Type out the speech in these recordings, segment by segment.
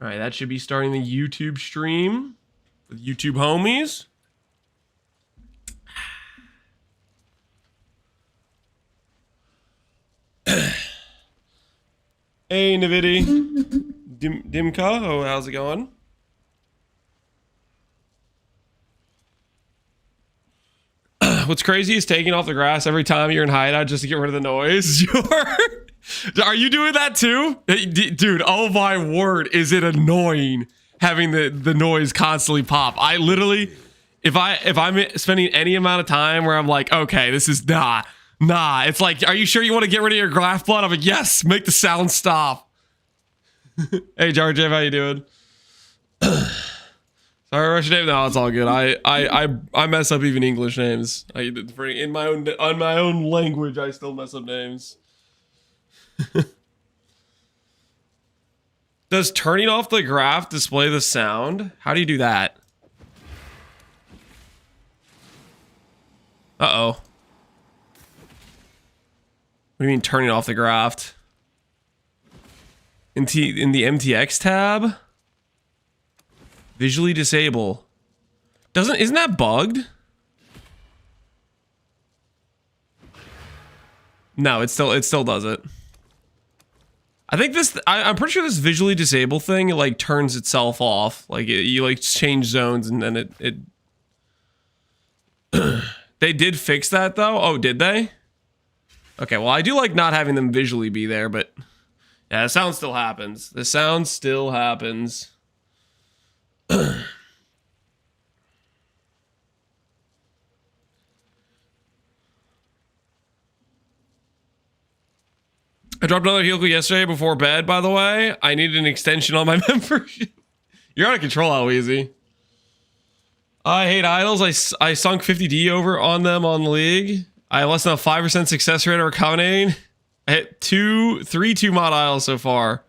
All right, that should be starting the YouTube stream with YouTube homies. Hey, Navidi. Dimka, oh, how's it going? What's crazy is taking off the grass every time you're in hideout just to get rid of the noise. Are you doing that too? Hey, dude, oh my word, is it annoying having the noise constantly pop. I literally, if I'm spending any amount of time where I'm like, okay, this is nah, it's like, are you sure you want to get rid of your graph blood? I'm like, yes, make the sound stop. Hey, Jarjev, how you doing? Sorry, Russian name. No, it's all good. I mess up even English names. In my own language, I still mess up names. Does turning off the graph display the sound? How do you do that? Uh-oh. What do you mean turning off the graph? In the MTX tab? Visually disable. Isn't that bugged? No, it still does it. I think I'm pretty sure this visually disable thing, it like turns itself off. Like you like change zones and then it They did fix that though? Oh, did they? Okay, well I do like not having them visually be there, but yeah, the sound still happens. The sound still happens. I dropped another heal yesterday before bed, by the way. I needed an extension on my membership. You're out of control, how easy. I hate idols. I sunk 50D over on them on the league. I have less than a 5% success rate or accommodating. I hit 3 mod idols so far.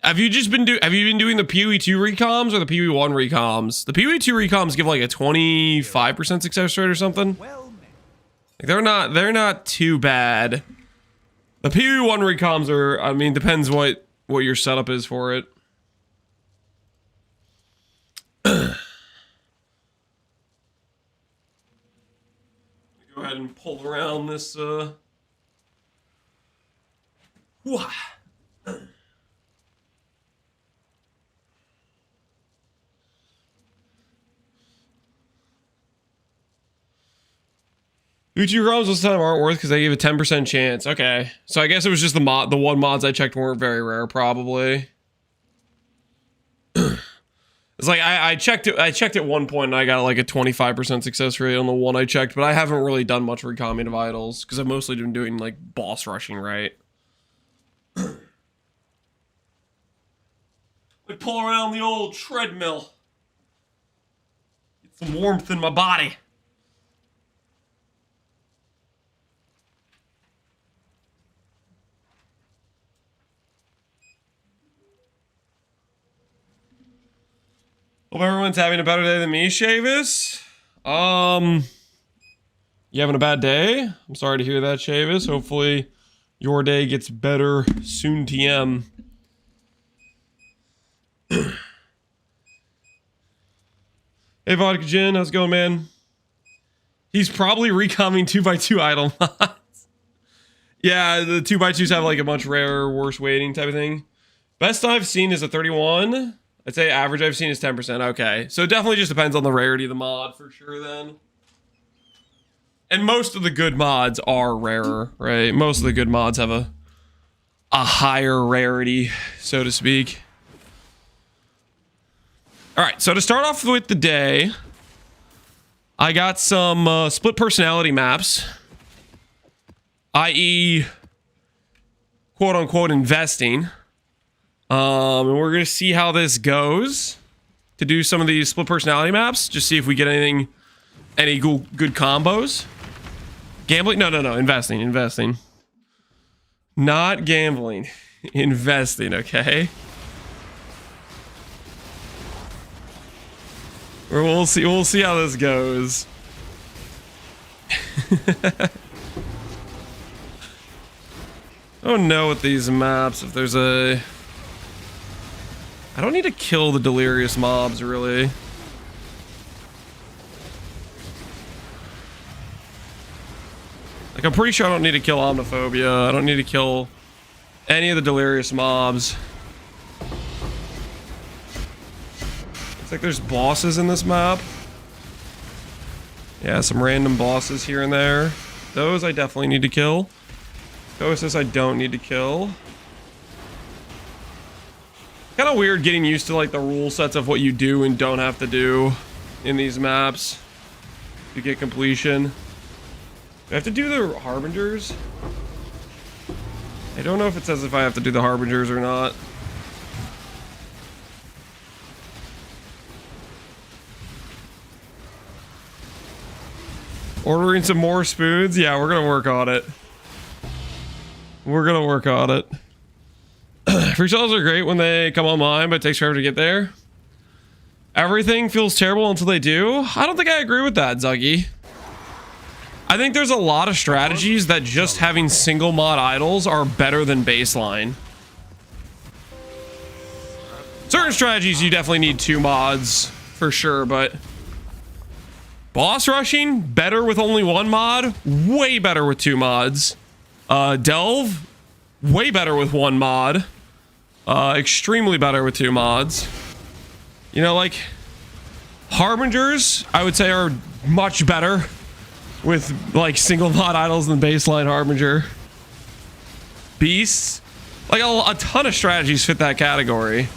Have you been doing the PoE 2 recoms or the PoE 1 recoms? The PoE 2 recoms give like a 25% success rate or something. Like they're not too bad. The PoE 1 recoms are, I mean, depends what your setup is for it. Go ahead and pull around this YouTube ROMs this time aren't worth because they gave a 10% chance. Okay. So I guess it was just the one mods I checked weren't very rare, probably. It's like I checked at one point and I got like a 25% success rate on the one I checked, but I haven't really done much recomming of idols because I've mostly been doing like boss rushing, right? Like pull around the old treadmill. Get some warmth in my body. Hope everyone's having a better day than me, Shavis. You having a bad day? I'm sorry to hear that, Shavis. Hopefully your day gets better soon, TM. Hey, Vodka Gin, how's it going, man? He's probably recoming 2x2 idle mods. Yeah, the 2x2s have like a much rarer, worse weighting type of thing. Best I've seen is a 31. I'd say average I've seen is 10%. Okay, so it definitely just depends on the rarity of the mod for sure then. And most of the good mods are rarer, right? Most of the good mods have a higher rarity, so to speak. All right, so to start off with the day, I got some split personality maps, i.e., quote unquote investing. And we're gonna see how this goes to do some of these split personality maps. Just see if we get any good combos. Gambling? No. Investing. Not gambling. Investing. Okay. Or we'll see how this goes. I don't know with these maps if there's a. I don't need to kill the delirious mobs, really. Like, I'm pretty sure I don't need to kill Omniphobia. I don't need to kill any of the delirious mobs. Looks like there's bosses in this map. Yeah, some random bosses here and there. Those I definitely need to kill. Ghosts I don't need to kill. Kind of weird getting used to like the rule sets of what you do and don't have to do in these maps to get completion. Do I have to do the Harbingers? I don't know if it says if I have to do the Harbingers or not. Ordering some more spoons? Yeah, we're gonna work on it. We're gonna work on it. Free shells are great when they come online, but it takes forever to get there. Everything feels terrible until they do. I don't think I agree with that, Zuggy. I think there's a lot of strategies that just having single mod idols are better than baseline. Certain strategies you definitely need 2 mods for sure, but boss rushing better with only 1 mod, way better with 2 mods. Delve way better with 1 mod. Extremely better with 2 mods. You know, like Harbingers, I would say are much better with like single mod idols than baseline Harbinger. Beasts, like a ton of strategies fit that category.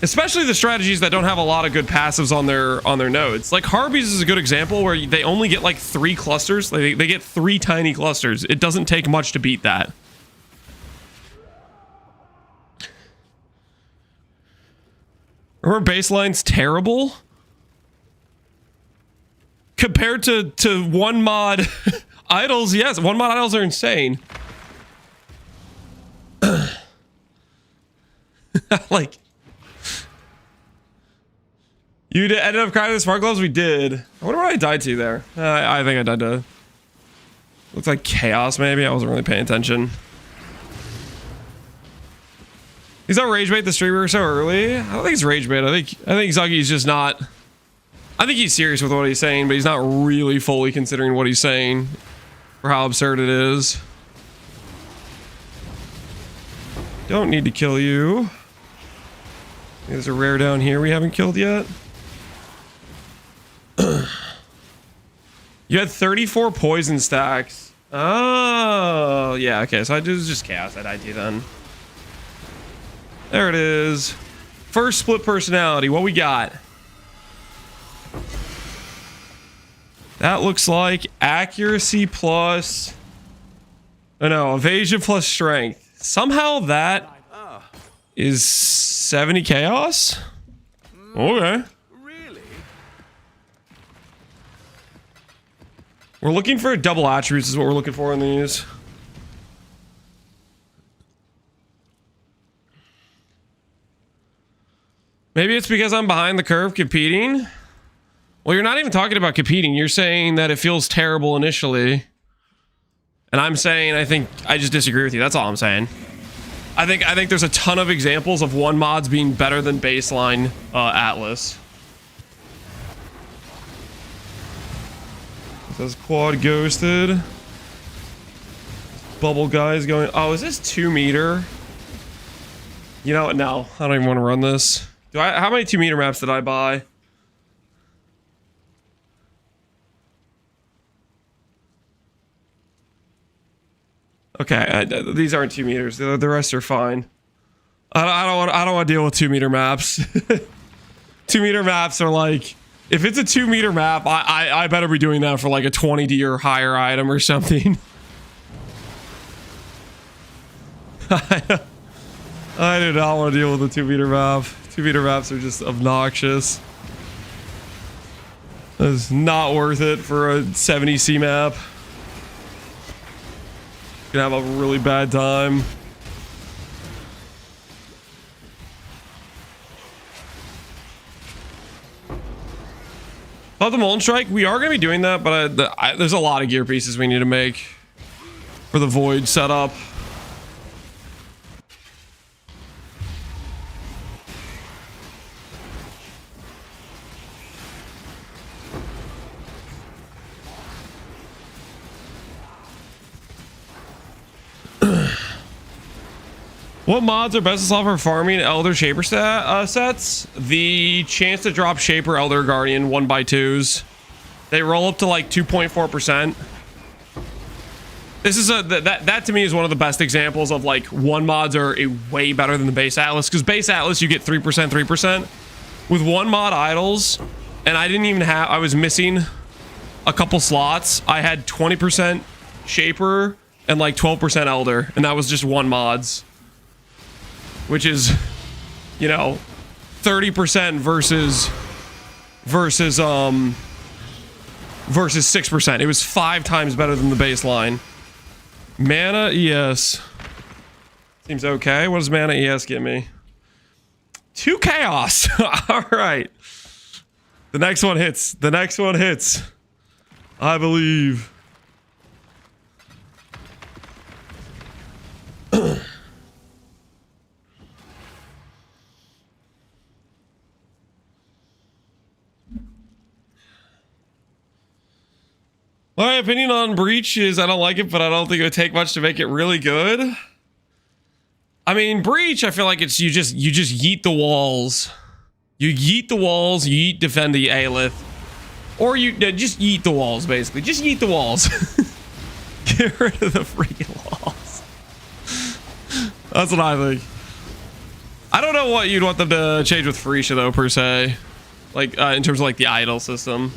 Especially the strategies that don't have a lot of good passives on their nodes. Like Harbies is a good example where they only get like 3 clusters. They get 3 tiny clusters. It doesn't take much to beat that. Remember baseline's terrible? Compared to 1 mod idols, yes, 1 mod idols are insane. Like, you ended up crying to the smart gloves? We did. I wonder what I died to there. I think I died to... Looks like chaos, maybe? I wasn't really paying attention. He's not rage bait the streamer so early. I don't think it's rage bait. I think Zuggy's just not... I think he's serious with what he's saying, but he's not really fully considering what he's saying for how absurd it is. Don't need to kill you. There's a rare down here we haven't killed yet. You had 34 poison stacks. Oh, yeah, okay, so I was just chaos I died to then. There it is. First split personality, what we got? That looks like accuracy plus... Oh no, evasion plus strength. Somehow that is 70 chaos? Okay. Really? We're looking for double attributes is what we're looking for in these. Maybe it's because I'm behind the curve competing. Well, you're not even talking about competing. You're saying that it feels terrible initially. And I'm saying I just disagree with you. That's all I'm saying. I think there's a ton of examples of 1 mods being better than baseline Atlas. It says quad ghosted. Bubble guys going. Oh, is this 2 meter? You know what? No, I don't even want to run this. How many 2 meter maps did I buy? Okay, these aren't 2 meters. The rest are fine. I don't want to deal with 2 meter maps. 2 meter maps are like, if it's a 2 meter map, I better be doing that for like a 20D or higher item or something. I do not want to deal with a 2 meter map. 2 meter maps are just obnoxious. It's not worth it for a 70C map. Gonna have a really bad time. About the Molten Strike, we are gonna be doing that, but there's a lot of gear pieces we need to make for the Void setup. What mods are best to solve for farming Elder Shaper sets? The chance to drop Shaper Elder Guardian 1x2s. They roll up to like 2.4%. This is that to me is one of the best examples of like one mods are way better than the base Atlas, because base Atlas you get 3%. With one mod idols, and I didn't even have, I was missing a couple slots. I had 20% Shaper and like 12% Elder, and that was just one mods, which is, you know, 30% versus 6%. It was 5 times better than the baseline. Mana ES seems okay. What does Mana ES get me? 2 chaos. All right. The next one hits. The next one hits. I believe. My opinion on Breach is I don't like it, but I don't think it would take much to make it really good. I mean, Breach, I feel like it's you just yeet the walls. You yeet the walls, you yeet defend the Aelith. Or you just yeet the walls, basically. Just yeet the walls. Get rid of the freaking walls. That's what I think. I don't know what you'd want them to change with Freesia, though, per se. Like, in terms of, like, the idol system.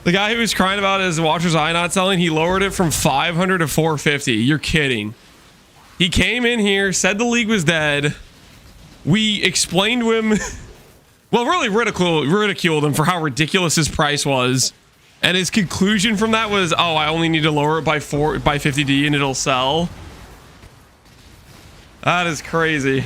The guy who was crying about his Watcher's Eye not selling, he lowered it from 500 to 450. You're kidding. He came in here, said the league was dead. We explained to him, well, really ridiculed him for how ridiculous his price was. And his conclusion from that was, oh, I only need to lower it by 50D and it'll sell. That is crazy.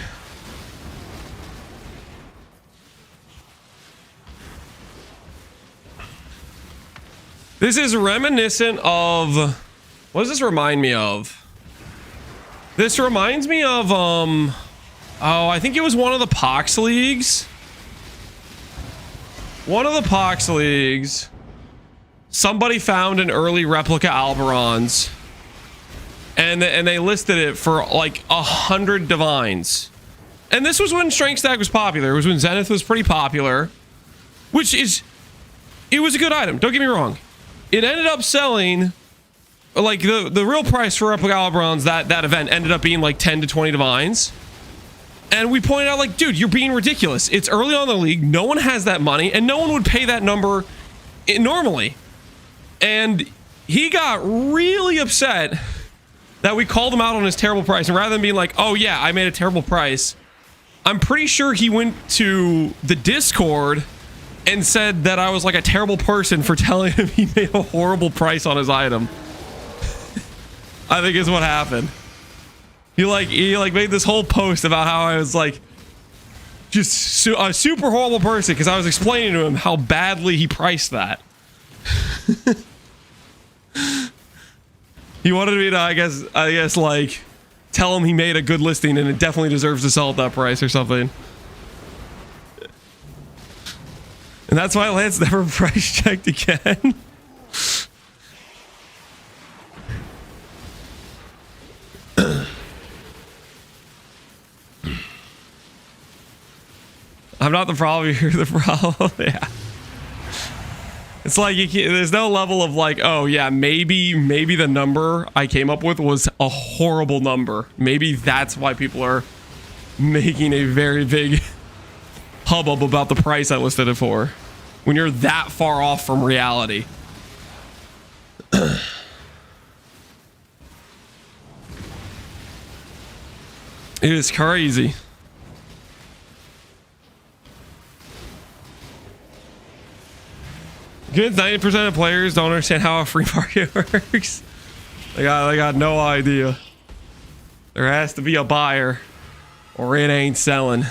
This is reminiscent of, what does this remind me of? This reminds me of, oh, I think it was one of the Pox leagues. One of the Pox leagues. Somebody found an early replica Alberons. And they listed it for like 100 divines. And this was when Strength Stack was popular. It was when Zenith was pretty popular. Which is, it was a good item, don't get me wrong. It ended up selling, like, the real price for replica Alberons, that event ended up being like 10 to 20 divines. And we pointed out, like, dude, you're being ridiculous. It's early on in the league, no one has that money, and no one would pay that number normally. And he got really upset that we called him out on his terrible price. And rather than being like, oh yeah, I made a terrible price, I'm pretty sure he went to the Discord and said that I was like a terrible person for telling him he made a horrible price on his item. I think is what happened. He made this whole post about how I was like just a super horrible person because I was explaining to him how badly he priced that. He wanted me to, I guess like tell him he made a good listing and it definitely deserves to sell at that price or something. And that's why Lance never price checked again. I'm not the problem, you're the problem. Yeah. It's like there's no level of like, oh yeah, maybe the number I came up with was a horrible number. Maybe that's why people are making a very big hubbub about the price I listed it for. When you're that far off from reality. It is crazy. Good, 90% of players don't understand how a free market works. They got no idea. There has to be a buyer or it ain't selling.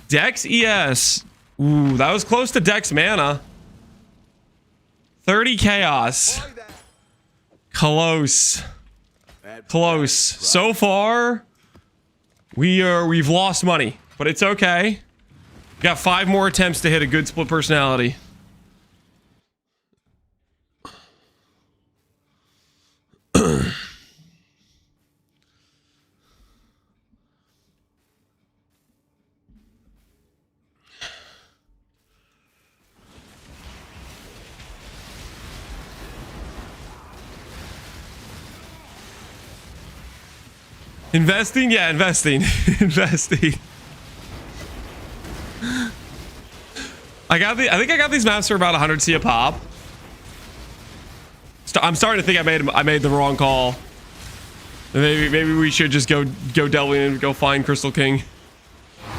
Dex ES. Ooh, that was close to Dex Mana. 30 chaos. Close. Close. So far, We've lost money, but it's okay. Got 5 more attempts to hit a good split personality. Investing? Yeah, investing. Investing. I think I got these maps for about 100 C a pop. I'm starting to think I made the wrong call. Maybe we should just go delving and go find Crystal King.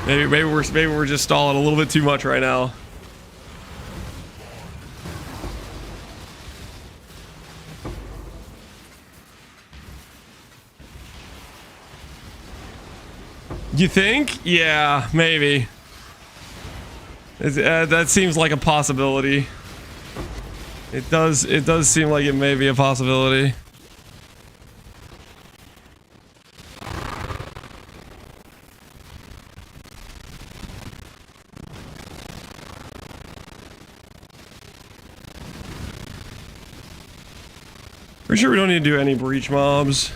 Maybe we're just stalling a little bit too much right now. You think? Yeah, maybe. That seems like a possibility. It does seem like it may be a possibility. Pretty sure we don't need to do any breach mobs.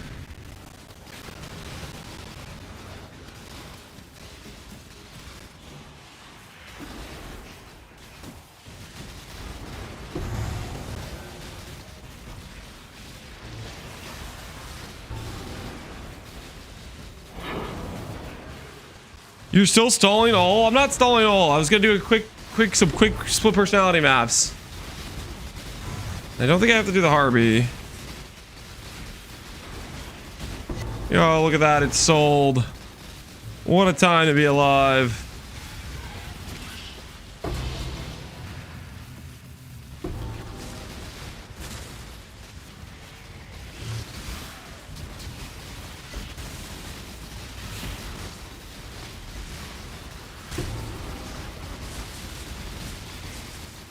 You're still stalling AuL? I'm not stalling AuL. I was gonna do some quick split personality maps. I don't think I have to do the Harby. Yo, look at that, it's sold. What a time to be alive.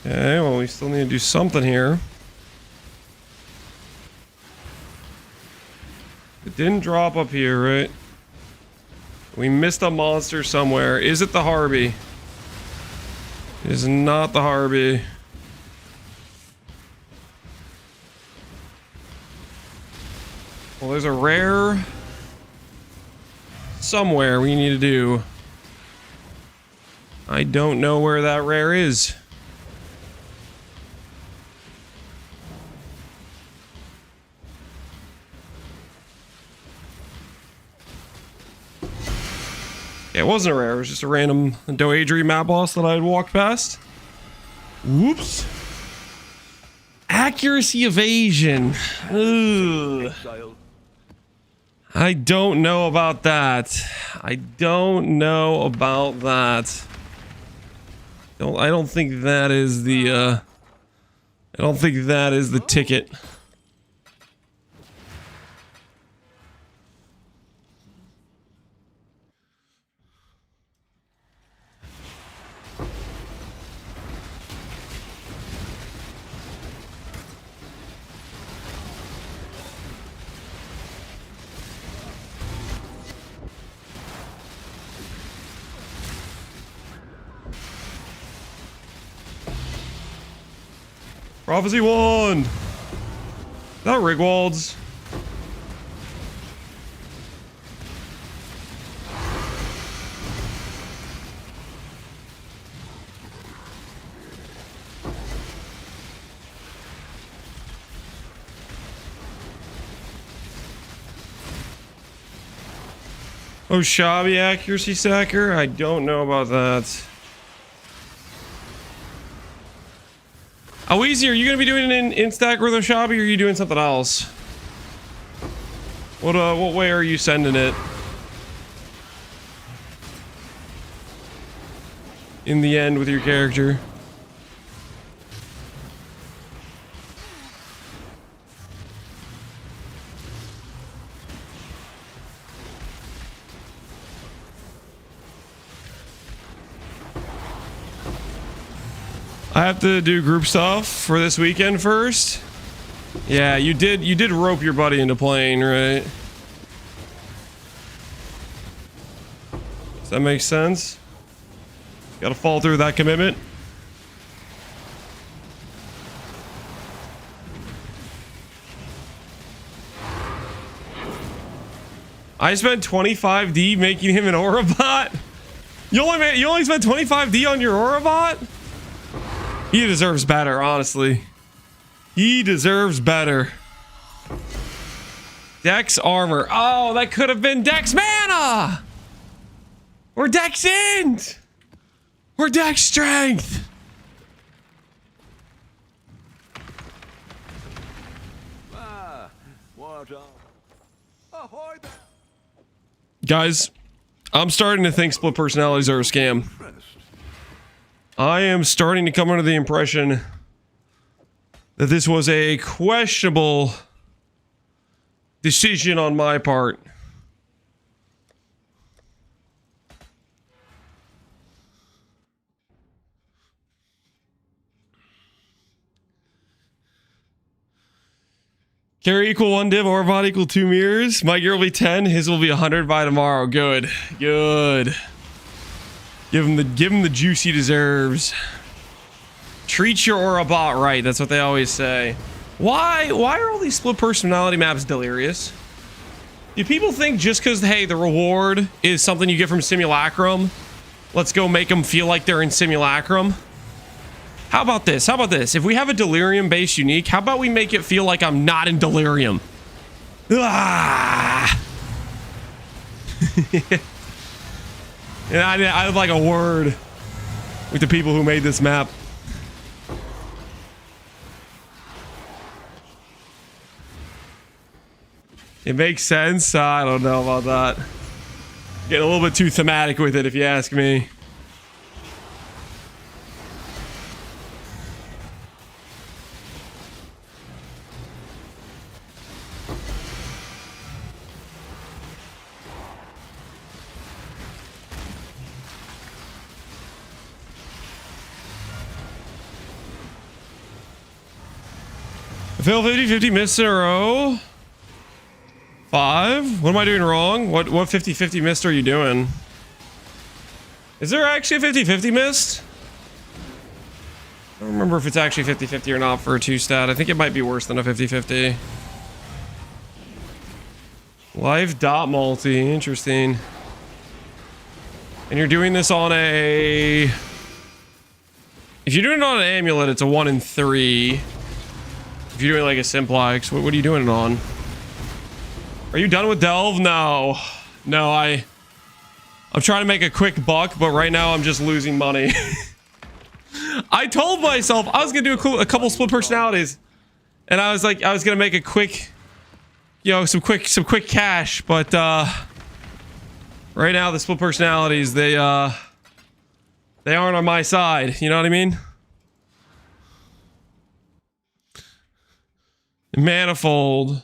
Okay, well, we still need to do something here. It didn't drop up here, right? We missed a monster somewhere. Is it the Harby? It is not the Harby. Well, there's a rare somewhere we need to do. I don't know where that rare is. Yeah, it wasn't a rare, it was just a random Doadri map boss that I had walked past. Whoops. Accuracy evasion. Ugh. I don't know about that. I don't know about that. I don't think that is the I don't think that is the ticket. Prophecy wand! That Rigwald's. Oh, Shabby accuracy sacker? I don't know about that. Easy, are you gonna be doing it in stack with Oshabi, or are you doing something else? What way are you sending it? In the end with your character. I have to do group stuff for this weekend first. Yeah, you did rope your buddy into playing, right? That makes sense. Gotta follow through that commitment. I spent 25D making him an aura bot. You only spent 25D on your aura bot? He deserves better, honestly. He deserves better. Dex armor. Oh, that could have been Dex mana! Or Dex int! Or Dex strength! Guys, I'm starting to think split personalities are a scam. I am starting to come under the impression that this was a questionable decision on my part. Carry equal 1 div, or bot equal 2 mirrors. My gear will be 10, his will be 100 by tomorrow. Good. Good. Give him the juice he deserves. Treat your aura bot right, that's what they always say. Why are all these split personality maps delirious? Do people think just because, hey, the reward is something you get from Simulacrum, let's go make them feel like they're in Simulacrum? How about this? How about this? If we have a Delirium-based unique, how about we make it feel like I'm not in Delirium? Ah! And I have like a word with the people who made this map. It makes sense. I don't know about that. Getting a little bit too thematic with it, if you ask me. I failed 50-50 miss in a row. 5? What am I doing wrong? What 50-50 missed are you doing? Is there actually a 50-50 missed? I don't remember if it's actually 50-50 or not for a 2-stat. I think it might be worse than a 50-50. Live dot multi. Interesting. And you're doing this on a... If you're doing it on an amulet, it's a 1 in 3. If you're doing like a simplex, what are you doing it on? Are you done with Delve? No. No, I'm trying to make a quick buck, but right now I'm just losing money. I told myself I was gonna do a couple split personalities. And I was like, I was gonna make a quick, you know, some quick cash, but right now the split personalities, they aren't on my side, you know what I mean? Manifold.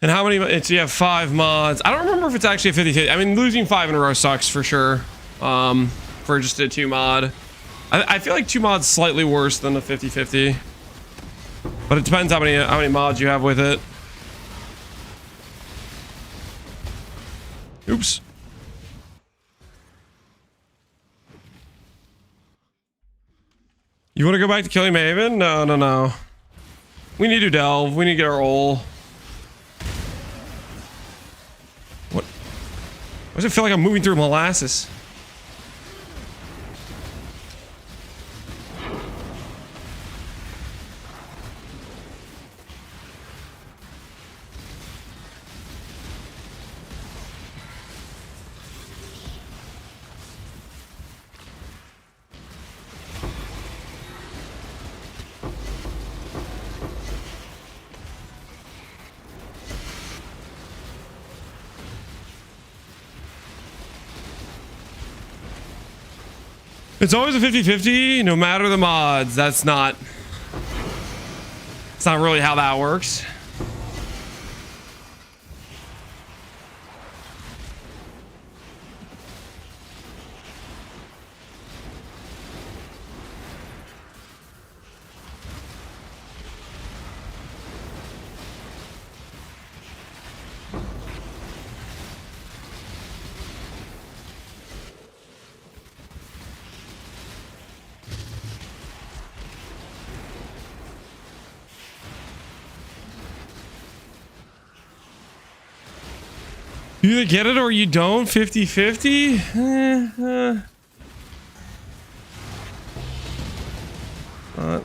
And how many? It's, you have 5 mods. I don't remember if it's actually a 50-50. I mean, losing 5 in a row sucks for sure. For just a 2 mod. I feel like 2 mods slightly worse than a 50-50. But it depends how many mods you have with it. Oops. You want to go back to killing Maven? No, no, no. We need to delve. We need to get our AuL. What? Why does it feel like I'm moving through molasses? It's always a 50-50, no matter the mods. That's not... It's not really how that works. You either get it or you don't. 50-50. Not how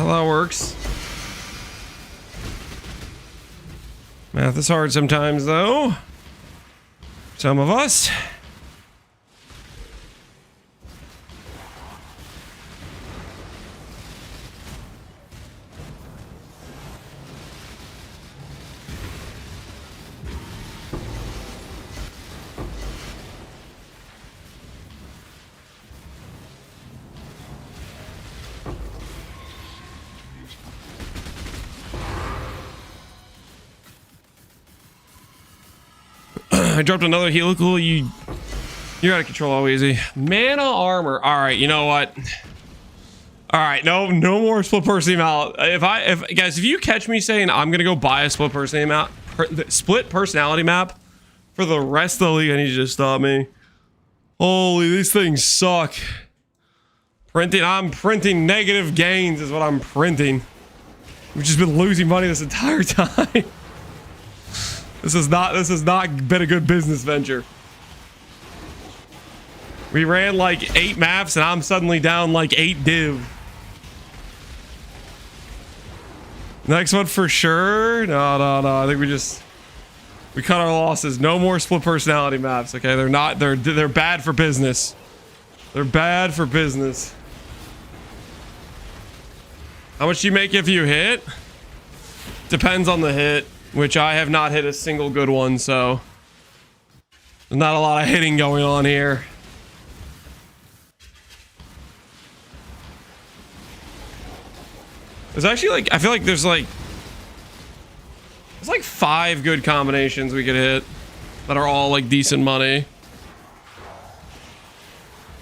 that works. Math is hard sometimes, though. Some of us. I dropped another helical. You're out of control, all easy. Mana armor. All right, you know what? All right, no more split personality map. If you catch me saying I'm gonna go buy a split personality map for the rest of the league, I need you to stop me. Holy, these things suck. I'm printing negative gains is what I'm printing. We've just been losing money this entire time. This has not been a good business venture. We ran like 8 maps and I'm suddenly down like 8 div. Next one for sure. No. I think we cut our losses. No more split personality maps. Okay, they're bad for business. They're bad for business. How much do you make if you hit? Depends on the hit. Which I have not hit a single good one, so there's not a lot of hitting going on here. There's actually like, I feel like there's like 5 good combinations we could hit that are all like decent money.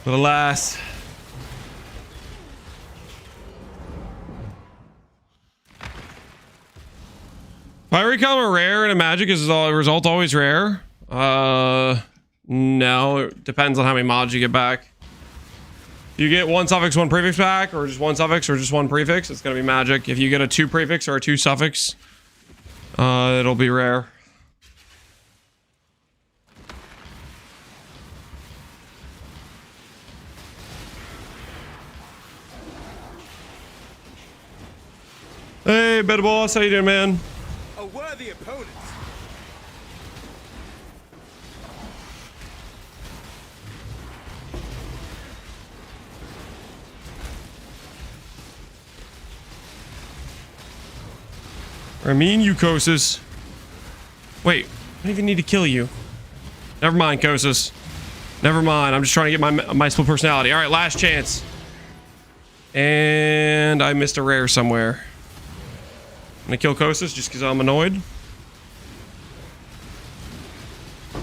But alas. If I recall a rare and a magic, is the result always rare? No, it depends on how many mods you get back. You get 1 suffix, 1 prefix back, or just 1 suffix, or just 1 prefix, it's gonna be magic. If you get a 2 prefix or a 2 suffix, it'll be rare. Hey, Better Boss, how you doing, man? A worthy opponent. I mean, you, Kosis. Wait, I don't even need to kill you. Never mind, Kosis. Never mind. I'm just trying to get my split personality. All right, last chance. And I missed a rare somewhere. I'm gonna kill Kosis just because I'm annoyed.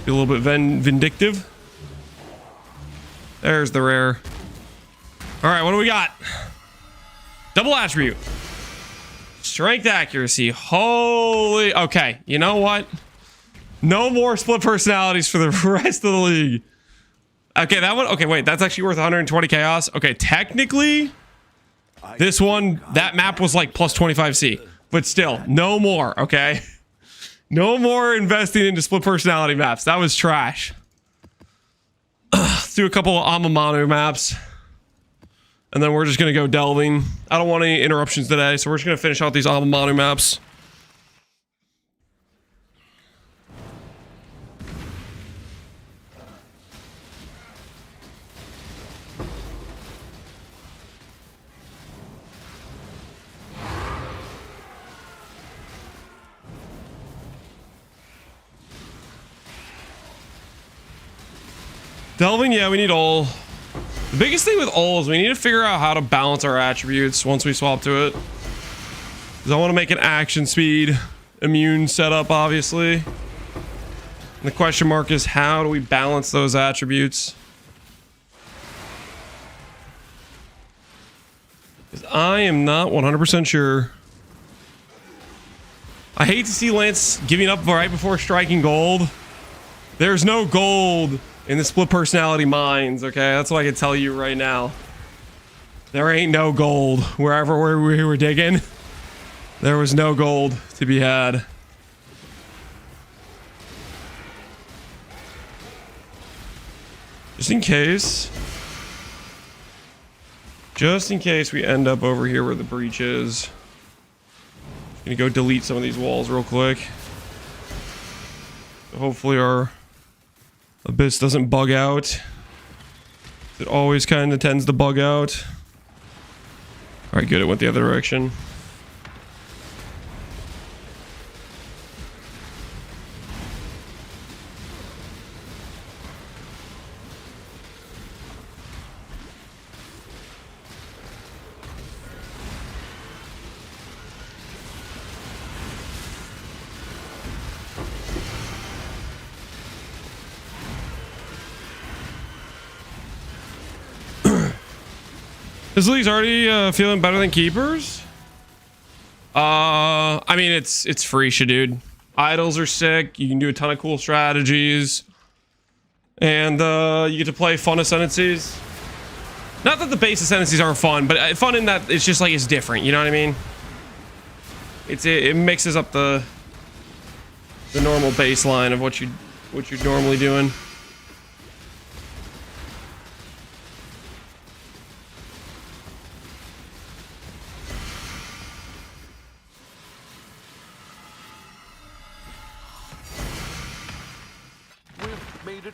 Be a little bit vindictive. There's the rare. All right, what do we got? Double attribute. Strength accuracy. Holy. Okay, you know what? No more split personalities for the rest of the league. Okay, that one. Okay, wait, that's actually worth 120 chaos. Okay, technically, this one, that map was like plus 25C. But still, no more, okay? No more investing into split personality maps. That was trash. Let's do a couple of Amamanu maps. And then we're just going to go delving. I don't want any interruptions today, so we're just going to finish out these Amamanu maps. Delving, yeah, we need AuL. The biggest thing with AuL is we need to figure out how to balance our attributes once we swap to it. Because I want to make an action speed immune setup, obviously. And the question mark is, how do we balance those attributes? Because I am not 100% sure. I hate to see Lance giving up right before striking gold. There's no gold in the split personality mines, okay? That's what I can tell you right now. There ain't no gold. Wherever we were digging, there was no gold to be had. Just in case. Just in case we end up over here where the breach is. Gonna go delete some of these walls real quick. Hopefully our abyss doesn't bug out. It always kind of tends to bug out. Alright, good, it went the other direction. This league's already feeling better than keepers. I mean, it's free, dude. Idols are sick. You can do a ton of cool strategies, and you get to play fun ascendancies. Not that the base ascendancies aren't fun, but fun in that it's just like it's different. You know what I mean? It mixes up the normal baseline of what you're normally doing.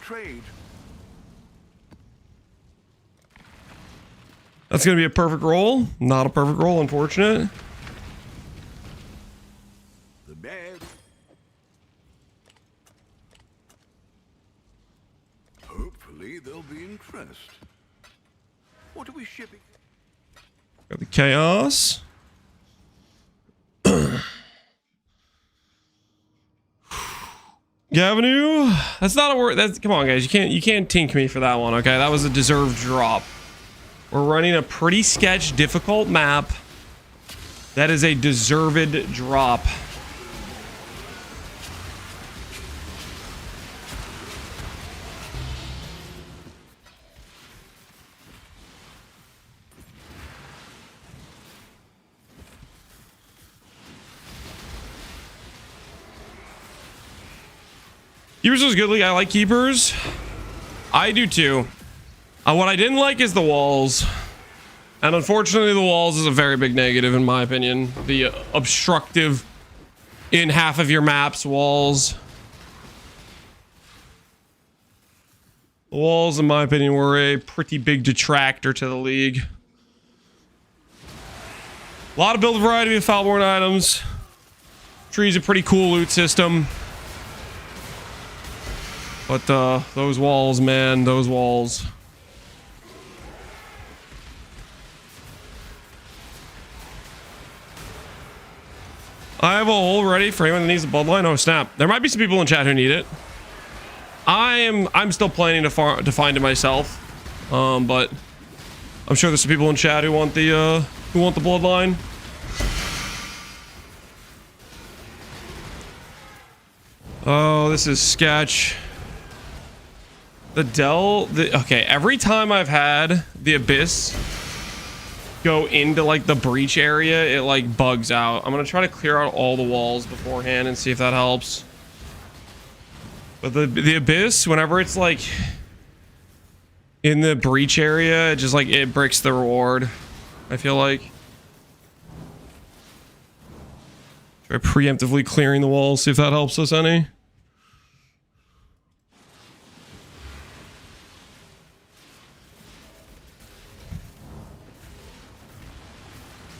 Trade. That's gonna be a perfect roll. Not a perfect roll, unfortunate. The bed. Hopefully there'll be interest. What are we shipping? Got the chaos. Avenue. That's not a word. That's, come on, guys. You can't tink me for that one. Okay, that was a deserved drop. We're running a pretty sketch, difficult map. That is a deserved drop. Keepers was good league. I like keepers. I do too. What I didn't like is the walls. And unfortunately, the walls is a very big negative in my opinion. The obstructive in half of your maps walls. The walls, in my opinion, were a pretty big detractor to the league. A lot of build variety with Foulborn items. Tree's a pretty cool loot system. But those walls, man, those walls. I have AuL ready for anyone that needs a bloodline. Oh snap! There might be some people in chat who need it. I'm still planning to find it myself, but I'm sure there's some people in chat who want the bloodline. Oh, this is sketch. Okay, every time I've had the abyss go into like the breach area, it like bugs out. I'm gonna try to clear out all the walls beforehand and see if that helps. But the abyss, whenever it's like in the breach area, it just like it breaks the reward, I feel like. Try preemptively clearing the walls, see if that helps us any.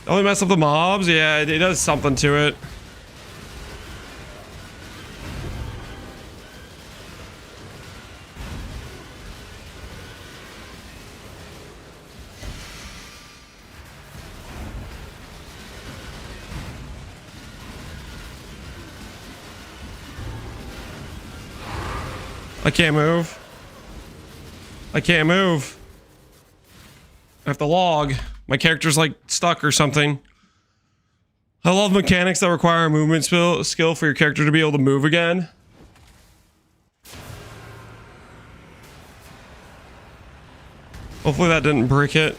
Only mess up the mobs? Yeah, it does something to it. I can't move. I can't move. I have to log. My character's like stuck or something. I love mechanics that require a movement skill for your character to be able to move again. Hopefully that didn't brick it.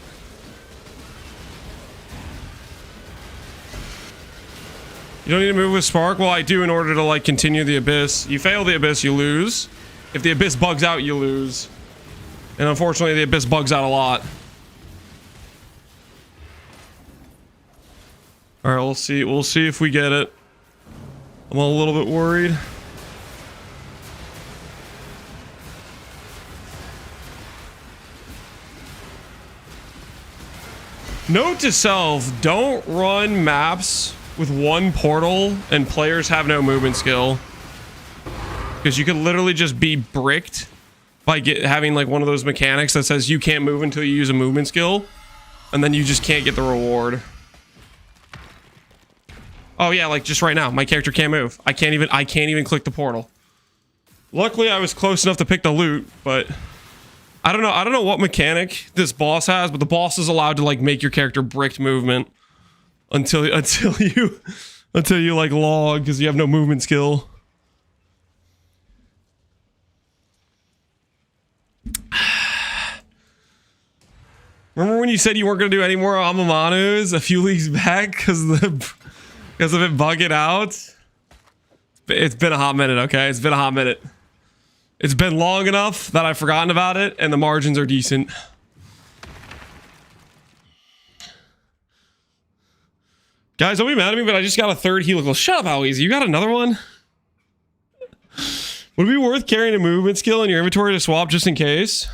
You don't need to move with Spark? Well, I do in order to like continue the abyss. You fail the abyss, you lose. If the abyss bugs out, you lose. And unfortunately, the Abyss bugs out a lot. All right, we'll see. We'll see if we get it. I'm a little bit worried. Note to self, don't run maps with one portal and players have no movement skill. Because you could literally just be bricked by having like one of those mechanics that says you can't move until you use a movement skill. And then you just can't get the reward. Oh yeah, like just right now, my character can't move. I can't even click the portal. Luckily, I was close enough to pick the loot, but I don't know what mechanic this boss has, but the boss is allowed to like make your character bricked movement until you like log because you have no movement skill. Remember when you said you weren't going to do any more Amamanus a few leagues back because of it bugging out? It's been a hot minute, okay? It's been a hot minute. It's been long enough that I've forgotten about it, and the margins are decent. Guys, don't be mad at me, but I just got a third helical. Shut up, how easy. You got another one? Would it be worth carrying a movement skill in your inventory to swap just in case?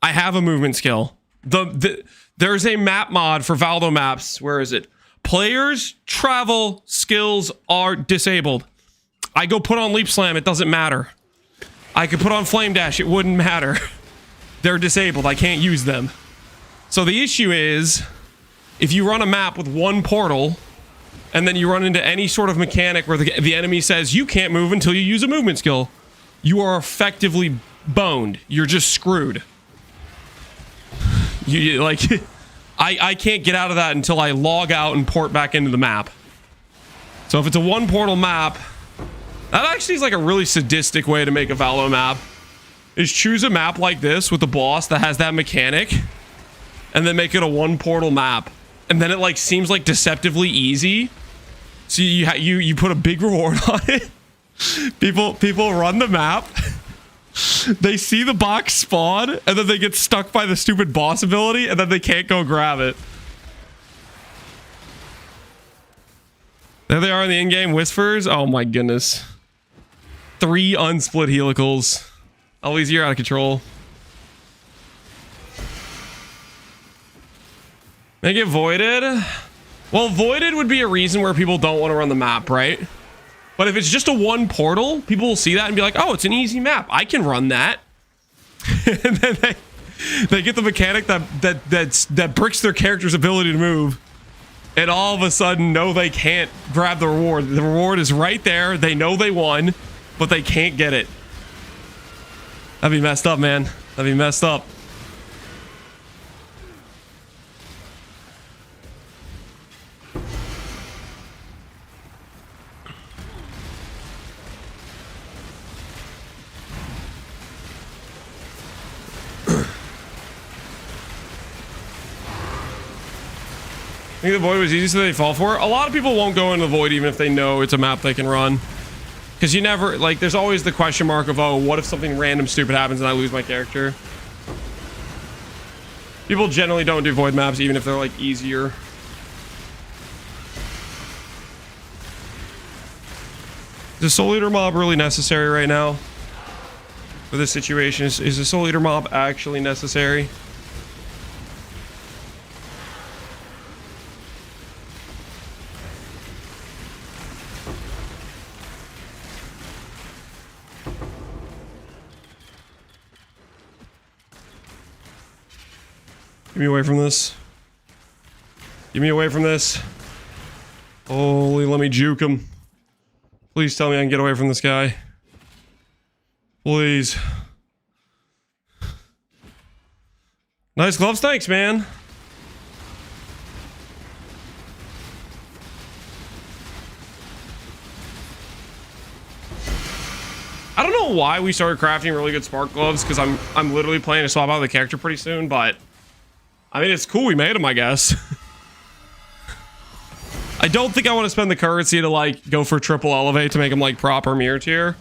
I have a movement skill. There's a map mod for Valdo maps. Where is it? Players' travel skills are disabled. I go put on Leap Slam, it doesn't matter. I could put on Flame Dash, it wouldn't matter. They're disabled, I can't use them. So the issue is, if you run a map with one portal, and then you run into any sort of mechanic where the enemy says you can't move until you use a movement skill, you are effectively boned. You're just screwed. You like, I can't get out of that until I log out and port back into the map. So if it's a one portal map, that actually is like a really sadistic way to make a Valo map. Is choose a map like this with the boss that has that mechanic, and then make it a one portal map, and then it like seems like deceptively easy. So you put a big reward on it. People run the map. They see the box spawn, and then they get stuck by the stupid boss ability, and then they can't go grab it. There they are in the in-game whispers. Oh my goodness. 3 unsplit helicals. Always, you're out of control. Make it voided. Well, voided would be a reason where people don't want to run the map, right? But if it's just a one portal, people will see that and be like, oh, it's an easy map. I can run that. And then they get the mechanic that bricks their character's ability to move. And all of a sudden, no, they can't grab the reward. The reward is right there. They know they won, but they can't get it. That'd be messed up, man. That'd be messed up. I think the void was easy, so they fall for it. A lot of people won't go into the void even if they know it's a map they can run. Because you never, like, there's always the question mark of, oh, what if something random stupid happens and I lose my character? People generally don't do void maps even if they're, like, easier. Is a Soul Eater mob really necessary right now? For this situation, is a Soul Eater mob actually necessary? Get me away from this. Get me away from this. Holy, let me juke him. Please tell me I can get away from this guy. Please. Nice gloves, thanks, man. I don't know why we started crafting really good spark gloves, because I'm literally planning to swap out the character pretty soon, but I mean, it's cool we made them, I guess. I don't think I want to spend the currency to, like, go for triple elevate to make them, like, proper mirror tier.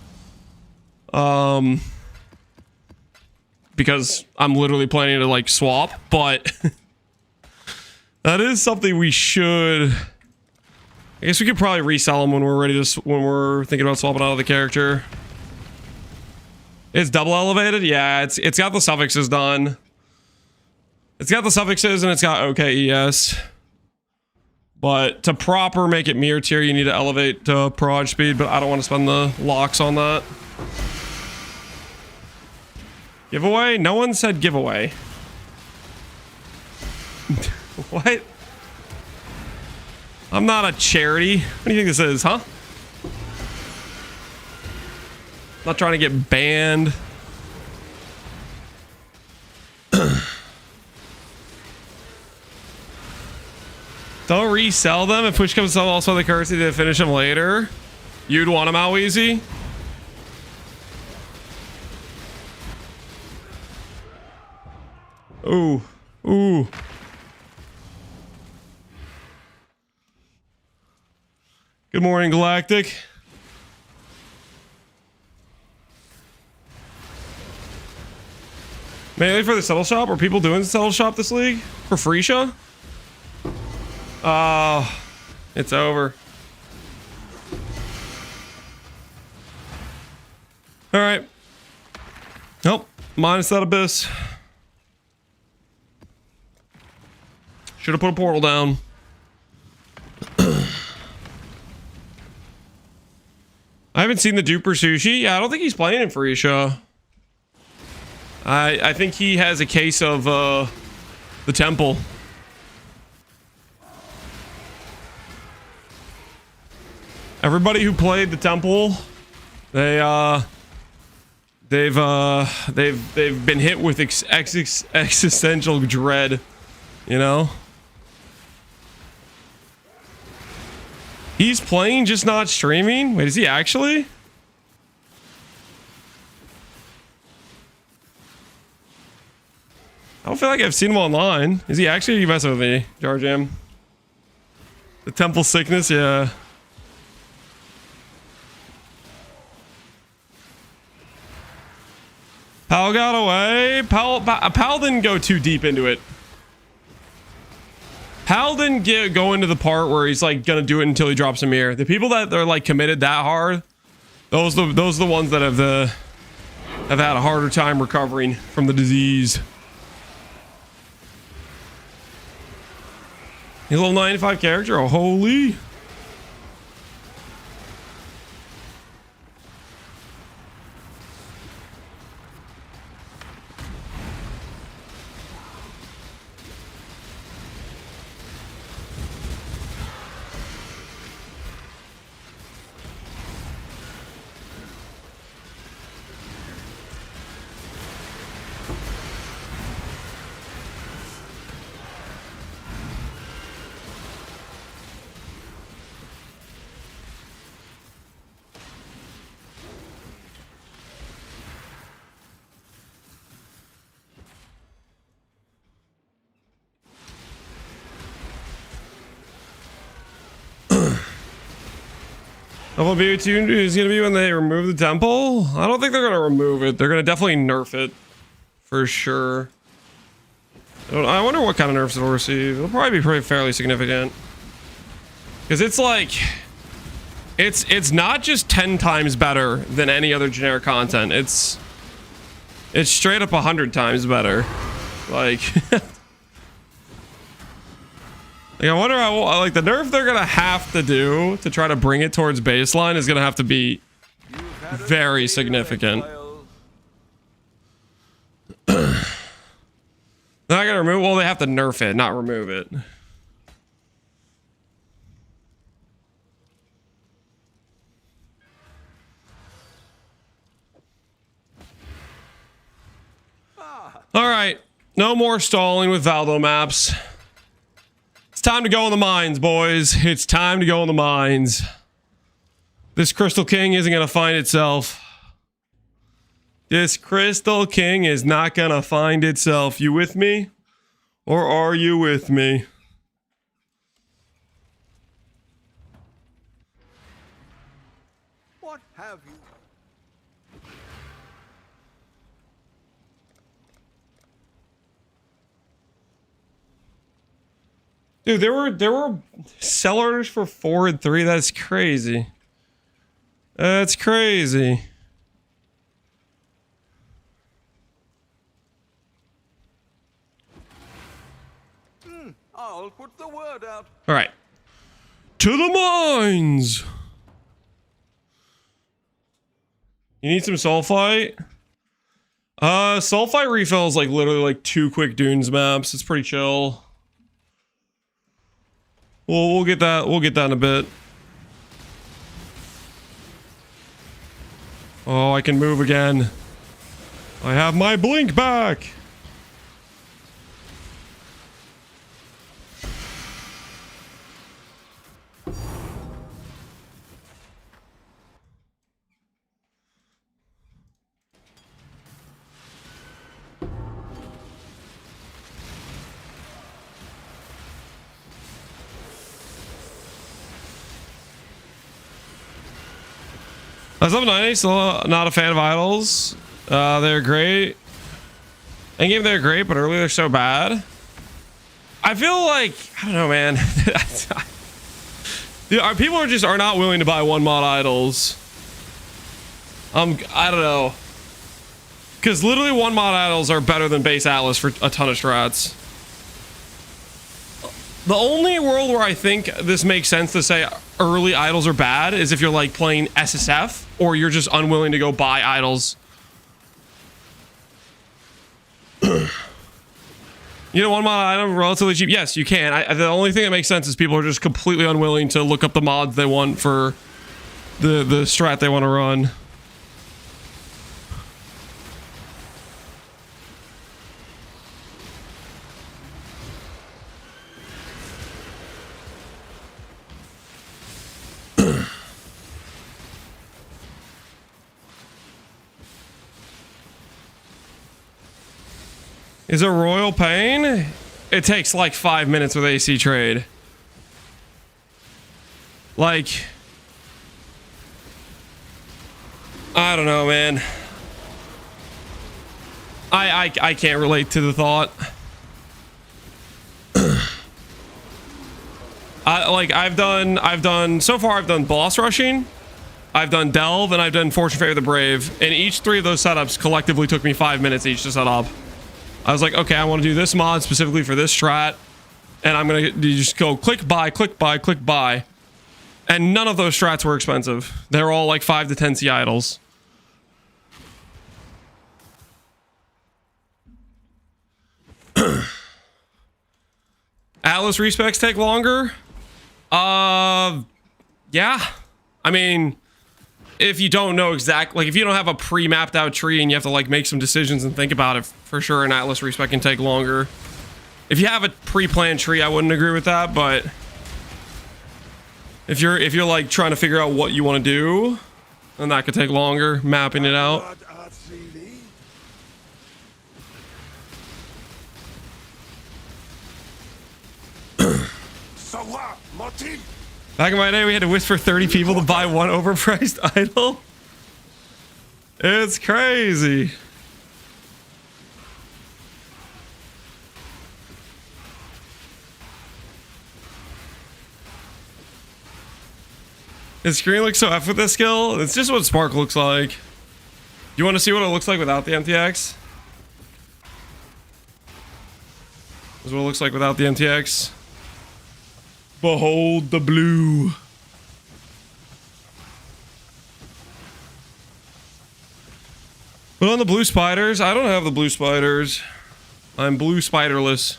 because I'm literally planning to like swap, but that is something we should. I guess we could probably resell them when we're ready to, when we're thinking about swapping out of the character. It's double elevated? Yeah, it's got the suffixes done. It's got the suffixes and it's got OKES. But to proper make it mirror tier, you need to elevate to proj speed, but I don't want to spend the locks on that. Giveaway? No one said giveaway. What? I'm not a charity. What do you think this is, huh? Not trying to get banned. Don't resell them. If push comes to also the currency to finish them later. You'd want them out easy. Ooh. Ooh. Good morning, Galactic. Mainly for the settle shop? Are people doing the settle shop this league? For Freesia? Oh, it's over. Alright. Nope. Minus that abyss. Should have put a portal down. I haven't seen the Duper Sushi. Yeah, I don't think he's playing in Freesia. I think he has a case of the temple. Everybody who played the temple, they've been hit with existential dread, you know? He's playing, just not streaming? Wait, is he actually? I don't feel like I've seen him online. Is he actually? You messing with me, Jar Jam? The temple sickness, yeah. Pal got away. Pal didn't go too deep into it. Pal didn't go into the part where he's like gonna do it until he drops a mirror. The people that are like committed that hard, those are the ones that have had a harder time recovering from the disease. He's a little 95 character. Oh, holy. Level BO2 is going to be when they remove the temple? I don't think they're going to remove it. They're going to definitely nerf it. For sure. I wonder what kind of nerfs it'll receive. It'll probably be pretty fairly significant. Because it's like... It's not just 10 times better than any other generic content. It's straight up 100 times better. Like... Like, I wonder how, like, the nerf they're gonna have to do to try to bring it towards baseline is gonna have to be very significant. They're not gonna remove, well, they have to nerf it, not remove it. Alright, no more stalling with Valdo maps. Time to go in the mines, boys. It's time to go in the mines. This Crystal King isn't gonna find itself. This Crystal King is not gonna find itself. You with me? Or are you with me? What have you? Dude, there were sellers for 4 and 3. That's crazy. That's crazy. I'll put the word out. All right. To the mines. You need some sulfite? Sulfite refill is like literally like 2 quick dunes maps. It's pretty chill. We'll get that. We'll get that in a bit. Oh, I can move again. I have my blink back. What's up, NieNie? Still not a fan of idols. They're great. In game they're great, but early they're so bad. I feel like, I don't know, man. People are not willing to buy 1 mod idols. I don't know. Because literally 1 mod idols are better than base Atlas for a ton of strats. The only world where I think this makes sense to say early idols are bad is if you're like playing SSF or you're just unwilling to go buy idols. You know, 1 mod item relatively cheap. Yes, you can. The only thing that makes sense is people are just completely unwilling to look up the mods they want for the strat they want to run. Is it royal pain? It takes like 5 minutes with AC trade. Like, I don't know, man. I can't relate to the thought. I've done so far I've done boss rushing, I've done delve, and I've done fortune favor the brave, and each 3 of those setups collectively took me 5 minutes each to set up. I was like, okay, I want to do this mod specifically for this strat, and I'm gonna just go click buy, click buy, click buy, and none of those strats were expensive. They're all like 5 to 10 C idols. Atlas respecs take longer. Yeah. I mean, if you don't know exactly, like if you don't have a pre-mapped out tree and you have to like make some decisions and think about it, for sure an Atlas respec can take longer. If you have a pre-planned tree, I wouldn't agree with that, but if you're like trying to figure out what you want to do, then that could take longer, mapping it out. Back in my day, we had to whisper 30 people to buy 1 overpriced idol. It's crazy. His screen looks so F with this skill. It's just what Spark looks like. You want to see what it looks like without the MTX? This is what it looks like without the MTX. Behold the blue. But on the blue spiders, I don't have the blue spiders. I'm blue spiderless.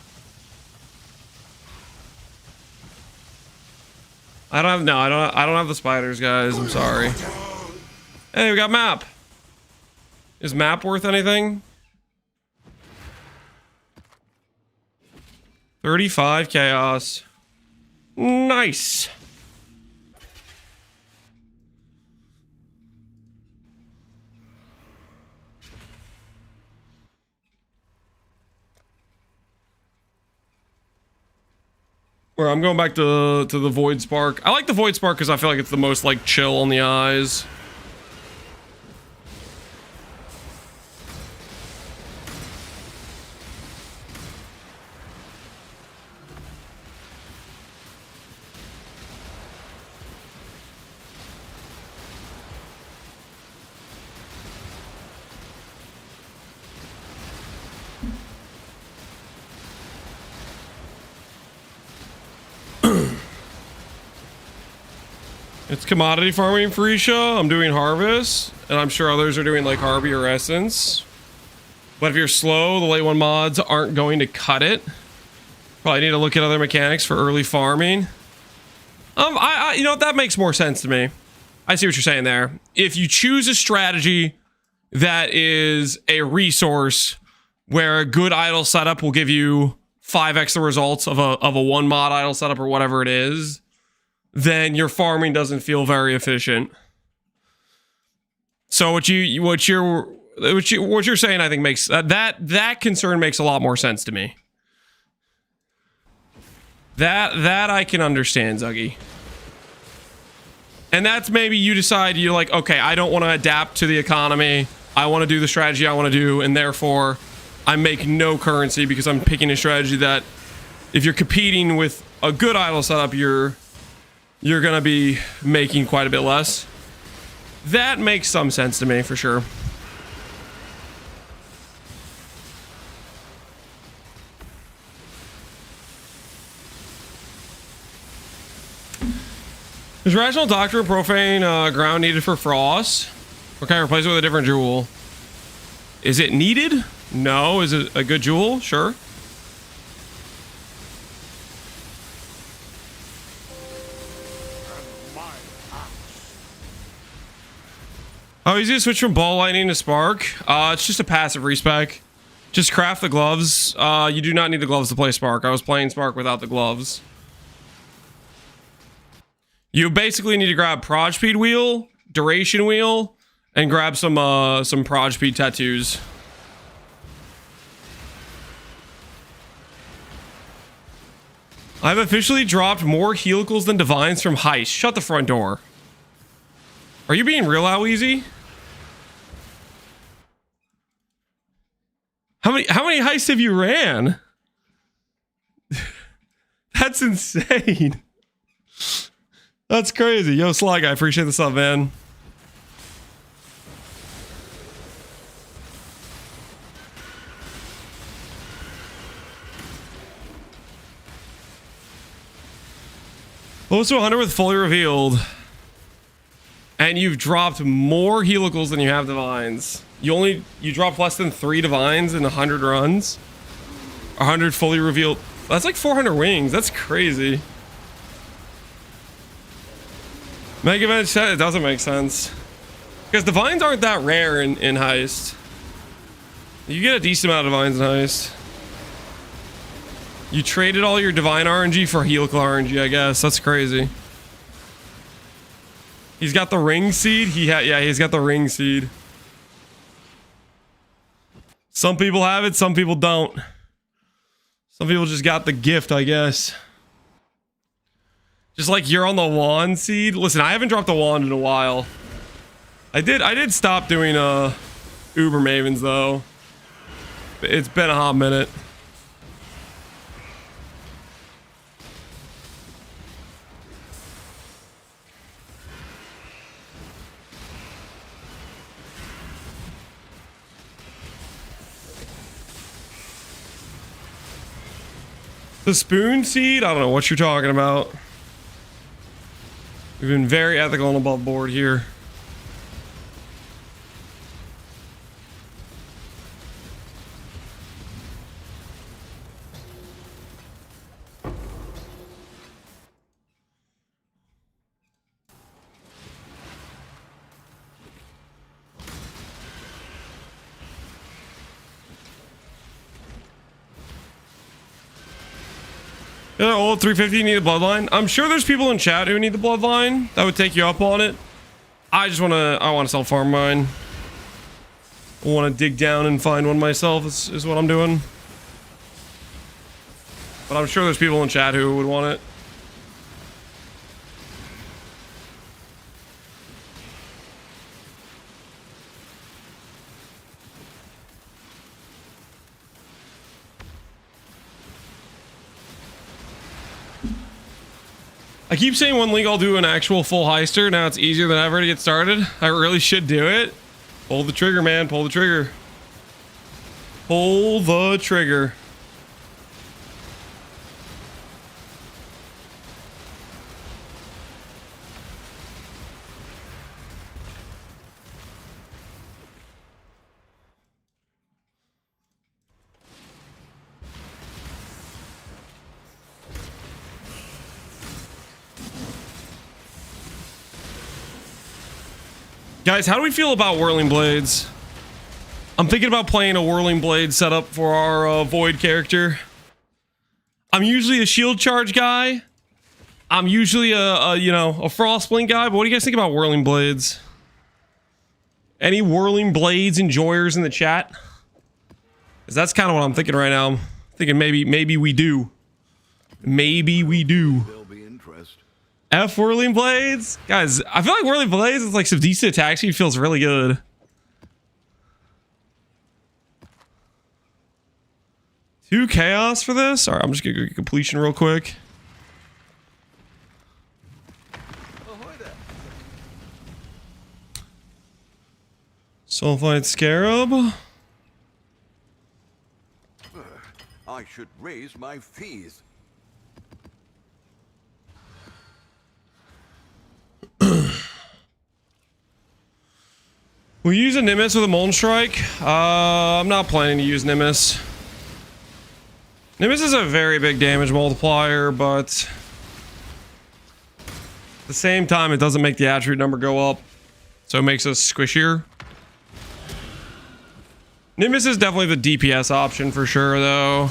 I don't have the spiders, guys. I'm sorry. Hey, we got map. Is map worth anything? 35 chaos. Nice. Where I'm going back to the Void Spark. I like the Void Spark because I feel like it's the most like chill on the eyes. It's commodity farming for Isha. I'm doing harvest, and I'm sure others are doing like Harvey or Essence. But if you're slow, the late one mods aren't going to cut it. Probably need to look at other mechanics for early farming. You know, that makes more sense to me. I see what you're saying there. If you choose a strategy that is a resource where a good idle setup will give you 5x the results of a one mod idle setup or whatever it is, then your farming doesn't feel very efficient. So what you're saying, I think makes that concern makes a lot more sense to me. That I can understand, Zuggy. And that's maybe you decide you're like, okay, I don't want to adapt to the economy. I want to do the strategy I want to do, and therefore I make no currency because I'm picking a strategy that if you're competing with a good idle setup, you're gonna be making quite a bit less. That makes some sense to me for sure. Is Rational Doctrine Profane ground needed for Frost? Okay, replace it with a different jewel. Is it needed? No. Is it a good jewel? Sure. How easy to switch from Ball Lightning to Spark? It's just a passive respec. Just craft the gloves. You do not need the gloves to play Spark. I was playing Spark without the gloves. You basically need to grab Proj Speed Wheel, Duration Wheel, and grab some Proj Speed tattoos. I've officially dropped more helicals than divines from Heist. Shut the front door. Are you being real, how easy? How many heists have you ran? That's insane. That's crazy. Yo, Sly Guy, appreciate the sub, man. Close to 100 with fully revealed. And you've dropped more helicals than you have divines. You dropped less than 3 divines in 100 runs. 100 fully revealed. That's like 400 wings. That's crazy. Mega Event said it doesn't make sense. Because divines aren't that rare in Heist. You get a decent amount of divines in Heist. You traded all your divine RNG for helical RNG, I guess. That's crazy. He's got the ring seed. Yeah, he's got the ring seed. Some people have it, some people don't. Some people just got the gift, I guess. Just like you're on the wand seed. Listen, I haven't dropped a wand in a while. I did stop doing Uber Mavens though. It's been a hot minute. The spoon seed? I don't know what you're talking about. We've been very ethical and above board here. Yeah, old 350 need a bloodline. I'm sure there's people in chat who need the bloodline that would take you up on it. I want to self farm mine. I want to dig down and find one myself is what I'm doing. But I'm sure there's people in chat who would want it. I keep saying one league I'll do an actual full heister. Now it's easier than ever to get started. I really should do it. Pull the trigger, man. Pull the trigger. Pull the trigger. Guys, how do we feel about Whirling Blades? I'm thinking about playing a Whirling Blade setup for our Void character. I'm usually a shield charge guy. I'm usually a you know, a Frostblink guy, but what do you guys think about Whirling Blades? Any Whirling Blades enjoyers in the chat? Because that's kind of what I'm thinking right now. I'm thinking maybe we do. Maybe we do. There'll be interest. F Whirling Blades? Guys, I feel like Whirling Blades is like some decent attack speed, feels really good. Two chaos for this? Alright, I'm just gonna go get completion real quick. Sulfite Scarab. I should raise my fees. We use a Nimbus with a Molten Strike. I'm not planning to use Nimbus. Nimbus is a very big damage multiplier, but at the same time, it doesn't make the attribute number go up, so it makes us squishier. Nimbus is definitely the DPS option for sure, though.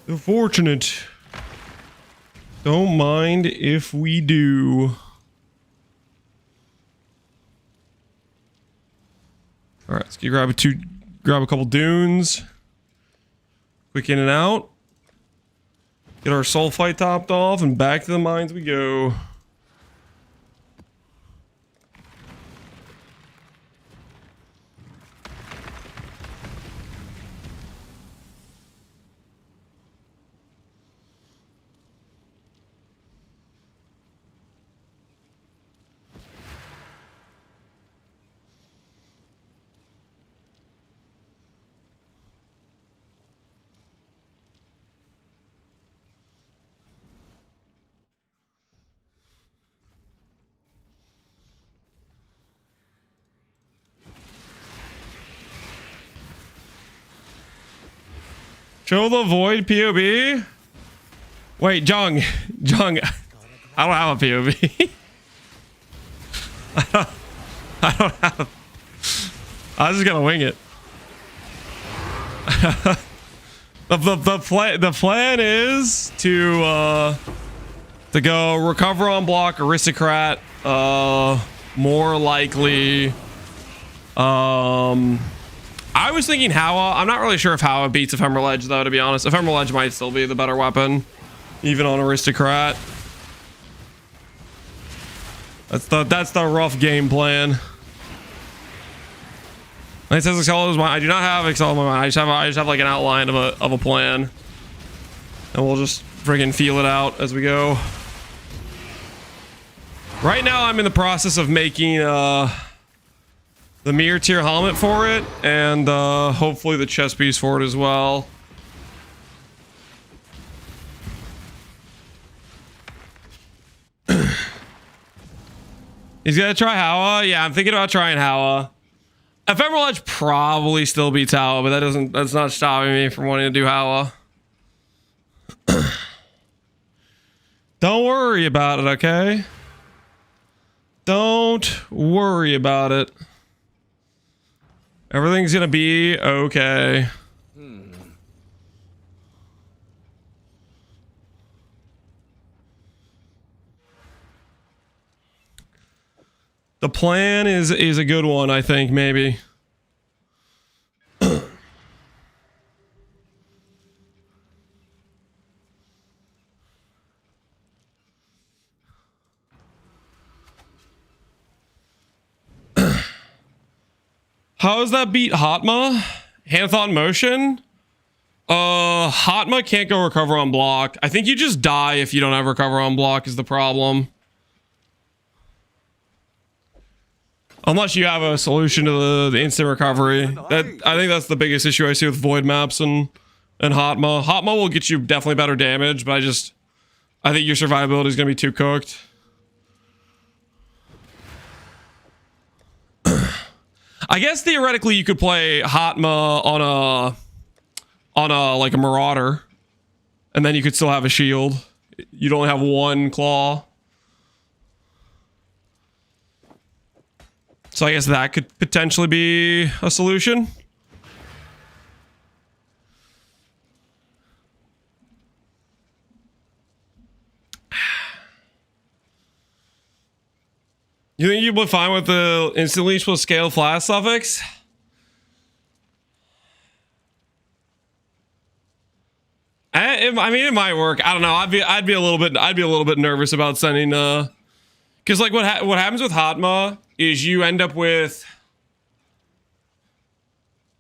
The fortunate. Don't mind if we do. All right, let's grab a couple dunes. Quick in and out. Get our sulfite topped off, and back to the mines we go. Show the void POV. Wait, Jung, I don't have a POV. I don't have. I was just gonna wing it. The plan is to go recover on block Aristocrat. More likely. I was thinking Hawa. I'm not really sure if Hawa beats Ephemeral Edge, though, to be honest. Ephemeral Edge might still be the better weapon, even on Aristocrat. That's the rough game plan. It says Excel is mine. I do not have Excel in my mind. I just have like an outline of a plan, and we'll just friggin' feel it out as we go. Right now, I'm in the process of making the mirror tier helmet for it, and hopefully the chest piece for it as well. He's gonna try Hawa. Yeah, I'm thinking about trying Hawa. Ephemeral Edge probably still beats Hawa, but that's not stopping me from wanting to do Hawa. Don't worry about it, okay? Don't worry about it. Everything's gonna be okay. The plan is a good one, I think, maybe. How does that beat Hatma? Hand thought motion? Hatma can't go recover on block. I think you just die if you don't have recover on block is the problem. Unless you have a solution to the instant recovery. That I think that's the biggest issue I see with void maps and Hotma. Hotma will get you definitely better damage, but I think your survivability is going to be too cooked. I guess theoretically you could play Hotma on a like a Marauder, and then you could still have a shield. You'd only have one claw. So I guess that could potentially be a solution. You think you'd be fine with the instant leash plus scale flash suffix? I mean, it might work. I don't know. I'd be a little bit nervous about sending because like what happens with Hotma is you end up with,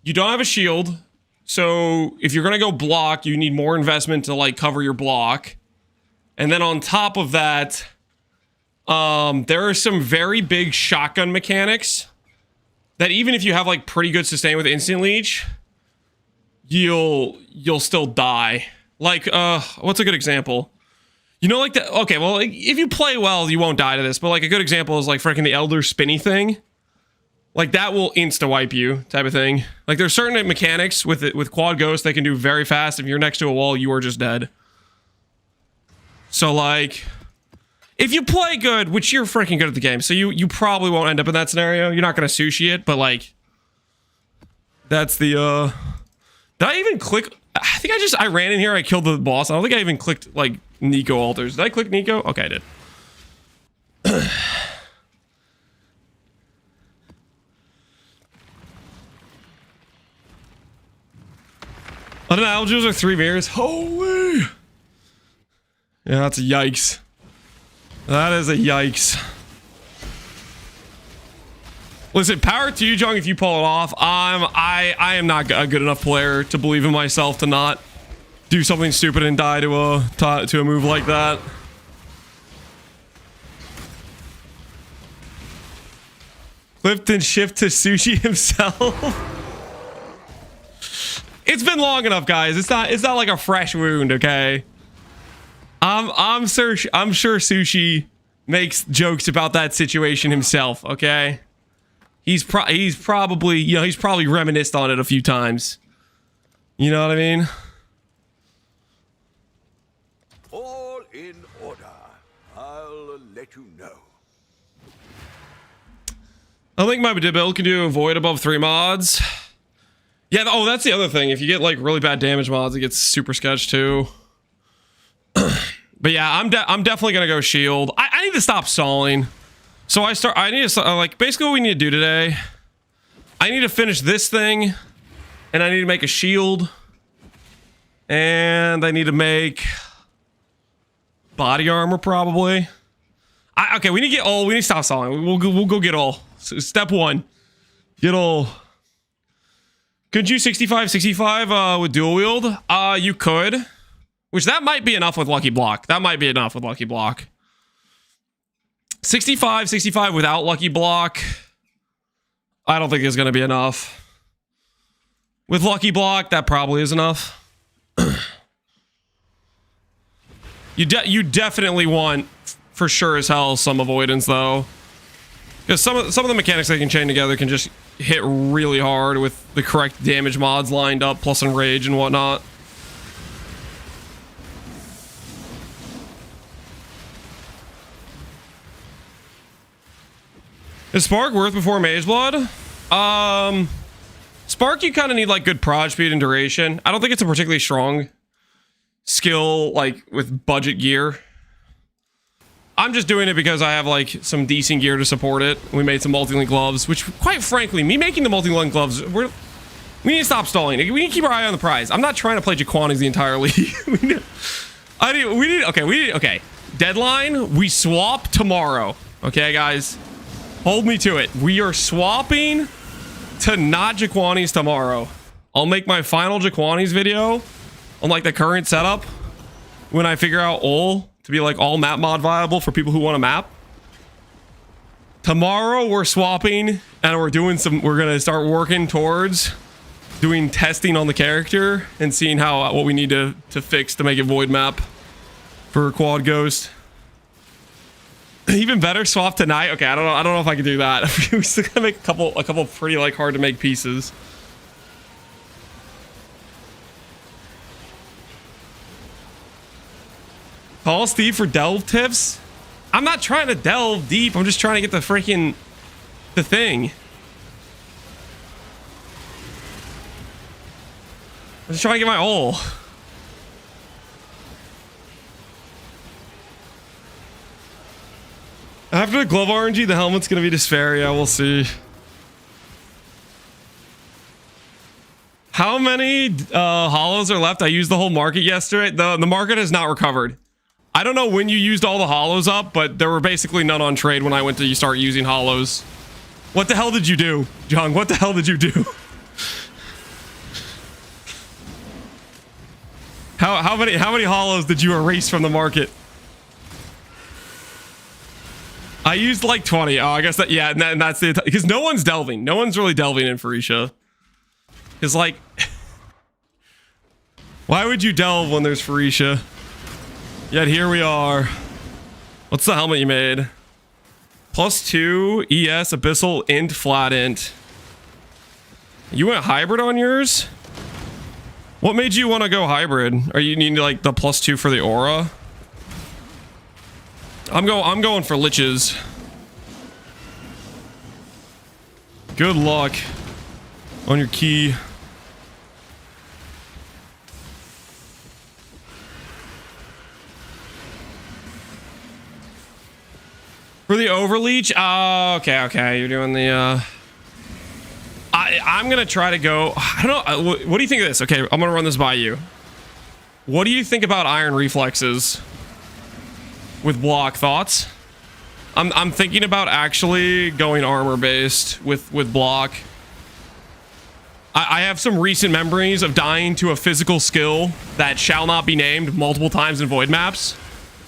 you don't have a shield, so if you're gonna go block, you need more investment to like cover your block, and then on top of that, there are some very big shotgun mechanics that even if you have like pretty good sustain with instant leech, you'll still die. Like, what's a good example? You know, like the, okay, well, like, if you play well, you won't die to this, but like a good example is like freaking the Elder Spinny thing. Like that will insta-wipe you type of thing. Like there's certain mechanics with it, with Quad Ghost they can do very fast. If you're next to a wall, you are just dead. So like, if you play good, which you're freaking good at the game, so you probably won't end up in that scenario. You're not going to sushi it, but like, that's the, did I even click? I think I ran in here, I killed the boss. I don't think I even clicked like Nico altars. Did I click Nico? Okay, I did. Undeniables are 3 mirrors. Holy! Yeah, that's a yikes. That is a yikes. Listen, power to you, Jung, if you pull it off. I am not a good enough player to believe in myself to not do something stupid and die to a move like that. Lift and shift to sushi himself. It's been long enough, guys. It's not like a fresh wound, okay? I'm sure Sushi makes jokes about that situation himself, okay? He's probably, you know, he's probably reminisced on it a few times. You know what I mean? All in order. I'll let you know. I think my build can do avoid above 3 mods. Yeah, oh, that's the other thing. If you get like really bad damage mods, it gets super sketch too. But yeah, I'm definitely gonna go shield. I need to stop stalling. So I need to, like, basically what we need to do today, I need to finish this thing, and I need to make a shield, and I need to make body armor probably. Okay, we need to get AuL. We need to stop stalling. We'll go get AuL. So step 1, get AuL. Could you 65 with dual wield? You could, which that might be enough with Lucky Block. That might be enough with Lucky Block. 65 without Lucky Block, I don't think is going to be enough. With Lucky Block, that probably is enough. You definitely want, for sure as hell, some avoidance though, because some of the mechanics they can chain together can just hit really hard with the correct damage mods lined up, plus enrage and whatnot. Is Spark worth before Mage Blood? Spark, you kind of need like good prod speed and duration. I don't think it's a particularly strong skill like with budget gear. I'm just doing it because I have like some decent gear to support it. We made some multi-link gloves, which quite frankly, me making the multi-link gloves, we need to stop stalling. We need to keep our eye on the prize. I'm not trying to play Jaquanis the entire league. Okay. Deadline, we swap tomorrow. Okay, guys. Hold me to it. We are swapping to not Jaquanis tomorrow. I'll make my final Jaquanis video on like the current setup when I figure out AuL to be like all map mod viable for people who want to map. Tomorrow we're swapping and we're gonna start working towards doing testing on the character and seeing what we need to fix to make it void map for Quad Ghost. Even better, swap tonight. Okay, I don't know if I can do that. We still gotta make a couple pretty like hard to make pieces. Call Steve for delve tips. I'm not trying to delve deep. I'm just trying to get the thing. I'm just trying to get my AuL. After the glove RNG, the helmet's gonna be Dyspharia. We'll see. How many hollows are left? I used the whole market yesterday. The market has not recovered. I don't know when you used all the hollows up, but there were basically none on trade when I went to start using hollows. What the hell did you do, Jung? What the hell did you do? How many hollows did you erase from the market? I used like 20. Oh, I guess that, yeah, and that's the, because no one's delving. No one's really delving in Phorecia. It's like, why would you delve when there's Phorecia? Yet here we are. What's the helmet you made? +2 ES Abyssal Int Flat Int. You went hybrid on yours? What made you want to go hybrid? Are you needing like the +2 for the aura? I'm going for liches. Good luck on your key. For the overleech? Okay. You're doing the, I'm gonna try to go, I don't know, what do you think of this? Okay, I'm gonna run this by you. What do you think about iron reflexes with block? Thoughts? I'm thinking about actually going armor based with block. I have some recent memories of dying to a physical skill that shall not be named multiple times in void maps.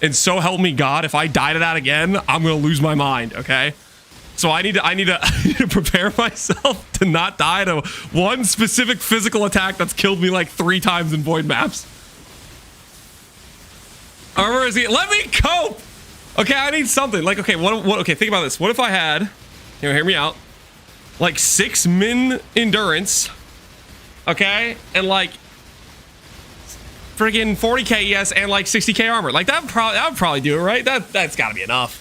And so help me God, if I die to that again, I'm gonna lose my mind, okay? So I need to prepare myself to not die to one specific physical attack that's killed me like 3 times in void maps. Armor is, let me cope! Okay, I need something. Like, okay, okay, think about this. What if I had, hear me out, like 6 min endurance, okay? And like friggin' 40k ES and like 60k armor. Like that would probably do it, right? That's gotta be enough.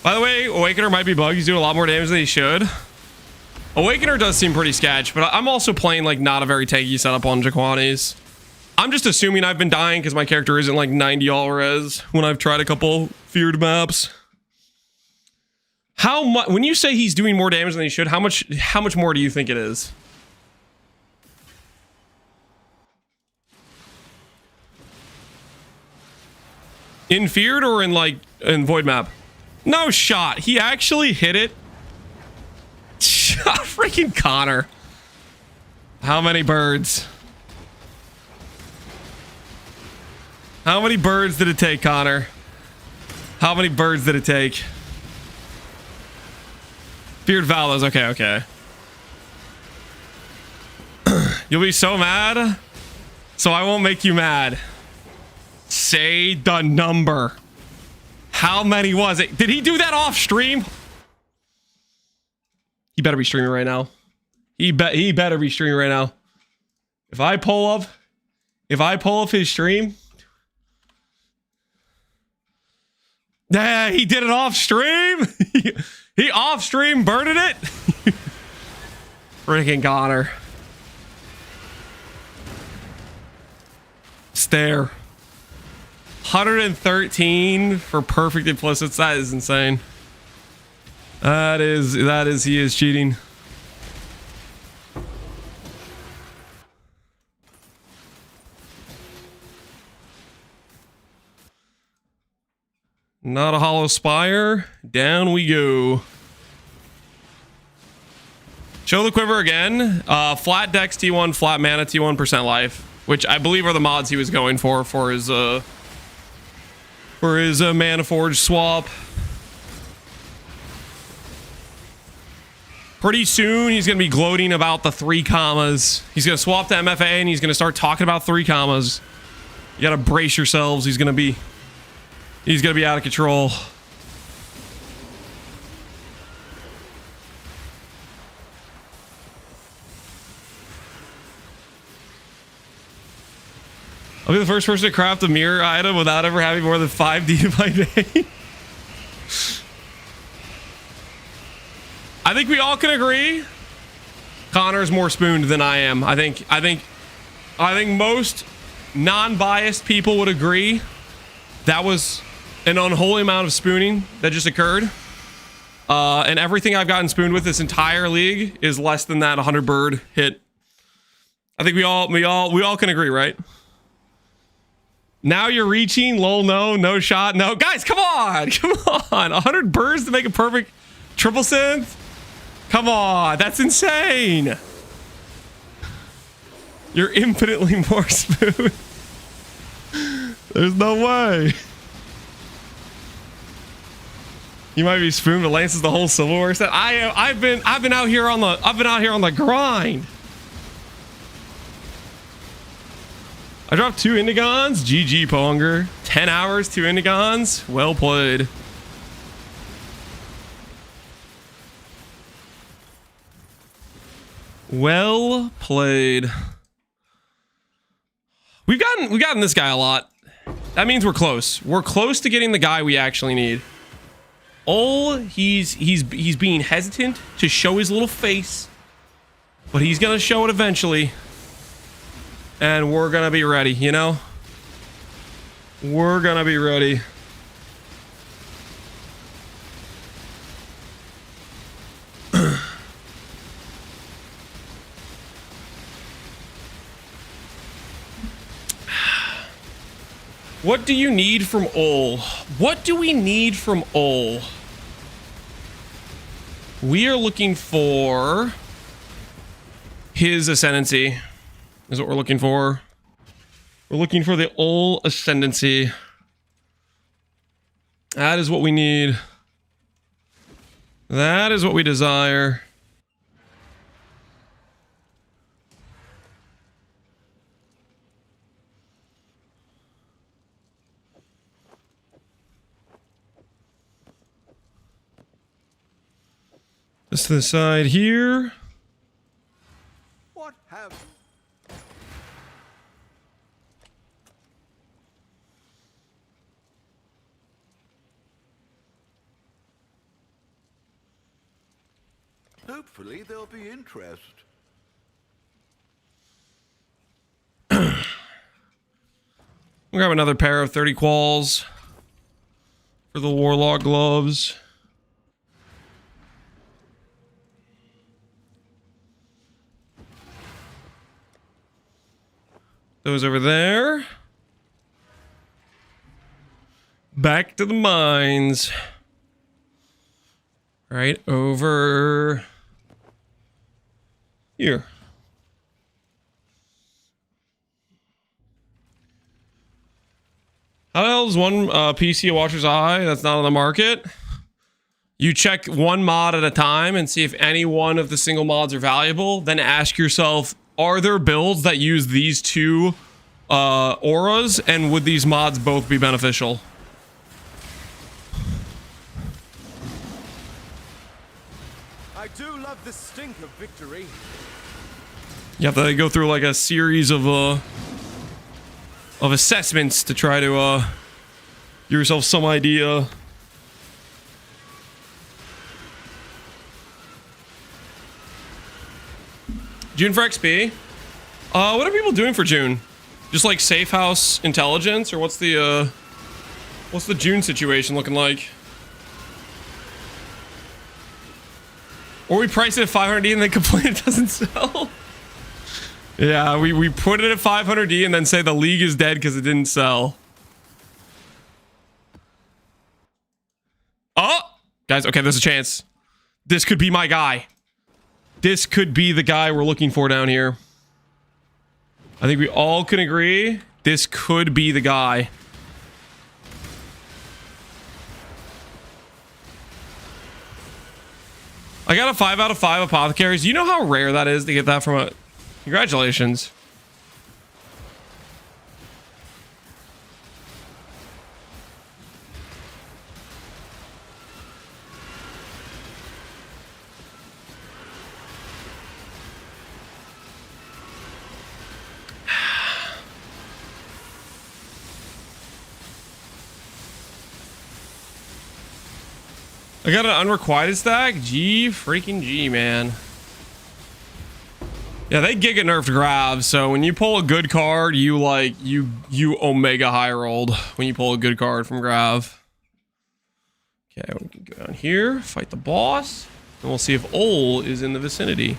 By the way, Awakener might be bugged. He's doing a lot more damage than he should. Awakener does seem pretty sketch, but I'm also playing like not a very tanky setup on Jaquanis. I'm just assuming I've been dying because my character isn't like 90 all res when I've tried a couple feared maps. How much, when you say he's doing more damage than he should, how much more do you think it is? In feared or in like in void map? No shot. He actually hit it. Freaking Connor. How many birds? How many birds did it take, Connor? How many birds did it take? Feared Valos. Okay. You'll be so mad. So I won't make you mad. Say the number. How many was it? Did he do that off stream? He better be streaming right now. He better be streaming right now. If I pull up his stream. Yeah, he did it off stream. He off stream birded it. Freaking Connor. Stare. 113 for perfect implicits. That is insane. That is, he is cheating. Not a hollow spire. Down we go. Show the quiver again. Flat dex T1, flat mana T1, % life, which I believe are the mods he was going for his for his Mana Forge swap. Pretty soon, he's going to be gloating about the 3 commas. He's going to swap to MFA, and he's going to start talking about 3 commas. You got to brace yourselves. He's going to be out of control. I'll be the first person to craft a mirror item without ever having more than 5D in my name. I think we all can agree Connor's more spooned than I am. I think most non-biased people would agree that was an unholy amount of spooning that just occurred. And everything I've gotten spooned with this entire league is less than that 100 bird hit. I think we all can agree, right? Now you're reaching, lol, no shot, no. Guys, come on. 100 birds to make a perfect triple synth? Come on, that's insane. You're infinitely more smooth. There's no way. You might be spooned, but Lance is the whole silverware set. I've been out here on the grind. I dropped 2 Indigons. GG Ponger. 10 hours, 2 Indigons. Well played. Well played. We've gotten this guy a lot. That means we're close. We're close to getting the guy we actually need. AuL, he's being hesitant to show his little face, but he's gonna show it eventually. And we're gonna be ready, you know? We're gonna be ready. What do you need from AuL? What do we need from AuL? We are looking for his Ascendancy. Is what we're looking for. We're looking for the AuL Ascendancy. That is what we need. That is what we desire. Just to the side here. What have... Hopefully there'll be interest. We'll grab another pair of 30 quals for the Warlock gloves. Those over there. Back to the mines. Right over here. How the hell is one PC a Watcher's Eye that's not on the market? You check one mod at a time and see if any one of the single mods are valuable. Then ask yourself, are there builds that use these 2 auras, and would these mods both be beneficial? I do love the stink of victory. You have to go through like a series of assessments to try to give yourself some idea. June for XP. What are people doing for June? Just like safe house intelligence, or what's the June situation looking like? Or we price it at 500D and then complain it doesn't sell? Yeah, we put it at 500D and then say the league is dead because it didn't sell. Oh! Guys, okay, there's a chance. This could be my guy. This could be the guy we're looking for down here. I think we all can agree this could be the guy. I got a 5 out of 5 apothecaries. You know how rare that is to get that from a... Congratulations. I got an unrequited stack. G freaking G, man. Yeah, they giga nerfed Grav, so when you pull a good card, you like you Omega high rolled when you pull a good card from Grav. Okay, we can go down here, fight the boss, and we'll see if AuL is in the vicinity.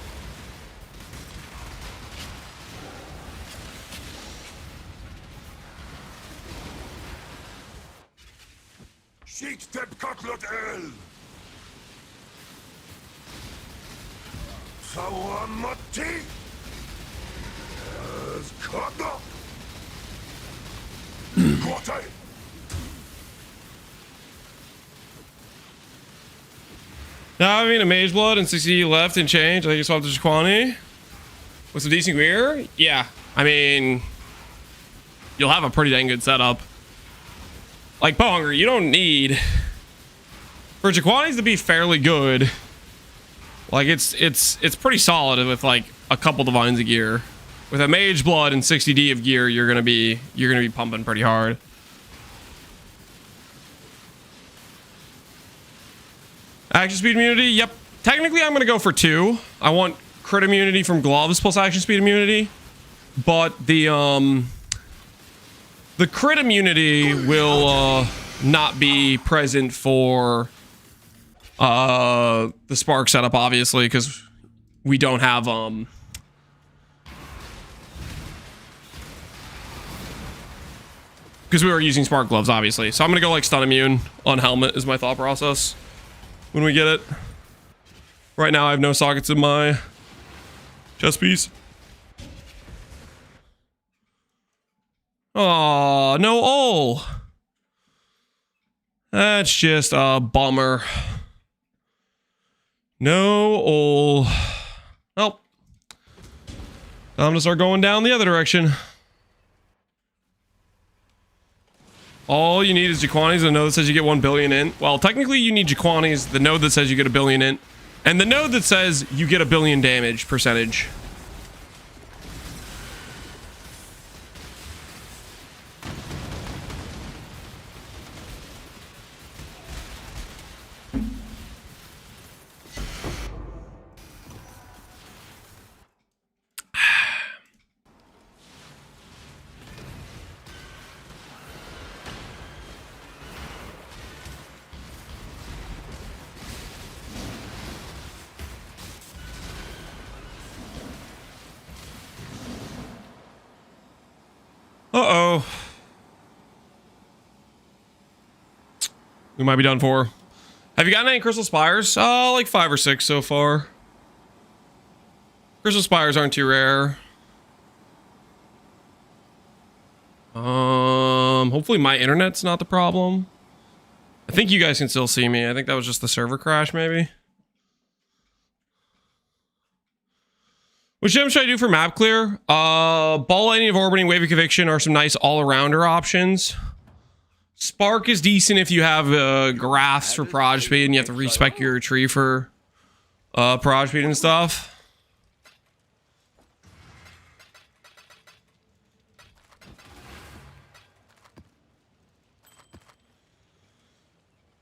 Now having a Mage Blood and 60 left and change, I think it's off to Jaquani. With some decent gear? Yeah. I mean, you'll have a pretty dang good setup. Like, Pohunger, you don't need... For Jaquani's to be fairly good, like, it's pretty solid with, like, a couple Divines of gear. With a Mage Blood and 60D of gear, you're gonna be pumping pretty hard. Action speed immunity, yep. Technically, I'm gonna go for 2. I want crit immunity from gloves plus action speed immunity, but the crit immunity will not be present for the spark setup, obviously, because we don't have because we were using spark gloves, obviously. So I'm gonna go like stun immune on helmet is my thought process when we get it. Right now I have no sockets in my chest piece. Oh, no AuL. That's just a bummer. No AuL. Well, I'm gonna start going down the other direction. All you need is Jaquani's, the node that says you get 1 billion int. Well, technically you need Jaquani's, the node that says you get 1 billion int, and the node that says you get 1 billion damage percentage. Uh-oh. We might be done for. Have you gotten any Crystal Spires? Like 5 or 6 so far. Crystal Spires aren't too rare. Hopefully my internet's not the problem. I think you guys can still see me. I think that was just the server crash, maybe. Which gem should I do for map clear? Ball Lightning of Orbiting, Wave of Conviction are some nice all-arounder options. Spark is decent if you have graphs for proj speed and you have to respec your tree for proj speed and stuff.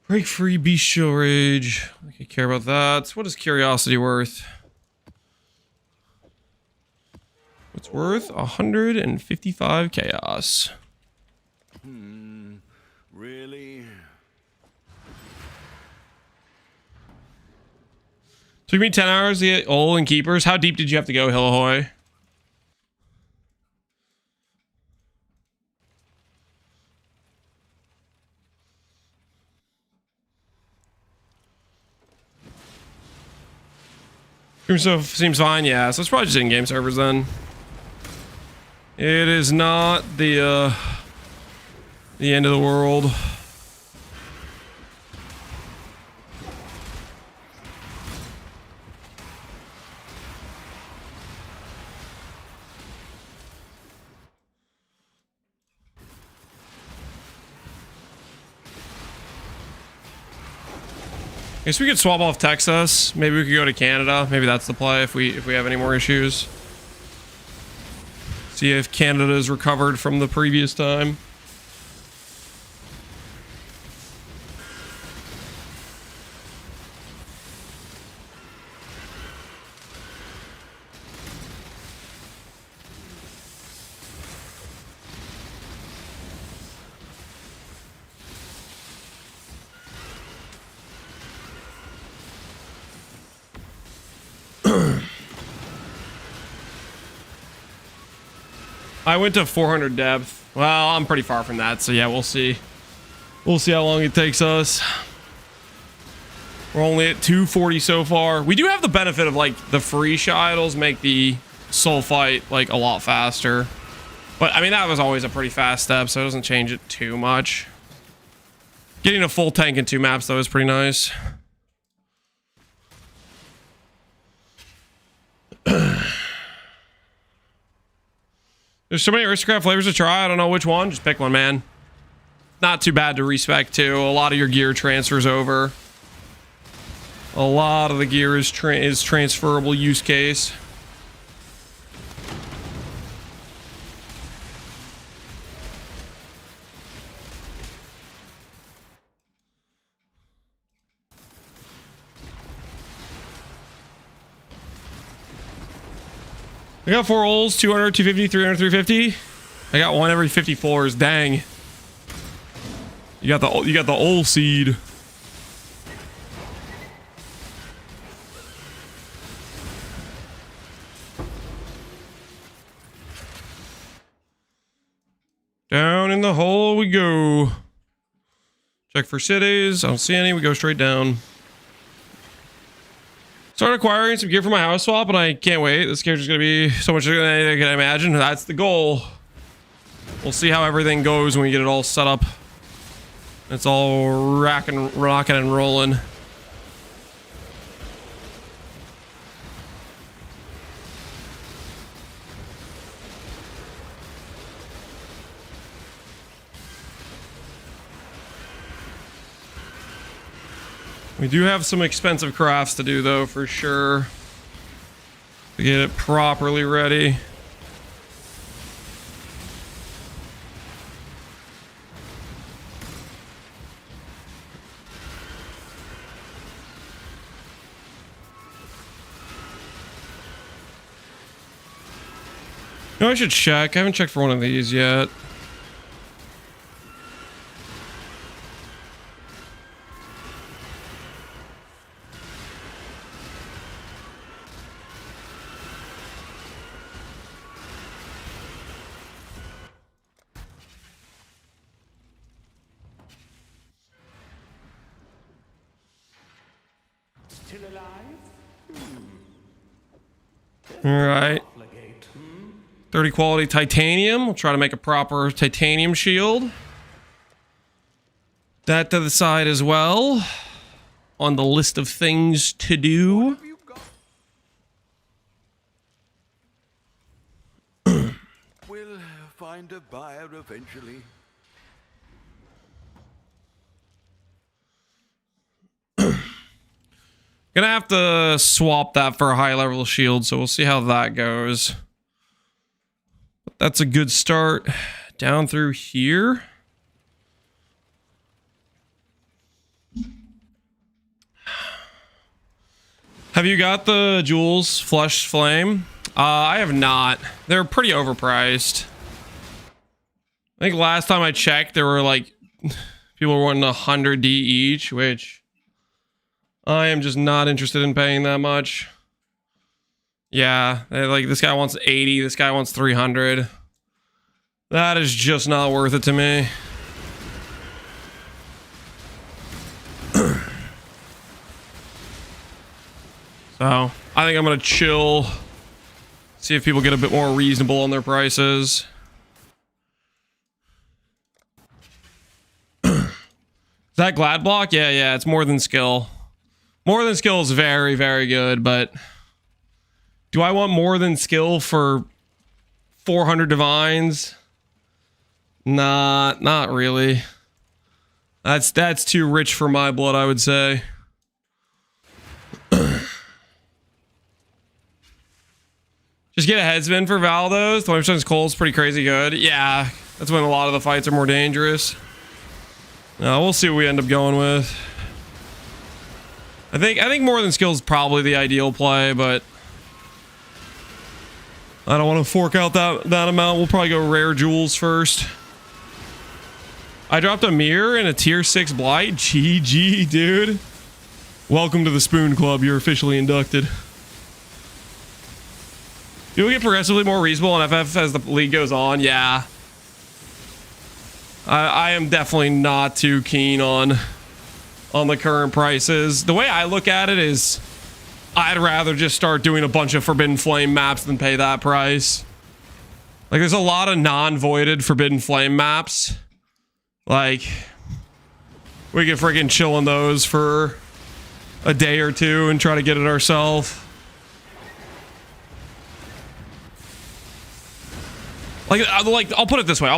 Break free beast show rage. I could care about that. What is curiosity worth? It's worth 155 chaos. Really? Took me 10 hours to get AuL and keepers. How deep did you have to go, Hillahoy? Seems fine, yeah. So it's probably just in-game servers then. It is not the end of the world. Guess we could swap off Texas. Maybe we could go to Canada. Maybe that's the play if we have any more issues. See if Canada is recovered from the previous time. I went to 400 depth. Well, I'm pretty far from that, so yeah, we'll see. We'll see how long it takes us. We're only at 240 so far. We do have the benefit of, like, the free idols make the soul fight, like, a lot faster. But, I mean, that was always a pretty fast step, so it doesn't change it too much. Getting a full tank in 2 maps, though, is pretty nice. There's so many Aristocrat flavors to try. I don't know which one. Just pick one, man. Not too bad to respec too. A lot of your gear transfers over. A lot of the gear is transferable use case. I got 4 AuLs, 200, 250, 300, 350. I got one every 50 floors. Dang. You got the AuL seed. Down in the hole we go. Check for cities. I don't see any. We go straight down. Start acquiring some gear for my house swap, and I can't wait. This character's gonna be so much better than I can imagine. That's the goal. We'll see how everything goes when we get it all set up. It's all rocking and rolling. We do have some expensive crafts to do, though, for sure, to get it properly ready. No, I should check. I haven't checked for one of these yet. All right. 30 quality titanium. We'll try to make a proper titanium shield. That to the side as well. On the list of things to do. We'll find a buyer eventually. Gonna have to swap that for a high level shield, so we'll see how that goes. But that's a good start. Down through here. Have you got the jewels flush flame? I have not. They're pretty overpriced. I think last time I checked, there were like people were wanting 100D each, which I am just not interested in paying that much. Yeah, like this guy wants 80, this guy wants 300. That is just not worth it to me. So, I think I'm gonna chill. See if people get a bit more reasonable on their prices. Is that glad block? Yeah, it's more than skill. More than skill is very, very good, but do I want more than skill for 400 divines? Nah, not really. That's too rich for my blood, I would say. Just get a headspin for Valdos. 20% Cole's pretty crazy good. Yeah, that's when a lot of the fights are more dangerous. We'll see what we end up going with. I think more than skill is probably the ideal play, but I don't want to fork out that amount. We'll probably go rare jewels first. I dropped a mirror and a tier 6 blight. GG, dude. Welcome to the Spoon Club. You're officially inducted. People get progressively more reasonable on FF as the league goes on. Yeah. I am definitely not too keen on the current prices. The way I look at it is I'd rather just start doing a bunch of Forbidden Flame maps than pay that price. Like, there's a lot of non-voided Forbidden Flame maps. Like, we could freaking chill on those for a day or two and try to get it ourselves. Like, I'll put it this way.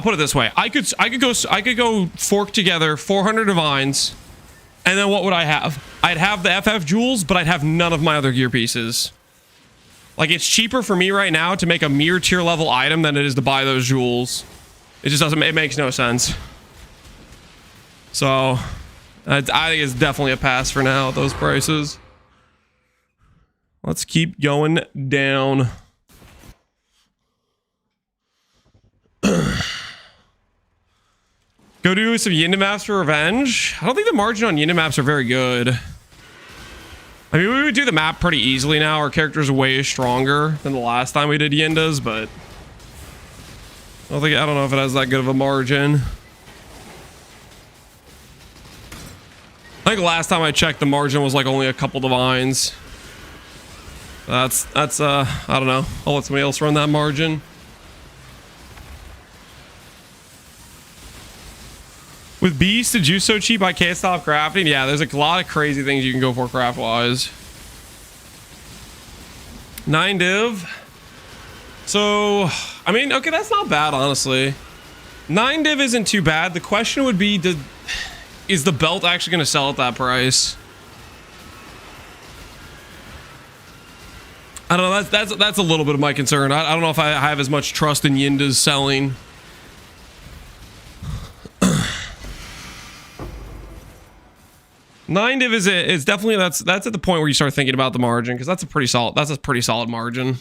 I could go fork together 400 divines, and then what would I have? I'd have the FF jewels, but I'd have none of my other gear pieces. Like, it's cheaper for me right now to make a mere tier level item than it is to buy those jewels. It just doesn't. It makes no sense. So, I think it's definitely a pass for now at those prices. Let's keep going down. Go do some Yinda maps for revenge. I don't think the margin on Yinda maps are very good. I mean, we would do the map pretty easily now. Our character's way stronger than the last time we did Yindas, but I don't know if it has that good of a margin. I think last time I checked, the margin was like only a couple divines. That's I don't know. I'll let somebody else run that margin. With Beast, the juice so cheap I can't stop crafting. Yeah, there's a lot of crazy things you can go for craft wise. 9 div. So, I mean, okay, that's not bad, honestly. 9 div isn't too bad. The question would be, is the belt actually going to sell at that price? I don't know. That's a little bit of my concern. I don't know if I have as much trust in Yinda's selling. Nine div is definitely that's at the point where you start thinking about the margin, because that's a pretty solid margin.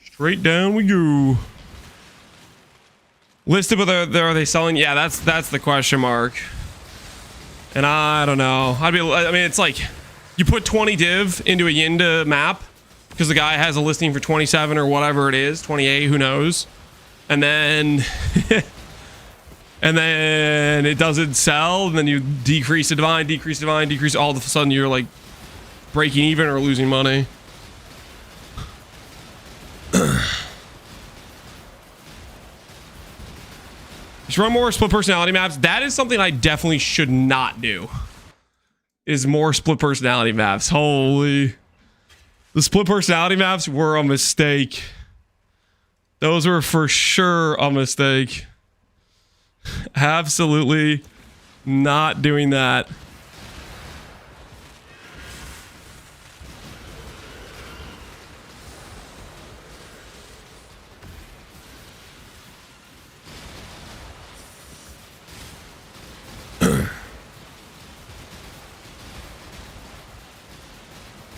Straight down we go. Listed, but are they selling? Yeah, that's the question mark. And I don't know. I mean, it's like you put 20 div into a Yinda map because the guy has a listing for 27 or whatever it is, 28, who knows? And then and then it doesn't sell, and then you decrease the divine, all of a sudden you're like breaking even or losing money. Just run more split personality maps. That is something I definitely should not do. Is more split personality maps. Holy. The split personality maps were a mistake. Those were for sure a mistake. Absolutely not doing that.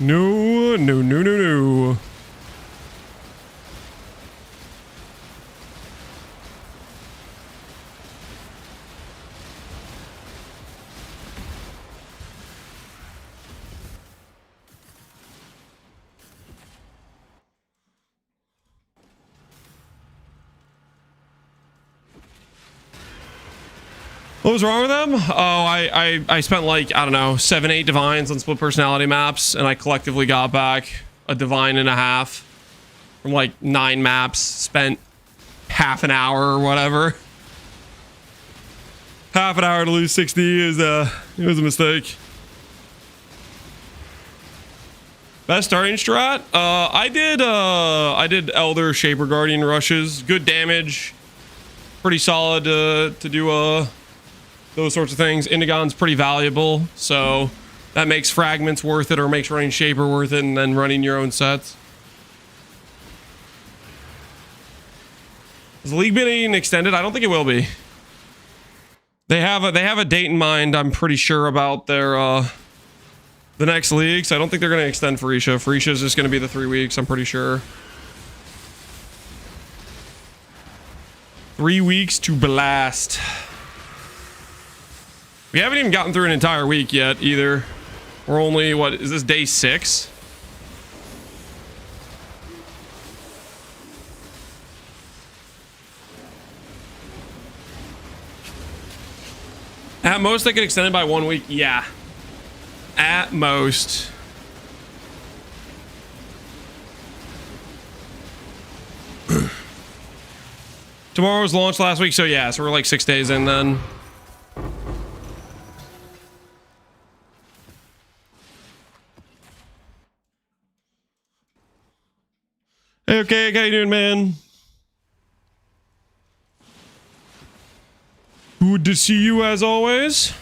No. What was wrong with them? Oh, I spent like, I don't know, 7-8 divines on split personality maps, and I collectively got back a divine and a half from like 9 maps, spent half an hour or whatever. Half an hour to lose 60 is it was a mistake. Best starting strat? I did Elder Shaper Guardian rushes. Good damage. Pretty solid to do those sorts of things. Indigon's pretty valuable, so that makes fragments worth it, or makes running Shaper worth it, and then running your own sets. Is the league being extended? I don't think it will be. They have a date in mind, I'm pretty sure, about their the next league, so I don't think they're going to extend Farisha. Farisha is just going to be the 3 weeks, I'm pretty sure. 3 weeks to blast. We haven't even gotten through an entire week yet, either. We're only, what, is this day 6? At most, they could extend it by 1 week. Yeah. At most. Tomorrow was launched last week, so yeah, so we're like 6 days in then. Hey, okay, how you doing, man? Good to see you as always.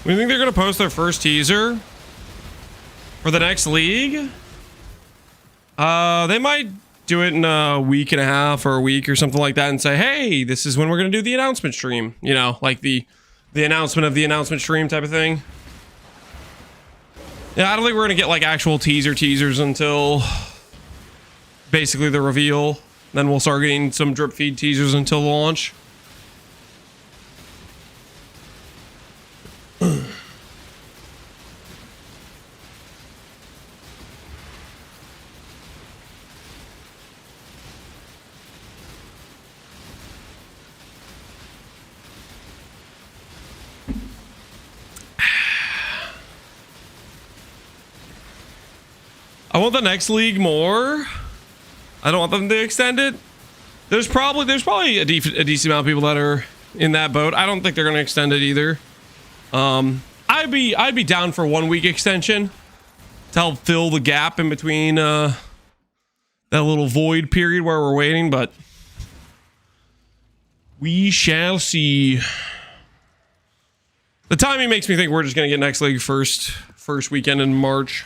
We think they're going to post their first teaser for the next league. They might do it in a week and a half or a week or something like that and say, hey, this is when we're going to do the announcement stream. You know, like the announcement of the announcement stream type of thing. Yeah, I don't think we're going to get like actual teasers until basically the reveal. Then we'll start getting some drip feed teasers until launch. I want the next league more. I don't want them to extend it. There's probably a decent amount of people that are in that boat. I don't think they're going to extend it either. I'd be down for 1 week extension to help fill the gap in between that little void period where we're waiting, but we shall see. The timing makes me think we're just going to get next league first weekend in March.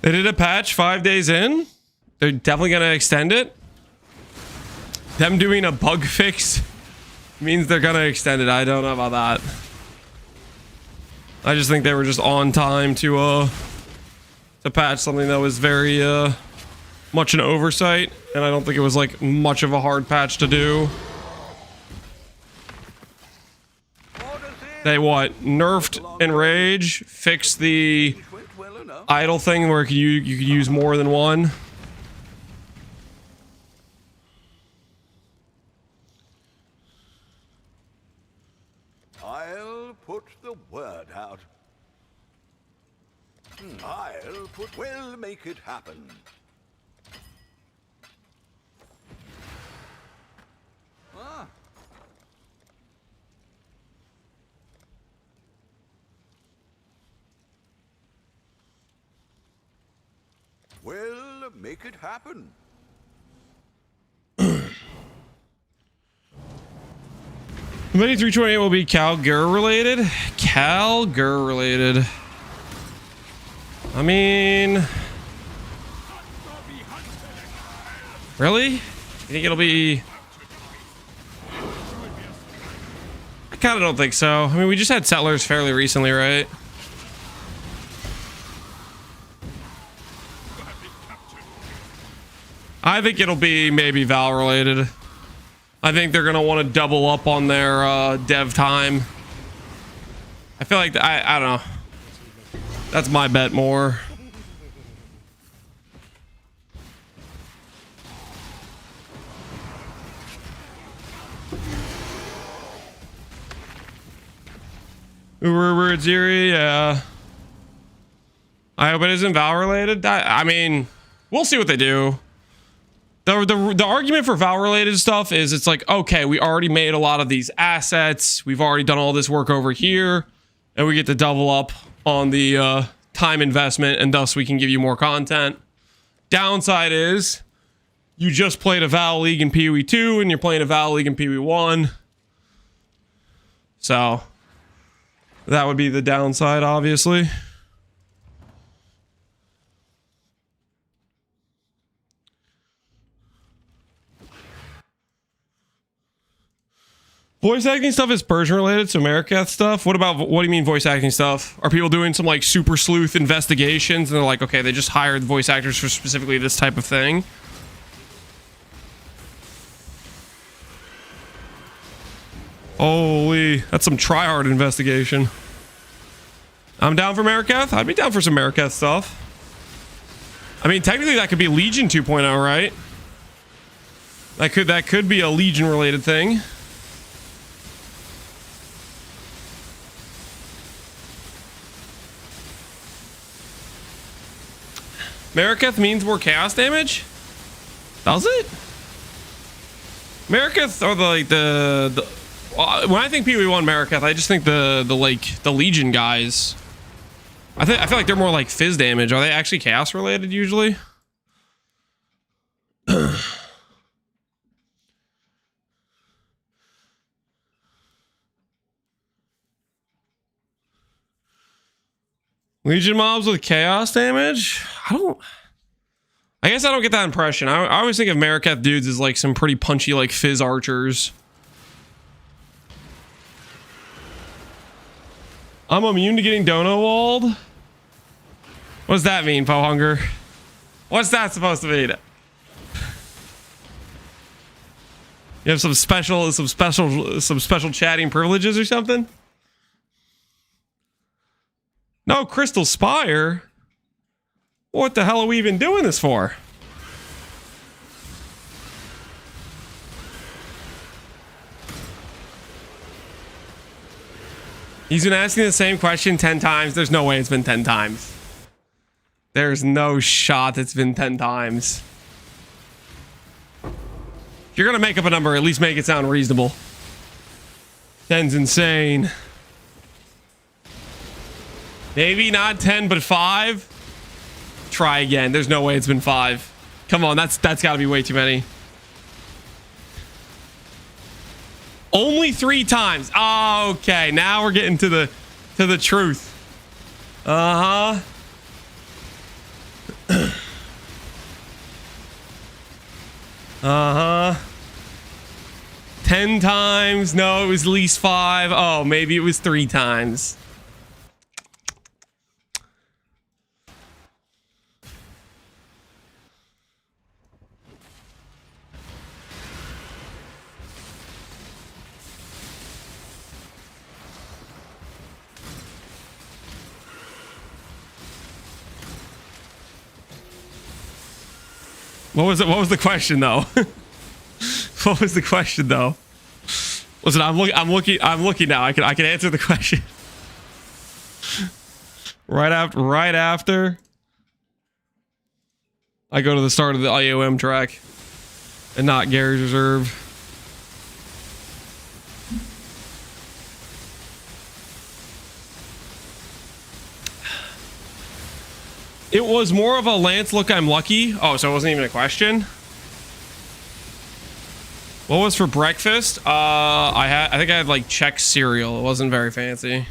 They did a patch 5 days in. They're definitely going to extend it. Them doing a bug fix means they're going to extend it. I don't know about that. I just think they were just on time to patch something that was very much an oversight, and I don't think it was like much of a hard patch to do. They what? Nerfed Enrage, fixed the idle thing where you could use more than one. I'll put the word out. We'll make it happen. Ah. We'll make it happen. Maybe 328 will be Calgur related. Calgur related. I mean, really? You think it'll be? I kind of don't think so. I mean, we just had Settlers fairly recently, right? I think it'll be maybe Val related. I think they're gonna want to double up on their dev time. I feel like I don't know. That's my bet more. We're at Ziri, yeah. I hope it isn't Val related. I mean, we'll see what they do. The argument for Val related stuff is it's like, okay, we already made a lot of these assets. We've already done all this work over here, and we get to double up on the time investment, and thus we can give you more content. Downside is you just played a Val League in PoE 2, and you're playing a Val League in PoE 1. So that would be the downside, obviously. Voice acting stuff is Persian related, so Marikath stuff. What do you mean voice acting stuff? Are people doing some like super sleuth investigations and they're like, okay, they just hired voice actors for specifically this type of thing? Holy, that's some try-hard investigation. I'm down for Marikath. I'd be down for some Marikath stuff. I mean, technically that could be Legion 2.0, right? That could be a Legion related thing. Marikath means more chaos damage? Does it? Marikath or when I think PoE 1 Marikath, I just think the Legion guys. I feel like they're more like fizz damage. Are they actually chaos related usually? Legion mobs with chaos damage? I guess I don't get that impression. I always think of Marikath dudes as like some pretty punchy like fizz archers. I'm immune to getting dono walled? What does that mean, Pohunger? What's that supposed to mean? You have some special chatting privileges or something? No Crystal Spire? What the hell are we even doing this for? He's been asking the same question 10 times. There's no way it's been 10 times. There's no shot it's been 10 times. If you're gonna make up a number, at least make it sound reasonable. 10's insane. Maybe not 10, but 5. Try again. There's no way it's been 5. Come on, that's got to be way too many. Only 3 times. Oh, okay, now we're getting to the truth. Uh-huh. Uh-huh. 10 times. No, it was at least 5. Oh, maybe it was 3 times. What was it? What was the question though? What was the question though? Listen, I'm looking now. I can answer the question. Right after I go to the start of the IOM track and not Gary's Reserve. It was more of a Lance look I'm lucky. Oh, so it wasn't even a question. What was for breakfast? I think I had like Chex cereal. It wasn't very fancy.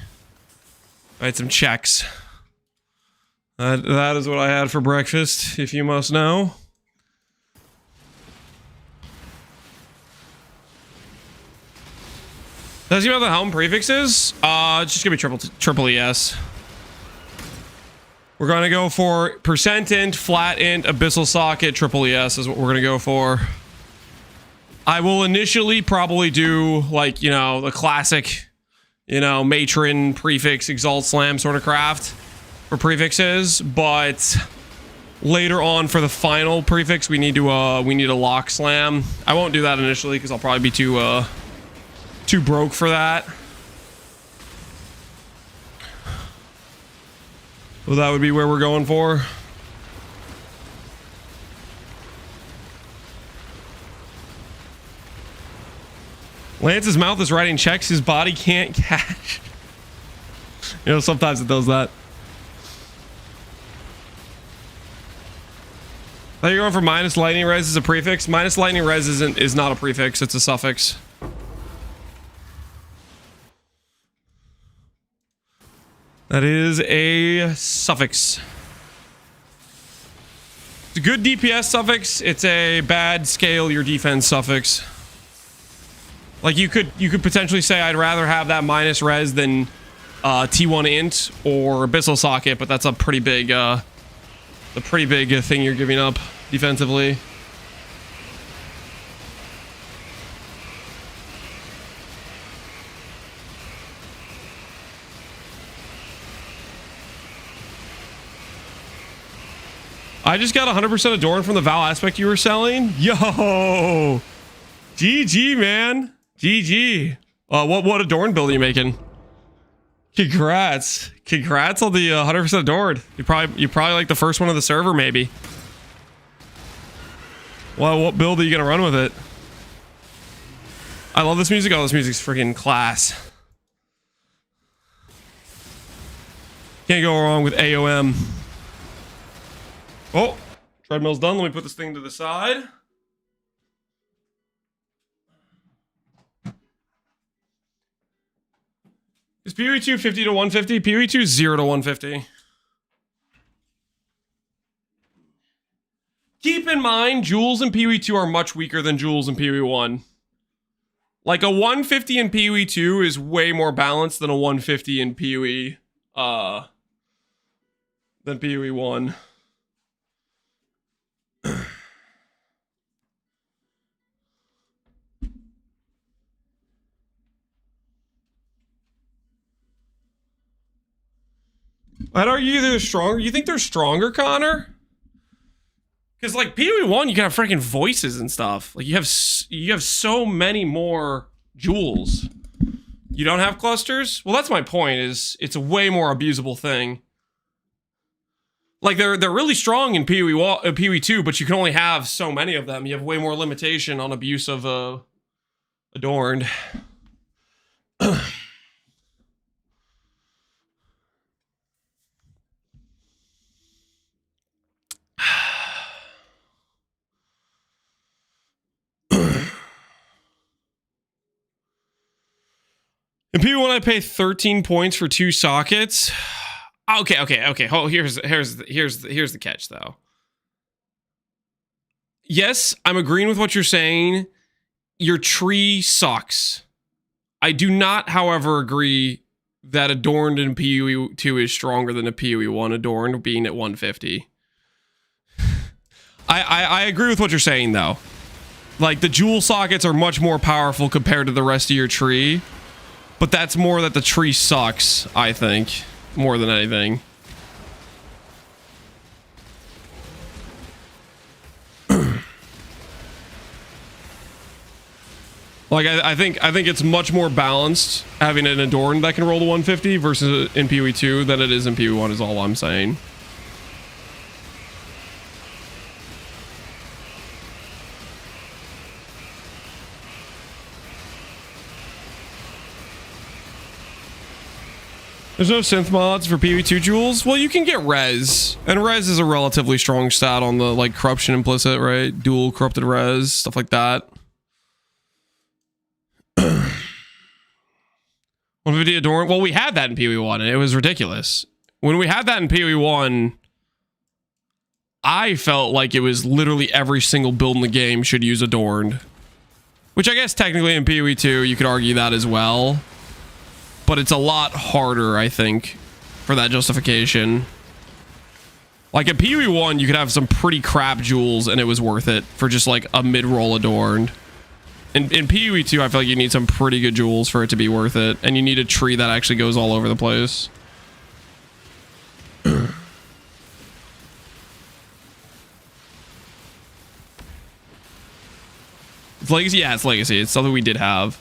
I had some Chex. That is what I had for breakfast, if you must know. Does he know the helm prefixes? It's just gonna be triple ES. We're gonna go for percent int, flat int, abyssal socket, triple ES is what we're gonna go for. I will initially probably do like, you know, the classic, you know, matron prefix exalt slam sort of craft for prefixes, but later on for the final prefix we need a lock slam. I won't do that initially because I'll probably be too broke for that. Well, that would be where we're going for. Lance's mouth is writing checks his body can't cash. You know, sometimes it does that. Thought you're going for minus lightning res as a prefix. Minus lightning res is not a prefix, it's a suffix. That is a suffix. It's a good DPS suffix. It's a bad scale your defense suffix. Like you could potentially say I'd rather have that minus res than T1 int or abyssal socket, but that's a pretty big thing you're giving up defensively. I just got 100% Adorn from the Val aspect you were selling. Yo, GG, man. GG. What Adorn build are you making? Congrats on the 100% Adorned. You probably like the first one of the server, maybe. Well, what build are you gonna run with it? I love this music. Oh, this music's freaking class. Can't go wrong with AOM. Oh, treadmill's done. Let me put this thing to the side. Is PoE 2 50 to 150? PoE 2 0 to 150. Keep in mind, jewels in PoE 2 are much weaker than jewels in PoE 1. Like a 150 in PoE 2 is way more balanced than a 150 in PoE than PoE 1. I'd argue they're stronger. You think they're stronger, Connor? Because like PoE 1, you can have freaking voices and stuff. Like you have so many more jewels. You don't have clusters? Well, that's my point. Is it's a way more abusable thing. Like they're really strong in PoE 2, but you can only have so many of them. You have way more limitation on abuse of Adorned. In PoE1, I pay 13 points for 2 sockets. Okay. Oh, here's the catch, though. Yes, I'm agreeing with what you're saying. Your tree sucks. I do not, however, agree that Adorned in PoE 2 is stronger than a PoE 1 Adorned being at 150. I agree with what you're saying, though. Like, the jewel sockets are much more powerful compared to the rest of your tree. But that's more that the tree sucks, I think, more than anything. Like, I think it's much more balanced having an Adorned that can roll to 150 versus in PoE 2 than it is in PoE 1 is all I'm saying. There's no synth mods for PoE 2 jewels? Well, you can get res. And res is a relatively strong stat on the, like, corruption implicit, right? Dual corrupted res, stuff like that. 150 Adorn. Well, we had that in PoE 1, and it was ridiculous. When we had that in PoE 1, I felt like it was literally every single build in the game should use Adorned. Which I guess technically in PoE 2, you could argue that as well. But it's a lot harder, I think, for that justification. Like, at PoE 1, you could have some pretty crap jewels, and it was worth it for just, like, a mid-roll Adorned. In PoE 2, I feel like you need some pretty good jewels for it to be worth it. And you need a tree that actually goes all over the place. It's legacy? Yeah, it's legacy. It's something we did have.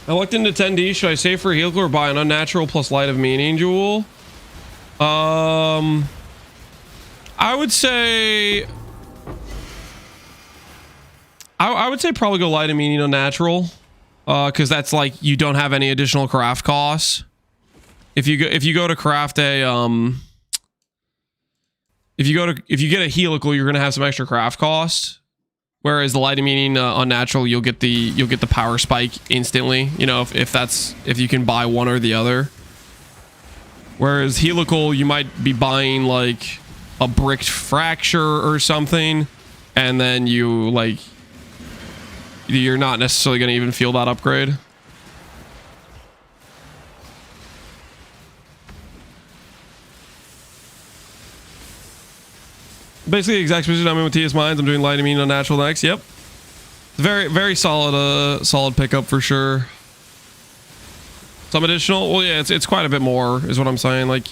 I looked into 10D. Should I save for heal or buy an unnatural plus light of meaning jewel? I would say I would say probably go light of meaning unnatural. Because that's like you don't have any additional craft costs. If you go to craft a if you get a helical, you're gonna have some extra craft costs. Whereas the light of meaning unnatural, you'll get the power spike instantly. You know, if you can buy one or the other. Whereas helical, you might be buying like a bricked fracture or something, and then you're not necessarily going to even feel that upgrade. Basically the exact position I'm in with TS Mines. I'm doing light amine unnatural next. Yep. Very, very solid, solid pickup for sure. Some additional, well, yeah, it's quite a bit more is what I'm saying. Like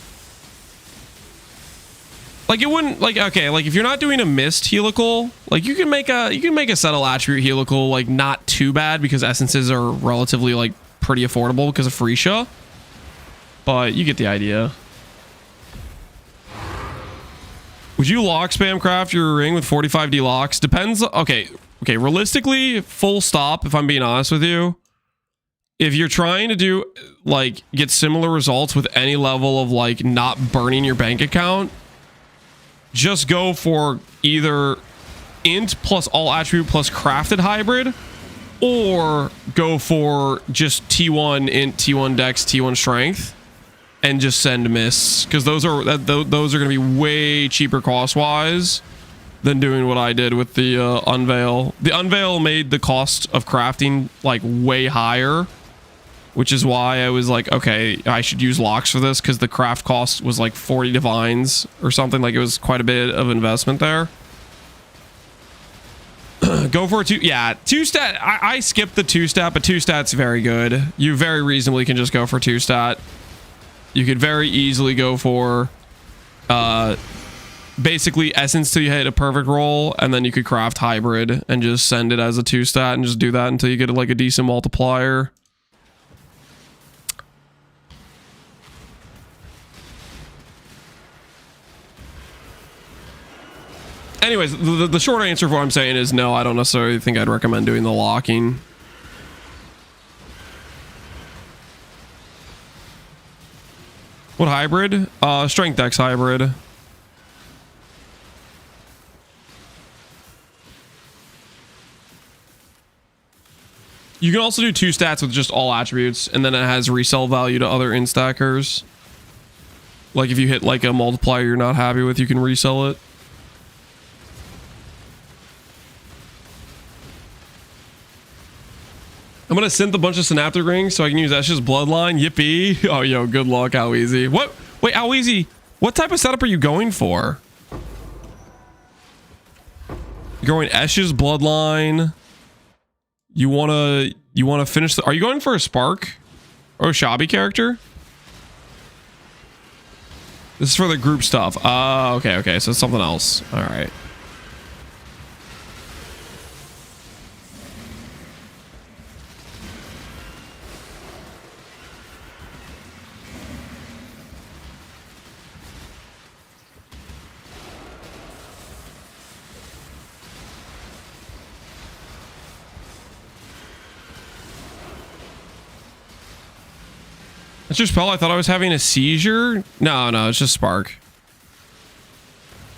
it wouldn't, like, okay, like if you're not doing a mist helical, like you can make a subtle attribute helical, like not too bad because essences are relatively like pretty affordable because of Freesia, but you get the idea. Would you lock spam craft your ring with 45D locks? Depends. Okay, realistically, full stop, if I'm being honest with you, if you're trying to do like get similar results with any level of like not burning your bank account, just go for either int plus all attribute plus crafted hybrid, or go for just T1 int, T1 dex, T1 strength, and just send mists, because those are going to be way cheaper cost wise than doing what I did with the unveil. The unveil made the cost of crafting like way higher, which is why I was like, okay, I should use locks for this, because the craft cost was like 40 divines or something. Like it was quite a bit of investment there. Go for a two stat. I skipped the 2-stat, but 2-stat's very good. You very reasonably can just go for 2-stat. You could very easily go for basically essence till you hit a perfect roll, and then you could craft hybrid and just send it as a 2-stat and just do that until you get like a decent multiplier. Anyways, the short answer for what I'm saying is no, I don't necessarily think I'd recommend doing the locking. What hybrid? Strength dex hybrid. You can also do 2 stats with just all attributes, and then it has resell value to other instackers. Like if you hit like a multiplier you're not happy with, you can resell it. I'm gonna synth a bunch of synaptic rings so I can use Esh's bloodline. Yippee! Oh, yo, good luck, how easy. What? Wait, how easy? What type of setup are you going for? You're going Esh's bloodline. You wanna finish the? Are you going for a Spark or a Shabby character? This is for the group stuff. Okay, so it's something else. All right. It's your spell. I thought I was having a seizure. No, it's just Spark.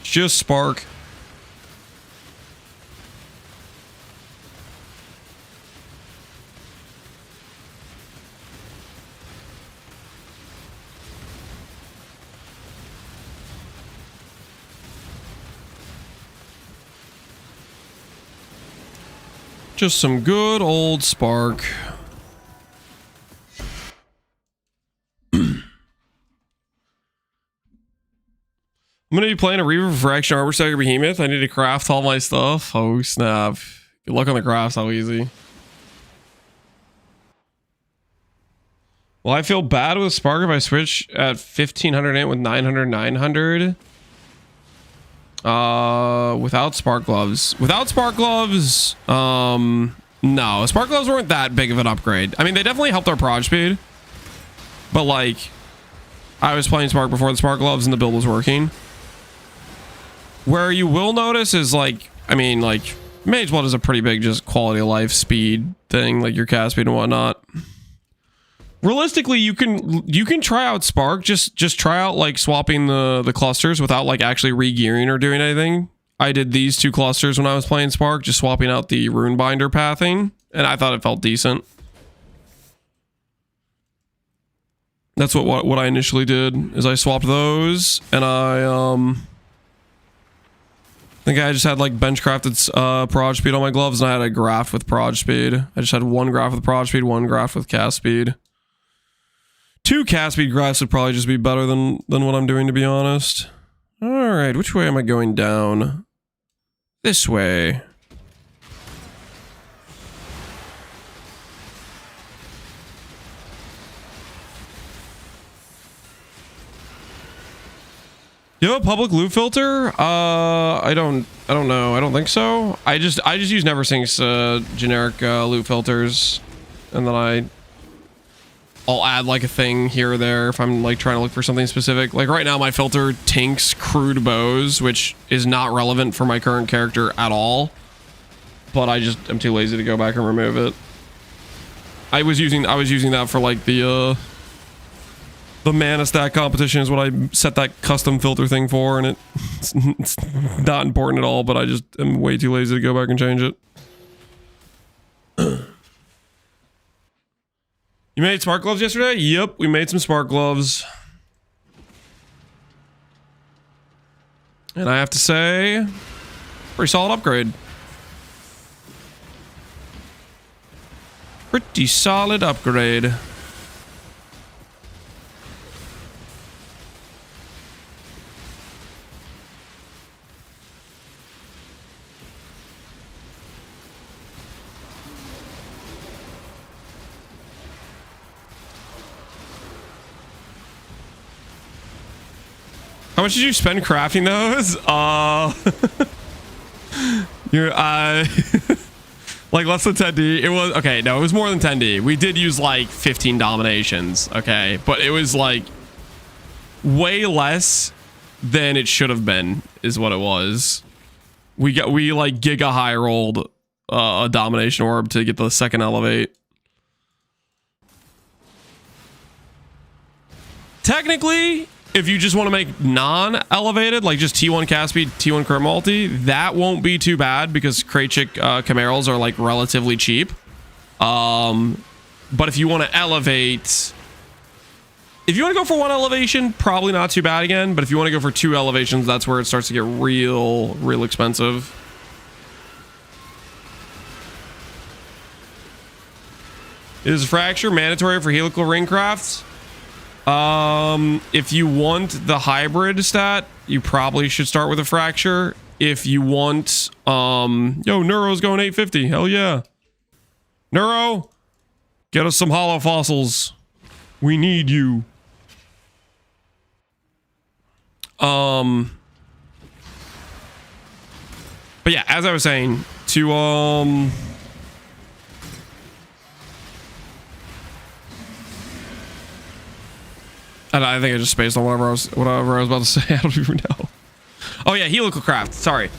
It's just Spark. Just some good old Spark. I'm gonna be playing a Reaver Fraction Arbor Stagger Behemoth. I need to craft all my stuff. Oh snap. Good luck on the crafts, how easy. Well, I feel bad with Spark if I switch at 1500 with 900. Without Spark Gloves. Without Spark Gloves, no. Spark Gloves weren't that big of an upgrade. I mean, they definitely helped our proj speed. But like, I was playing Spark before the Spark Gloves and the build was working. Where you will notice is like, I mean, like, Mage Blood is a pretty big just quality of life speed thing, like your cast speed and whatnot. Realistically, you can try out Spark. Just try out like swapping the clusters without like actually re-gearing or doing anything. I did these 2 clusters when I was playing Spark, just swapping out the rune binder pathing, and I thought it felt decent. That's what I initially did, is I swapped those, and I think I just had like bench crafted proj speed on my gloves, and I had a graph with proj speed. I just had 1 graph with proj speed, 1 graph with cast speed. 2 cast speed graphs would probably just be better than what I'm doing, to be honest. All right, which way am I going down? This way. You have a public loot filter? I don't know. I don't think so. I just use NeverSync's generic loot filters, and then I'll add like a thing here or there if I'm like trying to look for something specific. Like right now my filter tinks crude bows, which is not relevant for my current character at all. But I'm too lazy to go back and remove it. I was using that for like the mana stack competition is what I set that custom filter thing for, and it's not important at all, but I just am way too lazy to go back and change it. You made Spark Gloves yesterday? Yep, we made some Spark Gloves. And I have to say, pretty solid upgrade. Pretty solid upgrade. How much did you spend crafting those? You're like less than 10D. It was okay. No, it was more than 10D. We did use like 15 dominations. Okay, but it was like way less than it should have been. Is what it was. We like giga high rolled a domination orb to get the second elevate. Technically, if you just want to make non-elevated, like just T1 cast speed, T1 crit multi, that won't be too bad because Kraychik Chimerals are like relatively cheap. But if you want to elevate, if you want to go for 1 elevation, probably not too bad again. But if you want to go for 2 elevations, that's where it starts to get real expensive. Is Fracture mandatory for helical ring crafts? If you want the hybrid stat, you probably should start with a Fracture. If you want, yo, Neuro's going 850. Hell yeah. Neuro, get us some hollow fossils. We need you. But yeah, as I was saying, to, and I think I just spaced on whatever I was about to say. I don't even know. Oh yeah, helical craft. Sorry.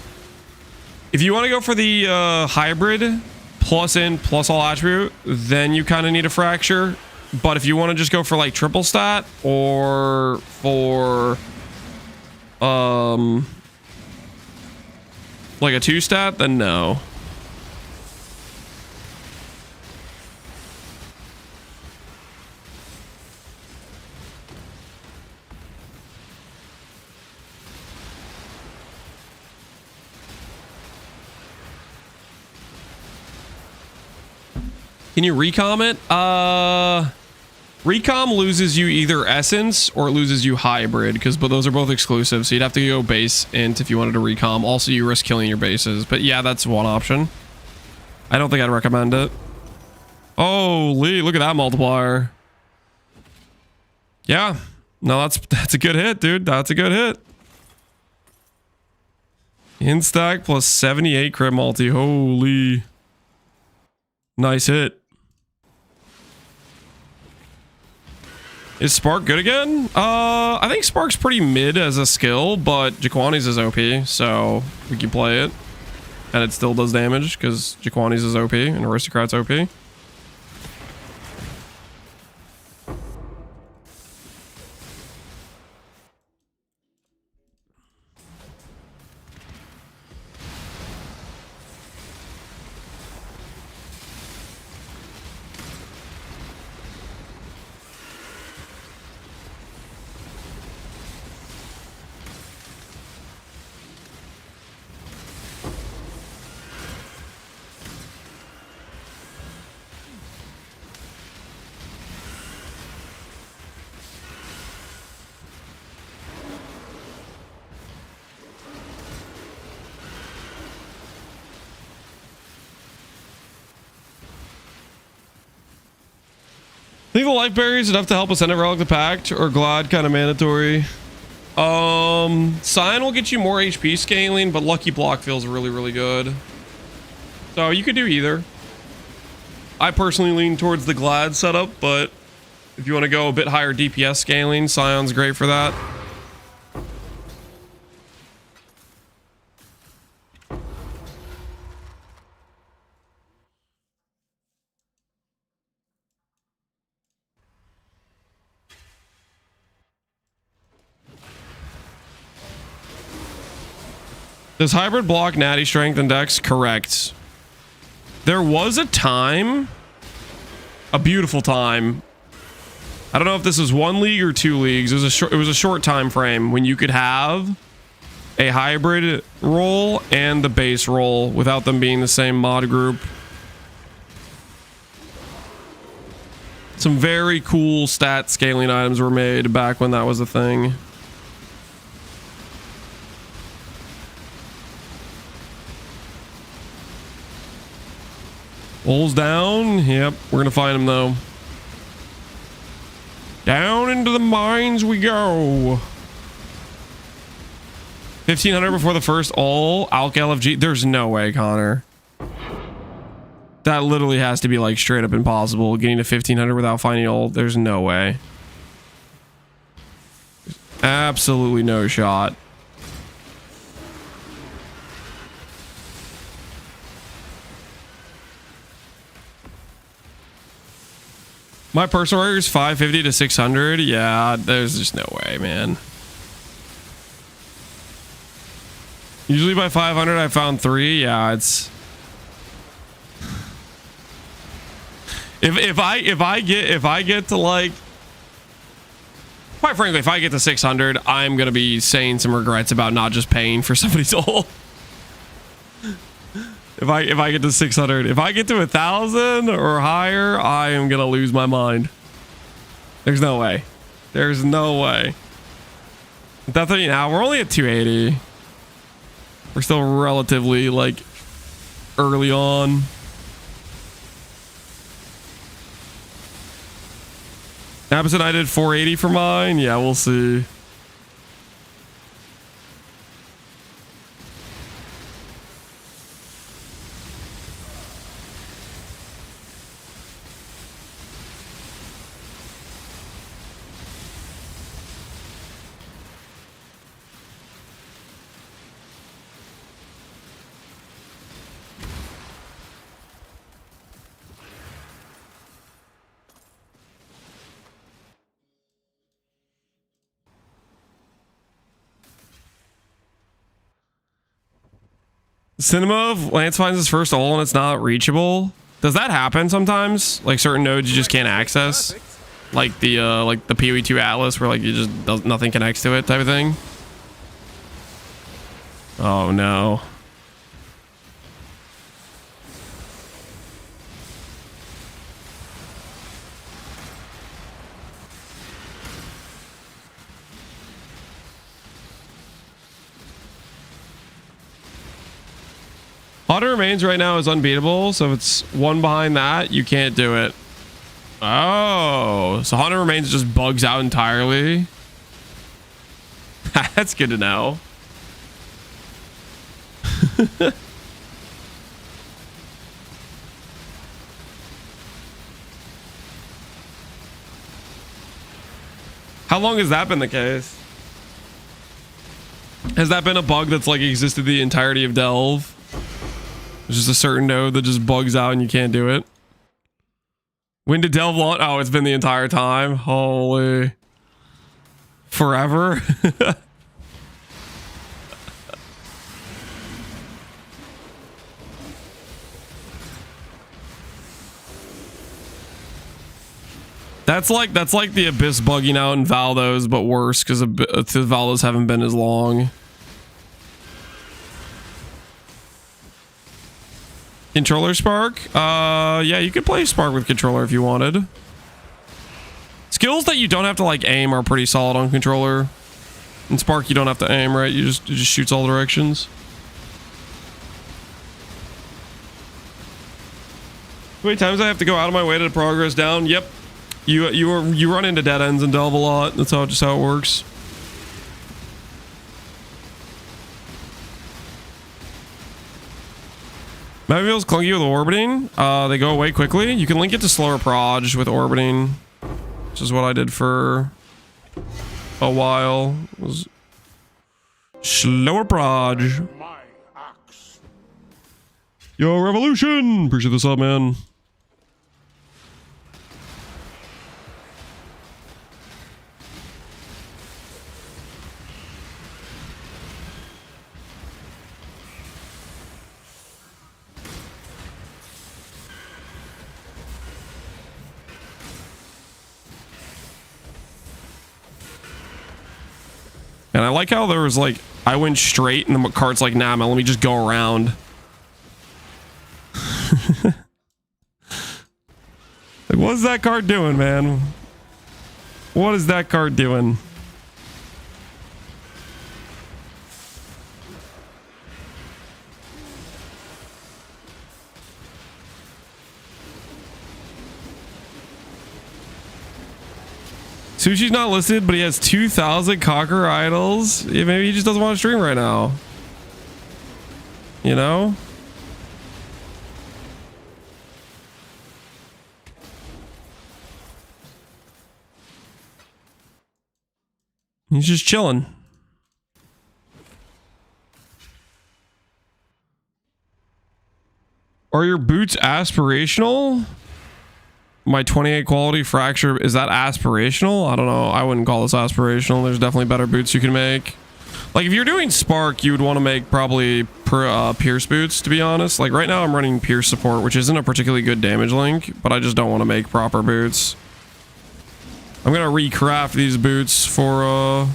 If you want to go for the hybrid plus in plus all attribute, then you kind of need a Fracture. But if you want to just go for like triple stat or for like a 2 stat, then no. Can you recom it? Recom loses you either Essence or it loses you Hybrid, because those are both exclusive, so you'd have to go base int if you wanted to recom. Also, you risk killing your bases, but yeah, that's one option. I don't think I'd recommend it. Holy, look at that multiplier. Yeah, no, that's a good hit, dude. That's a good hit. Instack plus 78 crit multi. Holy. Nice hit. Is Spark good again? I think Spark's pretty mid as a skill, but Jaquani's is OP, so we can play it. And it still does damage, because Jaquani's is OP and Aristocrat's OP. I think the life berry is enough to help us end a Relic the Pact, or Glad kind of mandatory. Sign will get you more HP scaling, but Lucky Block feels really, really good. So you could do either. I personally lean towards the Glad setup, but if you want to go a bit higher DPS scaling, Scion's great for that. Does hybrid block natty strength and dex? Correct. There was a time, a beautiful time. I don't know if this was 1 league or 2 leagues. It was a short time frame when you could have a hybrid roll and the base roll without them being the same mod group. Some very cool stat scaling items were made back when that was a thing. Holes down. Yep, we're gonna find him though. Down into the mines we go. 1500 before the first AuL LFG. There's no way, Connor. That literally has to be like straight up impossible. Getting to 1500 without finding AuL. There's no way. Absolutely no shot. My personal record is 550 to 600. Yeah, there's just no way, man. Usually by 500, I found 3. Yeah, it's if I get to like, quite frankly, if I get to 600, I'm gonna be saying some regrets about not just paying for somebody's AuL. If I get to 600, if I get to 1,000 or higher, I am gonna lose my mind. There's no way. There's no way. Definitely now. We're only at 280. We're still relatively like early on. Absent, I did 480 for mine. Yeah, we'll see. Cinema of Lance finds his first AuL and it's not reachable. Does that happen sometimes? Like certain nodes you just can't access, like the PoE2 Atlas, where like you just nothing connects to it type of thing. Oh no. Haunted Remains right now is unbeatable, so if it's one behind that, you can't do it. Oh, so Haunted Remains just bugs out entirely. That's good to know. How long has that been the case? Has that been a bug that's like existed the entirety of Delve? There's just a certain node that just bugs out and you can't do it. When did Delve launch? Oh, it's been the entire time. Holy. Forever. That's like the Abyss bugging out in Valdos, but worse because the Valdos haven't been as long. Controller Spark? Yeah, you could play Spark with controller if you wanted. Skills that you don't have to like aim are pretty solid on controller. In Spark, you don't have to aim, right? It just shoots all directions. How many times I have to go out of my way to progress down? Yep. You run into dead ends and Delve a lot. That's just how it works. Map feels clunky with orbiting. They go away quickly. You can link it to slower proj with orbiting, which is what I did for a while. It was slower proj. Yo, Revolution! Appreciate the sub, man. And I like how there was like, I went straight and the cart's like, nah, man, let me just go around. Like, what's that cart doing, man? What is that cart doing? Sushi's not listed, but he has 2,000 Cocker idols. Yeah, maybe he just doesn't want to stream right now. You know? He's just chilling. Are your boots aspirational? My 28 quality fracture, is that aspirational? I don't know. I wouldn't call this aspirational. There's definitely better boots you can make. Like if you're doing Spark, you would want to make probably Pierce boots, to be honest. Like right now I'm running Pierce support, which isn't a particularly good damage link, but I just don't want to make proper boots. I'm gonna recraft these boots for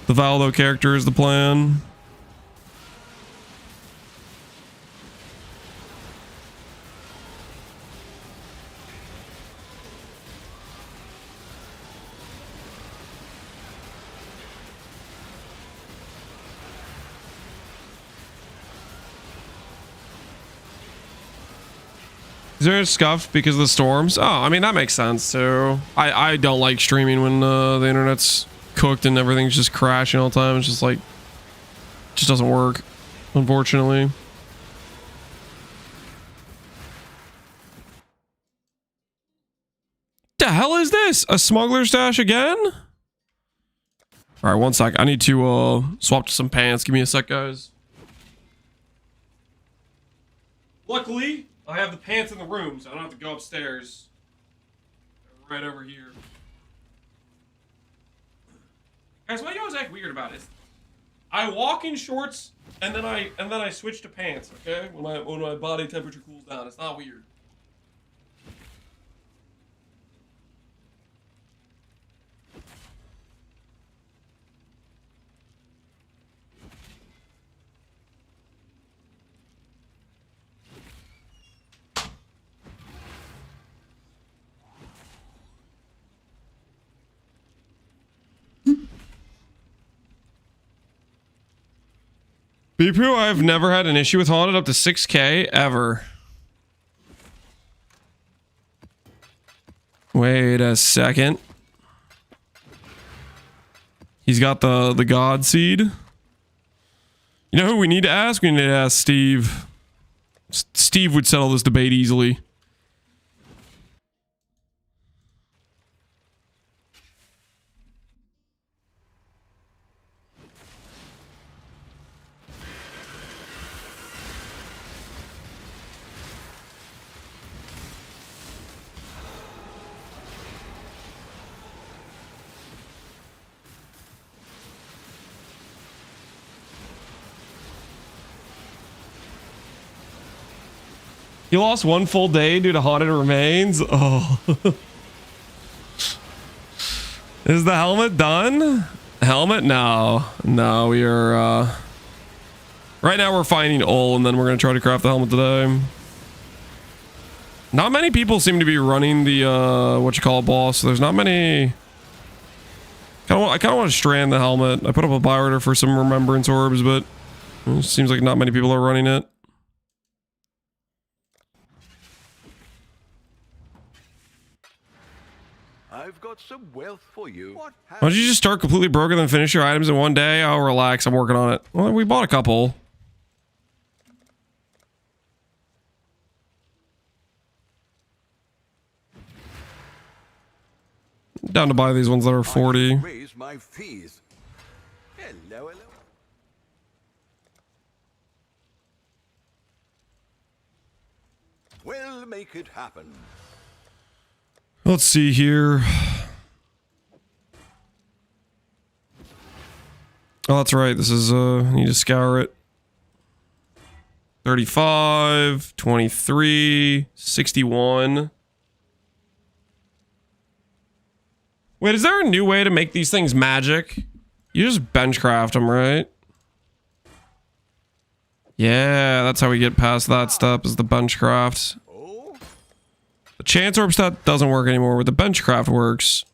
the Valdo character is the plan. Is there a scuff because of the storms? Oh, I mean, that makes sense too. I don't like streaming when the internet's cooked and everything's just crashing all the time. It's just like, it just doesn't work, unfortunately. The hell is this? A smuggler stash again? All right, one sec. I need to swap to some pants. Give me a sec, guys. Luckily, I have the pants in the room, so I don't have to go upstairs. They're right over here. Guys, why do you always act weird about it? I walk in shorts and then I switch to pants, okay? When my body temperature cools down. It's not weird. Bipu, I've never had an issue with haunted up to 6K ever. Wait a second. He's got the God Seed. You know who we need to ask? We need to ask Steve. Steve would settle this debate easily. You lost one full day due to haunted remains? Oh. Is the helmet done? Helmet? No. No, we are, right now we're finding AuL and then we're going to try to craft the helmet today. Not many people seem to be running the, boss. There's not many... I kind of want to strand the helmet. I put up a buy order for some remembrance orbs, but it seems like not many people are running it. I've got some wealth for you. Why don't you just start completely broken and finish your items in one day? Oh, relax. I'm working on it. Well, we bought a couple. Down to buy these ones that are 40. Raise my fees. Hello, hello. We'll make it happen. Let's see here. Oh, that's right. This is, I need to scour it. 35, 23, 61. Wait, is there a new way to make these things magic? You just benchcraft them, right? Yeah, that's how we get past that step, is the benchcraft. The chance orb stat doesn't work anymore, but the benchcraft works.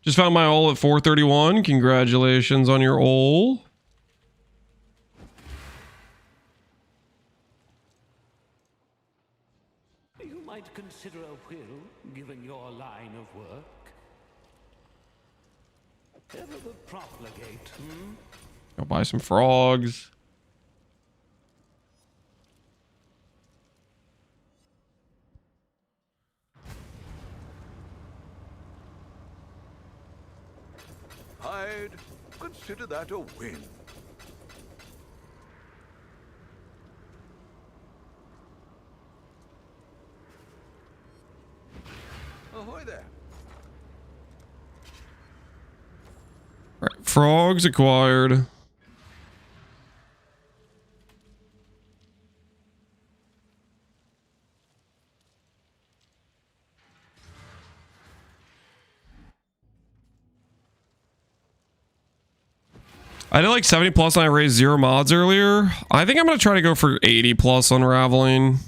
Just found my AuL at 431. Congratulations on your AuL. You might consider a will, given your line of work. Ever the profligate, Go buy some frogs. I'd consider that a win. Ahoy there. Right, frogs acquired. I did like 70 plus and I raised 0 mods earlier. I think I'm gonna try to go for 80 plus unraveling.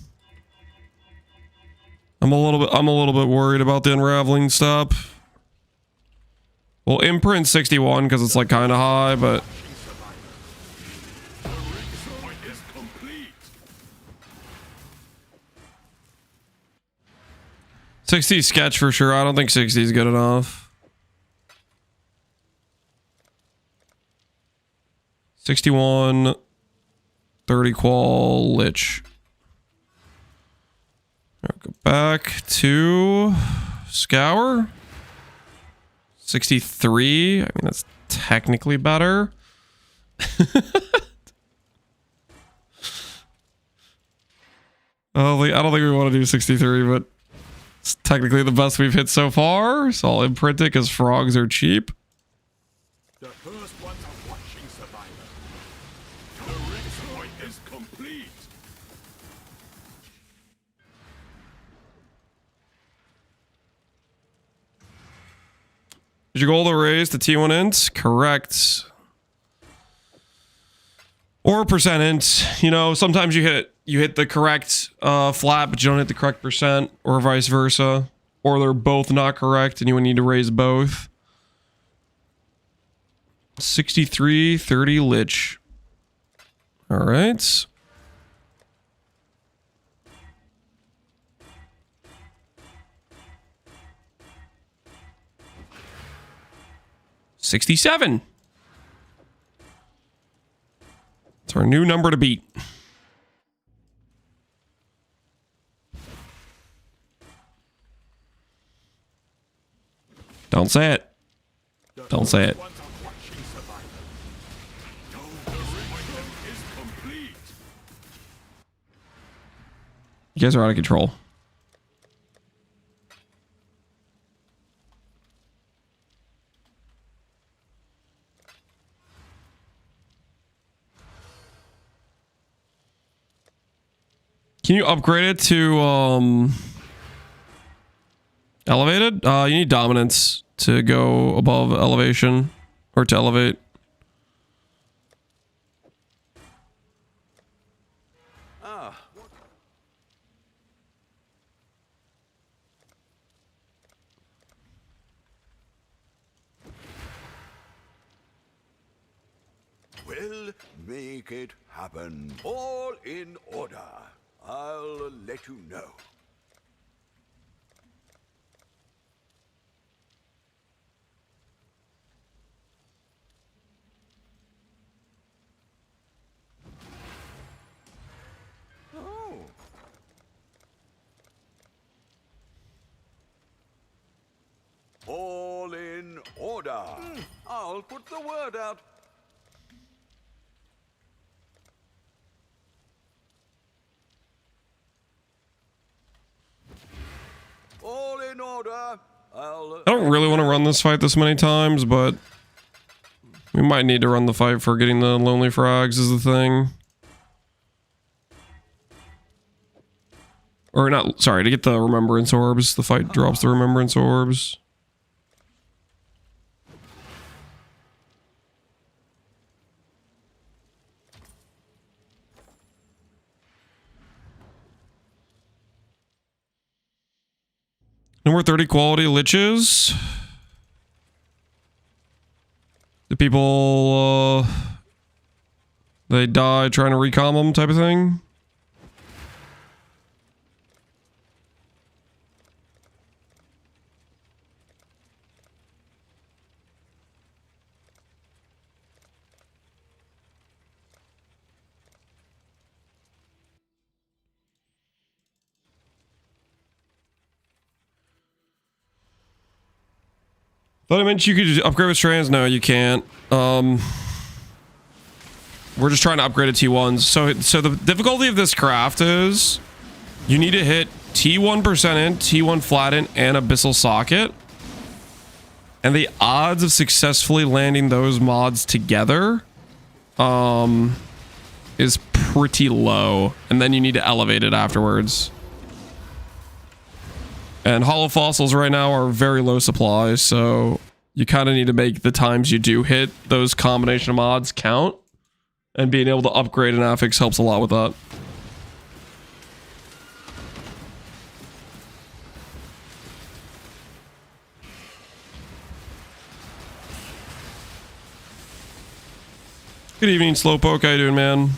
I'm a little bit worried about the unraveling step. Well, imprint 61 because it's like kind of high, but 60 sketch for sure. I don't think 60 is good enough. 61, 30 qual lich. I'll go back to scour. 63. I mean, that's technically better. I don't think we want to do 63, but it's technically the best we've hit so far. So I'll imprint it because frogs are cheap. The first ones are watching survivor. The exploit is complete. Did your goal to raise the T1 int? Correct. Or percent int. You know, sometimes you hit the correct flat, but you don't hit the correct percent, or vice versa. or they're both not correct and you would need to raise both. 63, 30 Lich. All right. $67. It's our new number to beat. Don't say it. Don't say it. You guys are out of control. Can you upgrade it to elevated? You need dominance to go above elevation or to elevate. We'll make it happen. All in order. I'll let you know. Oh. All in order. I'll put the word out. All in order. I don't really want to run this fight this many times, but we might need to run the fight for getting the lonely frags is the thing. Or not, sorry, to get the remembrance orbs. The fight drops the remembrance orbs. No more 30 quality liches. The people, they die trying to recom them type of thing. Thought I meant you could upgrade with strands. No, you can't. We're just trying to upgrade to T1s. So the difficulty of this craft is you need to hit T1% in, T1 flatten, and Abyssal Socket. And the odds of successfully landing those mods together is pretty low. And then you need to elevate it afterwards. And hollow fossils right now are very low supply, so you kind of need to make the times you do hit those combination of mods count. And being able to upgrade an affix helps a lot with that. Good evening, Slowpoke. How you doing, man?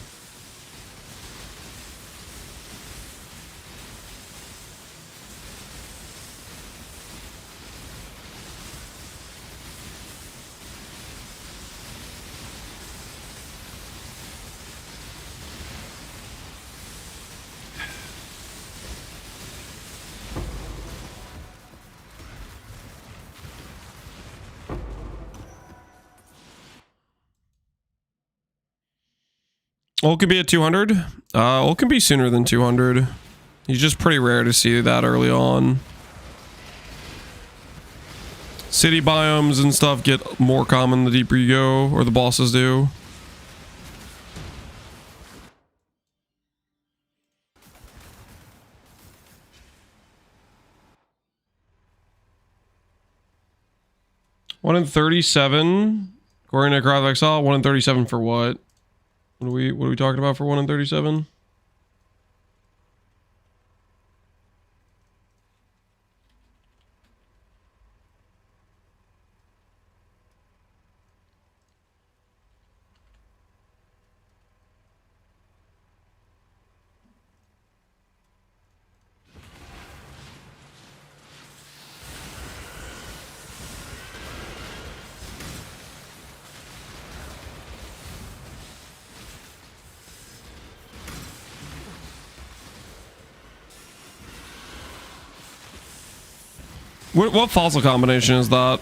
AuL can be at 200. AuL can be sooner than 200. He's just pretty rare to see that early on. City biomes and stuff get more common the deeper you go, or the bosses do. One in 37. According to Craft of Exile, 1 in 37 for what? What are we talking about for 1 in 37? What fossil combination is that?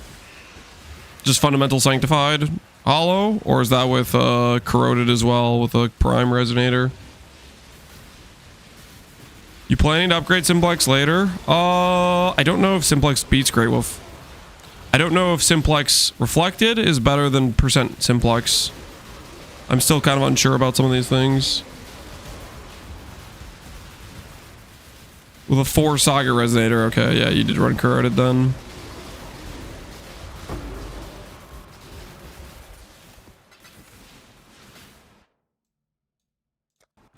Just fundamental sanctified hollow, or is that with corroded as well with a prime resonator? You planning to upgrade Simplex later? I don't know if Simplex beats Great Wolf. I don't know if Simplex Reflected is better than percent Simplex. I'm still kind of unsure about some of these things. With a 4 Saga Resonator, okay, yeah, you did run corroded then.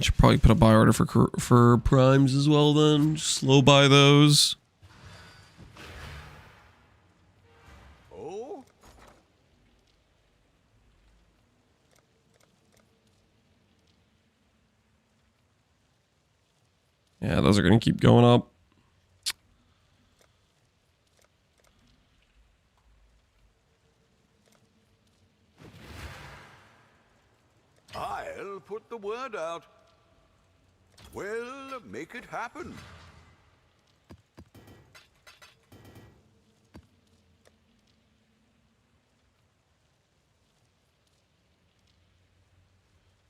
Should probably put a buy order for primes as well then. Just slow buy those. Oh? Yeah, those are going to keep going up. I'll put the word out. We'll make it happen.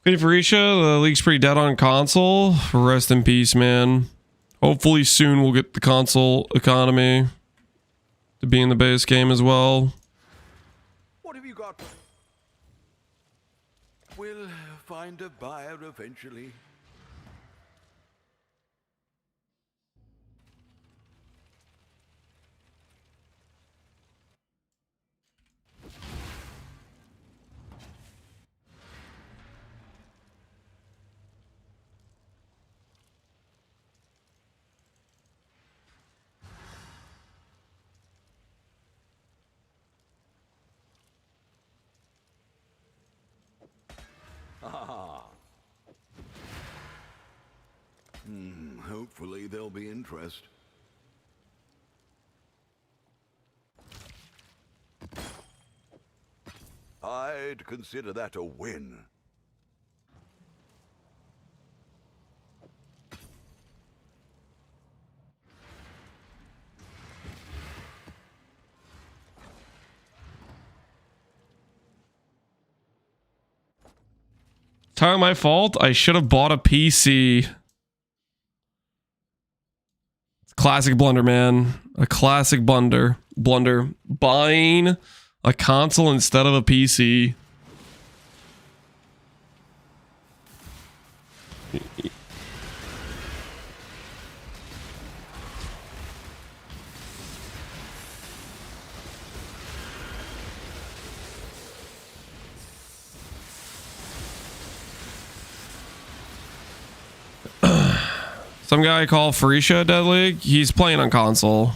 Okay, Farisha, the league's pretty dead on console. Rest in peace, man. Hopefully soon we'll get the console economy to be in the base game as well. What have you got? We'll find a buyer eventually. Hopefully there'll be interest. I'd consider that a win. Entirely my fault. I should have bought a PC. Classic blunder, man. A classic blunder. Buying a console instead of a PC. Some guy called Farisha Dead League. He's playing on console.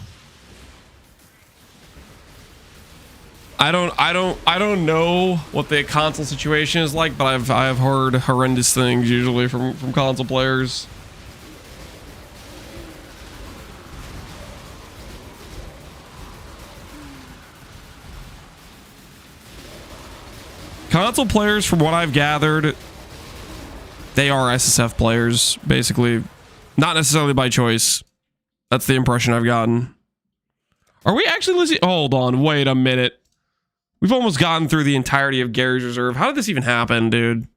I don't know what the console situation is like, but I've heard horrendous things usually from console players. Console players, from what I've gathered, they are SSF players, basically. Not necessarily by choice. That's the impression I've gotten. Are we actually listening? Hold on, wait a minute. We've almost gotten through the entirety of Gary's Reserve. How did this even happen, dude?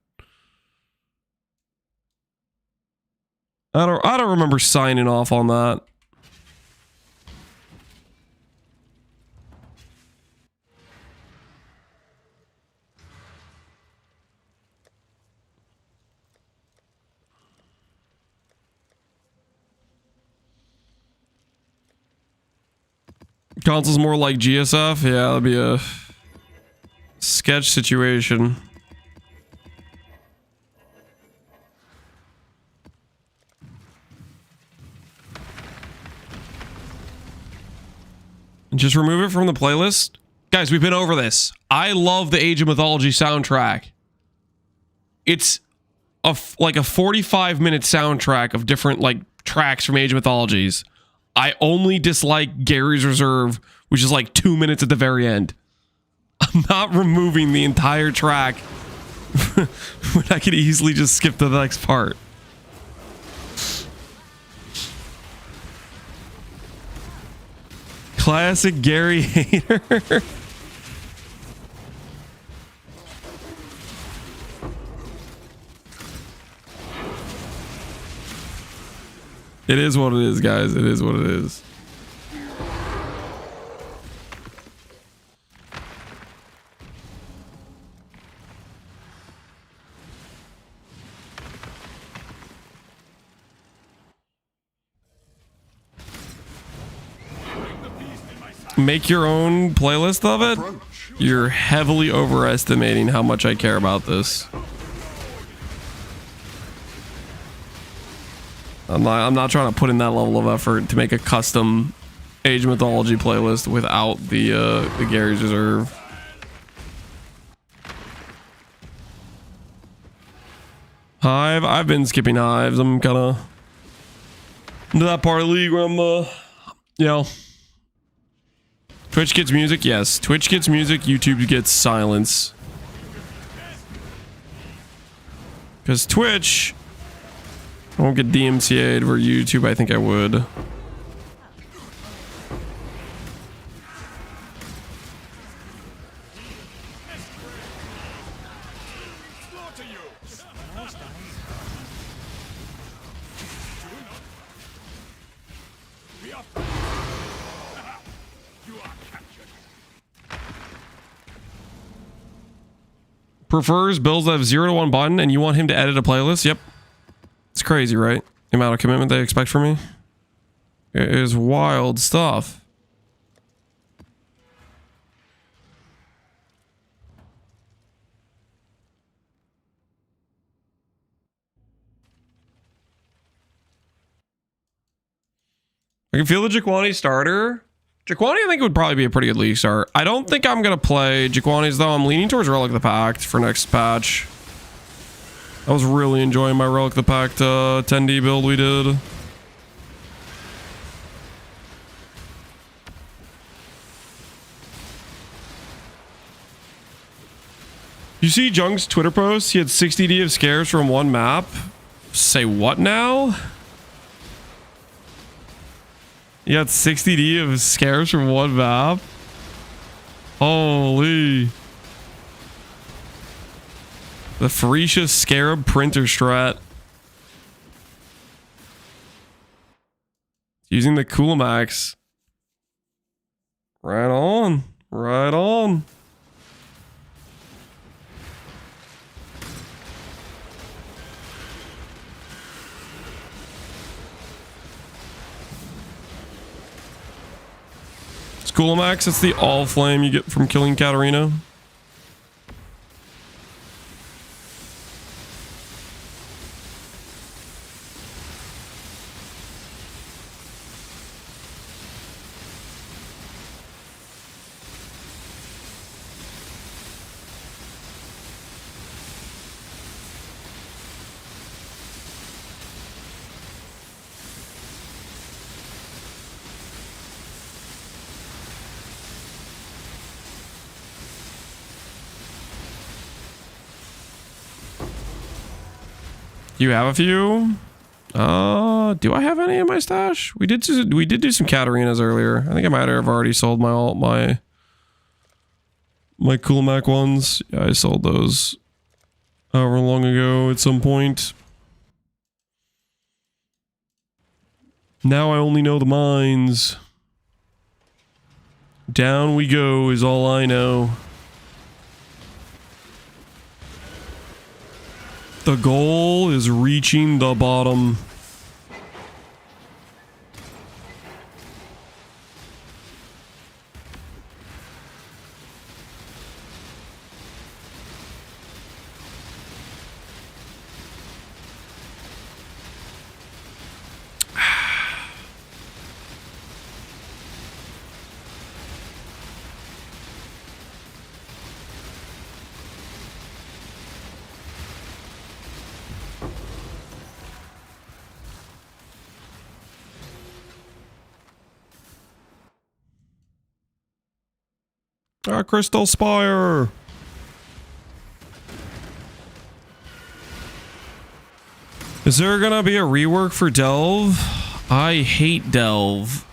I don't remember signing off on that. Console's more like GSF? Yeah, that'd be a sketch situation. Just remove it from the playlist? Guys, we've been over this. I love the Age of Mythology soundtrack. It's like a 45-minute soundtrack of different like tracks from Age of Mythologies. I only dislike Gary's Reserve, which is like 2 minutes at the very end. I'm not removing the entire track when I could easily just skip to the next part. Classic Gary hater. It is what it is, guys. It is what it is. Make your own playlist of it? You're heavily overestimating how much I care about this. I'm not trying to put in that level of effort to make a custom Age of Mythology playlist without the Gary's Reserve. Hive, I've been skipping Hives. I'm kind of into that part of the league where I'm, you know. Twitch gets music, yes. Twitch gets music, YouTube gets silence. Because Twitch, I won't get DMCA'd for YouTube, I think I would. Prefers builds that have 0 to 1 button and you want him to edit a playlist? Yep. It's crazy, right? The amount of commitment they expect from me. It is wild stuff. I can feel the Jaquani starter. Jaquani, I think, would probably be a pretty good league start. I don't think I'm going to play Jaquani's, though. I'm leaning towards Relic of the Pact for next patch. I was really enjoying my Relic of the Pact 10D build we did. You see Jung's Twitter post? He had 60D of scares from one map. Say what now? You got 60D of scares from one map? Holy. The Phorecia Scarab printer strat. Using the Coolmax. Right on. Right on. Coolmax, that's the all flame you get from killing Katarina. You have a few? Do I have any in my stash? We did do some Katarinas earlier. I think I might have already sold my Coolmac ones. Yeah, I sold those however long ago at some point. Now I only know the mines. Down we go is all I know. The goal is reaching the bottom. Crystal Spire. Is there gonna be a rework for Delve? I hate Delve.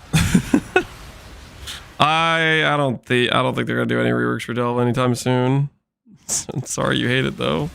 I don't think they're gonna do any reworks for Delve anytime soon. Sorry you hate it though.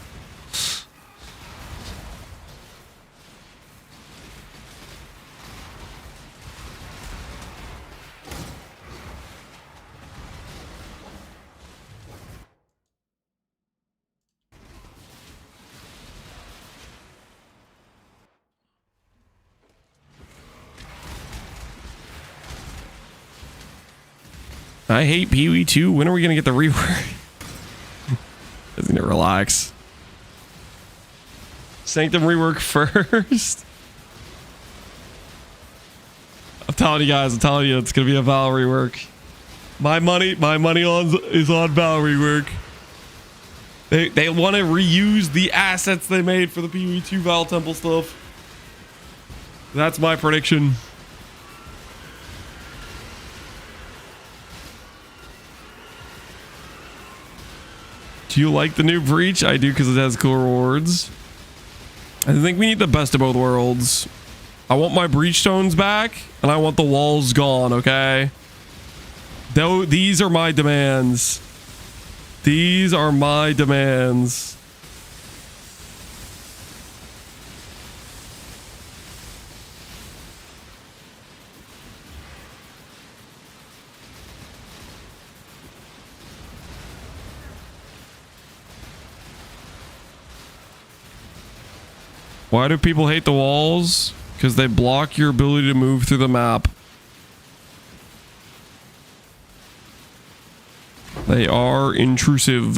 I hate Pee Wee too. When are we gonna get the rework? Doesn't it relax? Sanctum rework first. I'm telling you guys, it's gonna be a Val rework. My money is on Val rework. They want to reuse the assets they made for the PvE2 Val Temple stuff. That's my prediction. Do you like the new Breach? I do because it has cool rewards. I think we need the best of both worlds. I want my Breach Stones back, and I want the walls gone, okay? Though these are my demands. These are my demands. Why do people hate the walls? Because they block your ability to move through the map. They are intrusive.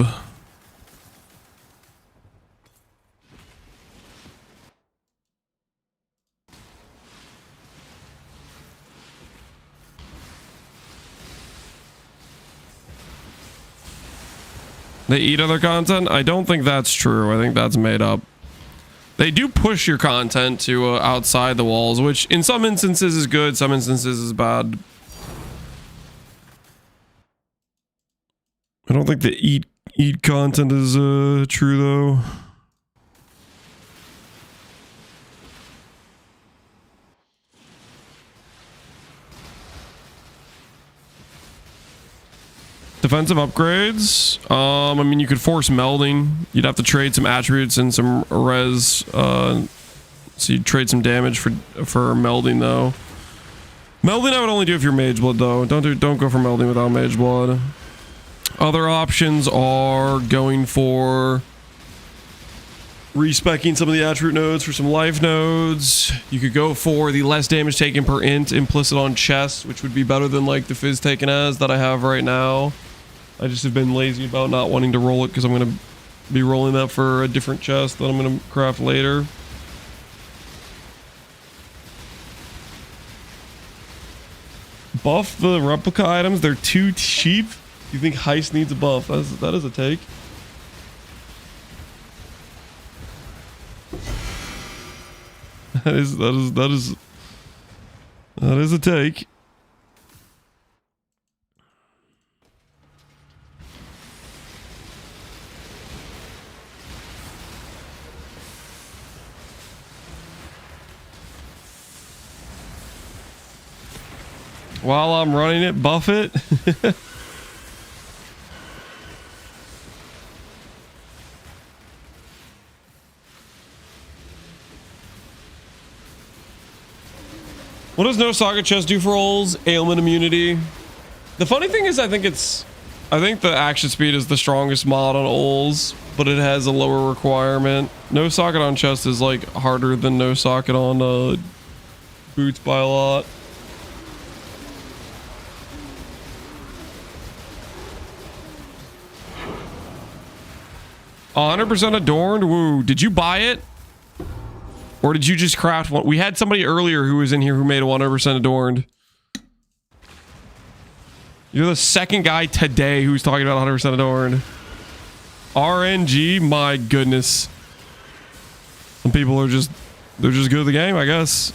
They eat other content? I don't think that's true. I think that's made up. They do push your content to outside the walls, which in some instances is good, some instances is bad. I don't think the eat content is true though. Defensive upgrades. I mean, you could force melding. You'd have to trade some attributes and some res. So you'd trade some damage for melding though. Melding I would only do if you're Mage Blood though. Don't go for melding without Mage Blood. Other options are going for respecking some of the attribute nodes for some life nodes. You could go for the less damage taken per int implicit on chest, which would be better than like the Fizz taken as that I have right now. I just have been lazy about not wanting to roll it because I'm going to be rolling that for a different chest that I'm going to craft later. Buff the replica items. They're too cheap. You think Heist needs a buff? That is a take. That is a take. While I'm running it, buff it. What does no socket chest do for AuLs? Ailment immunity. The funny thing is I think the action speed is the strongest mod on AuLs, but it has a lower requirement. No socket on chest is like harder than no socket on boots by a lot. 100% adorned. Woo. Did you buy it? Or did you just craft one? We had somebody earlier who was in here who made a 100% adorned. You're the second guy today who's talking about 100% adorned. RNG, my goodness. Some people are just, they're just good at the game, I guess.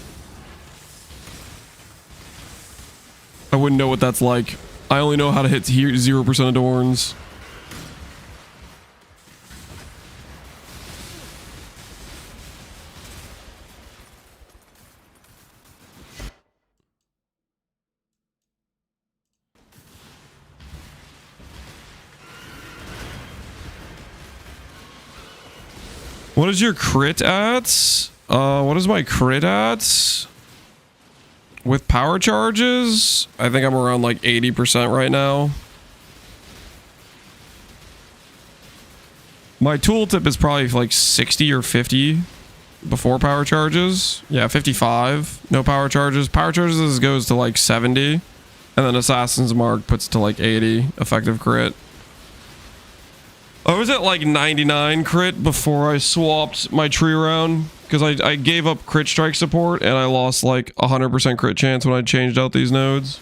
I wouldn't know what that's like. I only know how to hit 0% adorns. What is your crit at? What is my crit at? With power charges? I think I'm around like 80% right now. My tooltip is probably like 60 or 50 before power charges. Yeah, 55. No power charges. Power charges goes to like 70. And then Assassin's Mark puts it to like 80 effective crit. I was at like 99 crit before I swapped my tree around. Because I gave up crit strike support and I lost like 100% crit chance when I changed out these nodes.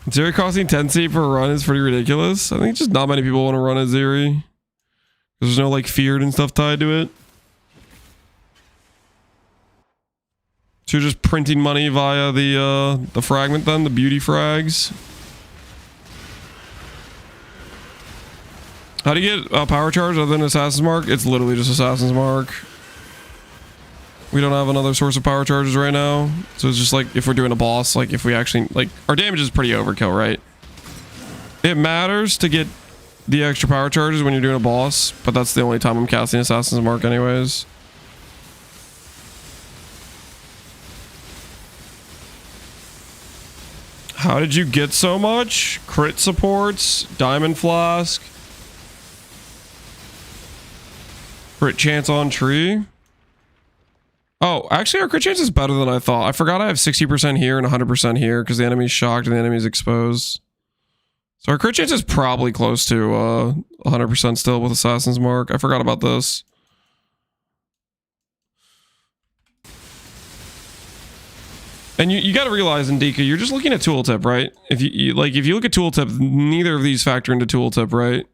Zeri costing 10C per run is pretty ridiculous. I think just not many people want to run a Zeri. There's no like feared and stuff tied to it. So you're just printing money via the fragment then, the beauty frags. How do you get power charge other than Assassin's Mark? It's literally just Assassin's Mark. We don't have another source of power charges right now. So it's just like if we're doing a boss, like if we actually, like our damage is pretty overkill, right? It matters to get the extra power charges when you're doing a boss, but that's the only time I'm casting Assassin's Mark anyways. How did you get so much? Crit supports, diamond flask, crit chance on tree. Oh, actually our crit chance is better than I thought. I forgot I have 60% here and 100% here because the enemy's shocked and the enemy's exposed. So our crit chance is probably close to 100% still with Assassin's Mark. I forgot about this. And you got to realize, Indika, you're just looking at tooltip, right? If you look at tooltip, neither of these factor into tooltip, right?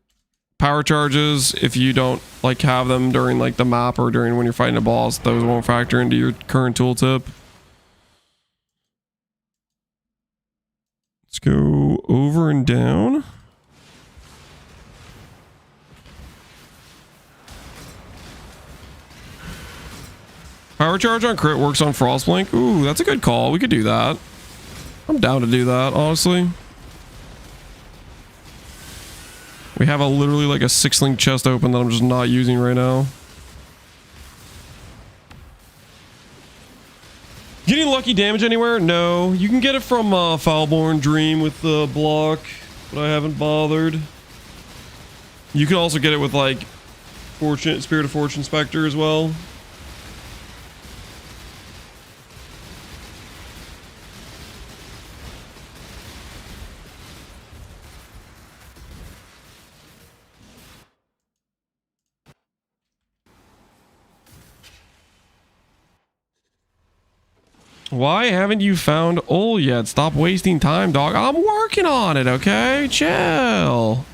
Power charges, if you don't like have them during like the map or during when you're fighting a boss, those won't factor into your current tooltip. Let's go over and down. Power charge on crit works on Frostblink. Ooh, that's a good call. We could do that. I'm down to do that, honestly. We have literally like a 6-link chest open that I'm just not using right now. Getting lucky damage anywhere? No. You can get it from Foulborn Dream with the block, but I haven't bothered. You can also get it with like Spirit of Fortune Spectre as well. Why haven't you found AuL yet? Stop wasting time, dog. I'm working on it, okay? Chill.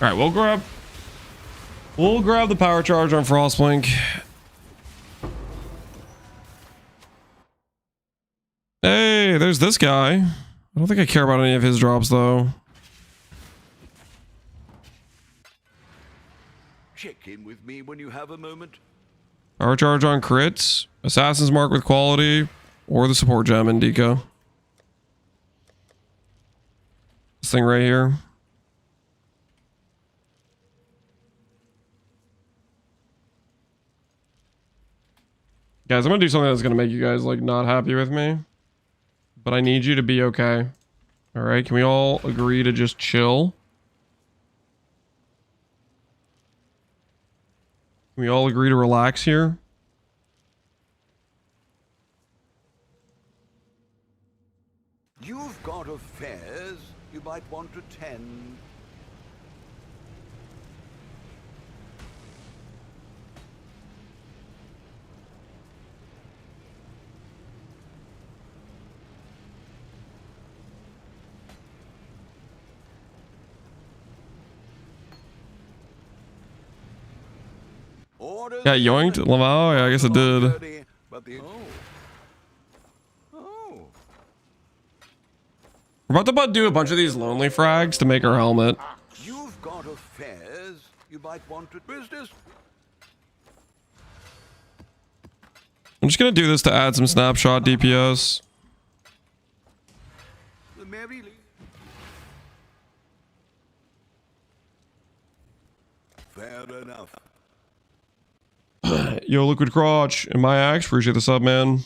All right, we'll grab the power charge on Frostblink. Hey, there's this guy. I don't think I care about any of his drops though. Check in with me when you have a moment. Power charge on crits, Assassin's Mark with quality, or the support gem Indica. This thing right here. Guys, I'm gonna do something that's gonna make you guys like not happy with me, but I need you to be okay. All right, can we all agree to just chill? Can we all agree to relax here? You've got affairs you might want to tend. order. Yeah, yoinked. Oh, yeah, I guess it did. Dirty, but the We're about to do a bunch of these lonely frags to make our helmet. You've got affairs you might want to business. I'm just gonna do this to add some snapshot DPS. The Mary Lee. Fair enough. Yo, Liquid Crotch and my axe. Appreciate the sub, man.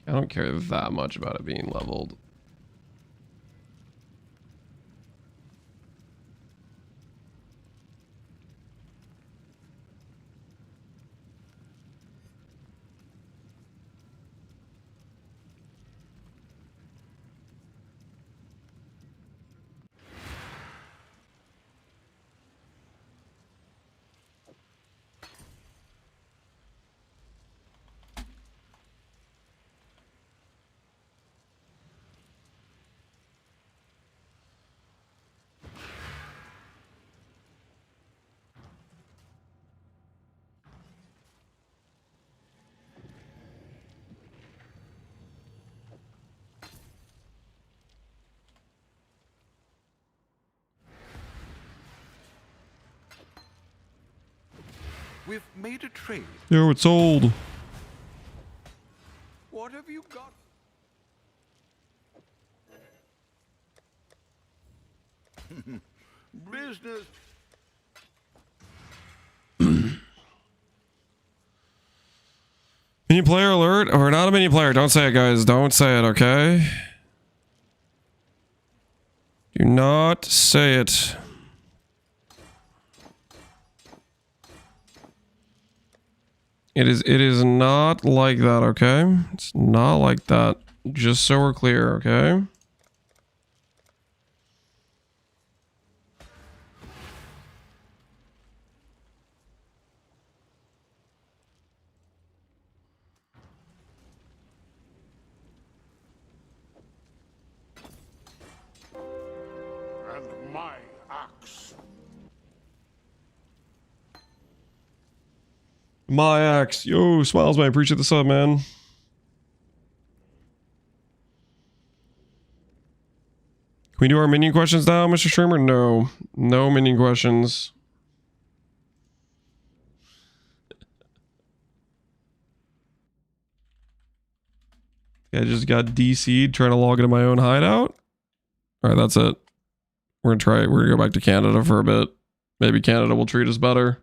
I don't care that much about it being leveled. We've made a trade. Yo, it's sold. What have you got? Business. Mini player alert or not a mini player? Don't say it, guys. Don't say it, okay? Do not say it. It is not like that, okay? It's not like that. Just so we're clear, okay? And my axe. My axe. Yo, smiles, man. Appreciate the sub, man. Can we do our minion questions now, Mr. Streamer? No. No minion questions. I just got DC'd trying to log into my own hideout. Alright, that's it. We're gonna try it. We're gonna go back to Canada for a bit. Maybe Canada will treat us better.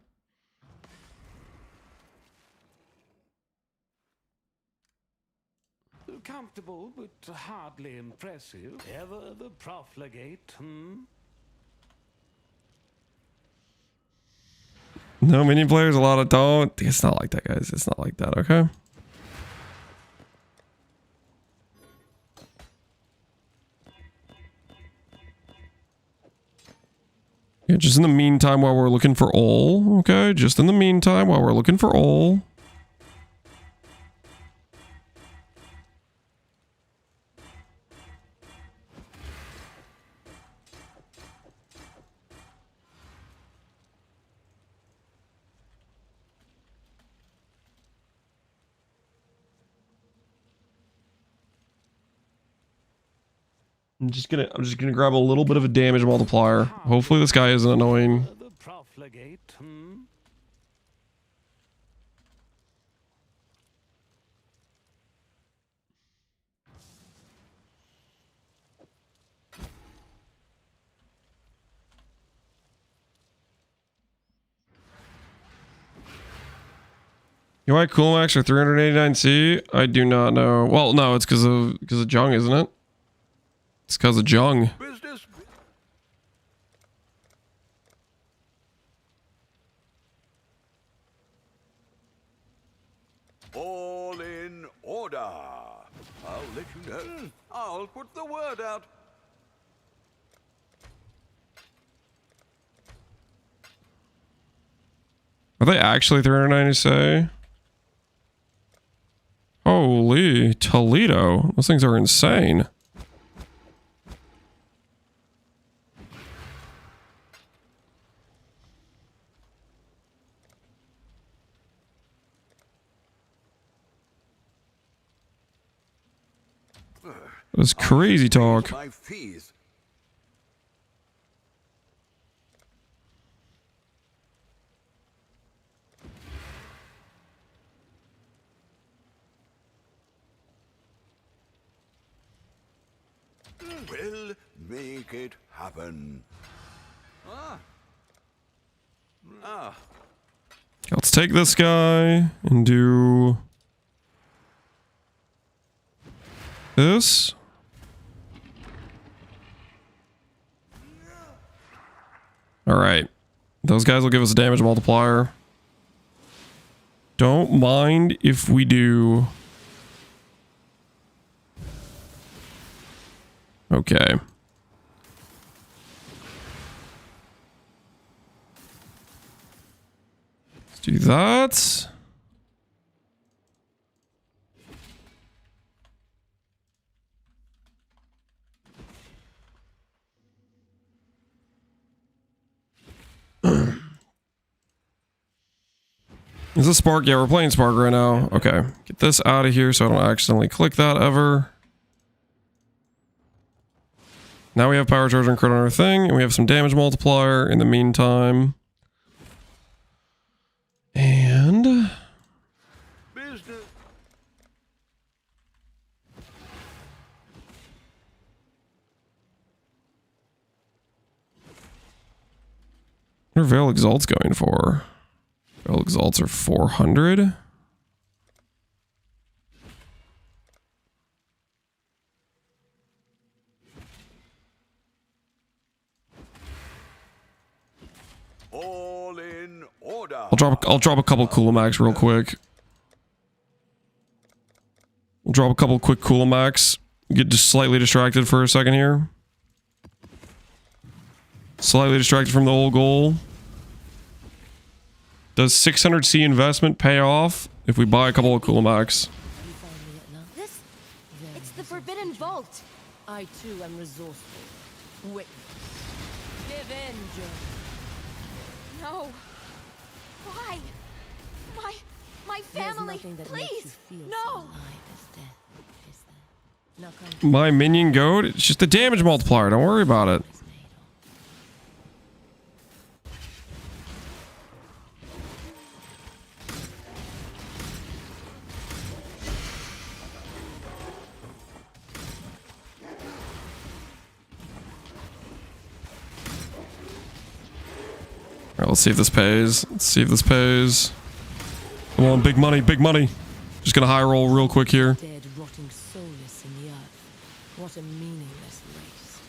Comfortable, but hardly impressive. Ever the profligate, No minion players, a lot of don't. It's not like that, guys. It's not like that, okay? Yeah, just in the meantime while we're looking for AuL, okay? Just in the meantime while we're looking for AuL. I'm just gonna grab a little bit of a damage multiplier. Hopefully this guy isn't annoying. the profligate, You know why Cool Max are 389C? I do not know. Well, no, it's because of Jung, isn't it? It's because of Jung. Business. All in order. I'll let you know. I'll put the word out. Are they actually 390C? Holy Toledo. Those things are insane. That's crazy talk. My fees. We'll make it happen. Let's take this guy and do this. All right. Those guys will give us a damage multiplier. Don't mind if we do. Okay. Let's do that. Is this Spark? Yeah, we're playing Spark right now. Okay. Get this out of here so I don't accidentally click that ever. Now we have power charge and crit on our thing, and we have some damage multiplier in the meantime. And Business. what are Veil Exalts going for? Veil Exalts are 400. All in order. I'll drop a couple Coolamax real quick. We'll drop a couple quick Coolamax. Get just slightly distracted for a second here. Slightly distracted from the old goal. Does 600C investment pay off if we buy a couple of Coolamax? This? It's the Forbidden Vault. I too am resourceful. Wait. Give in, Joe. No. Why? My family. Please. No. My minion goat? It's just a damage multiplier. Don't worry about it. Alright, let's see if this pays. Let's see if this pays. Come on, big money, big money. Just gonna high roll real quick here. Dead, rotting soulless in the earth. What a meaningless race.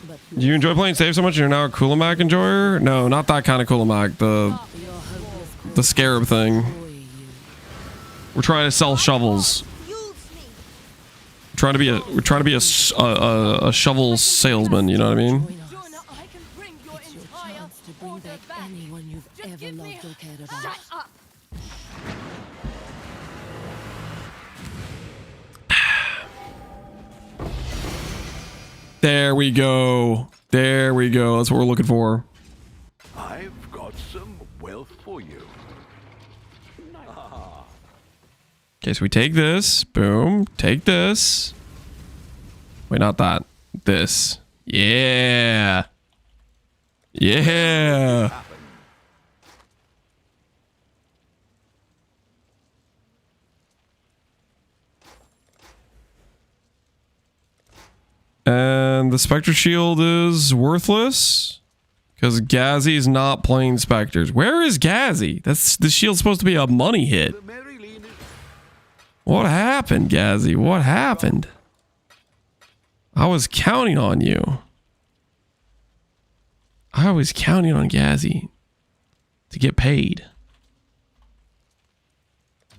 But Do you enjoy playing save so much you're now a Coolamac enjoyer? No, not that kind of Coolamac. The scarab thing. We're trying to sell shovels. We're trying to be a shovel salesman, you know what I mean? Jonah, I can bring your entire chance to bring back anyone you've ever give me loved or cared about. Shut up. There we go. There we go. That's what we're looking for. I've got some wealth for you. Okay, so we take this. Boom. Take this. Wait, not that. This. Yeah. Yeah. And the Spectre Shield is worthless because Gazzy's not playing Spectres. Where is Gazzy? The shield's supposed to be a money hit. What happened, Gazzy? What happened? I was counting on you. I was counting on Gazzy to get paid.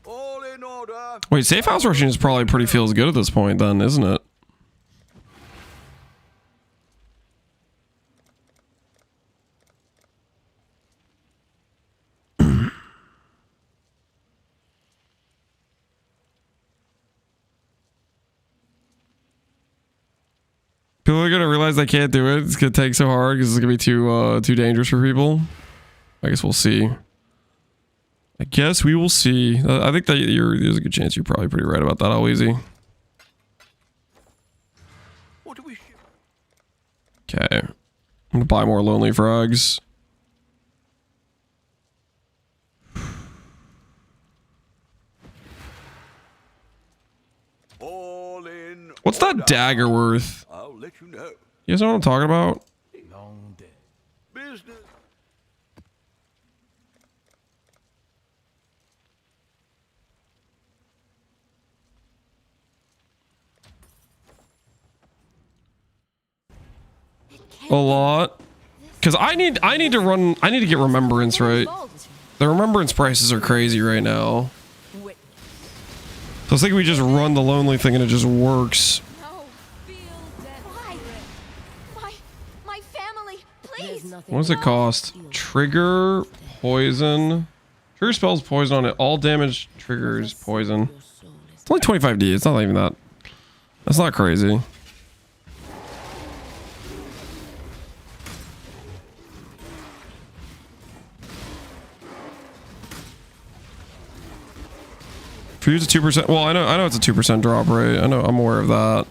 All in order. Wait, safe house rushing is probably pretty feels good at this point then, isn't it? People are gonna realize they can't do it. It's gonna take so hard because it's gonna be too dangerous for people. I guess we'll see. I guess we will see. I think that there's a good chance you're probably pretty right about that, all easy. What do we? Okay. I'm gonna buy more lonely frogs. All in. What's that dagger worth? I'll let you know. You guys know what I'm talking about? Long day. Business. A lot. Because I need to get remembrance right. The remembrance prices are crazy right now. So I was thinking we just run the lonely thing and it just works. No. Why? My family, please. What does it cost? Trigger poison. Trigger spells poison on it. All damage triggers poison. It's only 25D. It's not even that. That's not crazy. If you use a 2%, well, I know it's a 2% drop rate. I'm aware of that.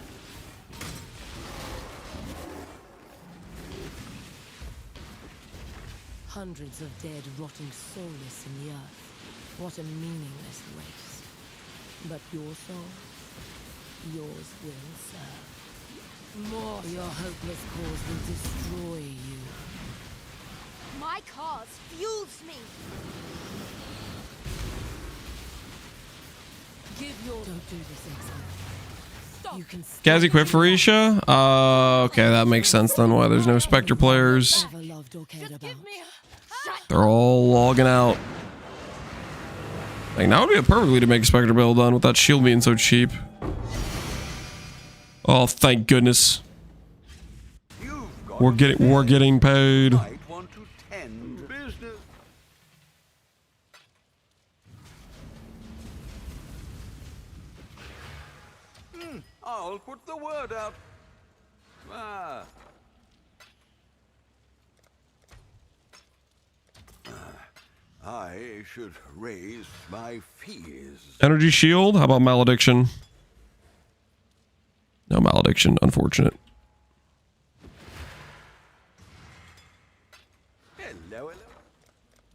Hundreds of dead, rotting soulless in the earth. What a meaningless waste. But your soul, yours will serve. More, your hopeless cause will destroy you. My cause fuels me. Give your... Don't do this, Exile. Stop. You can Gaz equipped for Isha? Okay, that makes sense then why there's no Spectre players. ever loved or cared about. Give me They're all logging out. Like, now would be a perfect way to make a Spectre build done with that shield being so cheap. Oh, thank goodness. We're getting paid. Might want to tend to business. I'll put the word out. I should raise my fees. Energy shield? How about malediction? No malediction, unfortunate. Hello.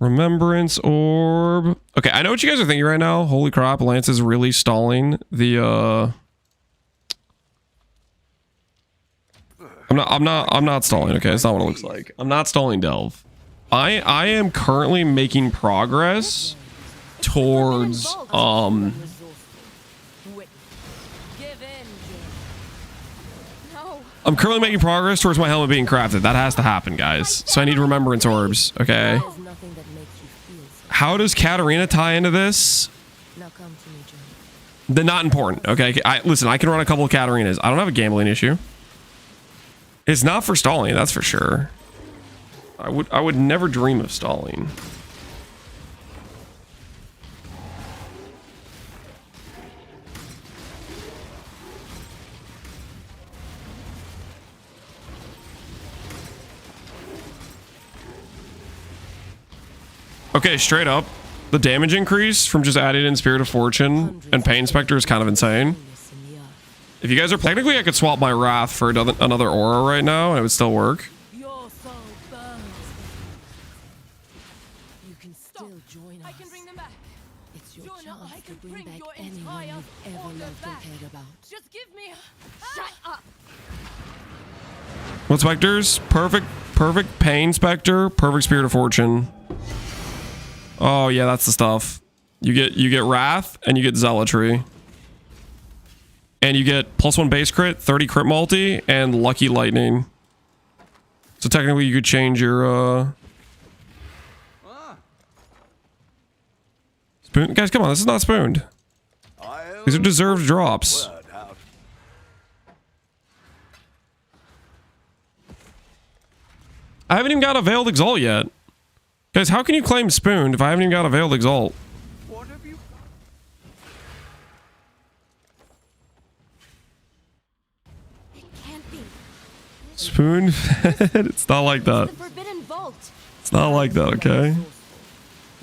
Remembrance orb. Okay, I know what you guys are thinking right now. Holy crap, Lance is really stalling the I'm not stalling, okay? It's not what it looks like. I'm not stalling Delve. I am currently making progress towards No. I'm currently making progress towards my helmet being crafted. That has to happen, guys. So I need remembrance orbs, okay? There's nothing that makes you feel so. How does Katarina tie into this? Now come to me, John. They're not important, okay? Listen, I can run a couple of Katarinas. I don't have a gambling issue. It's not for stalling, that's for sure. I would never dream of stalling. Okay, straight up, the damage increase from just adding in Spirit of Fortune and Pain Spectre is kind of insane. If you guys are technically, I could swap my Wrath for another aura right now and it would still work. Your soul burns. You can still join us. I can bring them back. It's your Join up, I chance to can bring bring back your anyone entire you've ever order loved or back. cared about. Just give me shut up. What Spectres? Perfect Pain Spectre, perfect Spirit of Fortune. Oh yeah, that's the stuff. You get Wrath and you get Zealotry. And you get +1 base crit, 30 crit multi, and Lucky Lightning. So technically you could change your Spoon? Guys, come on, this is not spooned. These are deserved drops. Word out. I haven't even got a Veiled Exalt yet. Guys, how can you claim spooned if I haven't even got a Veiled Exalt? What have you? It can't be. Spoon fed? It's not like that. The forbidden vault. It's not like that, okay?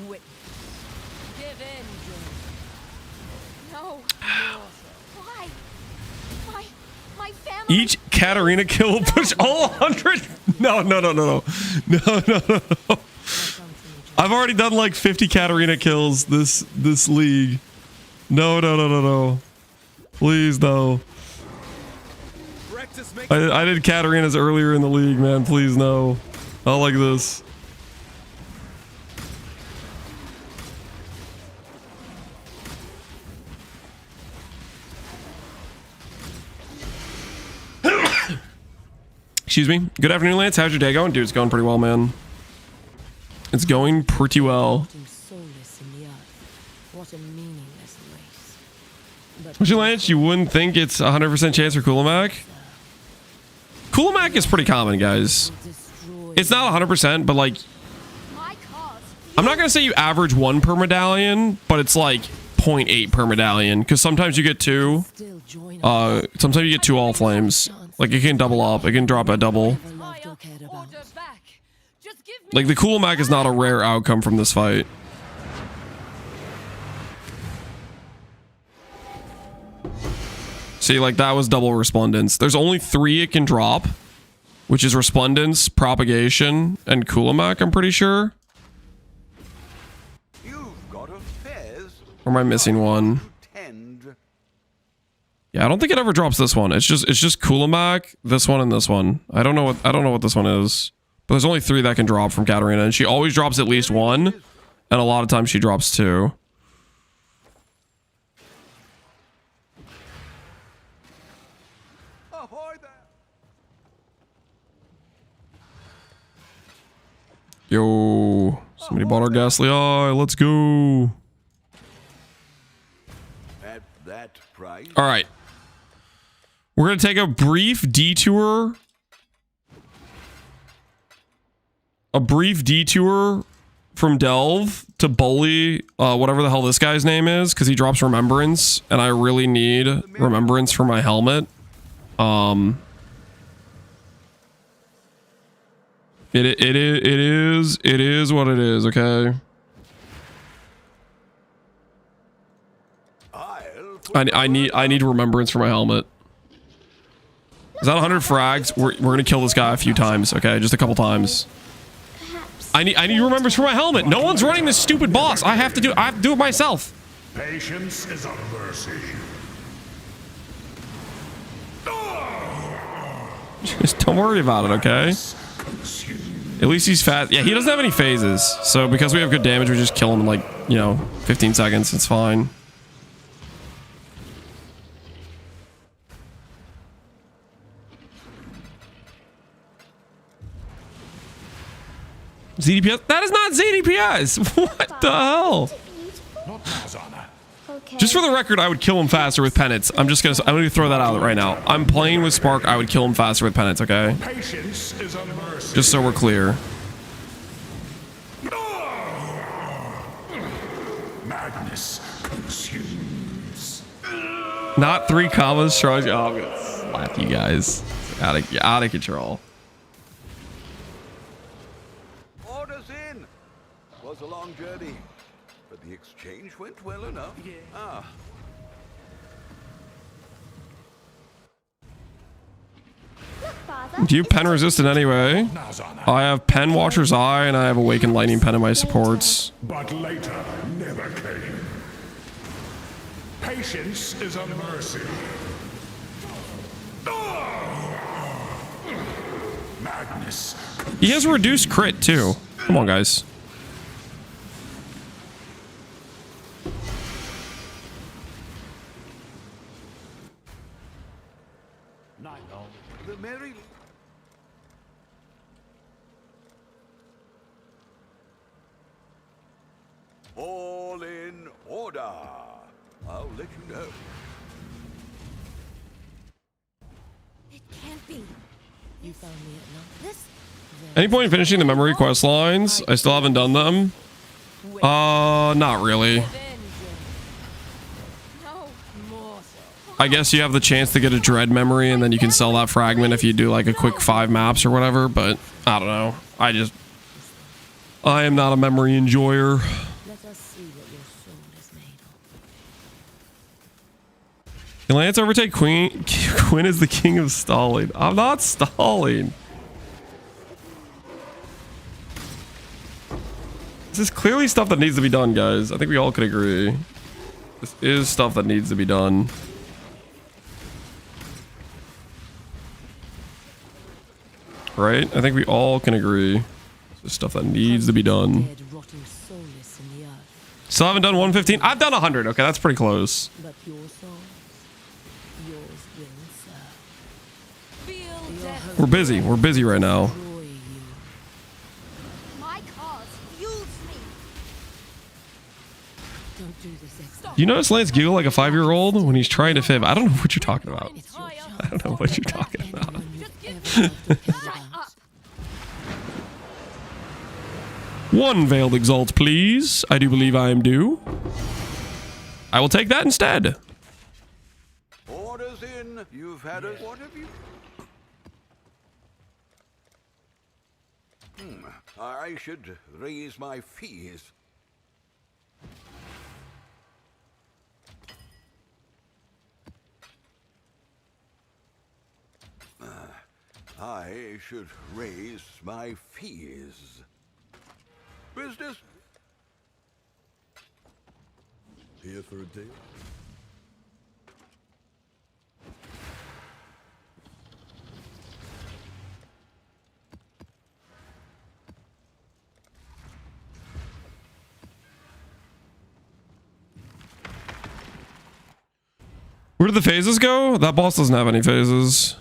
Wait. Give in, No. Why? My family. Each Katarina kill will push all 100. No. I've already done like 50 Katarina kills this league. No. Please, no. Rectus makes I did Katarinas earlier in the league, man. Please, no. Not like this. Excuse me. Good afternoon, Lance. How's your day going? Dude, it's going pretty well, man. It's going pretty well. rotting soulless in the earth. What a meaningless race. But Would you, Lance? You wouldn't think it's 100% chance for Kulamak? Kulamak is pretty common, guys. destroy It's not 100%, but like, My cause. I'm not going to say you average 1 per medallion, but it's like 0.8 per medallion. Because sometimes you get 2. still join us. Sometimes you get 2 all flames. Like, it can double up. It can drop a double. Never loved or cared about. Order back. Just give me. Like, the Kulamak is not a rare outcome from this fight. See, like, that was double Resplendence. There's only 3 it can drop, which is Resplendence, Propagation, and Kulamak, I'm pretty sure. You've got a fez. Or am I missing one? Tend. Yeah, I don't think it ever drops this one. It's just Kulamak, this one, and this one. I don't know what this one is. But there's only 3 that can drop from Katarina, and she always drops at least 1, and a lot of times she drops 2. Ahoy there. Yo, somebody bought our ghastly eye. Let's go. At that price. All right. We're going to take a brief detour. A brief detour from Delve to Bully, whatever the hell this guy's name is, because he drops Remembrance, and I really need Remembrance for my helmet. It is what it is, okay? I need Remembrance for my helmet. Is that 100 frags? We're gonna kill this guy a few times, okay? Just a couple times. I need Remembrance for my helmet. No one's running this stupid boss. I have to do it myself. Patience is a mercy. Just don't worry about it, okay? At least he's fast. Yeah, he doesn't have any phases. So because we have good damage, we just kill him in like, 15 seconds. It's fine. ZDPS? That is not ZDPS! What the hell? Not Marzana. Okay. Just for the record, I would kill him faster with penance. I'm gonna throw that out right now. I'm playing with Spark, I would kill him faster with penance, okay? Patience is a mercy. Just so we're clear. Madness consumes. Not 3 commas, Charge. Oh, I'm gonna slap you guys. Out of control. Orders in. Was a long journey, but the exchange went well enough. Yeah. Ah. Do you pen resistant anyway? Marzana. I have Pen Watcher's Eye and I have Awakened Lightning Pen in my supports. But later never came. Patience is a mercy. Madness. He has reduced crit too. Come on, guys. Night long. The merry. All in order. I'll let you know. It can't be. You found me at night. This. Any point in finishing the memory quest lines? I still haven't done them. Not really. No. Mortal. I guess you have the chance to get a dread memory, and then you can sell that fragment if you do like a quick 5 maps or whatever. But I don't know. I am not a memory enjoyer. Let us see what your soul is made of. Can Lance overtake Queen? Quinn is the king of stalling. I'm not stalling. This is clearly stuff that needs to be done, guys. I think we all could agree. This is stuff that needs to be done. Right? I think we all can agree. This is stuff that needs to be done. Dead, rotting soulless in the earth. Still haven't done 115? I've done 100. Okay, that's pretty close. But your soul, yours will serve. Feel death. We're busy. We're busy right now. Destroy you. My cause fuels me. Don't do this, Exile. You notice Lance giggle like a 5-year-old when he's trying to fib? I don't know what you're talking about. It's your choice. I don't know what you're talking about. Anyone you've ever loved or cared about. One veiled exalt, please. I do believe I am due. I will take that instead. Orders in. You've had a... What have you... I should raise my fees. I should raise my fees. Business? Here for a deal? Where did the phases go? That boss doesn't have any phases.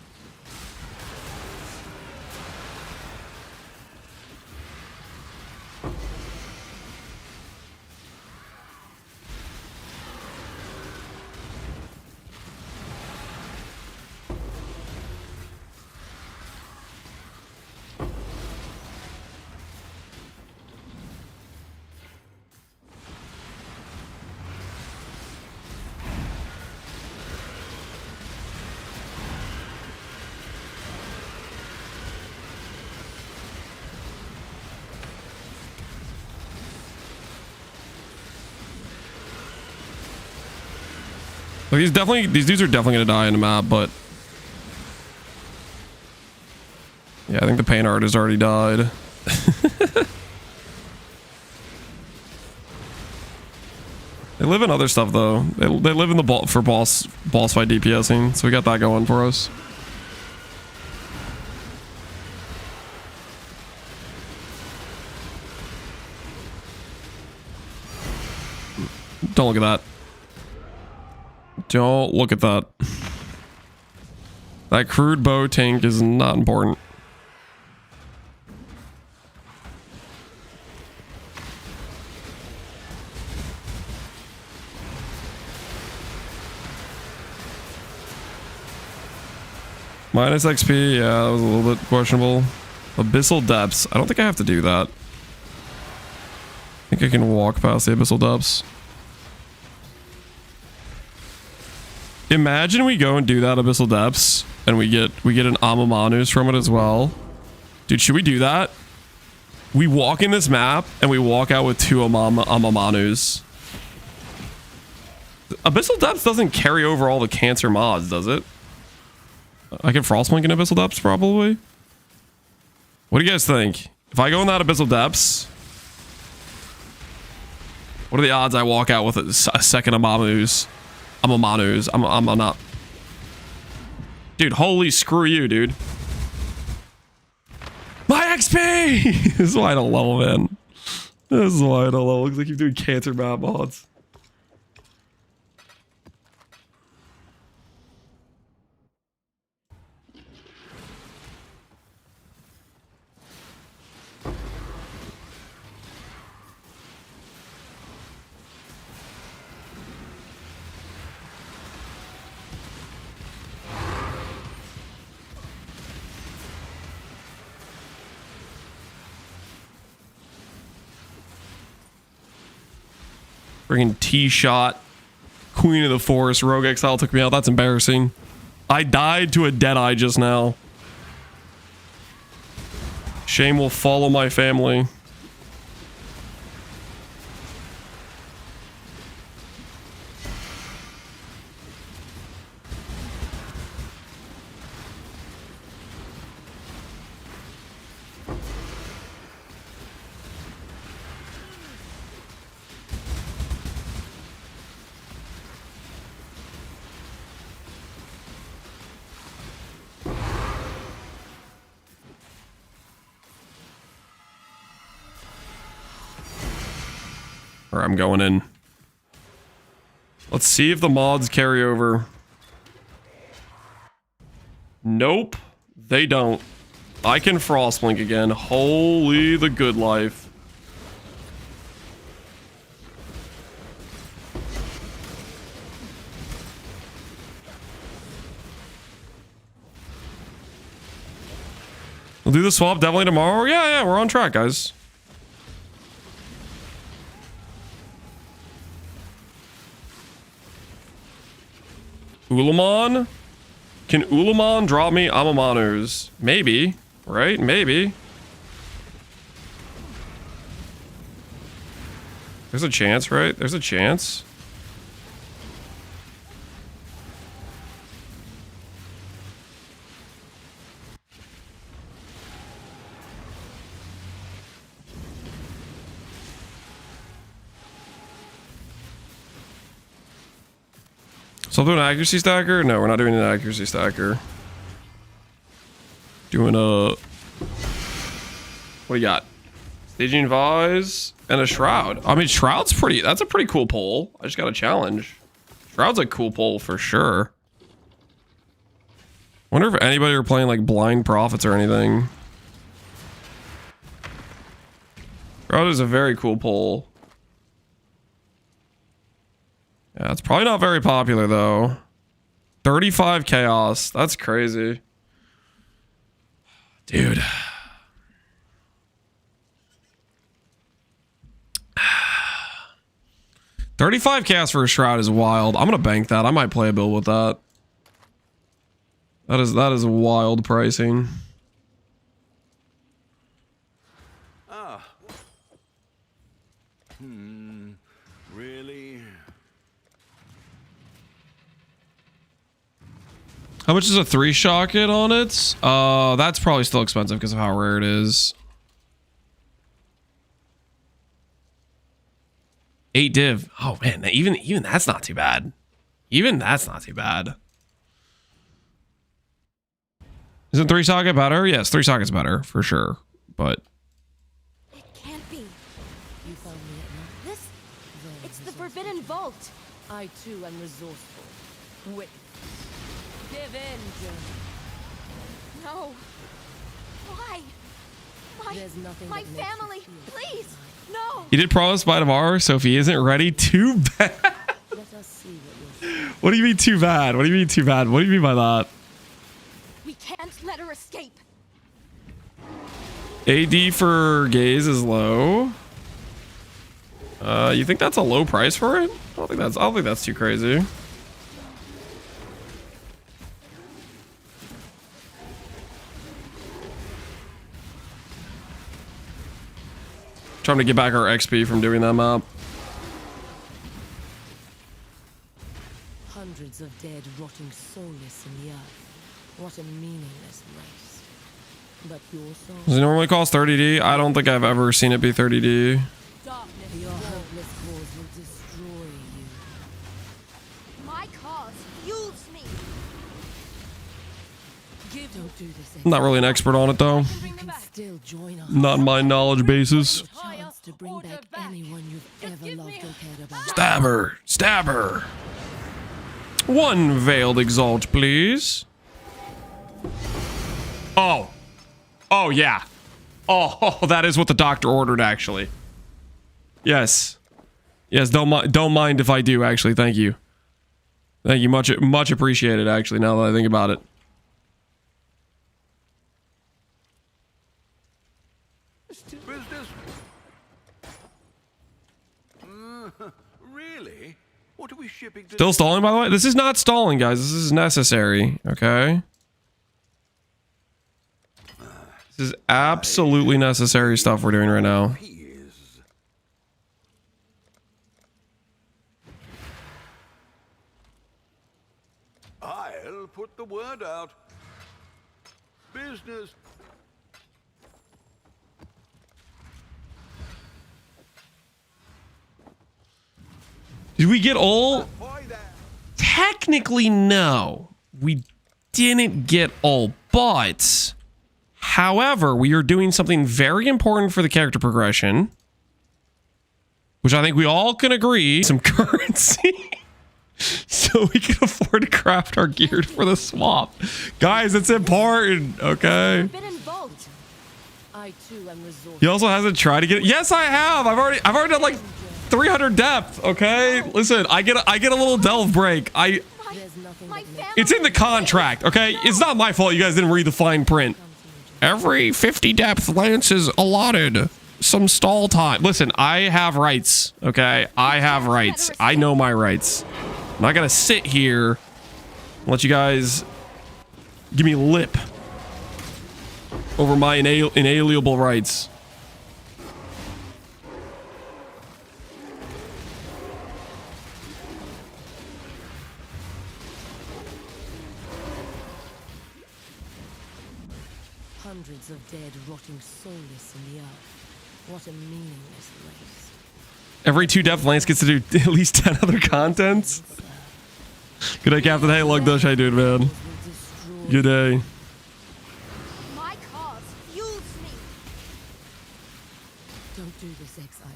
Like these dudes are definitely gonna die in the map, but yeah, I think the paint art has already died. They live in other stuff though. They live in the boss fight DPSing, so we got that going for us. Don't look at that. Don't look at that. That crude bow tank is not important. Minus XP, yeah, that was a little bit questionable. Abyssal Depths. I don't think I have to do that. I think I can walk past the Abyssal Depths. Imagine we go and do that Abyssal Depths and we get an Amamanus from it as well. Dude, should we do that? We walk in this map and we walk out with 2 Amamanus. Abyssal Depths doesn't carry over all the cancer mods, does it? I can Frostblink in Abyssal Depths probably. What do you guys think? If I go in that Abyssal Depths, what are the odds I walk out with a second Amamanus? I'm not. Dude, holy screw you, dude. My XP! This is why I don't level, man. This is why I don't level, because I keep doing cancer map mods. Friggin' T-shot. Queen of the Forest. Rogue Exile took me out. That's embarrassing. I died to a Deadeye just now. Shame will follow my family. Or I'm going in. Let's see if the mods carry over. Nope, they don't. I can Frostblink again. Holy the good life. We'll do the swap definitely tomorrow. Yeah, we're on track, guys. Ulamon? Can Ulamon drop me Amamanus? Maybe, right? Maybe. There's a chance, right? There's a chance. So I'm doing an accuracy stacker? No, we're not doing an accuracy stacker. Doing a... What do you got? Staging Vise and a Shroud. I mean, Shroud's pretty... That's a pretty cool pull. I just got a challenge. Shroud's a cool pull for sure. Wonder if anybody are playing like Blind Prophets or anything. Shroud is a very cool pull. Yeah, it's probably not very popular though. 35 chaos. That's crazy. Dude. $35 chaos for a Shroud is wild. I'm gonna bank that. I might play a build with that. That is wild pricing. Really? How much is a 3-shot kit on it? That's probably still expensive because of how rare it is. 8 div. Oh man, even that's not too bad. Even that's not too bad. Isn't 3-socket better? Yes, 3-socket's better for sure. But It can't be. You found me at this. It's the Forbidden Vault. I too am resourceful. Wait. Give in, Journey. No. Why? There's nothing My that makes you family, feel please. No. he did promise by tomorrow, so if he isn't ready, too bad. Let us see what you're What do you mean too bad? What do you mean too bad? What do you mean by that? We can't let her escape. AD for gaze is low. You think that's a low price for it? I don't think that's too crazy. Trying to get back our XP from doing that map. Hundreds of dead rotting soulless in the earth. What a meaningless waste. But your soul... Does it normally cost 30D? I don't think I've ever seen it be 30D. Darkness, your hopeless cause will destroy you. My cause fuels me. Don't do this. I'm not really an expert on it though. You can still join us. Not my knowledge basis. Chance to bring back anyone you've ever loved or cared about. Stab her! Stab her! One veiled exalt, please. Oh. Oh, yeah. Oh, that is what the doctor ordered, actually. Yes. Yes, don't mind if I do, actually. Thank you. Thank you. Much appreciated, actually, now that I think about it. Business? Really? What are we shipping to? Still stalling, by the way? This is not stalling, guys. This is necessary, okay? This is absolutely necessary stuff we're doing right now. Peas. I'll put the word out. Business. Did we get all? Boy there. Technically, no. We didn't get all, but... However, we are doing something very important for the character progression, which I think we all can agree, some currency, so we can afford to craft our gear for the swap. Guys, it's important, okay? Been involved. I too am resourceful. He also hasn't tried to get it. Yes, I have. I've already done like 300 depth, okay? Listen, I get a little delve break. There's nothing My that family. It's in the contract, okay? It's not my fault you guys didn't read the fine print. Every 50 depth lance is allotted some stall time. Listen, I have rights, okay? I have rights. I know my rights. I'm not gonna sit here and let you guys give me lip over my inalienable rights. Hundreds of dead rotting soulless in the earth. What a meaningless race. Every 2 depth lance gets to do at least 10 other contents. Good day, Captain. Hey, Lugdush. How you doing, man? Will destroy Good day. My cause fuels me. Don't do this, Exile.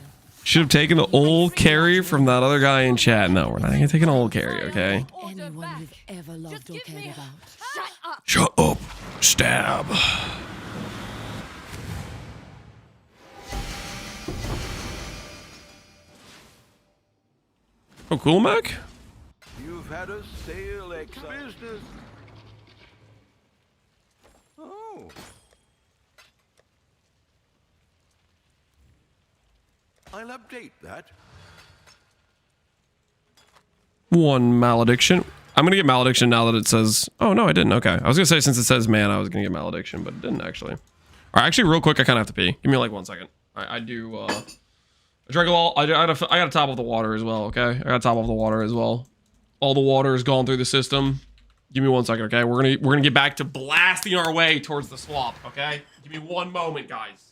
Should have taken the old carry from that other guy in chat. No, we're not gonna take an old carry, okay? Anyone you've ever loved or cared about. Shut up. Shut up. Stab. Oh, cool, Mac? You've had a sale, Exile. Business. Oh. I'll update that. 1 malediction. I'm gonna get malediction now that it says... Oh, no, I didn't. Okay. I was gonna say since it says man, I was gonna get malediction, but it didn't actually. All right, actually, real quick, I kind of have to pee. Give me like 1 second. All right, I do... I drank all... I gotta top off the water as well, okay? I gotta top off the water as well. All the water has gone through the system. Give me 1 second, okay? We're gonna get back to blasting our way towards the swap, okay? Give me 1 moment, guys.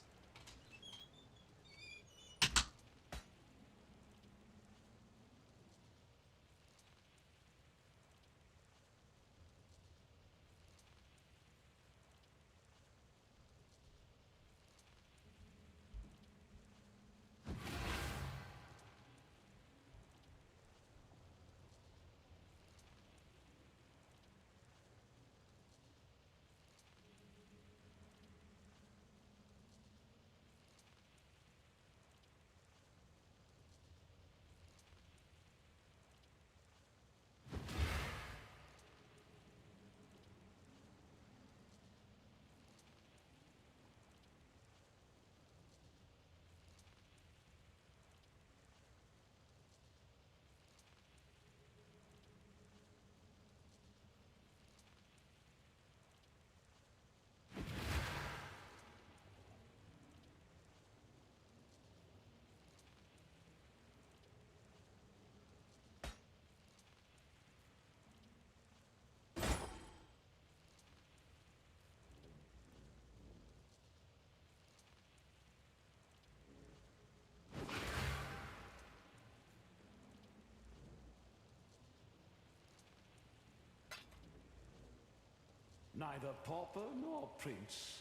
Neither pauper nor prince.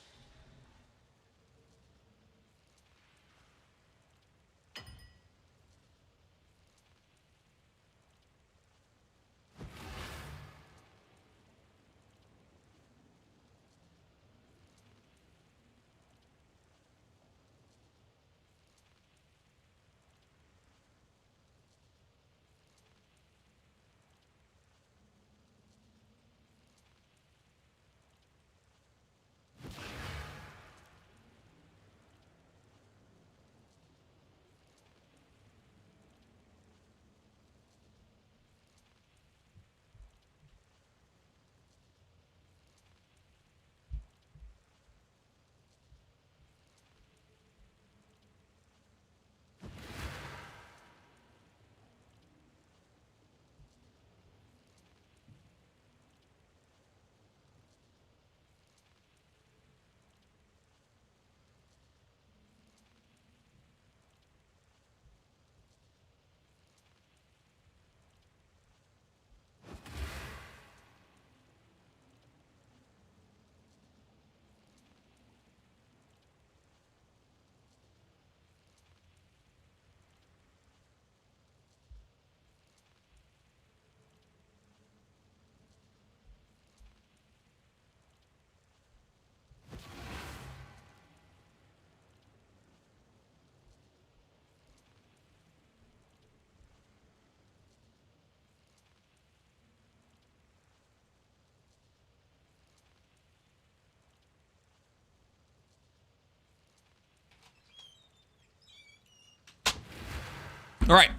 All right,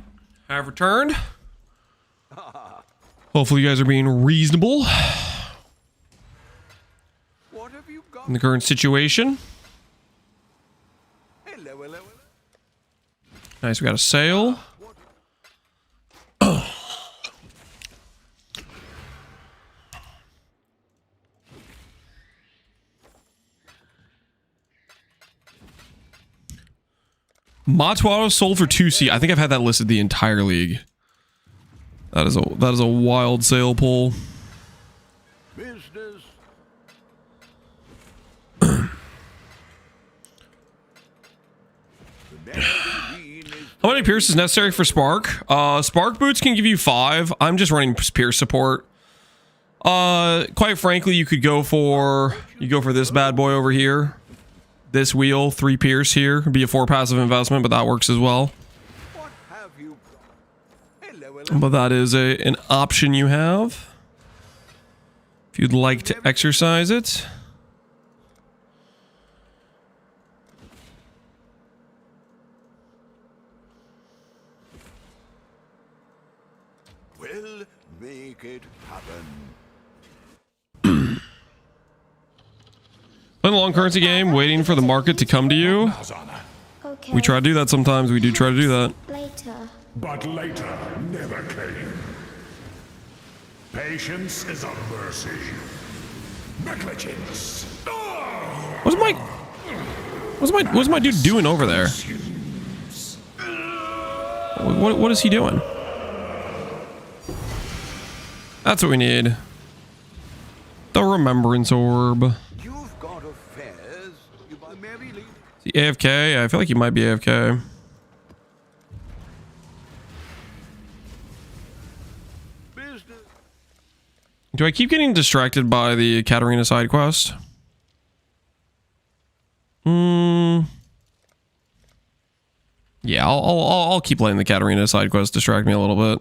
I've returned. Hopefully you guys are being reasonable What have you got? in the current situation. Hello, hello, hello. Nice, we got a sail. Matuado sold for 2C. I think I've had that listed the entire league. That is a wild sale pull. Business. How many Pierce is necessary for Spark? Spark boots can give you 5. I'm just running Pierce support. Quite frankly, you go for this bad boy over here. This wheel, 3 Pierce here. It'd be a 4 passive investment, but that works as well. What have you got? Hello, hello. But that is an option you have if you'd like to exercise it. We'll make it happen. Playing a long currency game, waiting for the market to come to you. Okay. We try to do that sometimes. We do try to do that. Later. But later never came. Patience is a mercy. Negligence. What's my dude doing over there? What is he doing? That's what we need. The remembrance orb. You've got affairs. You buy Mary Lee. Is he AFK? I feel like he might be AFK. Business. Do I keep getting distracted by the Katarina side quest? Yeah, I'll keep letting the Katarina side quest distract me a little bit.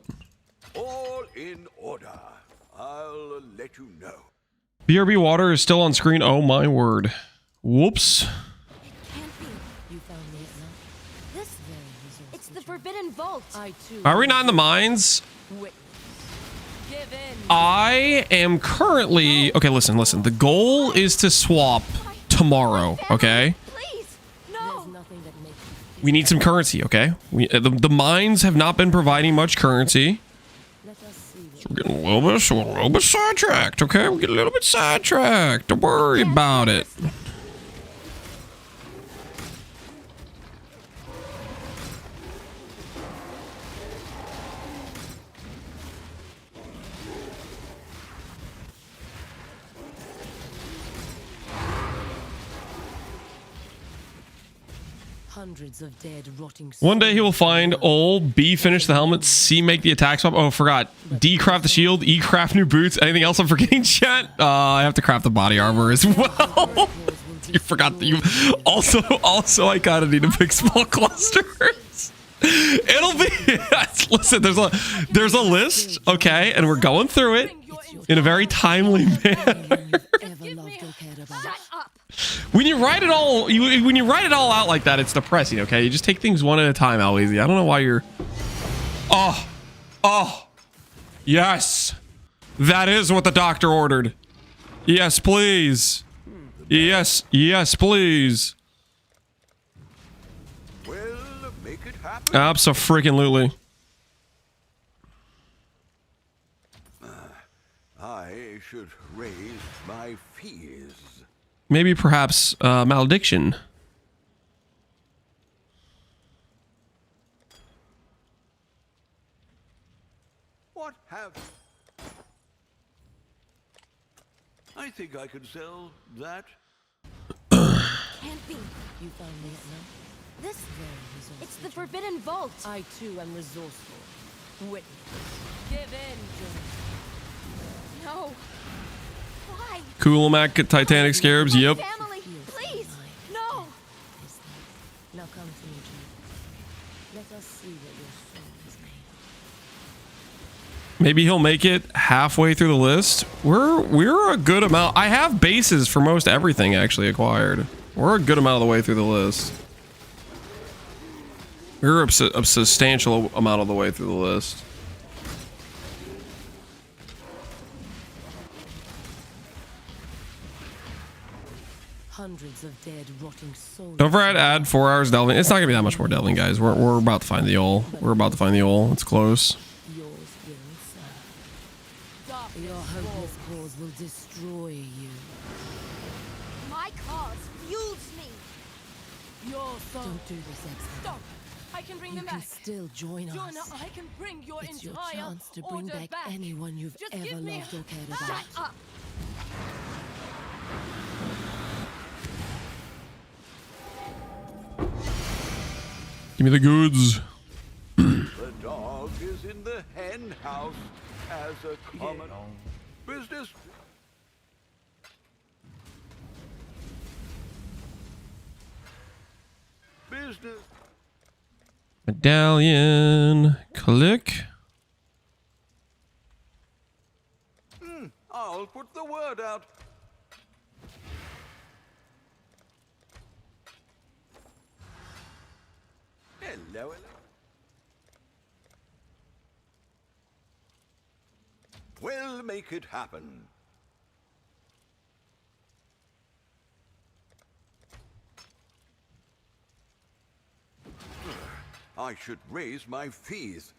All in order. I'll let you know. BRB water is still on screen. Oh my word. Whoops. It can't be. You found me enough. This. It's the forbidden vault. I too. Are we not in the mines? Witness. Give in. I am currently... Okay, listen. The goal is to swap tomorrow, okay? Please, There's no. nothing that makes you We need some currency, okay? The mines have not been providing much currency. let us see what We're getting a little bit sidetracked, okay? We're getting a little bit sidetracked. Don't worry about it. hundreds of dead, rotting One day he will souls find in the AuL, B finish the helmet, C make the attack swap. Oh, forgot. D craft the shield, E craft new boots. Anything else I'm forgetting, chat? I have to craft the body armor as well. You forgot that you also I kind of need to pick small clusters. It'll be listen, there's a list, okay, and we're going through it in a very timely manner. ever loved or cared about. Shut up. When you write it all out like that, it's depressing, okay? You just take things one at a time, AuL. I don't know why you're... Oh. Yes. That is what the doctor ordered. Yes, please. Yes, please. We'll make it happen. Abso-freaking-lutely. I should raise my fees. Maybe perhaps malediction. What have... I think I could sell that. Can't be. You found me enough. This. Very It's the forbidden vault. I too am resourceful. Witness. Give in, John. No. Why? Cool Mac Titanic Scarabs. My Yep. family, please. No. Is that? Now come to me, John. Let us see what your soul is made of. Maybe he'll make it halfway through the list. We're a good amount. I have bases for most everything actually acquired. We're a good amount of the way through the list. We're a substantial amount of the way through the list. Hundreds of dead, rotting souls. Don't forget to add 4 hours delving. It's not gonna be that much more delving, guys. We're about to find the AuL. We're about to find the AuL. It's close. Yours will serve. Your hopeless cause will destroy you. My cause fuels me. Your soul. Don't do this, Exile. Stop! I can bring You them can back. still join Joanna, us. I can bring your It's your entire chance to bring order back anyone you've Just ever give me loved or cared Shut about. Up. Give me the goods. The dog is in the hen house as a common business. Business. Medallion. Click. I'll put the word out. Hello, hello. We'll make it happen. I should raise my fees.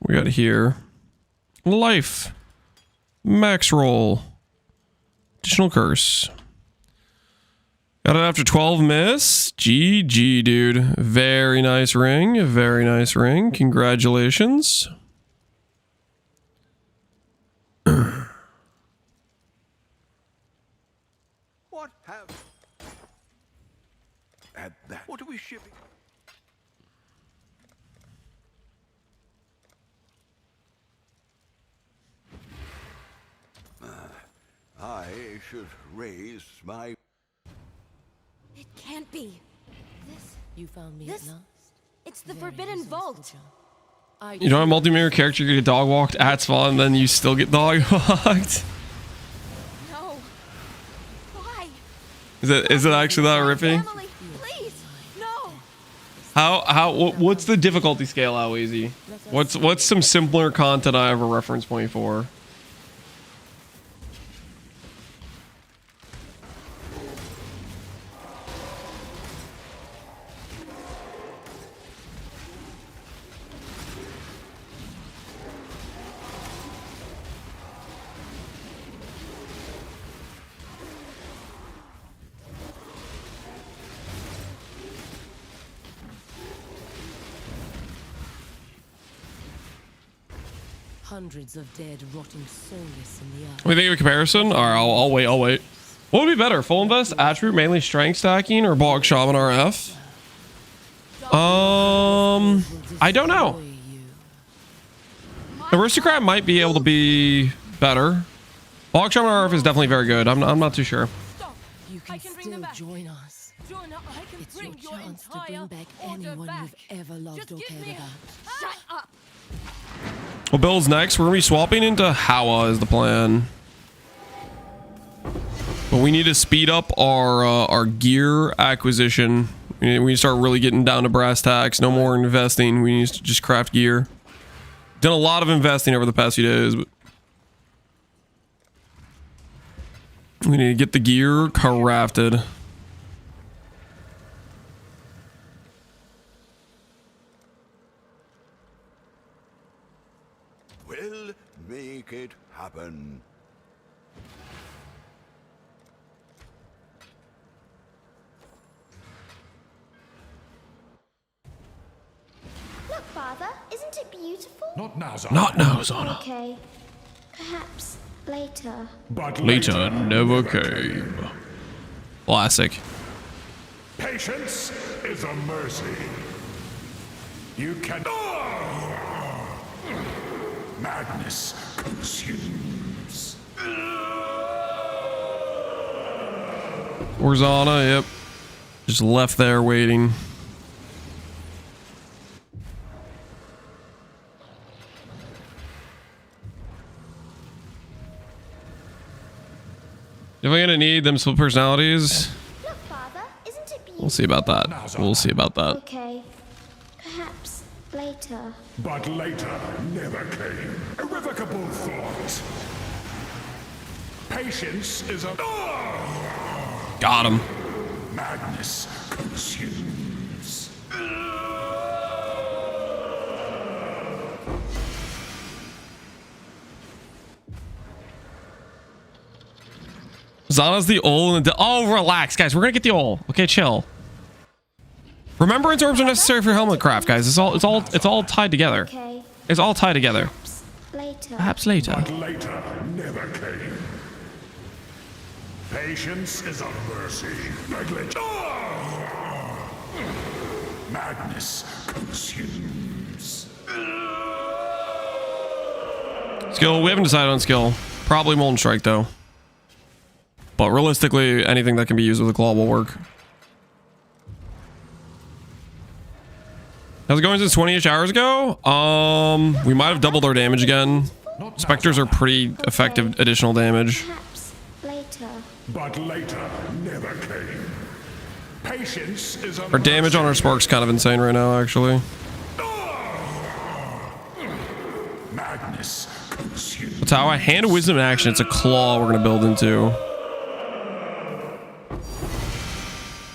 We got here. Life. Max roll. Additional curse. Got it after 12 miss. GG, dude. Very nice ring. Very nice ring. Congratulations. What have... Add that. What are we shipping? I should raise my... It can't be. This. You found me This- at last. It's the Very Forbidden resourceful, Vault. John. You know, a multi-mirror character, you get dog walked at spawn, and then you still get dog walked. No. Why? Is it actually that rippy? Family, please. No. What's the difficulty scale? How easy? What's some simpler content I have a reference point for? Hundreds of dead, rotting soulless in the earth. What do you think of a comparison? All right, I'll wait. I'll wait. What would be better? Full invest, attribute, mainly strength stacking, or bog shaman RF? I don't know. Aristocrat might be able to be better. Bog shaman RF is definitely very good. I'm not too sure. Stop! You I can can bring them still back. join us. Joanna, I can It's your bring your chance to entire bring back order anyone back. you've ever loved Just or give cared me about. Shut up. Well, Bill's next. We're gonna be swapping into Hawa is the plan. But we need to speed up our gear acquisition. We need to start really getting down to brass tacks. No more investing. We need to just craft gear. Done a lot of investing over the past few days, but we need to get the gear crafted. We'll make it happen. Look, Father, isn't it beautiful? Not now, Zana. Not now, Zana. Okay, perhaps later. But Later never came. Classic. Patience is a mercy. You can... Madness consumes. Where's Anna? Yep. Just left there waiting. Definitely gonna need them split personalities. Look, Father, We'll see about that. We'll see about that. Okay. Perhaps later. But later never came. Irrevocable thought. Patience is a... Got him. Madness consumes. Zana's the AuL and the... Oh, relax, guys. We're gonna get the AuL. Okay, chill. Remembrance orbs are necessary for helmet craft, guys. It's all tied together. Okay. It's all tied together. Later. Perhaps later. But later never came. Patience is a mercy. Negligence. Madness consumes. Skill. We haven't decided on skill. Probably Molten Strike, though. But realistically, anything that can be used with a claw will work. How's it going since 20-ish hours ago? We might have doubled our damage again. Specters are pretty effective additional damage. Perhaps later. But later never came. Patience is a Our damage on our spark's kind of insane right now, actually. madness consumes. That's how I hand wisdom in action. It's a claw we're gonna build into.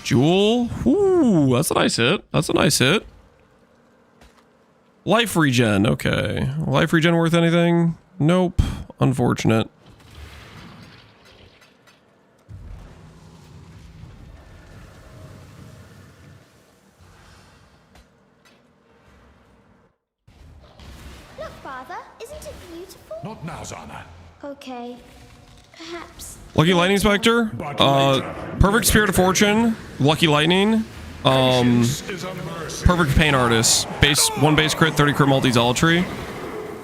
Jewel. Ooh, that's a nice hit. That's a nice hit. Life regen. Okay. Life regen worth anything? Nope. Unfortunate. Look, Father, isn't it beautiful? Not now, Zana. Okay. Perhaps. Lucky Lightning Spectre. Perfect Spirit of Fortune. Lucky Lightning. Patience is a mercy. Perfect Pain Artist. One base crit, 30 crit multi Zealotry.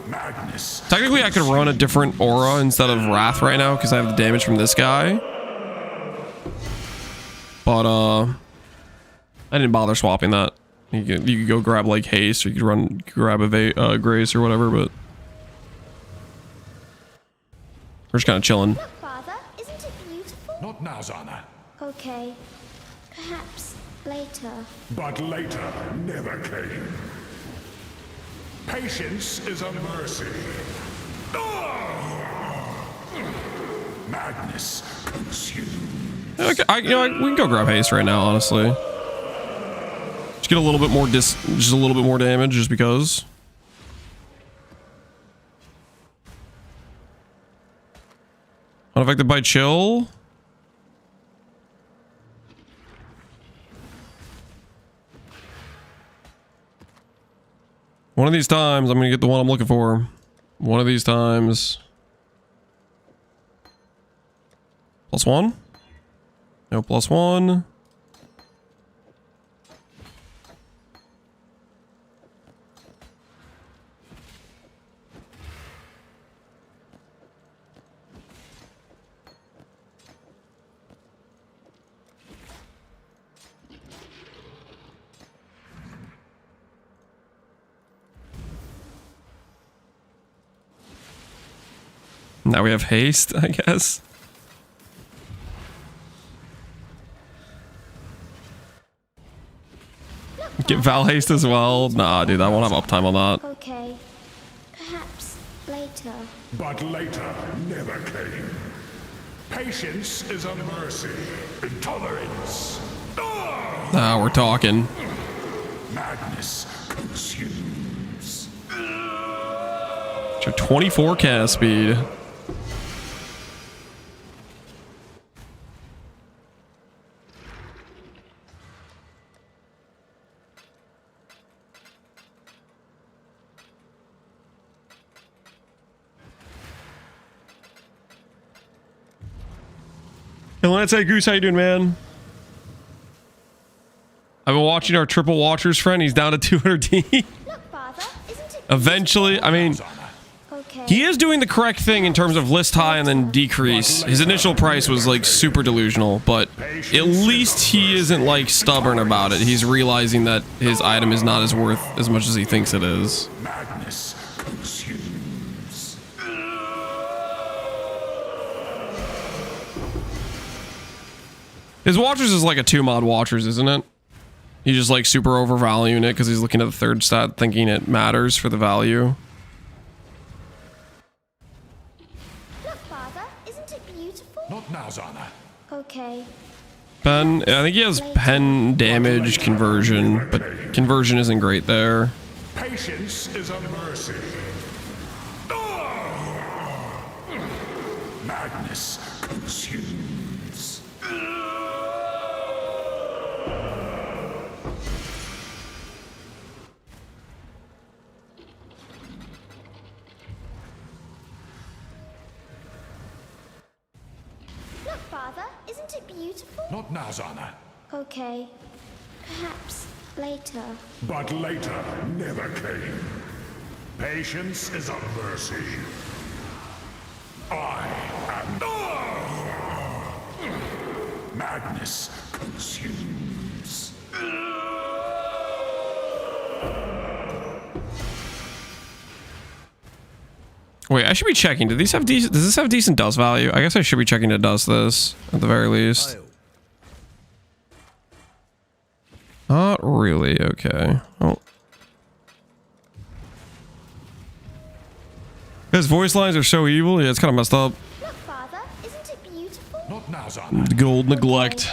Madness. Technically, I could run a different aura instead of Wrath right now because I have the damage from this guy. But, I didn't bother swapping that. You could go grab, like, Haste, or you could grab a Grace or whatever, but... We're just kind of chilling. Look, Father, isn't it beautiful? Not now, Zana. Okay. Perhaps later. But later never came. Patience is a mercy. Madness consumes. Okay, we can go grab Haste right now, honestly. Just get a little bit more just a little bit more damage, just because. Unaffected by chill. One of these times, I'm gonna get the one I'm looking for. One of these times. +1? No, +1. Now we have Haste, I guess. Get Val Haste as well. Nah, dude, I won't have uptime on that. Okay. Perhaps later. But later never came. Patience is a mercy. Intolerance. Now we're talking. Madness consumes. Your 24 cast speed. Hey, let's say Goose, how you doing, man? I've been watching our triple watchers friend. He's down to 200D. Look, Father, isn't it Eventually, I mean, okay? he is doing the correct thing in terms of list high and then decrease. His initial price was like super delusional, but at least he isn't like stubborn about it. He's realizing that his item is not as worth as much as he thinks it is. Madness consumes. His Watchers is like a 2-mod Watchers, isn't it? He's just like super overvaluing it because he's looking at the 3rd stat thinking it matters for the value. Look, Father, isn't it beautiful? Not now, Zana. Okay. Pen, I think he has pen damage conversion, but conversion isn't great there. Patience is a mercy. Madness consumes. Look, Father, isn't it beautiful? Not now, Zana. Okay. Perhaps later. But later never came. Patience is a mercy. I am... Madness consumes. Wait, I should be checking. Does this have decent dust value? I guess I should be checking to dust this at the very least. Not really. Okay. Oh. His voice lines are so evil. Yeah, it's kind of messed up. Look, Father, isn't it beautiful? Not now, Zana. Gold neglect.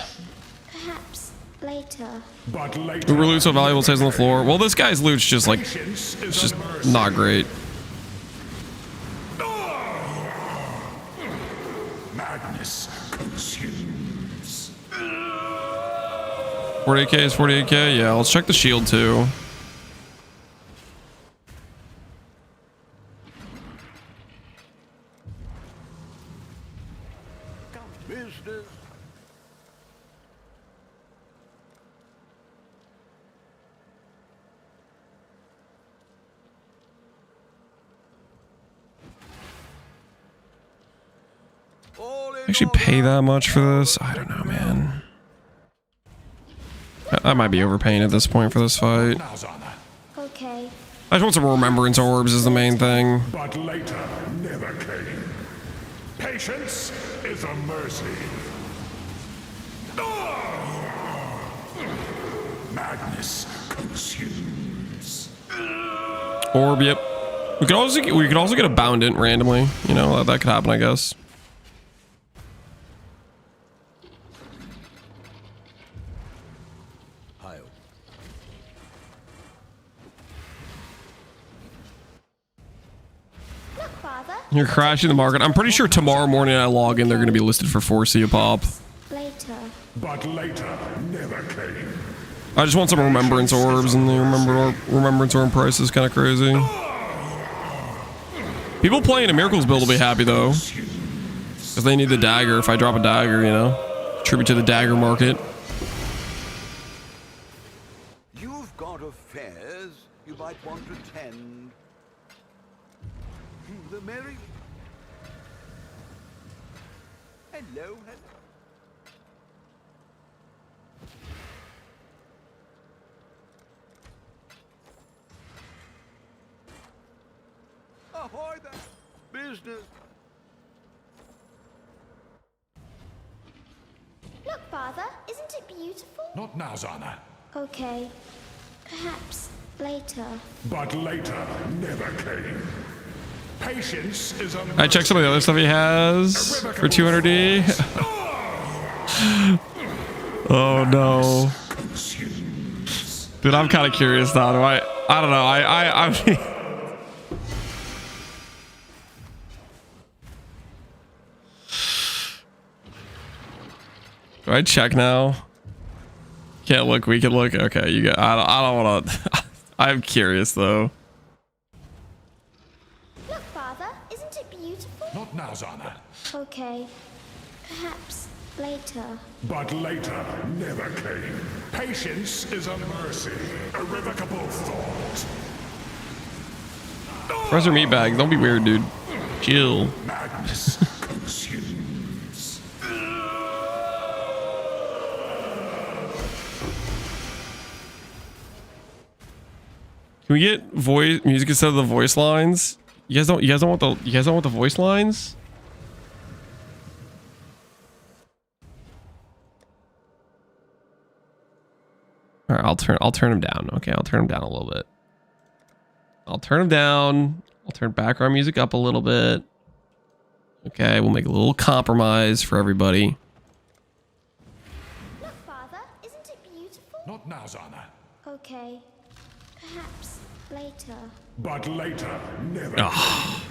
Perhaps later. But later... Uber loot so valuable stays on the floor. Well, this guy's loot's just like, Patience it's is just a mercy. not great. Madness consumes. 48k is 48k. Yeah, let's check the shield too. Business. All in Actually pay order. that much for this? I don't know, man. I might be overpaying at this point for this fight. Now, Zana. Okay. I just want some remembrance orbs is the main thing. But later never came. Patience is a mercy. Madness consumes. Orb, yep. We could also get Aboundant randomly. You know, that could happen, I guess. AuL. Look, Father. You're crashing the market. I'm pretty sure tomorrow morning I log in, they're going to be listed for 4C a pop. Later. But later never came. I just want some remembrance orbs, and the remembrance orb price is kind of crazy. People playing a Miracles build will be happy though, because they need the dagger. If I drop a dagger, you know, tribute to the dagger market. You've got affairs you might want to tend. The merry. Hello, hello. Ahoy there. Business. Look, Father, isn't it beautiful? Not now, Zana. Okay. Perhaps later. But later never came. Patience is a mercy. I checked some of the other stuff he has for 200D. Oh no. Dude, I'm kind of curious now. I don't know. I mean, do I check now? Can't look. We can look. Okay, you got. I don't want to. I'm curious though. Look, Father, isn't it beautiful? Not now, Zana. Okay. Perhaps later. But later never came. Patience is a mercy. Irrevocable thought. Professor Meatbag, don't be weird, dude. Chill. Madness consumes. Can we get voice music instead of the voice lines? You guys don't want the voice lines? All right, I'll turn him down. Okay, I'll turn him down a little bit. I'll turn him down. I'll turn background music up a little bit. Okay, we'll make a little compromise for everybody. Look, Father, isn't it beautiful? Not now, Zana. Okay. Perhaps later. But later, never. Oh.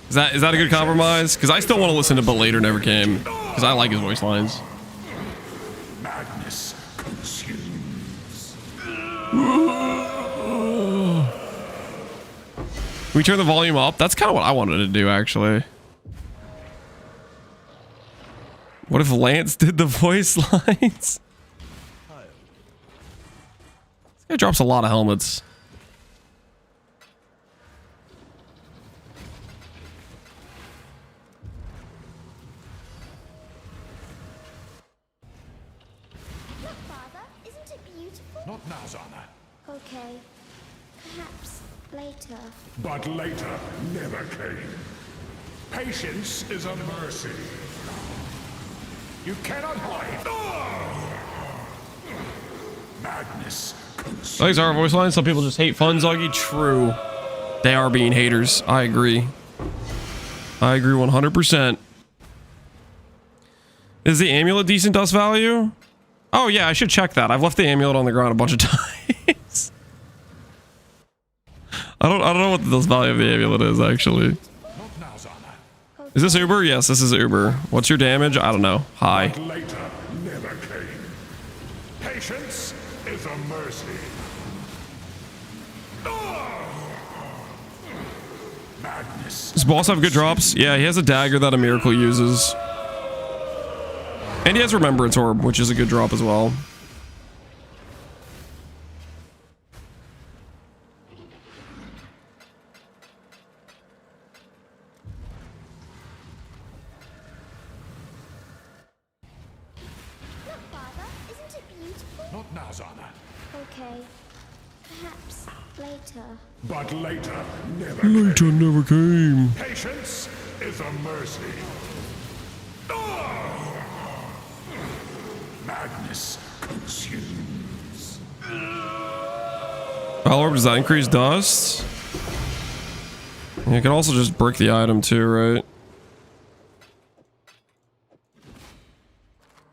Is that a good compromise? Because I still want to listen to But Later Never Came. Because I like his voice lines. Madness consumes. Can we turn the volume up? That's kind of what I wanted to do, actually. What if Lance did the voice lines? This guy drops a lot of helmets. Look, Father, isn't it beautiful? Not now, Zana. Okay. Perhaps later. But later never came. Patience is a mercy. You cannot hide. Madness consumes. These are our voice lines. Some people just hate fun, Zoggy. True. They are being haters. I agree. I agree 100%. Is the amulet decent dust value? Oh yeah, I should check that. I've left the amulet on the ground a bunch of times. I don't know what the dust value of the amulet is actually. Not now, Zana. Is this Uber? Yes, this is Uber. What's your damage? I don't know. High. But later never came. Patience is a mercy. Madness. Does boss have good drops? Yeah, he has a dagger that a miracle uses. And he has Remembrance Orb, which is a good drop as well. Look, Father, isn't it beautiful? Not now, Zana. Okay. Perhaps later. But later never came. Later never came. Patience is a mercy. Madness consumes. Orb, does that increase dust? You can also just brick the item too, right?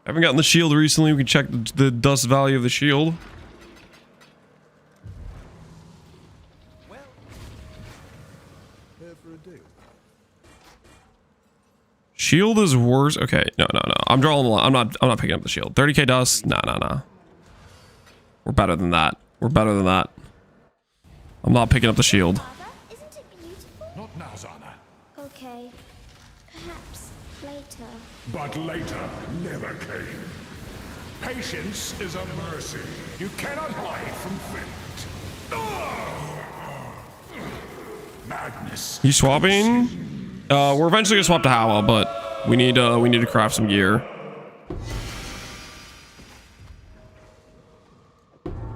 Haven't gotten the shield recently. We can check the dust value of the shield. Well, here for a deal. Shield is worse. Okay, no. I'm drawing the line. I'm not picking up the shield. 30k dust? No. We're better than that. I'm not picking up the shield. Father, isn't it beautiful? Not now, Zana. Okay. Perhaps later. But later never came. Patience is a mercy. You cannot hide from fate. Madness. You swapping? We're eventually gonna swap to AuL, but we need to craft some gear.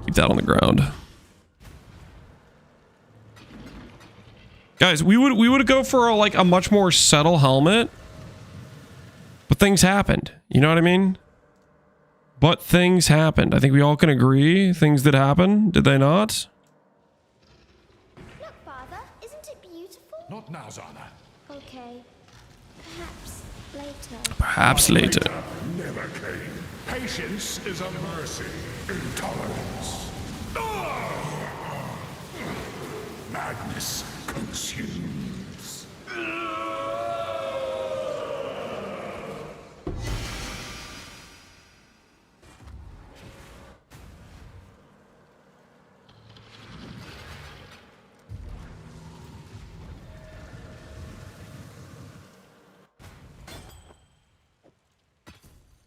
Keep that on the ground. Guys, we would go for a much more subtle helmet. But things happened. You know what I mean? But things happened. I think we all can agree things did happen. Did they not? Look, Father, isn't it beautiful? Not now, Zana. Okay. Perhaps later. Perhaps later. Never came. Patience is a mercy. Intolerance. Madness consumes.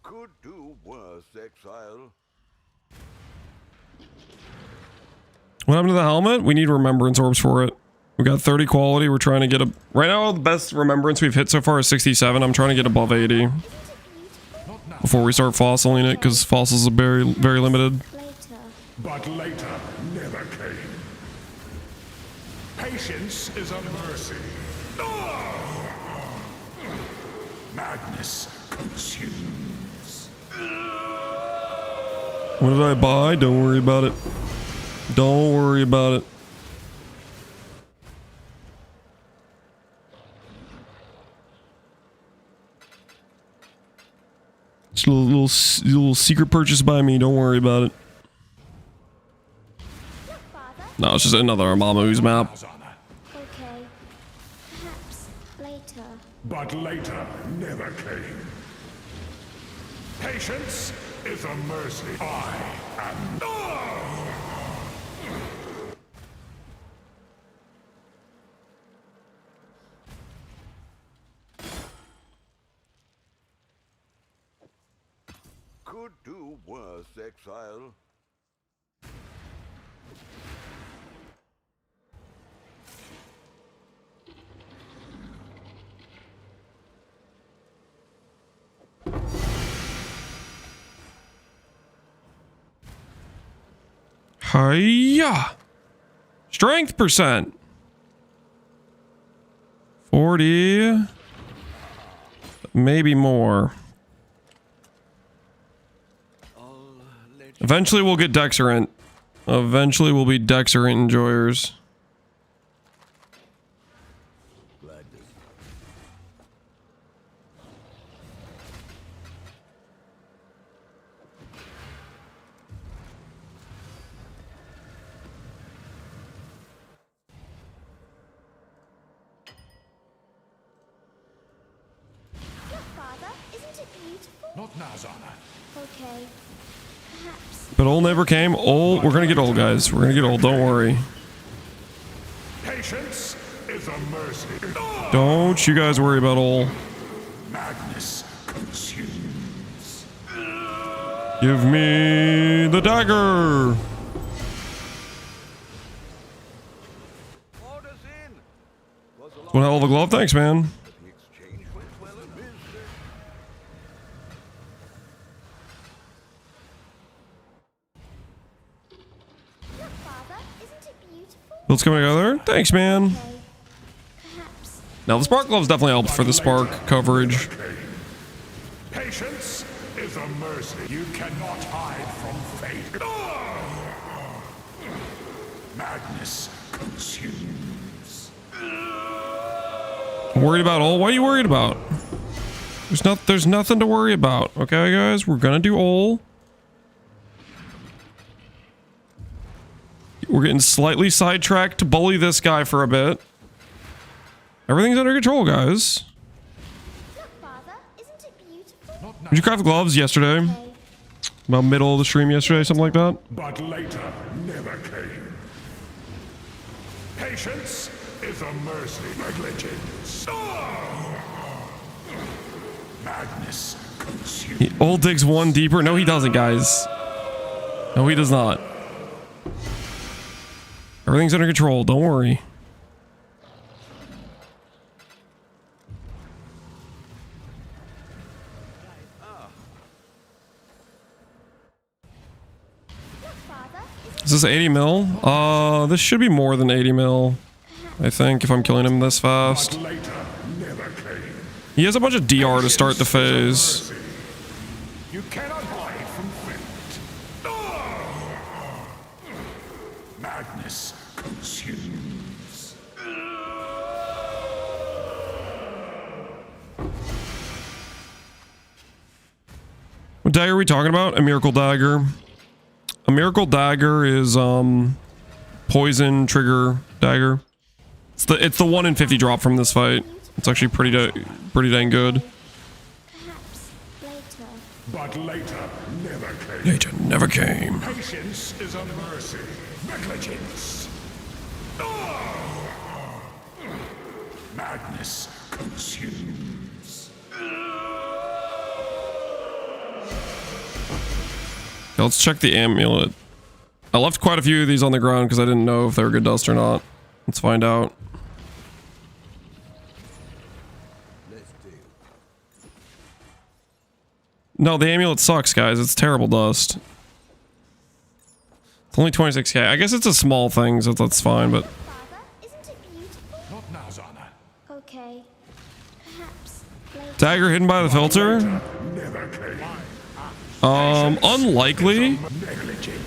Could do worse, Exile. What happened to the helmet? We need remembrance orbs for it. We got 30 quality. We're trying to get a... Right now, the best remembrance we've hit so far is 67. I'm trying to get above 80 before we start fossiling it, because fossils are very, very limited. Later. But later never came. Patience is a mercy. Madness consumes. What did I buy? Don't worry about it. Don't worry about it. It's a little secret purchase by me. Don't worry about it. Look, Father. No, it's just another Amamu's map. Okay. Perhaps later. But later never came. Patience is a mercy. I am. Could do worse, Exile. Hiya! Strength percent. 40. Maybe more. Eventually we'll get Dexerant. Eventually we'll be Dexerant enjoyers. Look, Father. Isn't it beautiful? Not now, Zana. Okay. Perhaps. But AuL never came. AuL, we're gonna get AuL, guys. We're gonna get AuL. Don't worry. Patience is a mercy. Don't you guys worry about AuL. Madness consumes. Give me the dagger. Orders in. Was a lot One hell of a glove. Thanks, man. the exchange went well and busy. Look, Father. Isn't it beautiful? Builds coming together. Thanks, man. Okay. Perhaps. Now the spark gloves definitely helped for the spark coverage. Patience is a mercy. You cannot hide from fate. Madness consumes. Worried about AuL? What are you worried about? There's nothing to worry about. Okay, guys, we're gonna do AuL. We're getting slightly sidetracked to bully this guy for a bit. Everything's under control, guys. Look, Father. Isn't it beautiful? Did you craft gloves yesterday? Okay. About middle of the stream yesterday, something like that? But later never came. Patience is a mercy. Negligence. Madness consumes. AuL digs one deeper. No, he doesn't, guys. No, he does not. Everything's under control. Don't worry. Look, Father. Is this 80 mil? This should be more than 80 mil. I think, if I'm killing him this fast. Later never came. He has a bunch of DR to start the phase. You cannot hide from fate. Madness consumes. What dagger are we talking about? A miracle dagger. A miracle dagger is poison trigger dagger. It's the 1 in 50 drop from this fight. It's actually pretty dang good. Perhaps later. But later never came. Later never came. Patience is a mercy. Negligence. Madness consumes. Okay, let's check the amulet. I left quite a few of these on the ground because I didn't know if they were good dust or not. Let's find out. No, the amulet sucks, guys. It's terrible dust. It's only 26k. I guess it's a small thing, so that's fine, but... Father, isn't it beautiful? Not now, Zana. Okay. Perhaps later. Dagger hidden by the filter? Never came. Unlikely.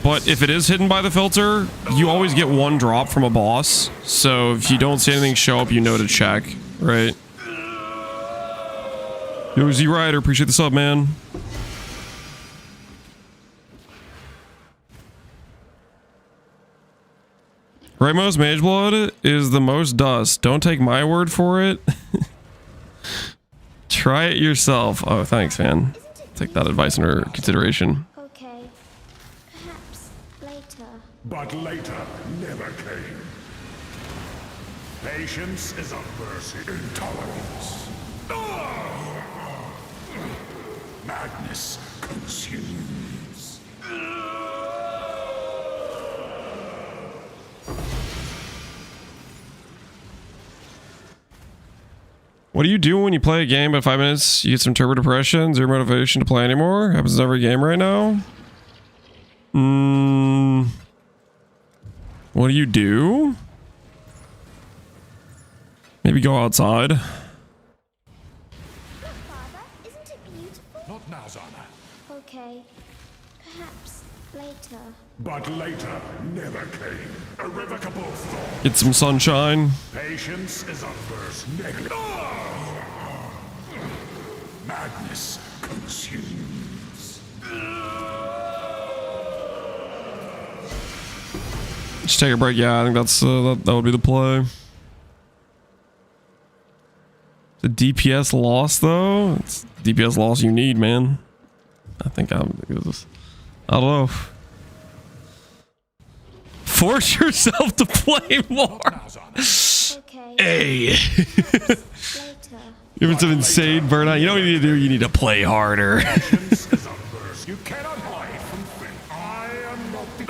But if it is hidden by the filter, you always get one drop from a boss. So if you don't see anything show up, you know to check, right? Yo, Z Rider, appreciate the sub, man. Ramos Mageblood is the most dust. Don't take my word for it. Try it yourself. Oh, thanks, man. Take that advice under consideration. Okay. Perhaps later. But later never came. Patience is a mercy. Intolerance. Madness consumes. What do you do when you play a game, but 5 minutes you get some turbo depression, zero motivation to play anymore? Happens in every game right now. What do you do? Maybe go outside. Look, Father, isn't it beautiful? Not now, Zana. Okay. Perhaps later. But later never came. Irrevocable thought. Get some sunshine. Patience is a first negative. Madness consumes. Just take a break. Yeah, I think that's that would be the play. The DPS loss though. It's DPS loss you need, man. I think I don't know. Force yourself to play more. Okay. Hey. Later. You have some insane burnout. You know what you need to do? You need to play harder. Patience is a verse you cannot hide from fate. I am not the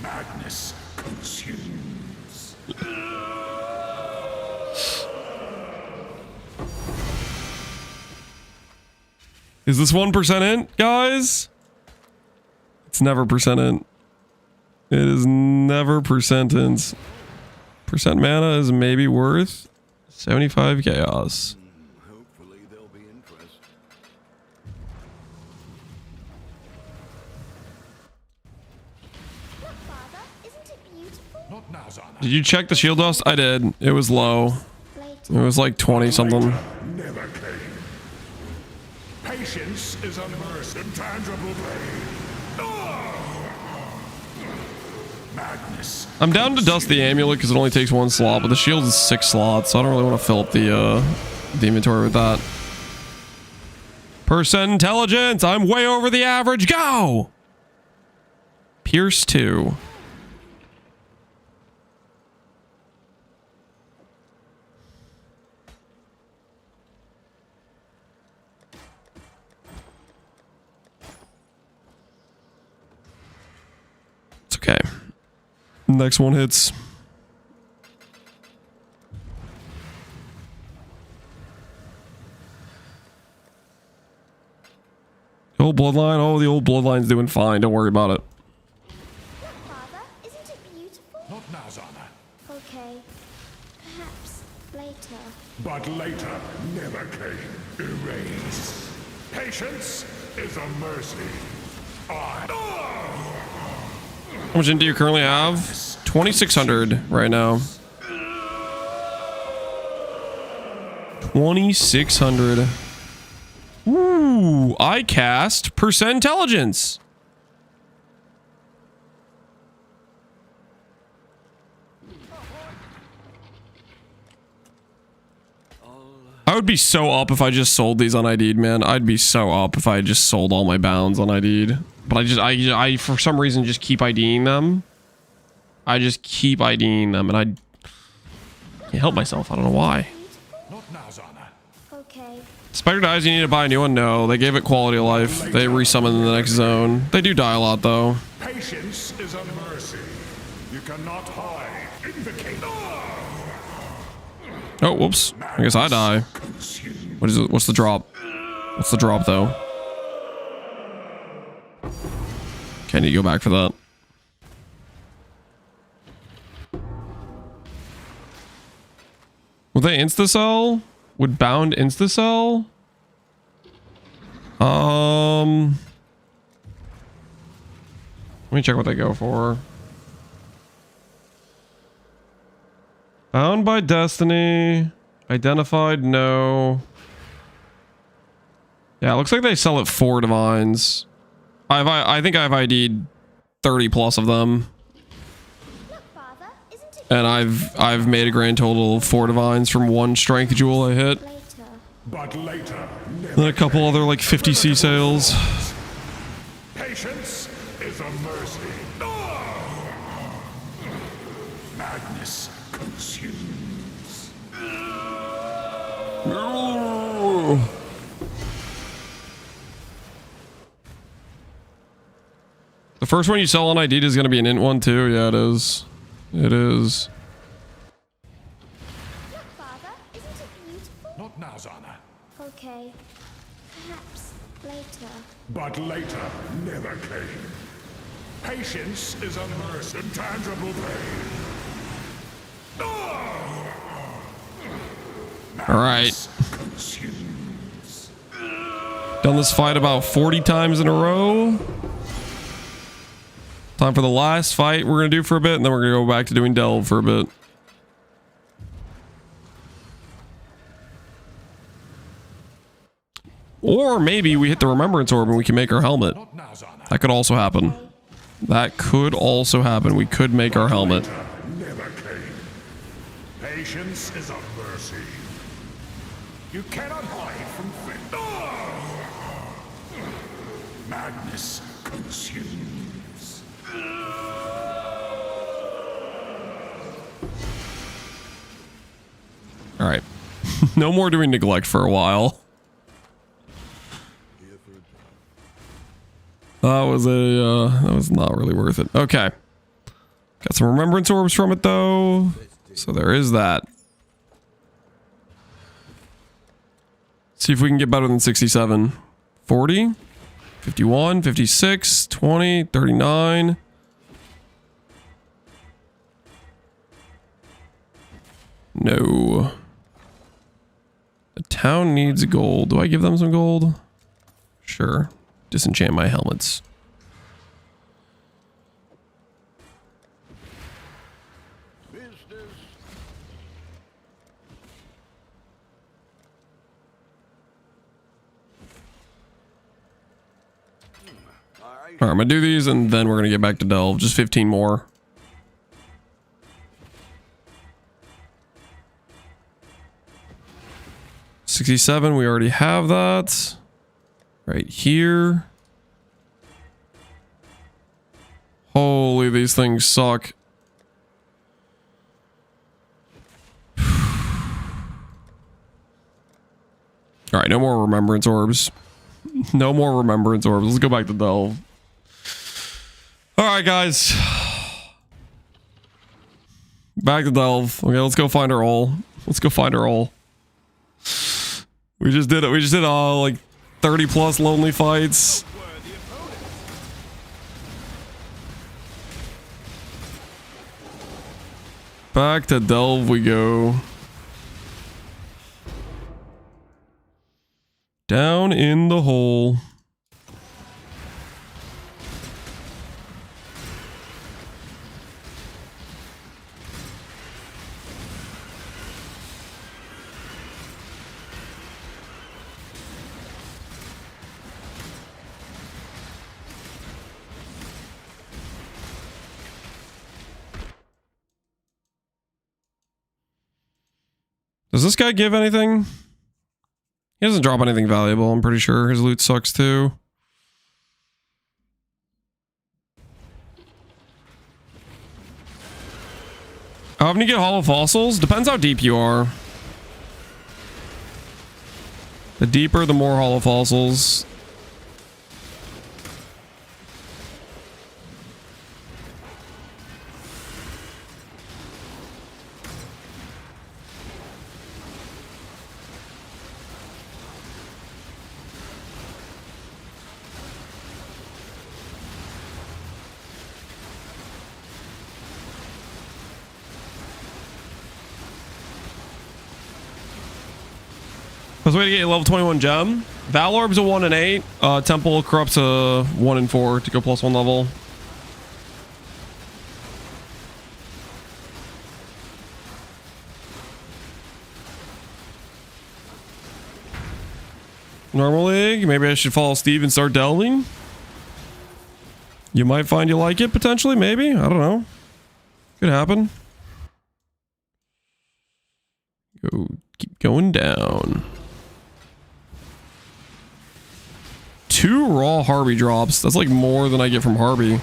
madness consumes. Is this 1% int, guys? It's never percent int. It is never percent int. Percent mana is maybe worth 75 chaos. Hopefully there'll be interest. Look, Father, isn't it beautiful? Not now, Zana. Did you check the shield dust? I did. It was low. It was like 20 something. Never came. Patience is a mercy. Intangible blade. Madness. I'm down to dust the amulet because it only takes 1 slot, but the shield is 6 slots, so I don't really want to fill up the inventory with that. Percent intelligence! I'm way over the average! Go! Pierce 2. It's okay. Next one hits. The old bloodline. Oh, the old bloodline's doing fine. Don't worry about it. Look, Father, isn't it beautiful? Not now, Zana. Okay. Perhaps later. But later never came. Erase. Patience is a mercy. How much int do you currently have? 2,600 right now. 2,600. Ooh, I cast percent intelligence. I would be so up if I just sold these on ID'd, man. I'd be so up if I just sold all my bounds on ID'd. But I for some reason just keep IDing them. I just keep IDing them, and I can't help myself. I don't know why. Not now, Zana. Okay. Spider dies, you need to buy a new one? No, they gave it quality of life. They resummon in the next zone. They do die a lot, though. Patience is a mercy. You cannot hide. Invocate. Oh, whoops. I guess I die. What is it? What's the drop? What's the drop, though? Okay, I need to go back for that. Will they insta-sell? Would bound insta-sell? Let me check what they go for. Bound by Destiny. Identified, no. Yeah, it looks like they sell at 4 divines. I think I've ID'd 30 plus of them. Look, Father, isn't it And I've made a grand total of 4 divines from 1 strength jewel I hit. later? But later, And a couple other like 50C sales. patience is a mercy. Madness consumes. The first one you sell on ID is going to be an int one too. Yeah, it is. It is. Look, Father, isn't it beautiful? Not now, Zana. Okay, perhaps later. But later never came. Patience is a mercy, intangible pain. All right. Consumes. Done this fight about 40 times in a row. Time for the last fight we're going to do for a bit, and then we're going to go back to doing Delve for a bit. Or maybe we hit the Remembrance Orb and we can make our helmet. Not now, Zana. That could also happen. That could also happen. We could make our helmet. Never came. Patience is a mercy. You cannot hide from fate. Madness consumes. All right. No more doing Neglect for a while. That was not really worth it. Okay. Got some Remembrance Orbs from it though. So there is that. See if we can get better than 67. 40, 51, 56, 20, 39. No. The town needs gold. Do I give them some gold? Sure. Disenchant my helmets. Business. Alright, I'm gonna do these and then we're gonna get back to Delve. Just 15 more. $67, we already have that. Right here. Holy, these things suck. Alright, no more Remembrance Orbs. No more Remembrance Orbs. Let's go back to Delve. Alright, guys. Back to Delve. Okay, let's go find our AuL. Let's go find our AuL. We just did it. We just did like 30 plus lonely fights. Back to Delve we go. Down in the hole. Does this guy give anything? He doesn't drop anything valuable, I'm pretty sure. His loot sucks too. How often you get hollow fossils? Depends how deep you are. The deeper, the more hollow fossils. Best way to get a level 21 gem. Val Orb's a 1 and 8. Temple Corrupt's a 1 and 4 to go +1 level. Normal League. Maybe I should follow Steve and start delving. You might find you like it potentially. Maybe. I don't know. Could happen. Keep going down. 2 raw Harvey drops. That's like more than I get from Harvey.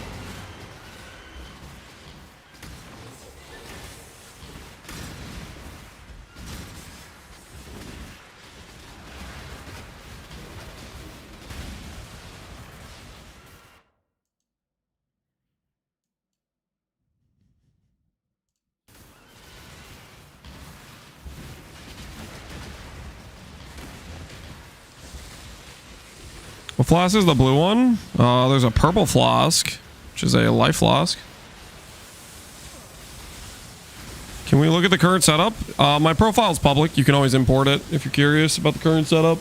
What flask is the blue one? There's a purple flask, which is a life flask. Can we look at the current setup? My profile is public. You can always import it if you're curious about the current setup.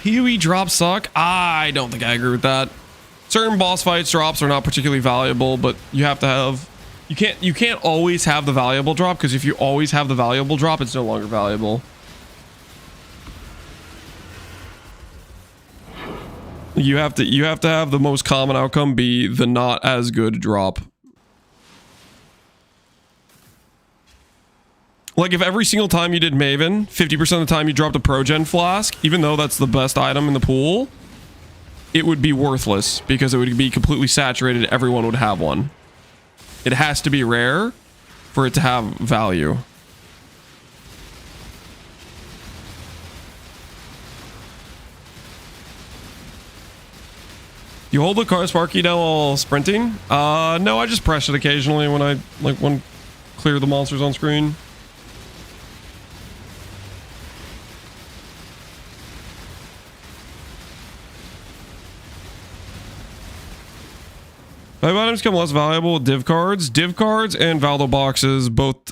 PoE drops suck. I don't think I agree with that. Certain boss fights drops are not particularly valuable, but you have to have... You can't always have the valuable drop, because if you always have the valuable drop, it's no longer valuable. You have to have the most common outcome be the not as good drop. Like if every single time you did Maven, 50% of the time you dropped a Progen flask, even though that's the best item in the pool, it would be worthless because it would be completely saturated. Everyone would have one. It has to be rare for it to have value. You hold the car spark key down while sprinting? No, I just press it occasionally when I want to clear the monsters on screen. Five items become less valuable with div cards. Div cards and Valdo boxes both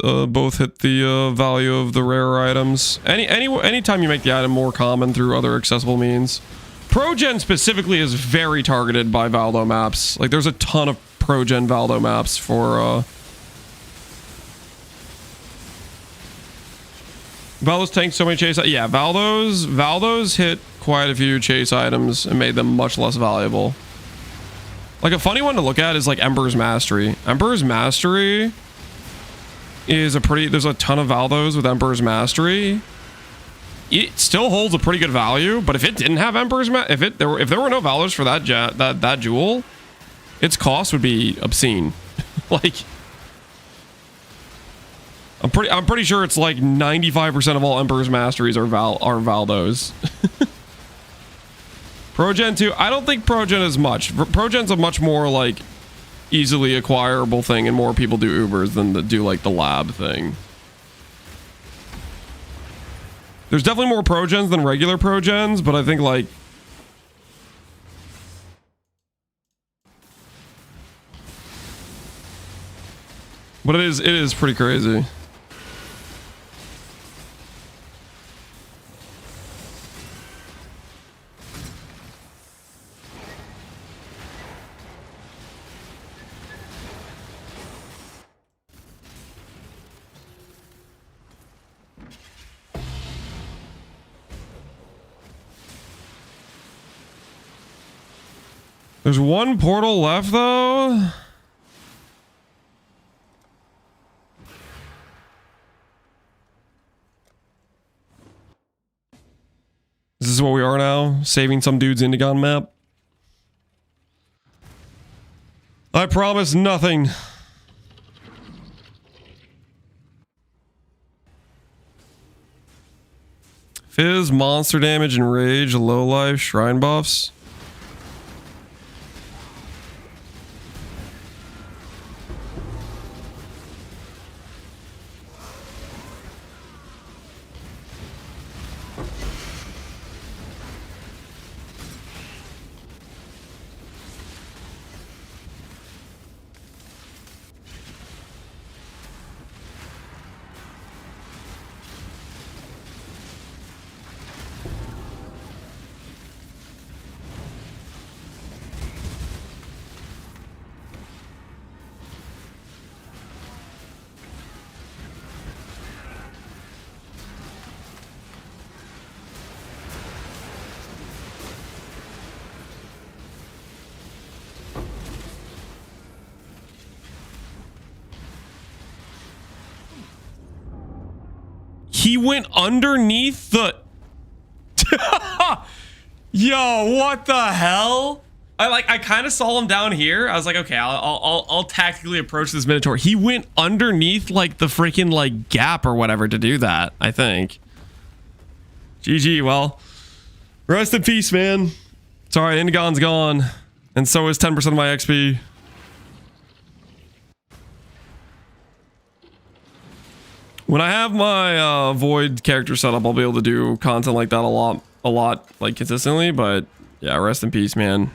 hit the value of the rare items. Anytime you make the item more common through other accessible means. Progen specifically is very targeted by Valdo maps. Like there's a ton of Progen Valdo maps for Valdo's tanked so many chase. Yeah, Valdo's hit quite a few chase items and made them much less valuable. Like a funny one to look at is like Ember's Mastery. Ember's Mastery is a pretty... There's a ton of Valdos with Ember's Mastery. It still holds a pretty good value, but if it didn't have Ember's if there were no Valdos for that jewel, its cost would be obscene. Like I'm pretty sure it's like 95% of all Ember's Masteries are Valdos. Progen 2, I don't think Progen is much. Progen's a much more like easily acquirable thing, and more people do Ubers than do like the lab thing. There's definitely more Progens than regular Progens, but I think like but it is pretty crazy. There's one portal left, though. This is what we are now, saving some dude's Indigon map. I promise nothing. Fizz, monster damage, and rage, low life, shrine buffs. He went underneath the... Yo, what the hell? I kind of saw him down here. I was like, okay, I'll tactically approach this Minotaur. He went underneath like the freaking like gap or whatever to do that, I think. GG, well, rest in peace, man. Sorry, Indigon's gone. And so is 10% of my XP. When I have my Void character set up, I'll be able to do content like that a lot, like consistently, but yeah, rest in peace, man.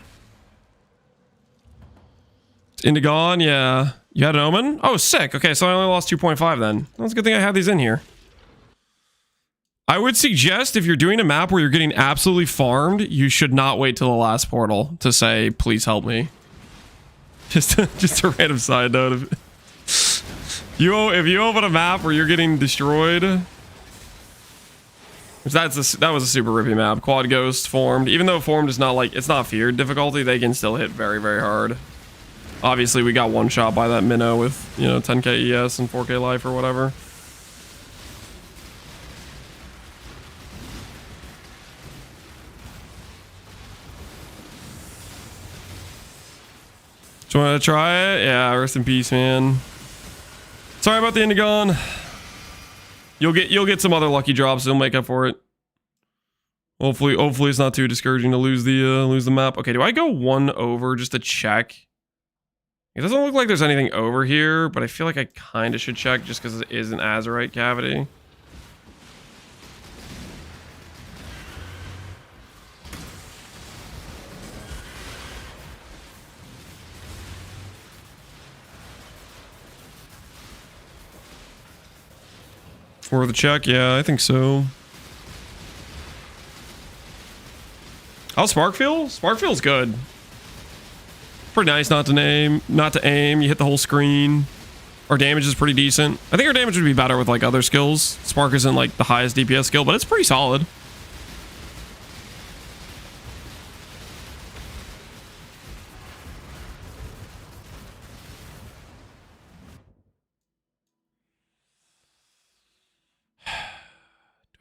Indigon, yeah. You had an Omen? Oh, sick. Okay, so I only lost 2.5 then. That's a good thing I had these in here. I would suggest if you're doing a map where you're getting absolutely farmed, you should not wait till the last portal to say, please help me. Just a random side note. If you open a map where you're getting destroyed, that was a super rippy map. Quad Ghost, Formed. Even though Formed is not like, it's not feared difficulty, they can still hit very, very hard. Obviously, we got one shot by that minnow with, you know, 10k ES and 4k life or whatever. Do you want to try it? Yeah, rest in peace, man. Sorry about the Indigon. You'll get some other lucky drops. They'll make up for it. Hopefully it's not too discouraging to lose the map. Okay, do I go one over just to check? It doesn't look like there's anything over here, but I feel like I kind of should check just because it is an Azurite cavity. For the check, yeah, I think so. How's Spark feel? Spark feels good. Pretty nice not to aim. You hit the whole screen. Our damage is pretty decent. I think our damage would be better with like other skills. Spark isn't like the highest DPS skill, but it's pretty solid.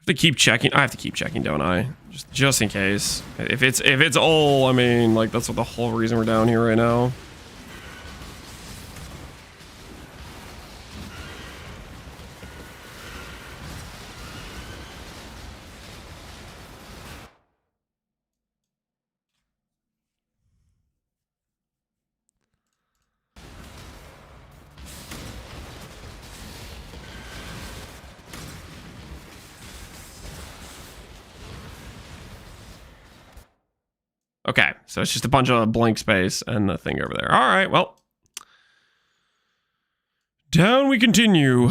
To keep checking. I have to keep checking, don't I? Just in case. If it's AuL, I mean, like that's what the whole reason we're down here right now. Okay, so it's just a bunch of blank space and the thing over there. All right, well. Down we continue.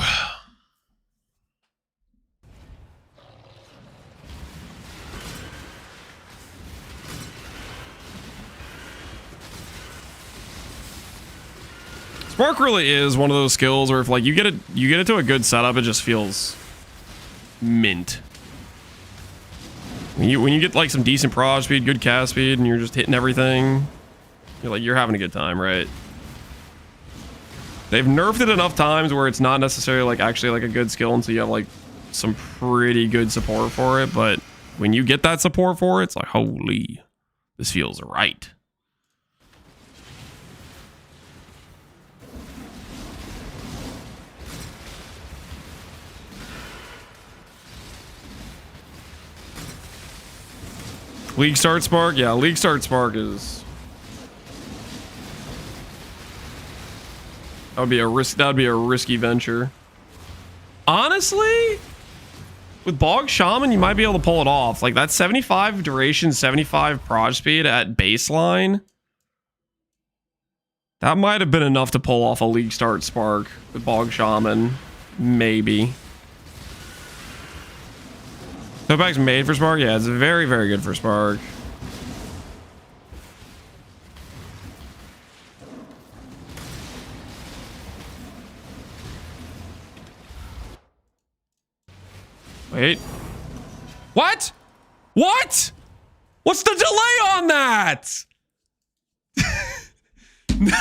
Spark really is one of those skills where if like you get it to a good setup, it just feels mint. When you get like some decent prod speed, good cast speed, and you're just hitting everything, you're having a good time, right? They've nerfed it enough times where it's not necessarily like actually like a good skill until you have like some pretty good support for it. But when you get that support for it, it's like, holy, this feels right. League Start Spark? Yeah, League Start Spark is... That would be a risky venture. Honestly, with Bog Shaman, you might be able to pull it off. Like that 75 duration, 75 proj speed at baseline. That might have been enough to pull off a League Start Spark with Bog Shaman. Maybe. Topac's made for Spark? Yeah, it's very, very good for Spark. Wait. What? What? What's the delay on that? No!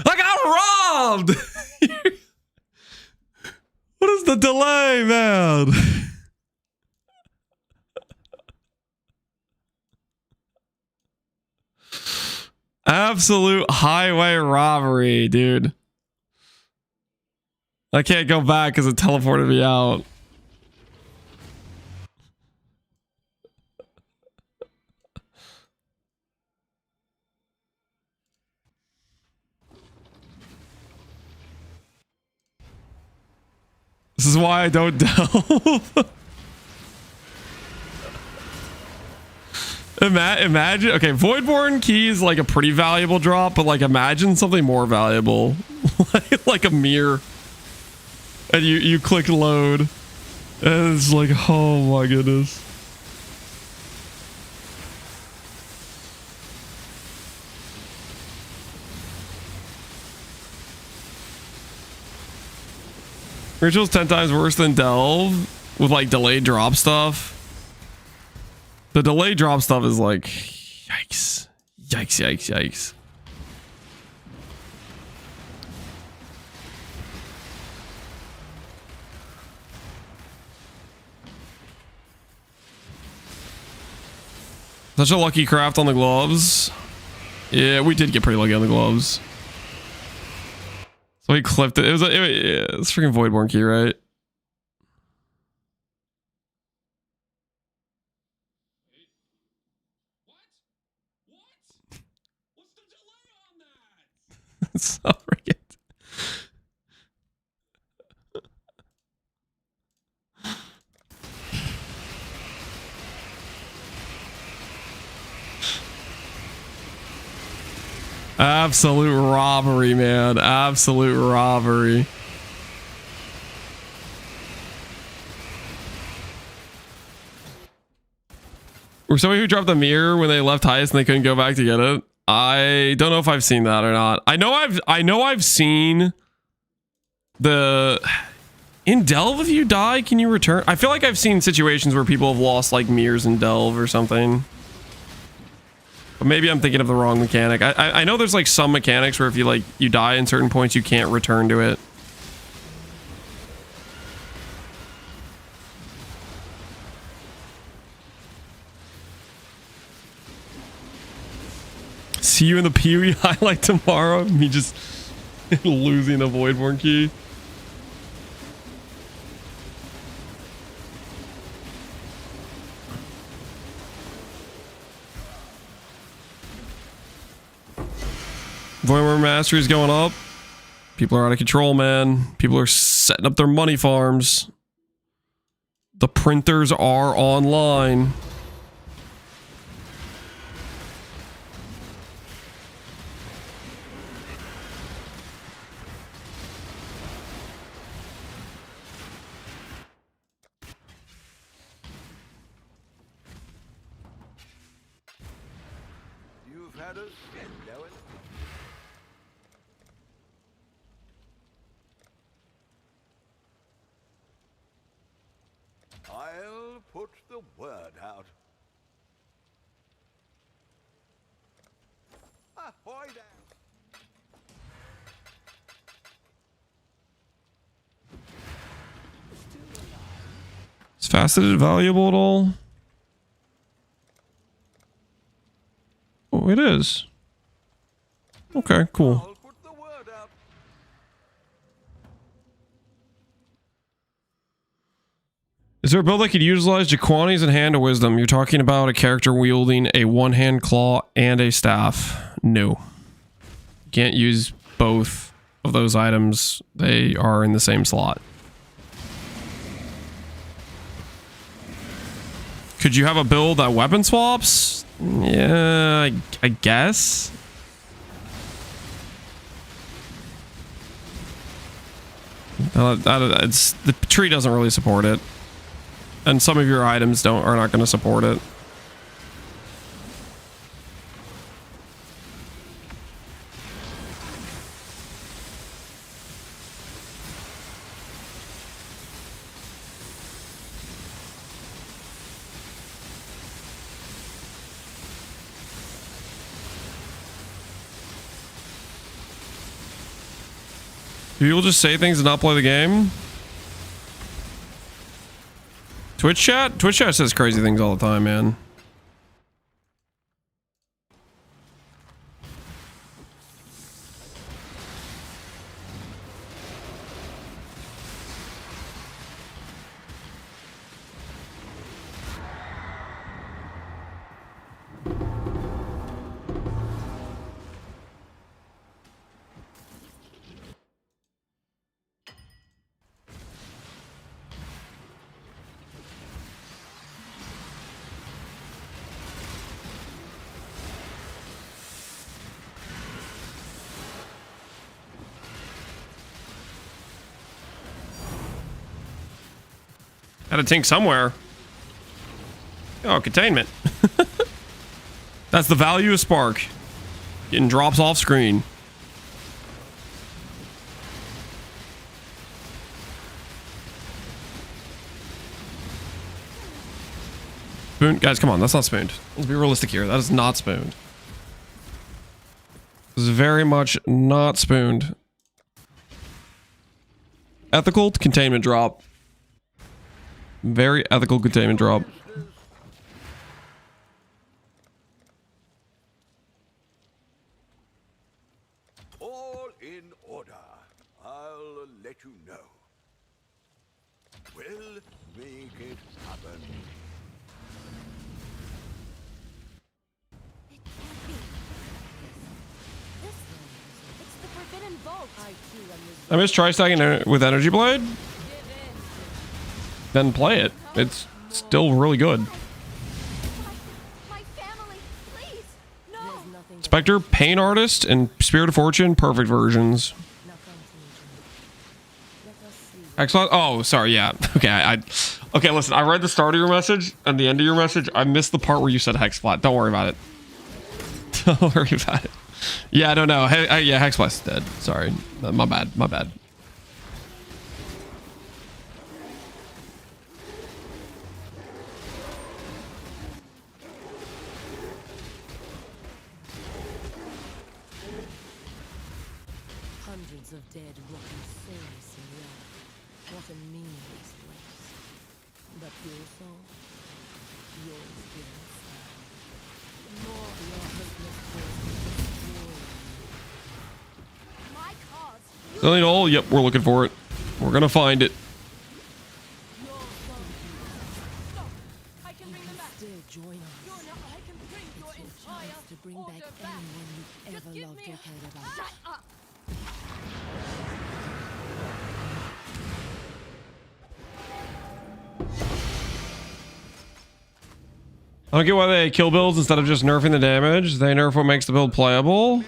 I got robbed! What is the delay, man. Absolute highway robbery, dude. I can't go back because it teleported me out. This is why I don't delve. Imagine, okay, Voidborn key is like a pretty valuable drop, but like imagine something more valuable, like a mirror, and you click load, and it's like, oh my goodness. Ritual's 10 times worse than Delve with like delayed drop stuff. The delayed drop stuff is like, yikes, yikes, yikes, yikes. Such a lucky craft on the gloves. Yeah, we did get pretty lucky on the gloves. So he clipped it. It's freaking Voidborn key, right? It's so freaking. Absolute robbery, man. Absolute robbery. Or somebody who dropped the mirror when they left highest and they couldn't go back to get it. I don't know if I've seen that or not. I know I've seen the in Delve, if you die, can you return? I feel like I've seen situations where people have lost like mirrors in Delve or something. But maybe I'm thinking of the wrong mechanic. I know there's like some mechanics where if you like you die in certain points, you can't return to it. See you in the Pee-wee highlight tomorrow. Me just losing the Voidborn key. Voidborn mastery is going up. People are out of control, man. People are setting up their money farms. The printers are online. You've had us again, Lowen. I'll put the word out. Ahoy there! Is faceted valuable at all? Oh, it is. Okay, cool. I'll put the word out. Is there a build that could utilize Jaquani's and Hand of Wisdom? You're talking about a character wielding a one-hand claw and a staff. No. Can't use both of those items. They are in the same slot. Could you have a build that weapon swaps? Yeah, I guess. The tree doesn't really support it. And some of your items are not going to support it. Do people just say things and not play the game? Twitch chat? Twitch chat says crazy things all the time, man. Had a tink somewhere. Oh, containment. That's the value of Spark. Getting drops off screen. Spoon, guys, come on, that's not spooned. Let's be realistic here. That is not spooned. This is very much not spooned. Ethical containment drop. Very ethical containment drop. All in order. I'll let you know. We'll make it happen. It can't be. This. It's the Forbidden Vault. I miss tri-stacking with Energy Blade. Then play it. It's still really good. My family, please. No. Spectre, Pain Artist, and Spirit of Fortune, perfect versions. Excellent. Oh, sorry. Yeah. Okay. Okay. Listen. I read the start of your message and the end of your message. I missed the part where you said Hexflat. Don't worry about it. Don't worry about it. Yeah. I don't know. Hey. Yeah. Hexflat's dead. Sorry. My bad. My bad. Hundreds of dead, rotting souls in the earth. What a meaningless waste. But your soul, yours will serve. More your hopeless cause. My cause. Still need AuL? Yep. We're looking for it. We're gonna find it. I can bring them back. Still join us. I can bring your entire To bring back order anyone you've ever give loved me or cared about. Shut up. I don't get why they kill builds instead of just nerfing the damage. They nerf what makes the build playable.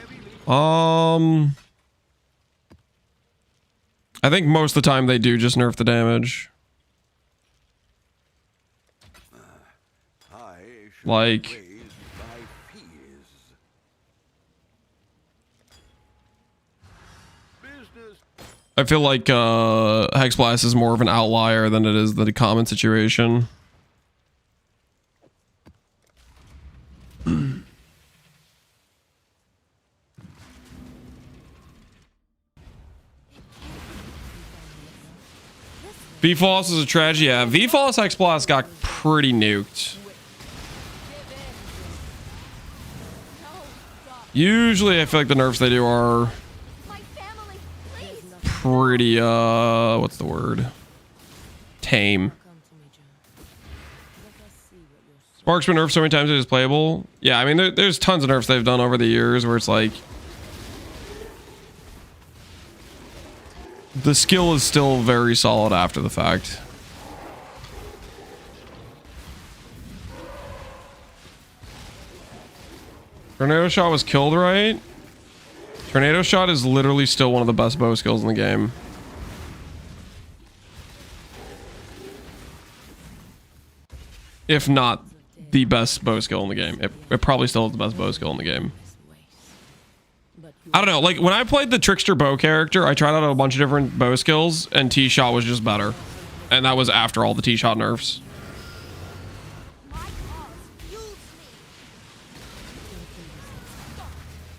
I think most of the time they do just nerf the damage. I should Like, raise my fears. Business. I feel like Hexblast is more of an outlier than it is the common situation. VFOS is a tragedy. Yeah, VFOS Hexblast got pretty nuked. Usually I feel like the nerfs they do are My family, please. pretty what's the word? Tame. Come to me, Joe. Let us see what your soul. Spark's been nerfed so many times it is playable. Yeah, I mean there's tons of nerfs they've done over the years where it's like the skill is still very solid after the fact. Tornado Shot was killed, right? Tornado Shot is literally still one of the best bow skills in the game. If not the best bow skill in the game. It probably still is the best bow skill in the game. I don't know, like when I played the Trickster bow character, I tried out a bunch of different bow skills and T-Shot was just better. And that was after all the T-Shot nerfs. My cause. Use me.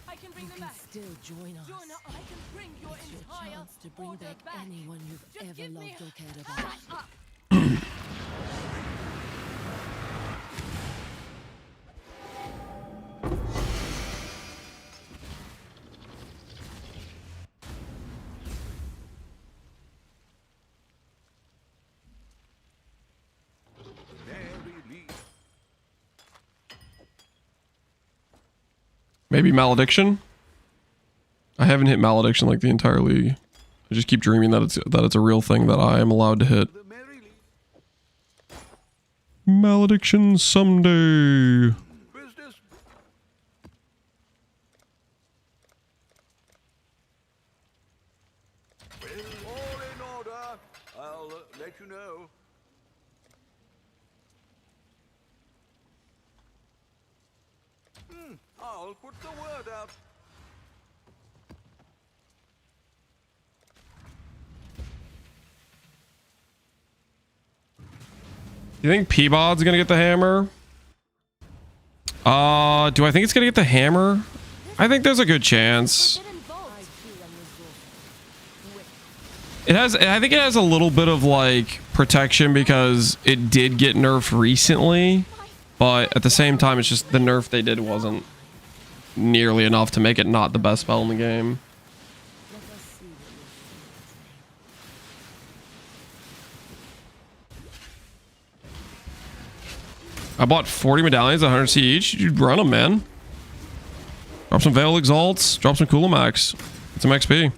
I can bring You them can back. still join us. Jonah, I can bring your It's your entire chance to bring order back back. anyone you've Just ever give me loved or cared Shut about. up. Maybe Malediction? I haven't hit Malediction like the entire league. I just keep dreaming that it's a real thing that I am allowed to hit. Malediction someday. Business. All in order. I'll let you know. I'll put the word out. You think Peabod's gonna get the hammer? Do I think it's gonna get the hammer? I think there's a good chance. I think it has a little bit of like protection because it did get nerfed recently, but at the same time, it's just the nerf they did wasn't nearly enough to make it not the best spell in the game. I bought 40 medallions, 100 C each. You'd run them, man. Drop some Veil Exalts, drop some Coolamax. Get some XP.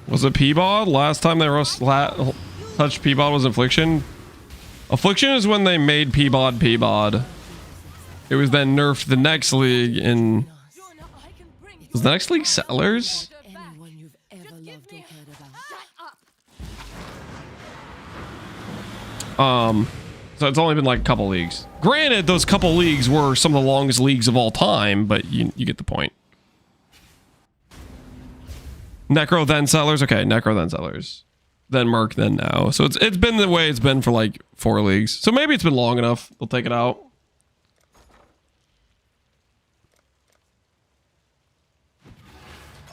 Was it Peabod? Last time they touched Peabod was Affliction. Affliction is when they made Peabod Peabod. It was then nerfed the next league in... Was the next league Settlers? So it's only been like a couple leagues. Granted, those couple leagues were some of the longest leagues of all time, but you get the point. Necro, then Settlers. Okay, Necro, then Settlers. Then Merc, then now. So it's been the way it's been for like 4 leagues. So maybe it's been long enough. They'll take it out.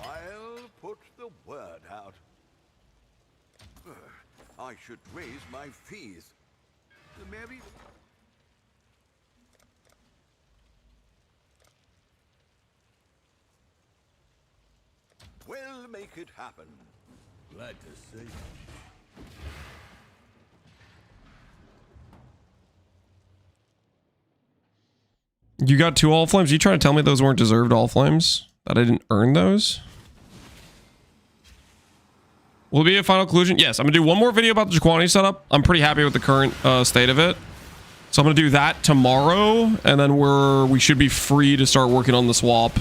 I'll put the word out. I should raise my fees. Maybe. We'll make it happen. Glad to see. You got 2 AuL Flames? You trying to tell me those weren't deserved AuL Flames? That I didn't earn those? Will it be a final conclusion? Yes, I'm going to do one more video about the Jaquani setup. I'm pretty happy with the current state of it. So I'm going to do that tomorrow, and then we should be free to start working on the swap.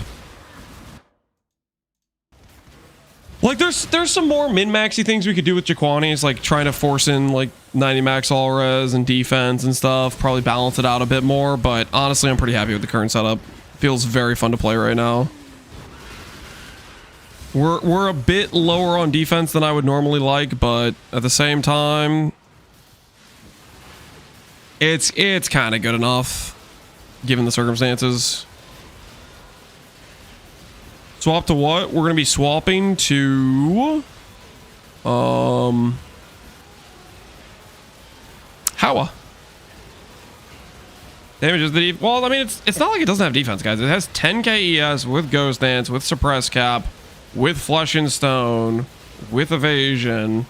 Like, there's some more min-maxy things we could do with Jaquanis, like trying to force in, like, 90 max all-res and defense and stuff. Probably balance it out a bit more, but honestly, I'm pretty happy with the current setup. Feels very fun to play right now. We're a bit lower on defense than I would normally like, but at the same time, it's kind of good enough, given the circumstances. Swap to what? We're going to be swapping to... Howa. Damages the... Well, I mean, it's not like it doesn't have defense, guys. It has 10k ES with Ghost Dance, with Suppress Cap, with Flesh and Stone, with Evasion,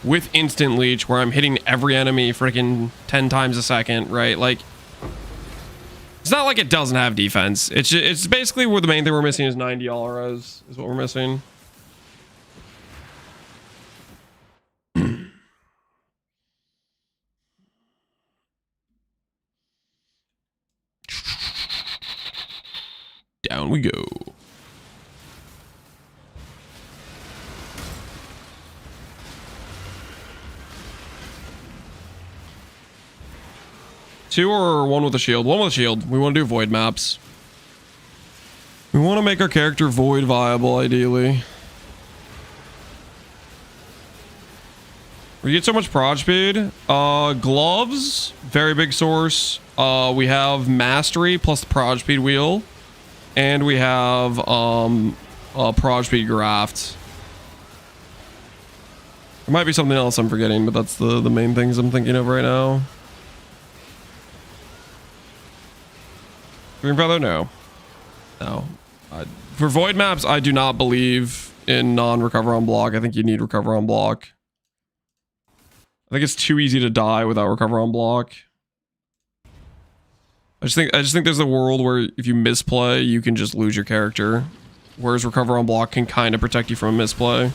with Instant Leech, where I'm hitting every enemy freaking 10 times a second, right? Like... It's not like it doesn't have defense. It's basically where the main thing we're missing is 90 Alras is what we're missing. Down we go. Two or one with a shield? One with a shield. We want to do void maps. We want to make our character void viable, ideally. We get so much prod speed. Gloves, very big source. We have mastery plus the prod speed wheel. And we have prod speed graft. There might be something else I'm forgetting, but that's the main things I'm thinking of right now. Green Feather, no. No. For void maps, I do not believe in non-recover on block. I think you need recover on block. I think it's too easy to die without recover on block. I just think there's a world where if you misplay, you can just lose your character. Whereas recover on block can kind of protect you from a misplay.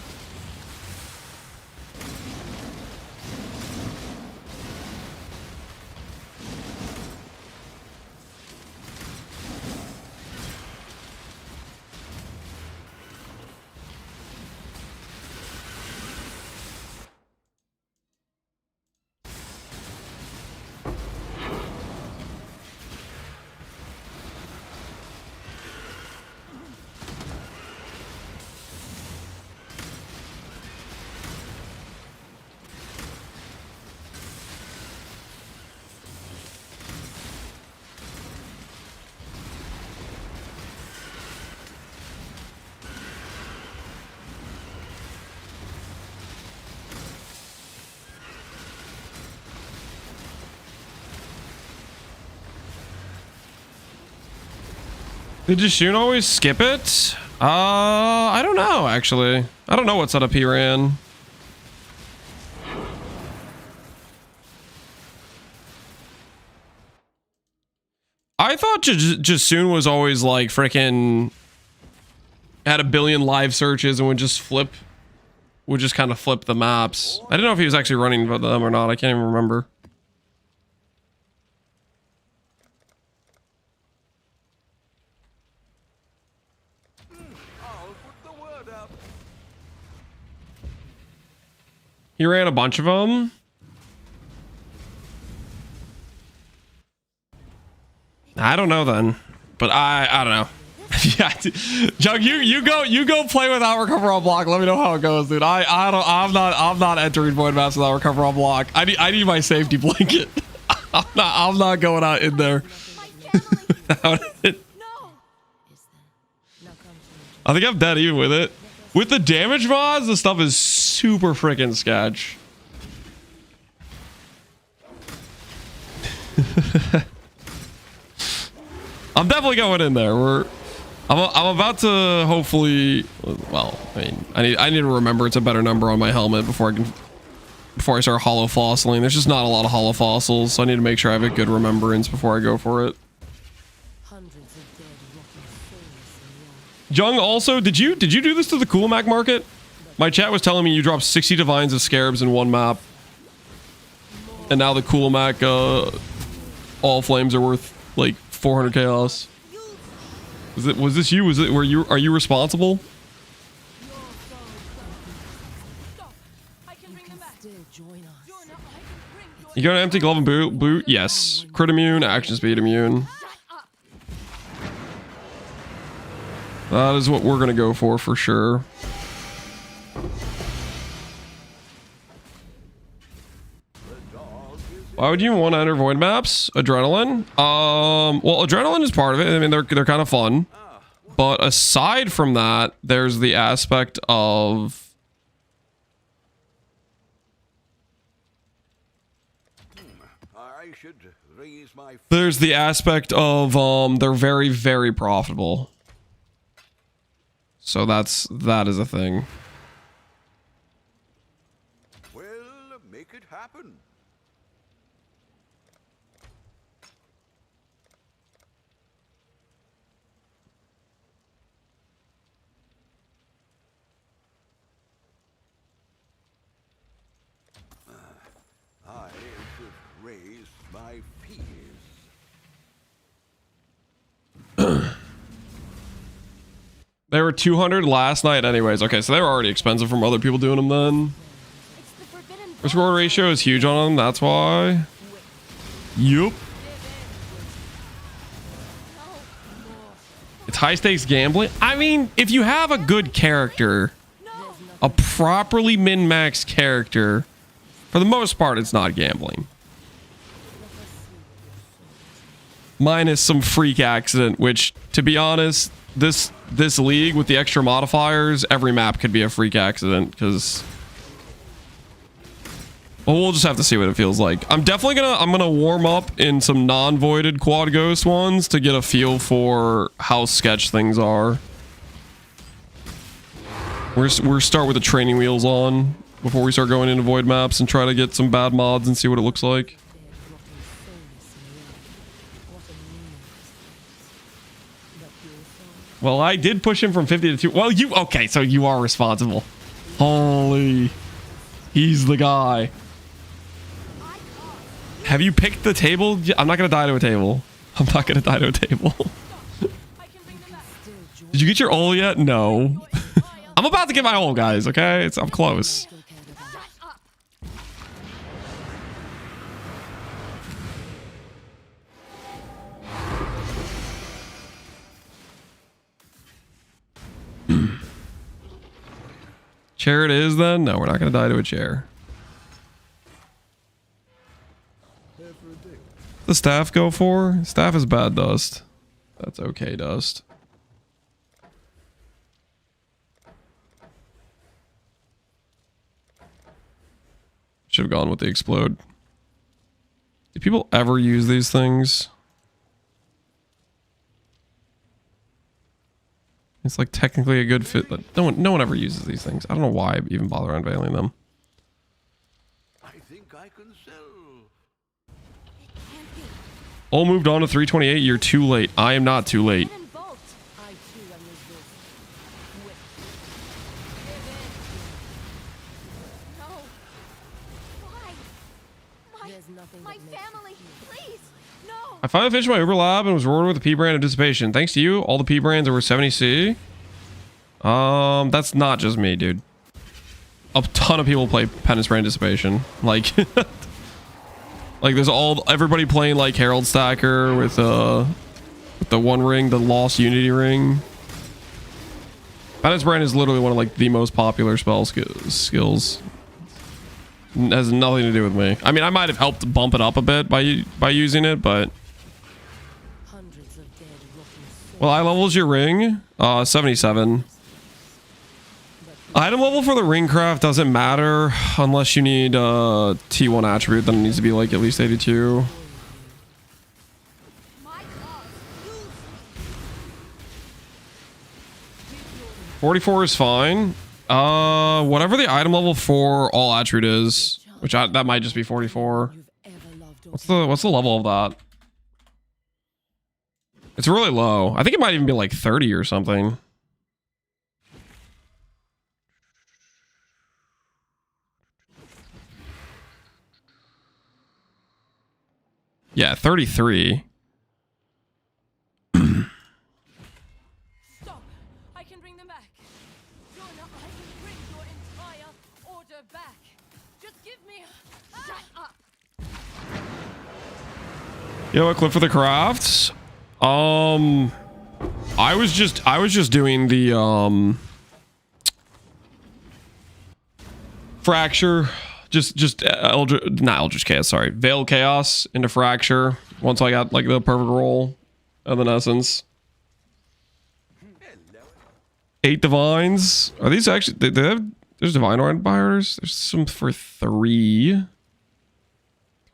Did Jishun always skip it? I don't know, actually. I don't know what setup he ran. I thought Jishun was always like freaking had a billion live searches and would just kind of flip the maps. I didn't know if he was actually running them or not. I can't even remember. He ran a bunch of them. I don't know then, but I don't know. Yeah, Jug, you go play without recover on block. Let me know how it goes, dude. I'm not entering void maps without recover on block. I need my safety blanket. I'm not going out in there without it. I think I'm dead even with it. With the damage mods, the stuff is super freaking sketch. I'm definitely going in there. I'm about to hopefully. Well, I mean, I need to remember it's a better number on my helmet before I start hollow fossiling. There's just not a lot of hollow fossils, so I need to make sure I have a good remembrance before I go for it. Jung, also, did you do this to the Coolmac market? My chat was telling me you dropped 60 divines of scarabs in one map, and now the Coolmac all flames are worth like 400 chaos. Was this you? Are you responsible? You got an empty glove and boot? Yes. Crit immune, action speed immune. That is what we're gonna go for sure. Why would you even want to enter void maps? Adrenaline? Well, adrenaline is part of it. I mean, they're kind of fun. But aside from that, there's the aspect of they're very, very profitable. So that is a thing. Well, make it happen. I should raise my fears. They were 200 last night anyways. Okay, so they were already expensive from other people doing them then. Risk reward ratio is huge on them, that's why. Yup. It's high stakes gambling. I mean, if you have a good character, a properly min-maxed character, for the most part, it's not gambling. Minus some freak accident, which, to be honest, this league with the extra modifiers, every map could be a freak accident, because Well, we'll just have to see what it feels like. I'm definitely gonna warm up in some non-voided quad ghost ones to get a feel for how sketch things are. We're start with the training wheels on before we start going into void maps and try to get some bad mods and see what it looks like. Well, I did push him from 50 to 2. Well, okay, so you are responsible. Holy, he's the guy. Have you picked the table? I'm not gonna die to a table. I'm not gonna die to a table. Did you get your AuL yet? No. I'm about to get my AuL, guys. Okay, I'm close. Chair it is then? No, we're not gonna die to a chair. The staff go for? Staff is bad dust. That's okay dust. Should have gone with the explode. Do people ever use these things? It's like technically a good fit, but no one ever uses these things. I don't know why I even bother unveiling them. I think I can sell. AuL moved on to 328. You're too late. I am not too late. My family, please, no. I finally finished my Uber lab and was rewarded with a P brand of dissipation. Thanks to you, all the P brands over 70C. That's not just me, dude. A ton of people play penance brand dissipation. Like, like there's everybody playing like Herald Stacker with the one ring, the Lost Unity ring. Penance brand is literally one of like the most popular spell skills. It has nothing to do with me. I mean, I might have helped bump it up a bit by using it, but... Well, I levels your ring. 77. Item level for the ring craft doesn't matter unless you need a T1 attribute, then it needs to be like at least 82. $44 is fine. Whatever the item level for AuL attribute is, which that might just be 44. What's the level of that? It's really low. I think it might even be like 30 or something. Yeah, 33. Stop! I can bring them back. Donna, I can bring your entire order back. Just give me a... Shut up! Yo, a clip for the crafts. I was just doing the fracture, not Eldritch Chaos, sorry, Veiled Chaos into fracture. Once I got like the perfect roll, and then essence. 8 divines. Are these actually? They have. There's divine empires. There's some for 3.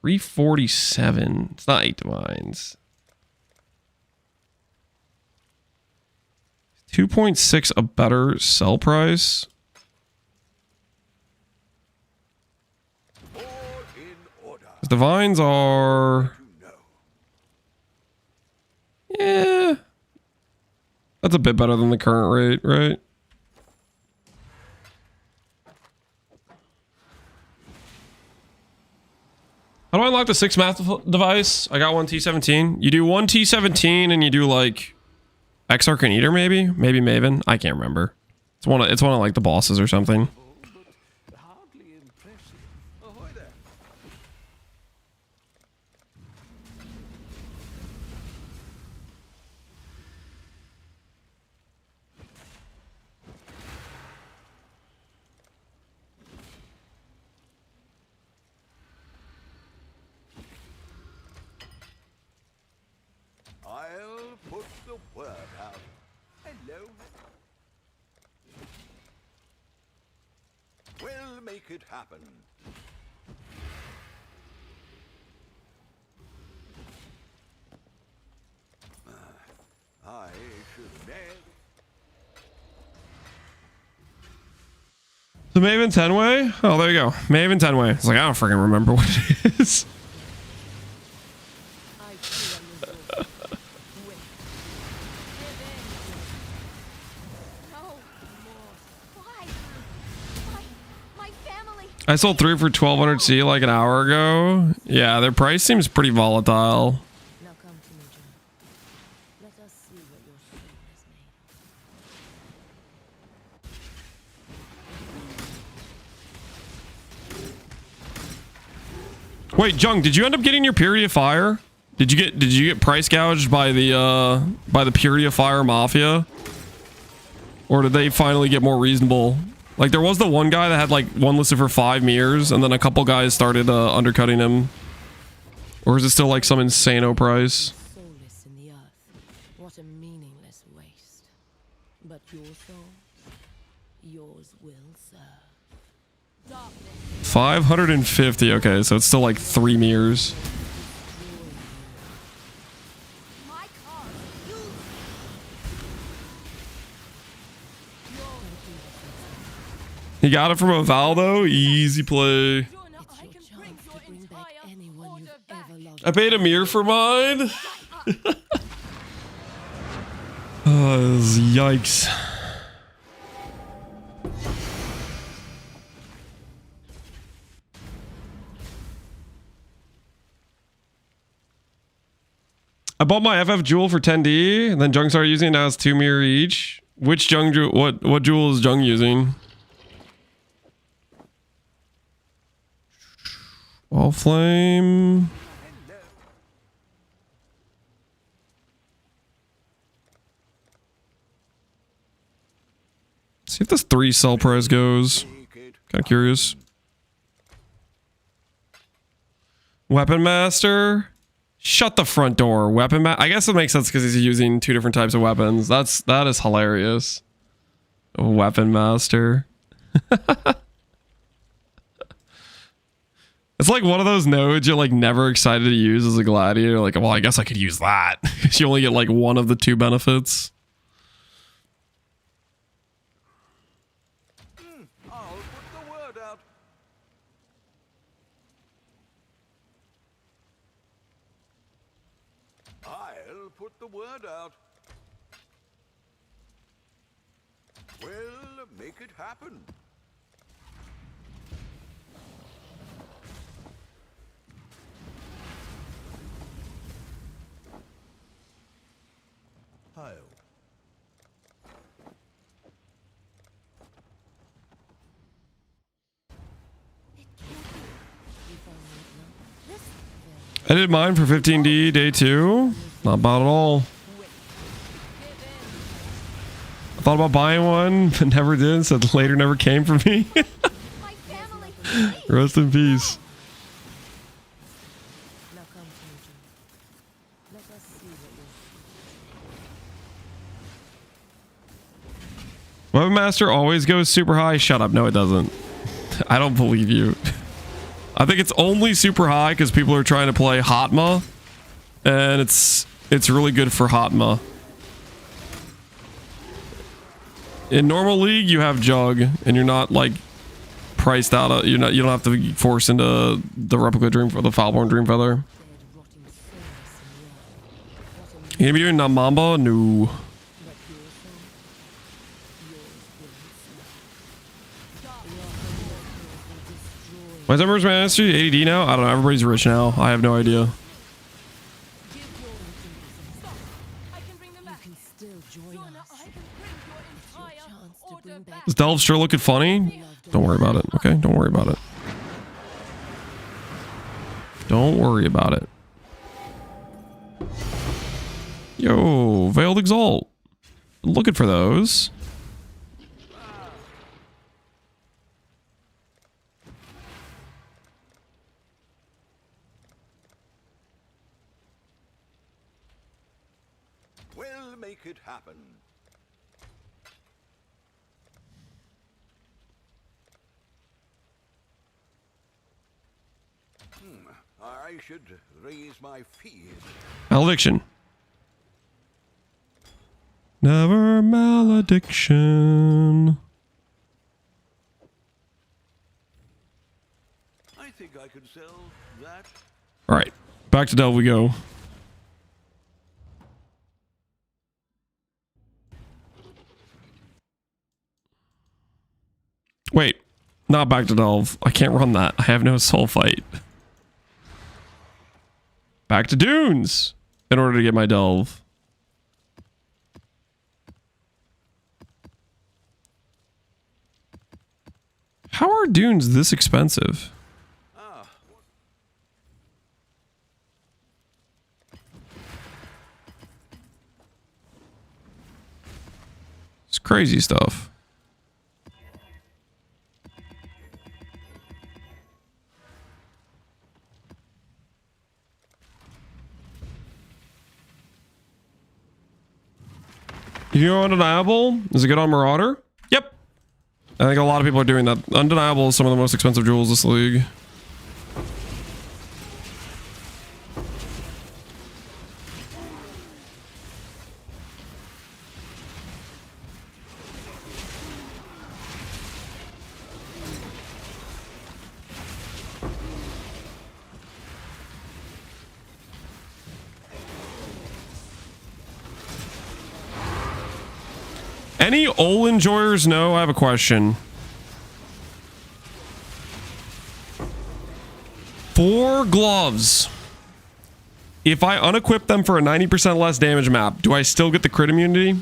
347. It's not 8 divines. 2.6 a better sell price. Divines are... Yeah. That's a bit better than the current rate, right? How do I unlock the 6 math device? I got one T17. You do one T17 and you do like Exarch and Eater maybe? Maybe Maven? I can't remember. It's one of like the bosses or something. I'll put the word out. Hello. We'll make it happen. The Maven 10-way? Oh, there you go. Maven 10-way. It's like, I don't freaking remember what it is. I sold 3 for 1200 C like an hour ago. Yeah, their price seems pretty volatile. Now come to me, John. Let us see what your soul is made of. Wait, Jung, did you end up getting your Purity of Fire? Did you get price gouged by the Purity of Fire Mafia? Or did they finally get more reasonable? Like, there was the one guy that had, like, one listed for 5 mirrors, and then a couple guys started undercutting him. Or is it still, like, some insano price? Soulless in the earth. What a meaningless waste. But your soul, yours will serve. 550. Okay, so it's still, like, 3 mirrors. He got it from AuL though. Easy play. I paid a mirror for mine. Yikes. I bought my FF jewel for 10D, and then Jung started using it. Now it's 2 mirror each. Which Jung jewel? What jewel is Jung using? All flame. See if this 3 sell price goes. Kind of curious. Weapon Master. Shut the front door. Weapon Master. I guess it makes sense because he's using 2 different types of weapons. That is hilarious. Weapon Master. It's like one of those nodes you're like never excited to use as a gladiator. Like, well, I guess I could use that. You only get like one of the 2 benefits. I'll put the word out. I'll put the word out. We'll make it happen. AuL. I did mine for 15D day 2. Not bad at all. I thought about buying one, but never did. So later never came for me. Rest in peace. Now come to me, John. Let us see what your Weapon Master always goes super high. Shut up. No, it doesn't. I don't believe you. I think it's only super high because people are trying to play Hatma. And it's really good for Hatma. In normal league, you have Jug, and you're not like priced out of, you don't have to be forced into the replica dream for the Foulborn Dreamfeather. You gonna be doing Namamba? No. Why is everyone's mastery 80D now? I don't know. Everybody's rich now. I have no idea. Is Delve sure looking funny? Don't worry about it. Okay, don't worry about it. Don't worry about it. Yo, Veiled Exalt. Looking for those. We'll make it happen. I should raise my fees. Malediction. Never malediction. I think I could sell that. All right, back to Delve we go. Wait, not back to Delve. I can't run that. I have no soul fight. Back to Dunes in order to get my Delve. How are Dunes this expensive? It's crazy stuff. You know Undeniable? Is it good on Marauder? Yep. I think a lot of people are doing that. Undeniable is some of the most expensive jewels this league. Any AuL enjoyers know? I have a question. 4 gloves. If I unequip them for a 90% less damage map, do I still get the crit immunity?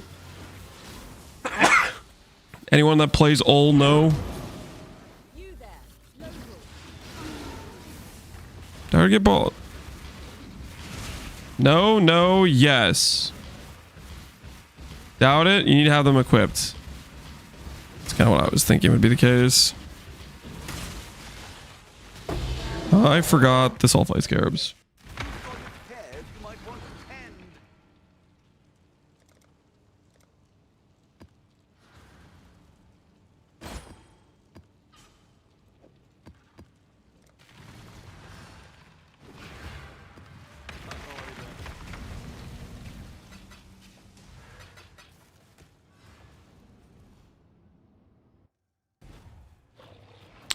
Anyone that plays AuL know? Do I get ball? No, no, yes. Doubt it. You need to have them equipped. That's kind of what I was thinking would be the case. I forgot the Sulfite Scarabs.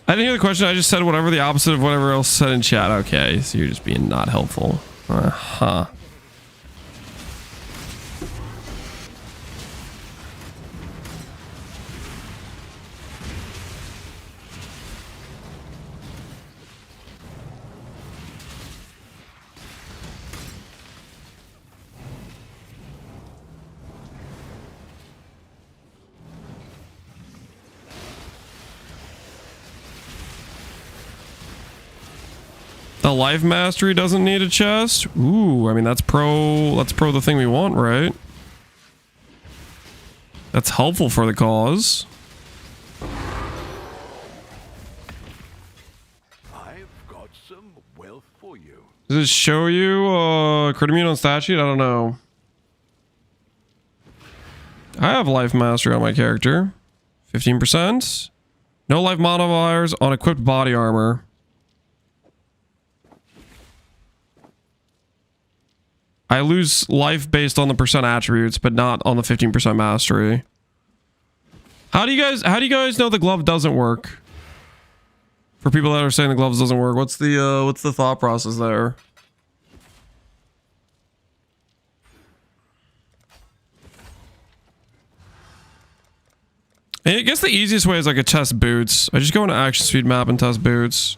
I didn't hear the question. I just said whatever the opposite of whatever else said in chat. Okay, so you're just being not helpful. Uh-huh. The life mastery doesn't need a chest. Ooh, I mean that's pro the thing we want, right? That's helpful for the cause. I've got some wealth for you. Does it show you crit immune on stat sheet? I don't know. I have life mastery on my character. 15%. No life modifiers on equipped body armor. I lose life based on the percent attributes, but not on the 15% mastery. How do you guys know the glove doesn't work? For people that are saying the gloves doesn't work, what's the thought process there? And I guess the easiest way is like a test boots. I just go into action speed map and test boots.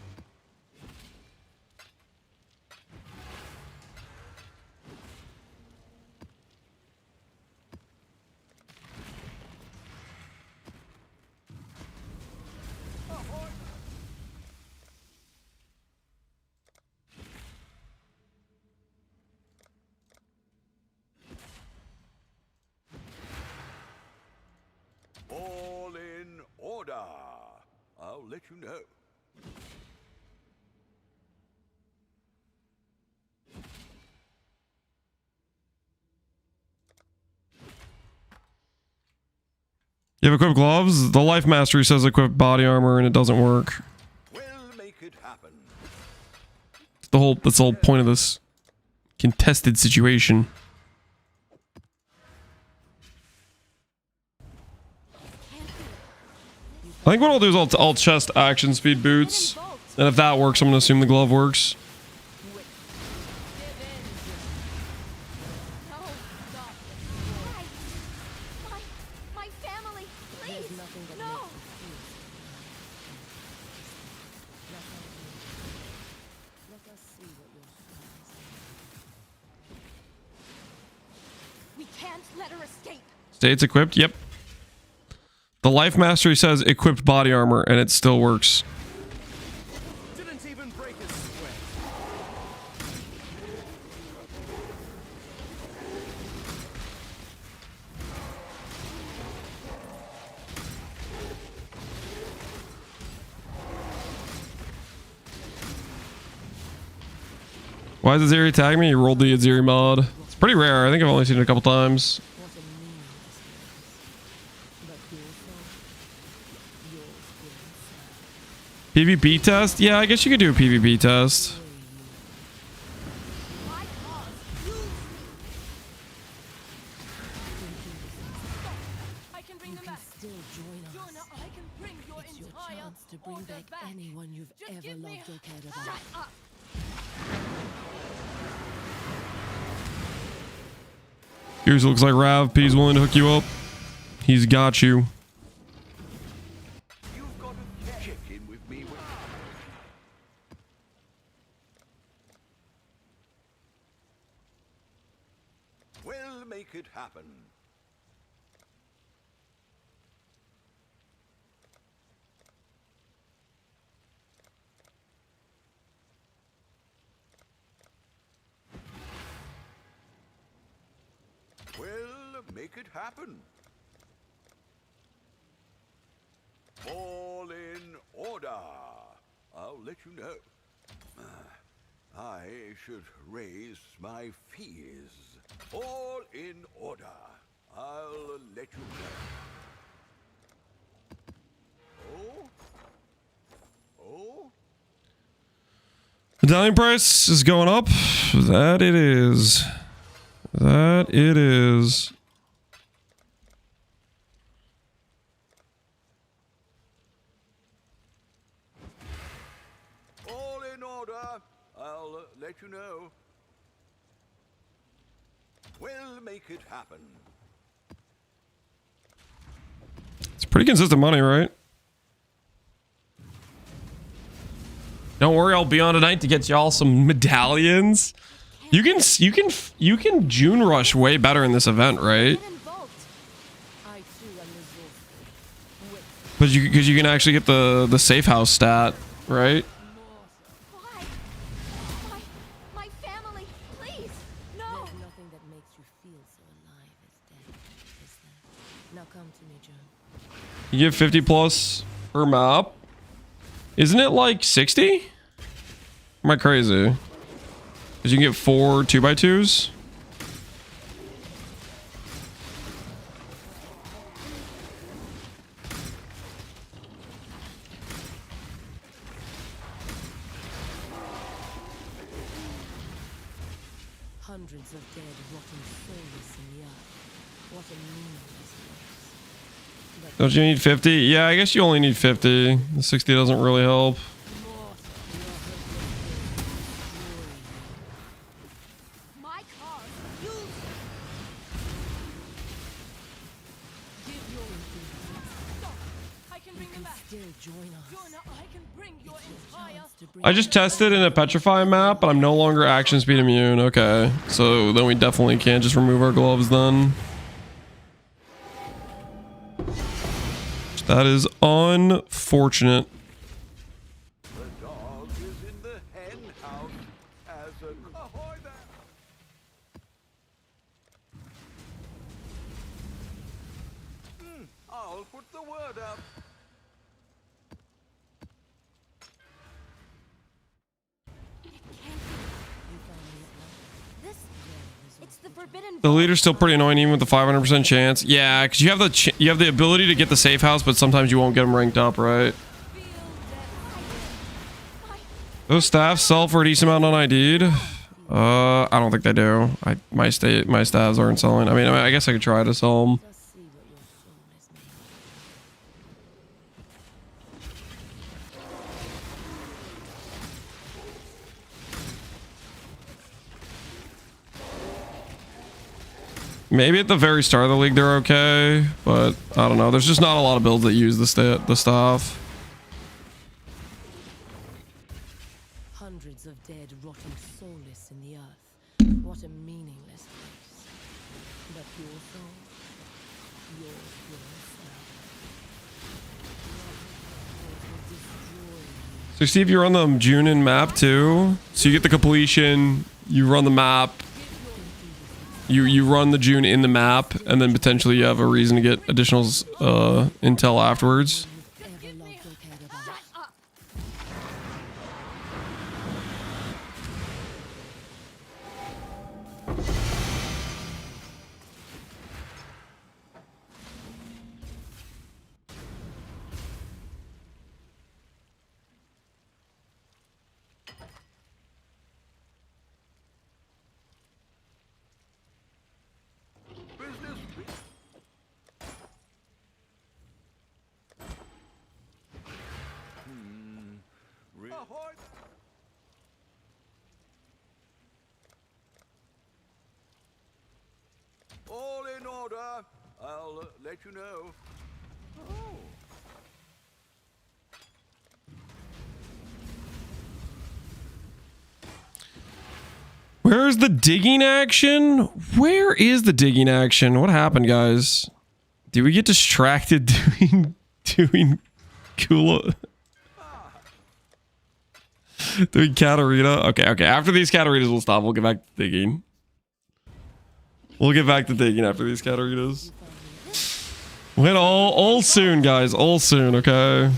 All in order. I'll let you know. You have equipped gloves? The life mastery says equip body armor and it doesn't work. We'll make it happen. That's the whole point of this contested situation. I think what I'll do is I'll chest action speed boots. And if that works, I'm gonna assume the glove works. My family, please. No. Let us see what your scars are. We can't let her escape. States equipped. Yep. The life mastery says equipped body armor, and it still works. Didn't even break his sweat. Why does Aziri tag me? He rolled the Aziri mod. It's pretty rare. I think I've only seen it a couple times. What a meaningless race. But your soul, yours will serve. PvP test? Yeah, I guess you could do a PvP test. My cause. You. I can bring them back. Still join us. Jonah, I can bring your It's your entire chance to bring order back anyone you've Just ever give me loved or cared Shut about. up. Here's looks like Rav P's willing to hook you up. He's got you. You've got to check in with me. We'll make it happen. We'll make it happen. All in order. I'll let you know. I should raise my fees. All in order. I'll let you know. Oh? Medallion price is going up. That it is. That it is. All in order. I'll let you know. We'll make it happen. It's pretty consistent money, right? Don't worry, I'll be on tonight to get y'all some medallions. You can June rush way better in this event, right? Get involved. I too am resourceful. With But because you can actually get the safe house stat, right? Why? My family, please. No. there's nothing that makes you feel so alive as death, is there? Now come to me, Joan. You get 50 plus per map. Isn't it like 60? Am I crazy? Because you can get 4 2x2s. Hundreds of dead, rotting soulless in the earth. What a meaningless race. Don't you need 50? Yeah, I guess you only need 50. The 60 doesn't really help. My cause. You. Give your Stop. I can bring them back. Still join us. Jonah, I can bring your entire To bring I just tested in a Petrify map, but I'm no longer action speed immune. Okay, so then we definitely can't just remove our gloves then. That is unfortunate. The dog is in the hen house as a ahoy there. I'll put the word up. This. It's the forbidden. The leader's still pretty annoying even with the 500% chance. Yeah, because you have you have the ability to get the safe house, but sometimes you won't get them ranked up, right? Those staffs sell for a decent amount un-ID'd. I don't think they do. My staffs aren't selling. I mean, I guess I could try to sell them. Let's see what your soul is Maybe at the very start of the league they're okay, but I don't know. There's just not a lot of builds that use the stuff. Hundreds of dead, rotting soulless in the earth. What a meaningless place. But your soul, yours will serve. So see if you run the Junin map too. So you get the completion, you run the map, you run the June in the map, and then potentially you have a reason to get additional intel afterwards. All in order. I'll let you know. Oh. Where's the digging action? Where is the digging action? What happened, guys? Did we get distracted doing Kula? Doing Katarina? Okay. After these Katarinas, we'll stop. We'll get back to digging. We'll get back to digging after these Katarinas. Win all soon, guys. All soon, okay?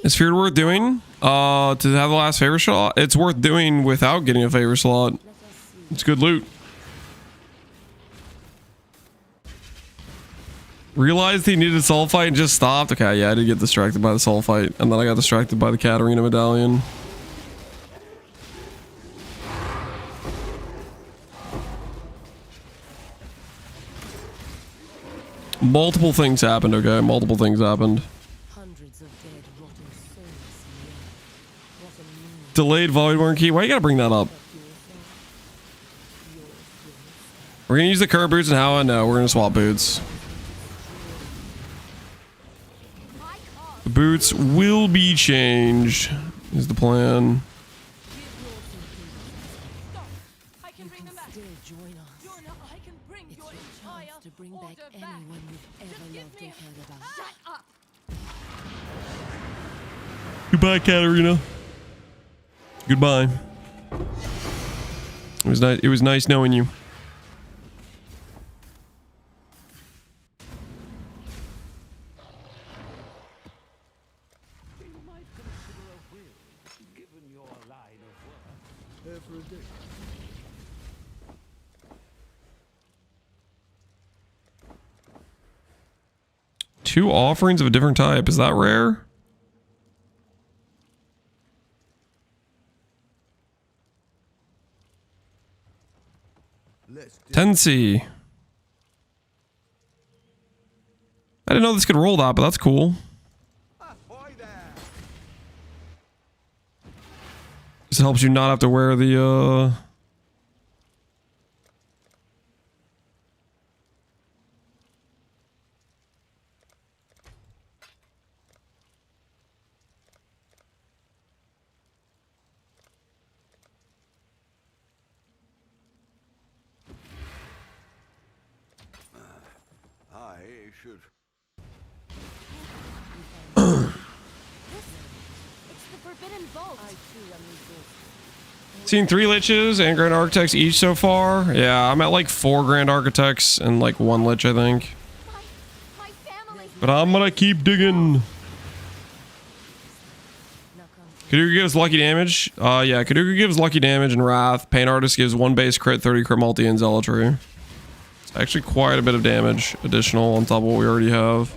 Is Feared worth doing? To have the last favor slot? It's worth doing without getting a favor slot. It's good loot. Realized he needed soul fight and just stopped. Okay, yeah, I did get distracted by the soul fight, and then I got distracted by the Katarina medallion. Multiple things happened, okay? Multiple things happened. Delayed Voidborn key. Why you gotta bring that up? We're gonna use the current boots and how I know. We're gonna swap boots. The boots will be changed, is the plan. I can bring them back. I can bring your entire To bring back order anyone you've ever Just give loved me or cared about. Shut up. Goodbye, Katarina. Goodbye. It was nice. It was nice knowing you. You might consider a will, given your line of work. Every day. Two offerings of a different type. Is that rare? Tensi. I didn't know this could roll that, but that's cool. This helps you not have to wear the I should. It's the Forbidden Vault. Seen 3 Liches and Grand Architects each so far. Yeah, I'm at like 4 Grand Architects and like 1 Lich, I think. My family. But I'm gonna keep digging. Kaduka gives lucky damage. Yeah, Kaduka gives lucky damage and Wrath. Paint Artist gives 1 base crit, 30 crit multi, and Zealotry. It's actually quite a bit of damage additional on top of what we already have.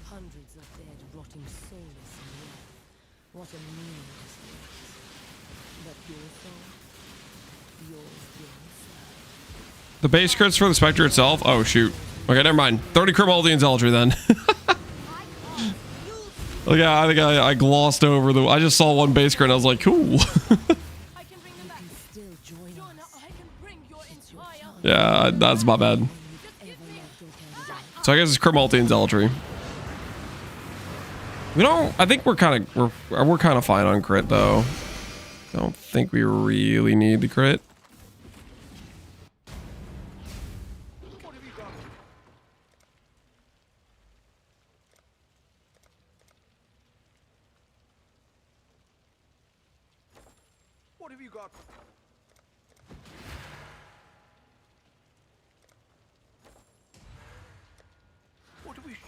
Hundreds of dead, rotting soulless in the earth. What What a meaningless waste. But your soul, yours will serve. The base crits for the Spectre itself? Oh, shoot. Okay, never mind. 30 crit multi and Zealotry then. Oh, yeah, I think I glossed over the... I just saw one base crit and I was like, cool. I can bring them back. Still join Jonah, us. I can bring your entire. Yeah, that's my bad. You've ever loved or candidate. So I guess it's crit multi and Zealotry. We don't... I think we're kind of fine on crit, though. I don't think we really need the crit. What have you got? What have you got? What do we ship?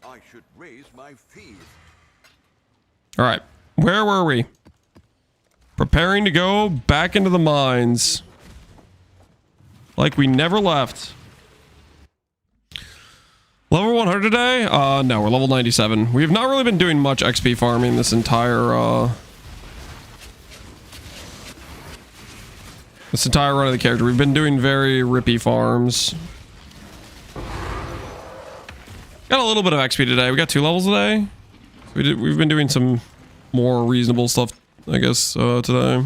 I should raise my fees. All right. Where were we? Preparing to go back into the mines. Like we never left. Level 100 today? No, we're level 97. We have not really been doing much XP farming this entire run of the character. We've been doing very rippy farms. Got a little bit of XP today. We got 2 levels today. We've been doing some more reasonable stuff, I guess, today.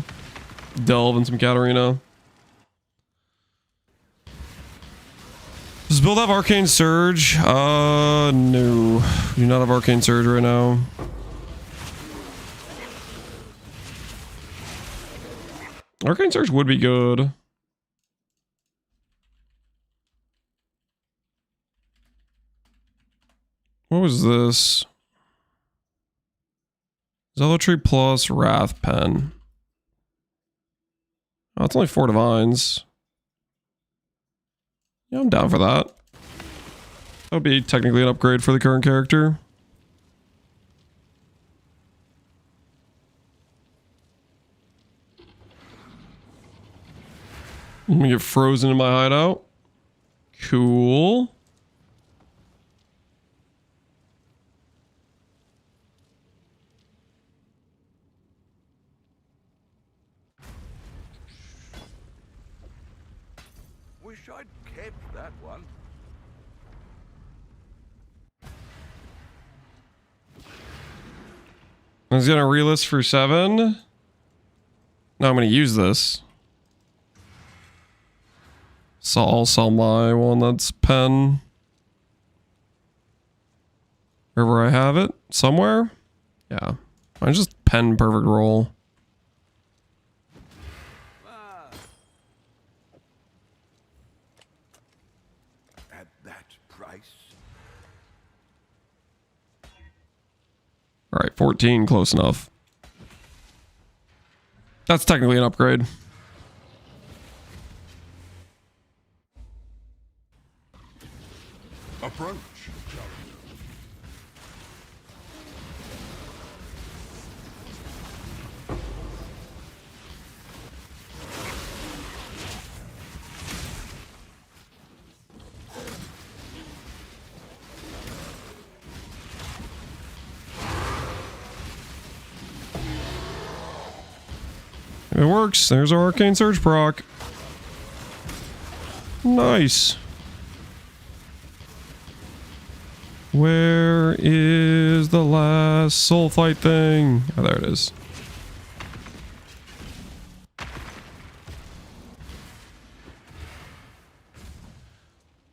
Delve and some Katarina. Does build have Arcane Surge? No. We do not have Arcane Surge right now. Arcane Surge would be good. What was this? Zealotry plus Wrath Pen. Oh, it's only 4 divines. Yeah, I'm down for that. That would be technically an upgrade for the current character. I'm gonna get frozen in my hideout. Cool. Wish I'd kept that one. I was gonna relist for 7. Now I'm gonna use this. So I'll sell my one that's pen. Wherever I have it. Somewhere? Yeah. I just pen perfect roll. At that price. Alright, 14, close enough. That's technically an upgrade. Approach. It works. There's our Arcane Surge proc. Nice. Where is the last soul fight thing? Oh, there it is.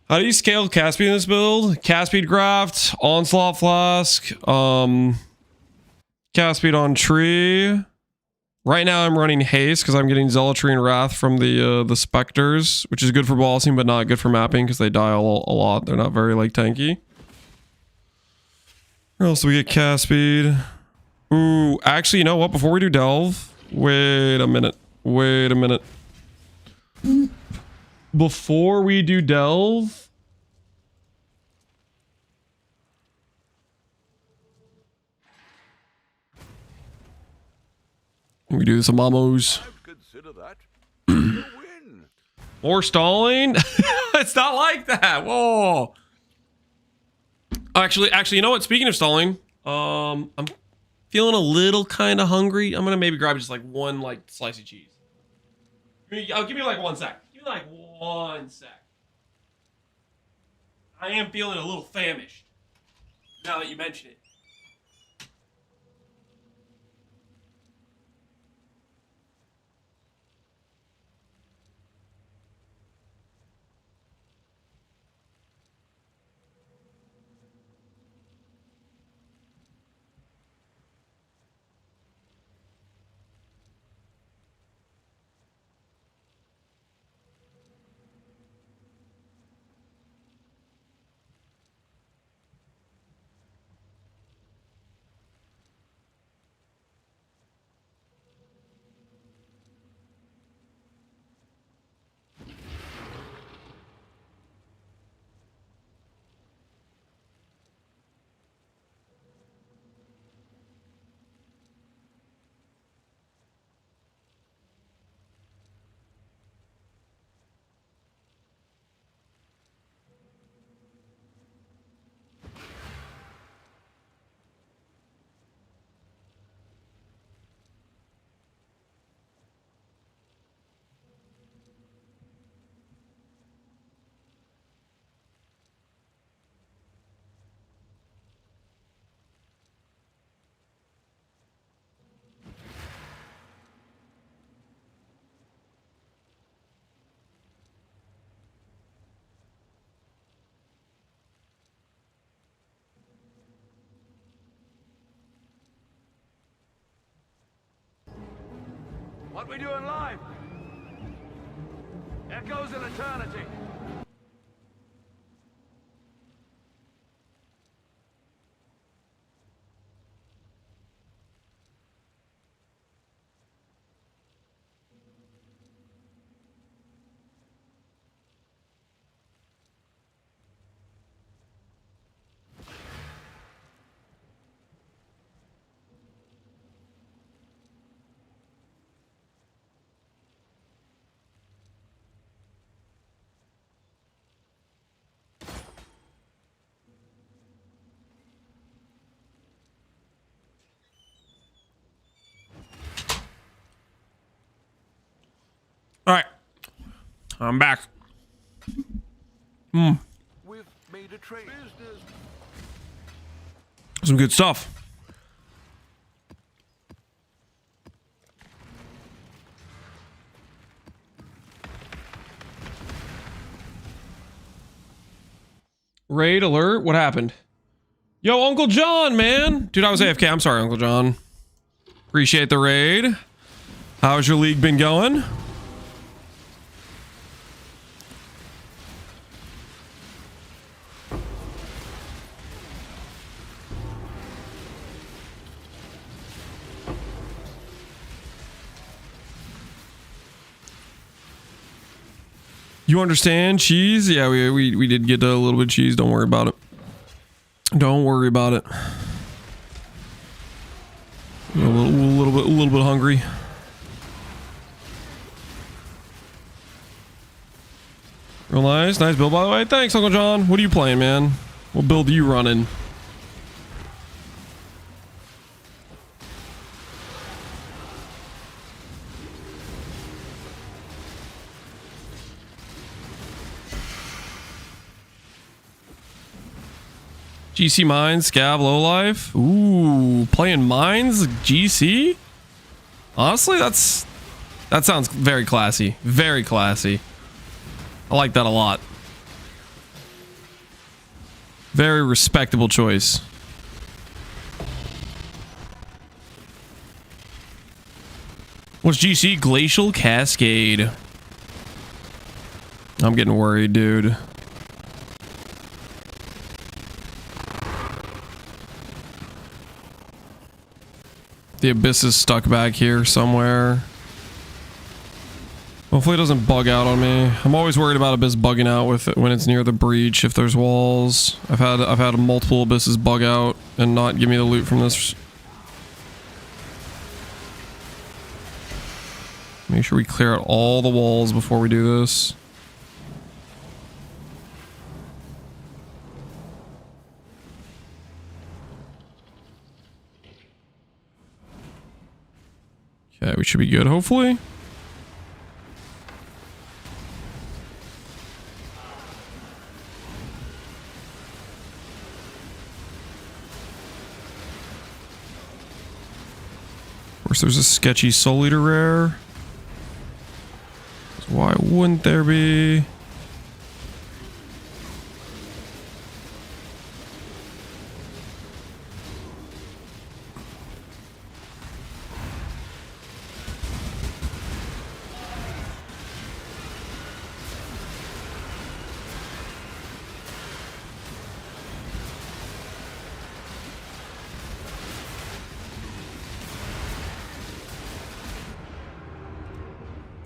How do you scale Caspian in this build? Caspian Graft, Onslaught Flask, Caspian on Tree. Right now I'm running Haste because I'm getting Zealotry and Wrath from the Spectres, which is good for bossing but not good for mapping because they die a lot. They're not very like tanky. Where else do we get Caspian? Ooh, actually, you know what? Before we do Delve, wait a minute. Wait a minute. Before we do Delve, We do some mamos. I'd consider that a win. More stalling? It's not like that. Whoa. Actually, you know what? Speaking of stalling, I'm feeling a little kind of hungry. I'm gonna maybe grab just like one like slice of cheese. Give me like 1 sec. Give me like 1 sec. I am feeling a little famished now that you mention it. What we doing live? Echoes in eternity. All right, I'm back. We've made a trade. Business. Some good stuff. Raid alert. What happened? Yo, Uncle John, man. Dude, I was AFK. I'm sorry, Uncle John. Appreciate the raid. How's your league been going? You understand cheese? Yeah, we did get a little bit of cheese. Don't worry about it. Don't worry about it. A little bit hungry. Real nice build by the way. Thanks, Uncle John. What are you playing, man? What build are you running? GC Mines, Scav, Lowlife. Ooh, playing Mines, GC? Honestly, that sounds very classy. Very classy. I like that a lot. Very respectable choice. What's GC? Glacial Cascade. I'm getting worried, dude. The Abyss is stuck back here somewhere. Hopefully it doesn't bug out on me. I'm always worried about Abyss bugging out with it when it's near the breach if there's walls. I've had multiple Abysses bug out and not give me the loot from this. Make sure we clear out all the walls before we do this. Okay, we should be good, hopefully. Of course, there's a sketchy Soul Eater rare. Why wouldn't there be?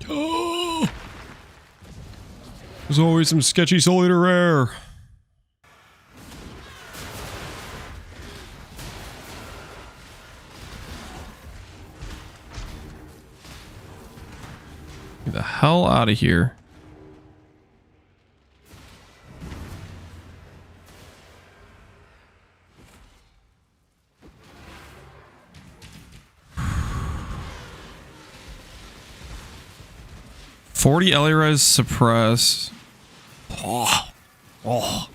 Oh! There's always some sketchy Soul Eater rare. Get the hell out of here. $40 Elirez suppress. Oh. Oh.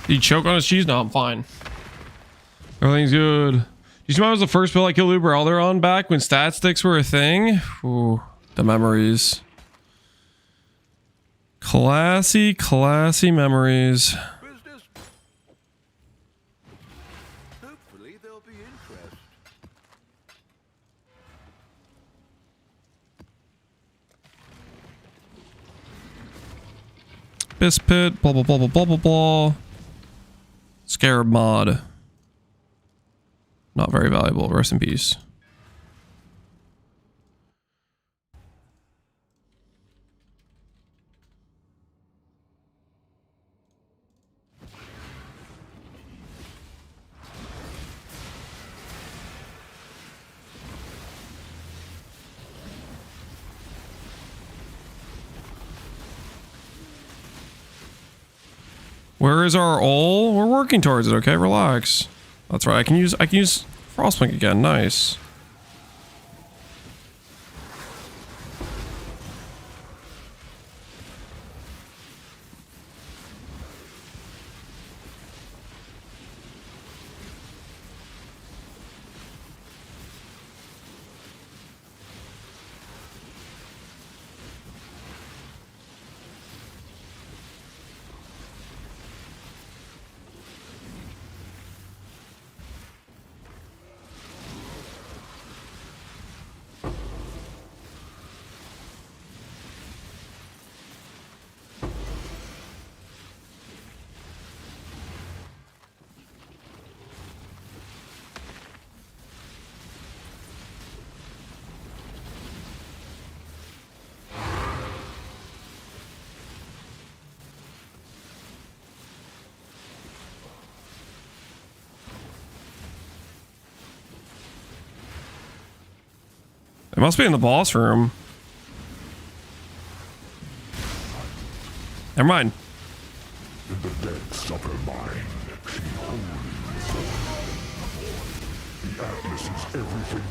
Did he choke on his cheese? No, I'm fine. Everything's good. Do you see, I was the first build I killed Uber Alder back when stat sticks were a thing? Ooh, the memories. Classy, classy memories. Business. Hopefully there'll be interest. Bispit, blah, blah, blah, blah, blah, blah, blah. Scarab mod. Not very valuable. Rest in peace. Where is our AuL? We're working towards it, okay? Relax. That's right. I can use Frostpunk again. Nice. It must be in the boss room. Never mind. In the depths of her mind, she holds the Atlas is everything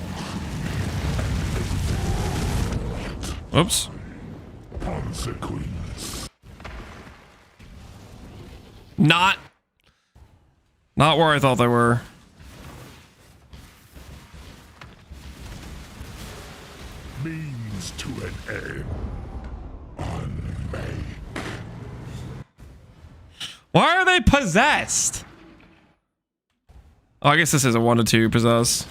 we see. Oops. Consequence. Not where I thought they were. Means to an end. Unmake. Why are they possessed? Oh, I guess this is a 1 to 2 possess.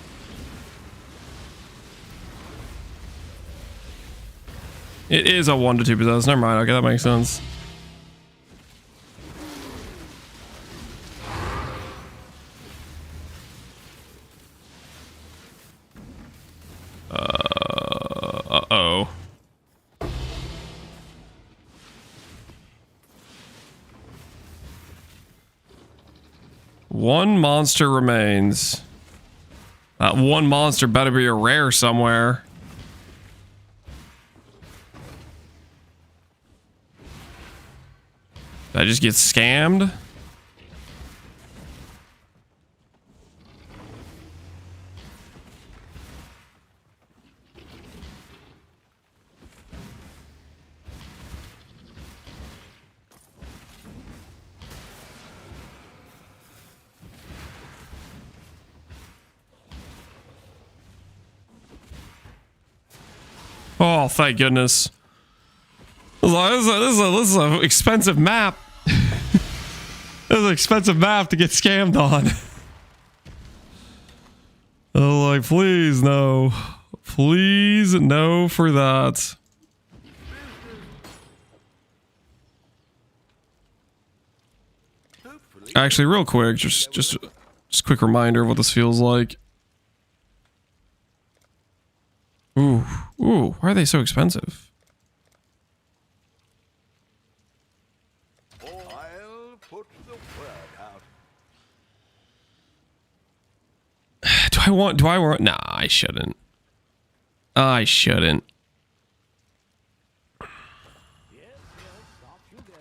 It is a 1 to 2 possess. Never mind. Okay, that makes sense. Uh-oh. One monster remains. That one monster better be a rare somewhere. Did I just get scammed? Oh, thank goodness. This is an expensive map. This is an expensive map to get scammed on. Oh, like, please, no. Please, no for that. Actually, real quick, just a quick reminder of what this feels like. Ooh, why are they so expensive? I'll put the word out. Do I want? Nah, I shouldn't. I shouldn't. Off you go.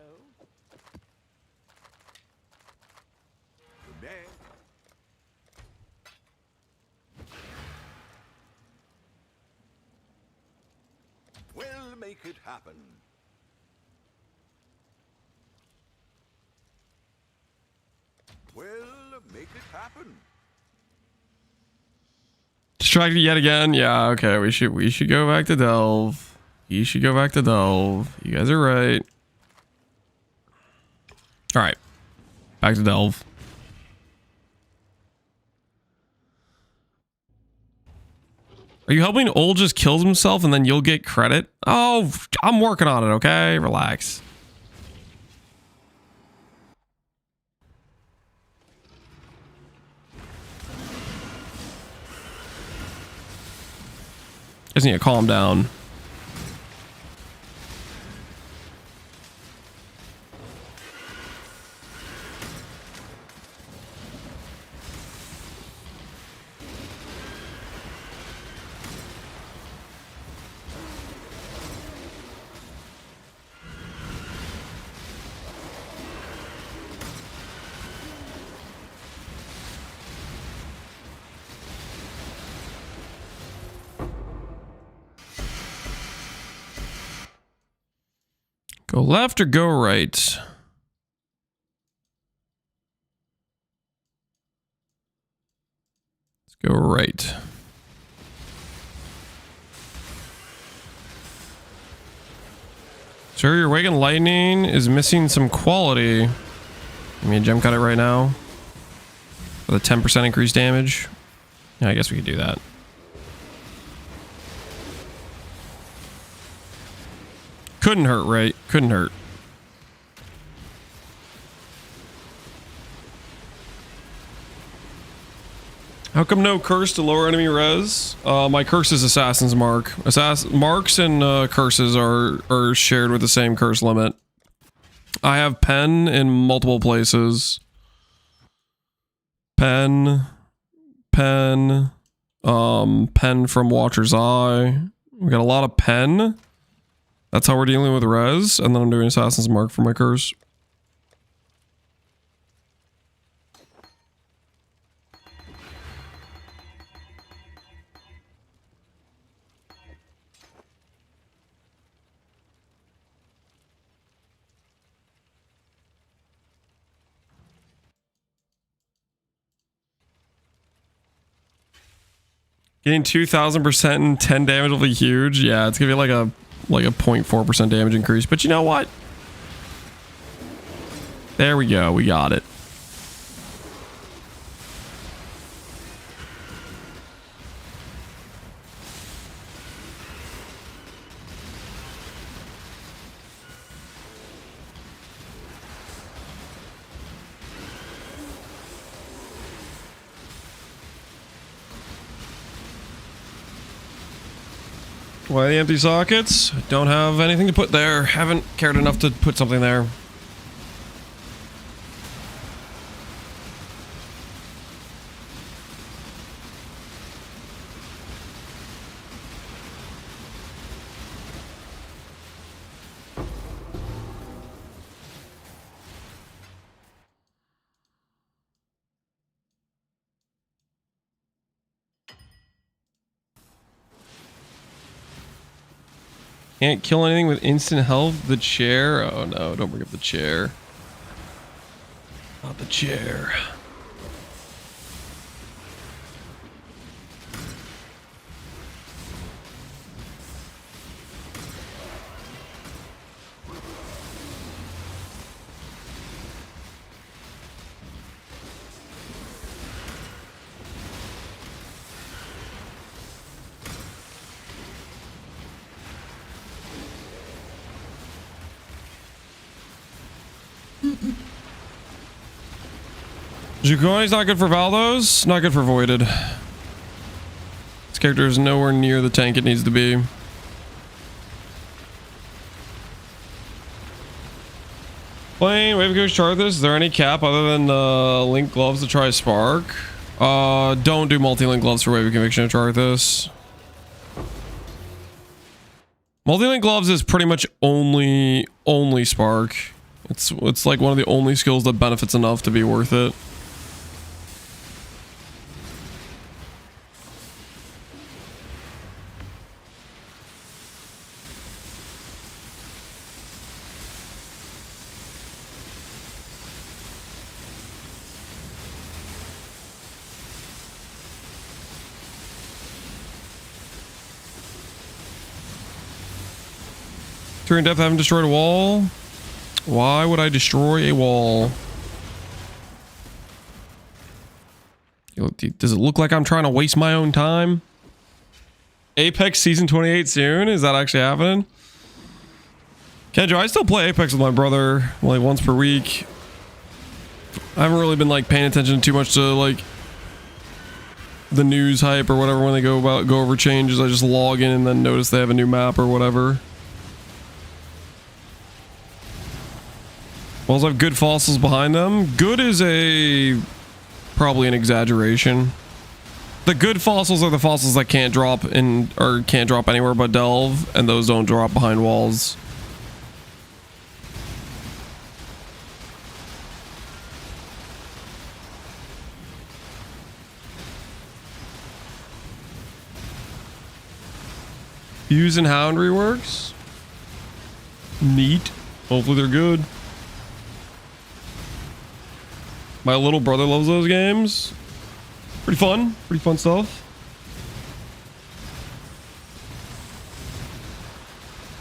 Good day. We'll make it happen. We'll make it happen. Distracted yet again? Yeah, okay, we should go back to Delve. You should go back to Delve. You guys are right. Alright. Back to Delve. Are you helping AuL just kills himself and then you'll get credit? Oh, I'm working on it, okay? Relax. Just need to calm down. Go left or go right? Let's go right. Sir, your Awakened Lightning is missing some quality. Give me a gem cut it right now. For the 10% increased damage. Yeah, I guess we could do that. Couldn't hurt, right? Couldn't hurt. How come no curse to lower enemy res? My curse is Assassin's Mark. Marks and curses are shared with the same curse limit. I have pen in multiple places. Pen from Watcher's Eye. We got a lot of pen. That's how we're dealing with res, and then I'm doing Assassin's Mark for my curse. Getting 2,000% and 10 damage will be huge. Yeah, it's gonna be like a 0.4% damage increase. But you know what? There we go. We got it. Why the empty sockets? Don't have anything to put there. Haven't cared enough to put something there. Can't kill anything with instant health. The chair. Oh no, don't bring up the chair. Not the chair. Jukoni's not good for Valdos, not good for Voided. This character is nowhere near the tank it needs to be. Playing Wave Coach Charthus, is there any cap other than Link Gloves to try Spark? Don't do multi-link gloves for Wave of Conviction of Charthus. Multi-link gloves is pretty much only Spark. It's like one of the only skills that benefits enough to be worth it. Turn depth, haven't destroyed a wall. Why would I destroy a wall? Does it look like I'm trying to waste my own time? Apex Season 28 soon? Is that actually happening? Kendra, I still play Apex with my brother like once per week. I haven't really been like paying attention too much to like the news hype or whatever when they go over changes. I just log in and then notice they have a new map or whatever. Walls have good fossils behind them. Good is probably an exaggeration. The good fossils are the fossils that can't drop in or can't drop anywhere but delve, and those don't drop behind walls. Fuse and Hound reworks. Neat. Hopefully they're good. My little brother loves those games. Pretty fun stuff.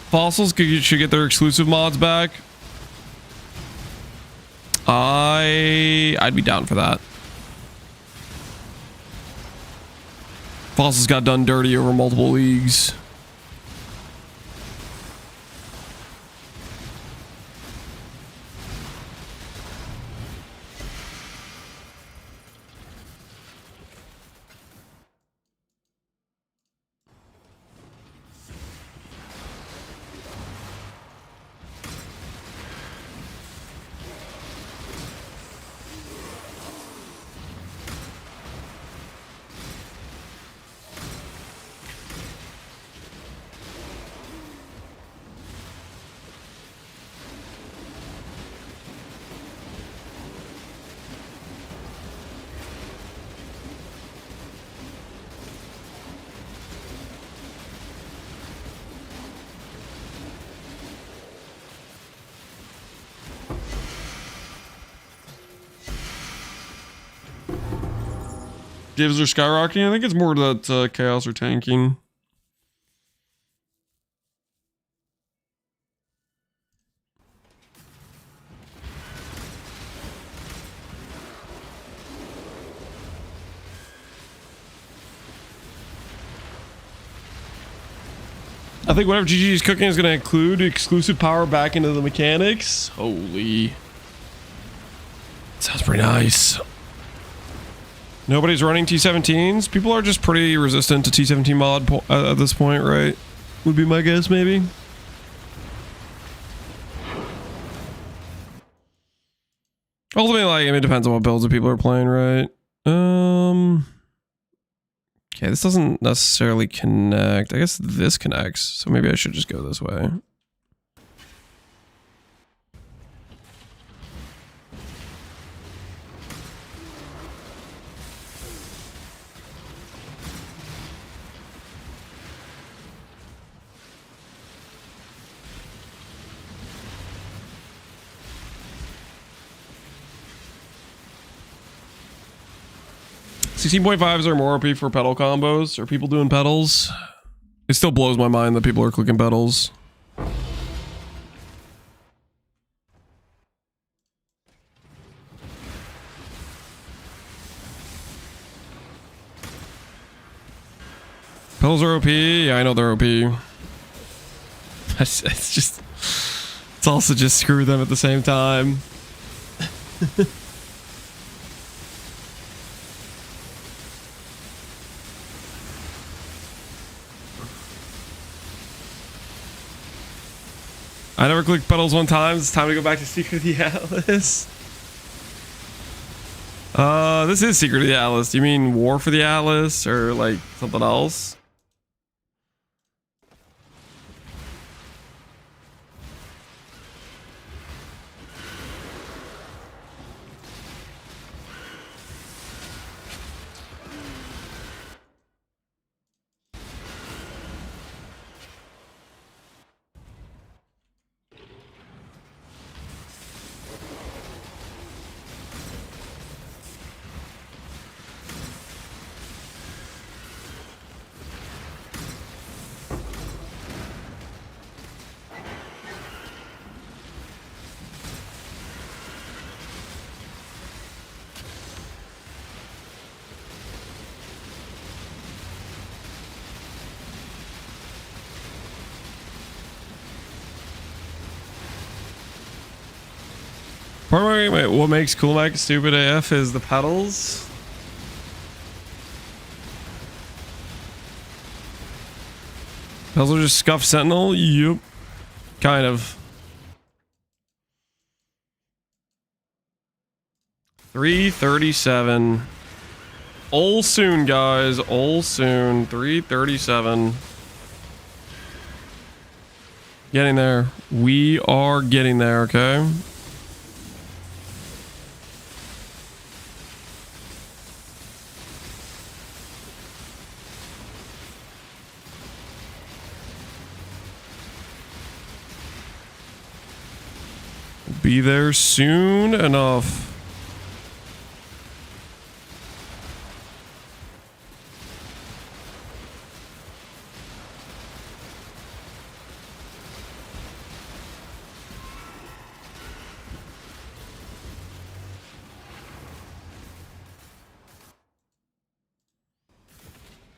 Fossils should get their exclusive mods back. I'd be down for that. Fossils got done dirty over multiple leagues. Gives are skyrocketing. I think it's more that chaos or tanking. I think whatever GG is cooking is going to include exclusive power back into the mechanics. Holy. Sounds pretty nice. Nobody's running T17s. People are just pretty resistant to T17 mod at this point, right? would be my guess, maybe. Ultimately, like, I mean, it depends on what builds that people are playing, right? Okay, this doesn't necessarily connect. I guess this connects, so maybe I should just go this way. 16.5s are more OP for pedal combos. Are people doing pedals? It still blows my mind that people are clicking pedals. Pedals are OP. Yeah, I know they're OP. It's just... It's also just screw them at the same time. I never clicked pedals one time. It's time to go back to Secret of the Atlas. This is Secret of the Atlas. Do you mean War for the Atlas or like something else? Wait, what makes Coolmac stupid AF is the pedals. Pedals are just scuffed sentinel? Yup. Kind of. 337. AuL soon, guys. AuL soon. 337. Getting there. We are getting there, okay? Be there soon enough.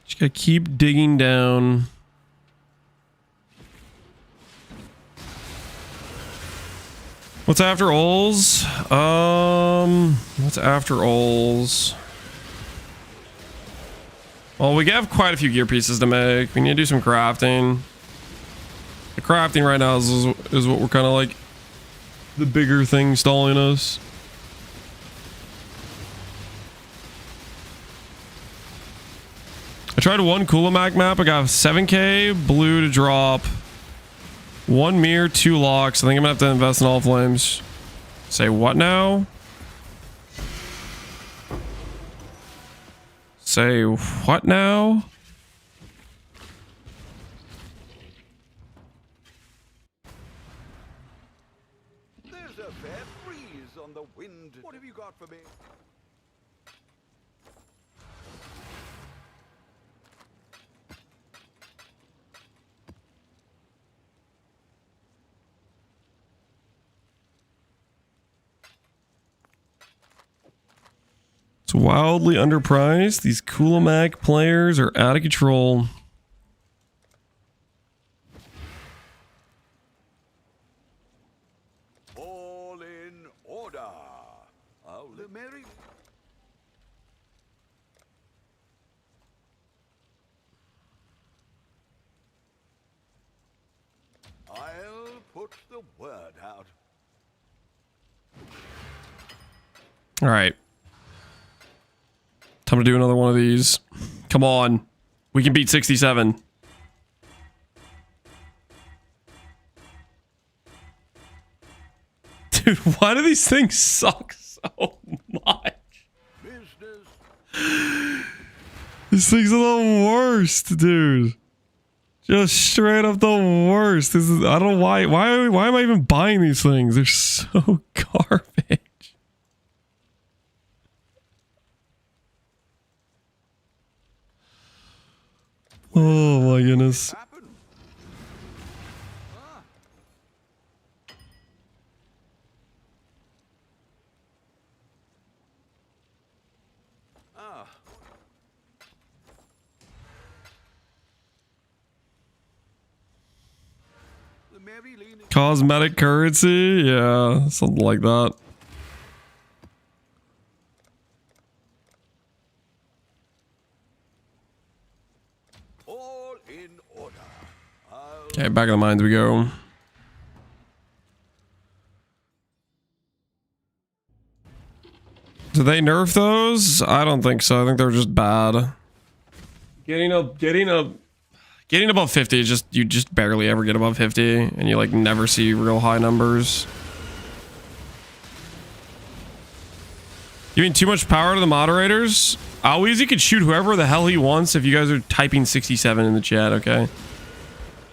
Just gotta keep digging down. What's after AuL's? What's after AuL's? Well, we have quite a few gear pieces to make. We need to do some crafting. The crafting right now is what we're kind of like the bigger thing stalling us. I tried one Coolamac map. I got 7k blue to drop. 1 mirror, 2 locks. I think I'm gonna have to invest in all flames. Say what now? Say what now? There's a fair breeze on the wind. What have you got for me? It's wildly underpriced. These Coolamac players are out of control. All in order. Oh, the merry. put the word out. All right. Time to do another one of these. Come on. We can beat 67. Dude, why do these things suck so much? These things are the worst, dude. Just straight up the worst. This is, I don't know why am I even buying these things? They're so garbage. Oh my goodness. Cosmetic currency? Yeah, something like that. All in order. Okay, back in the mines we go. Do they nerf those? I don't think so. I think they're just bad. Getting above 50 is just, you just barely ever get above 50 and you like never see real high numbers. Giving too much power to the moderators? AuL could shoot whoever the hell he wants if you guys are typing 67 in the chat, okay?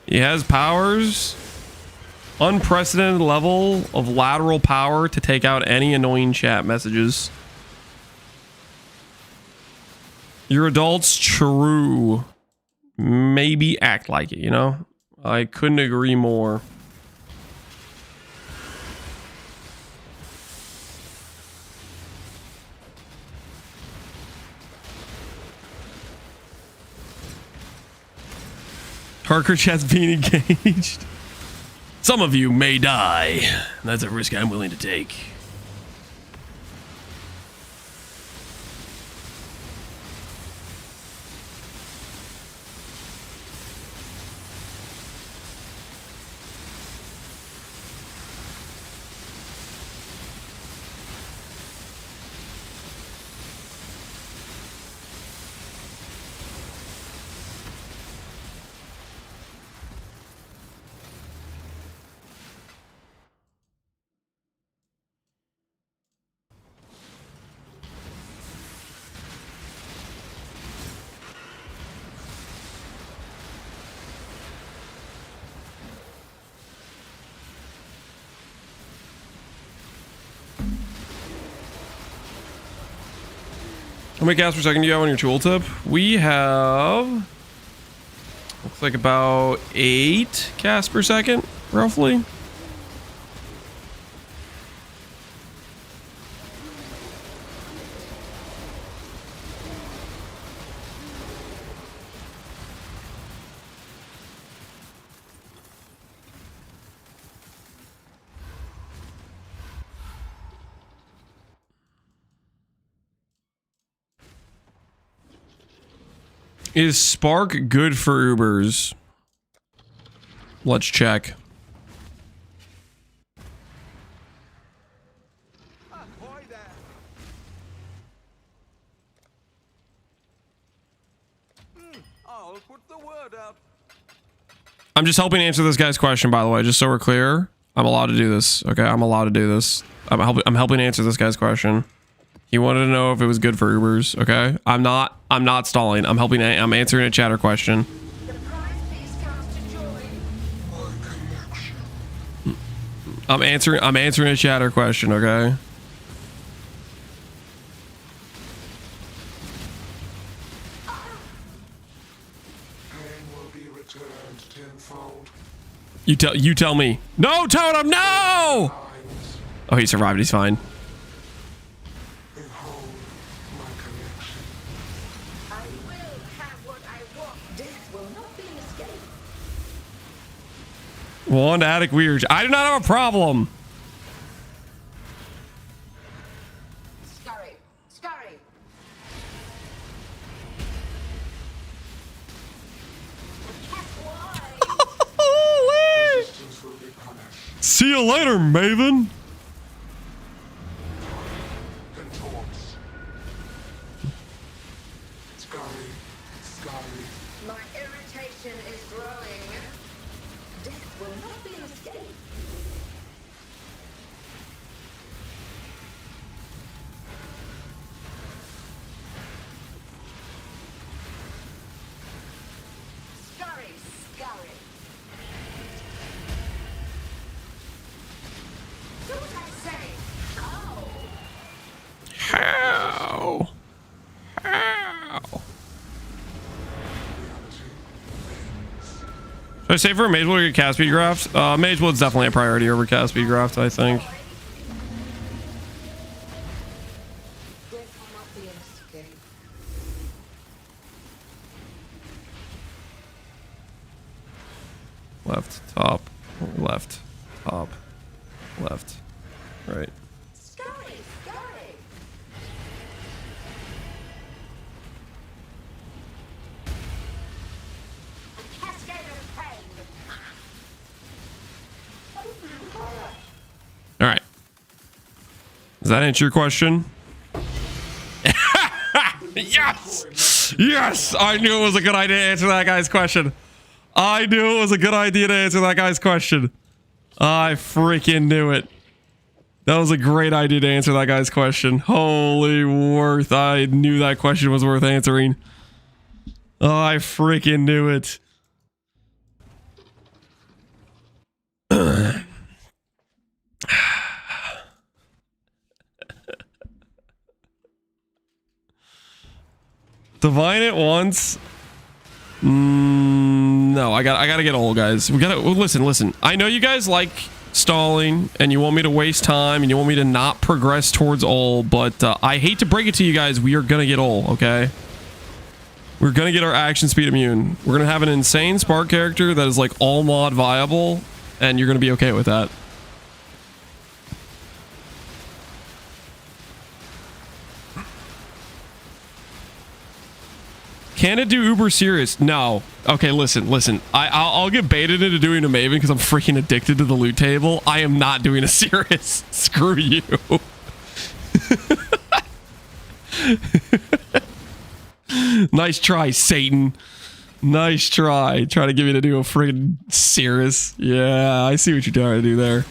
He has powers. Unprecedented level of lateral power to take out any annoying chat messages. You're adults, true. Maybe act like it, you know? I couldn't agree more. Harker chat's being engaged. Some of you may die. That's a risk I'm willing to take. How many casts per second do you have on your tooltip? We have, looks like about 8 casts per second, roughly. Is Spark good for Ubers? Let's check. I'll put the word out. I'm just helping answer this guy's question, by the way, just so we're clear. I'm allowed to do this. Okay, I'm allowed to do this. I'm helping answer this guy's question. He wanted to know if it was good for Ubers. Okay, I'm not stalling. I'm answering a chatter question. I'm answering a chatter question. Okay. You tell me. No, Totem, no! Oh, he survived. He's fine. One attic weird. I do not have a problem. Scurry. Scurry. Holy! See you later, Maven. Contorts. Scary. Scary. My irritation is growing. Death will not be an escape. Scurry, scurry. Do what I say. Oh. How? How? Should I say for Magewood or cast speed graft? Magewood's definitely a priority over cast speed graft, I think. Death will not be an escape. Left, top, left, top, left, right. Scurry, scurry. A cascade of pain. All right. Does that answer your question? Yes! Yes! I knew it was a good idea to answer that guy's question. I knew it was a good idea to answer that guy's question. I freaking knew it. That was a great idea to answer that guy's question. Holy worth. I knew that question was worth answering. Oh, I freaking knew it. Divine it once. No, I gotta get old, guys. We gotta listen. I know you guys like stalling and you want me to waste time and you want me to not progress towards AuL, but I hate to break it to you guys, we are gonna get AuL, okay? We're gonna get our action speed immune. We're gonna have an insane spark character that is like all mod viable, and you're gonna be okay with that. Can it do uber serious? No. Okay, listen. I'll get baited into doing a Maven because I'm freaking addicted to the loot table. I am not doing a serious. Screw you. Nice try, Satan. Nice try. Trying to get me to do a freaking serious. Yeah, I see what you're trying to do there.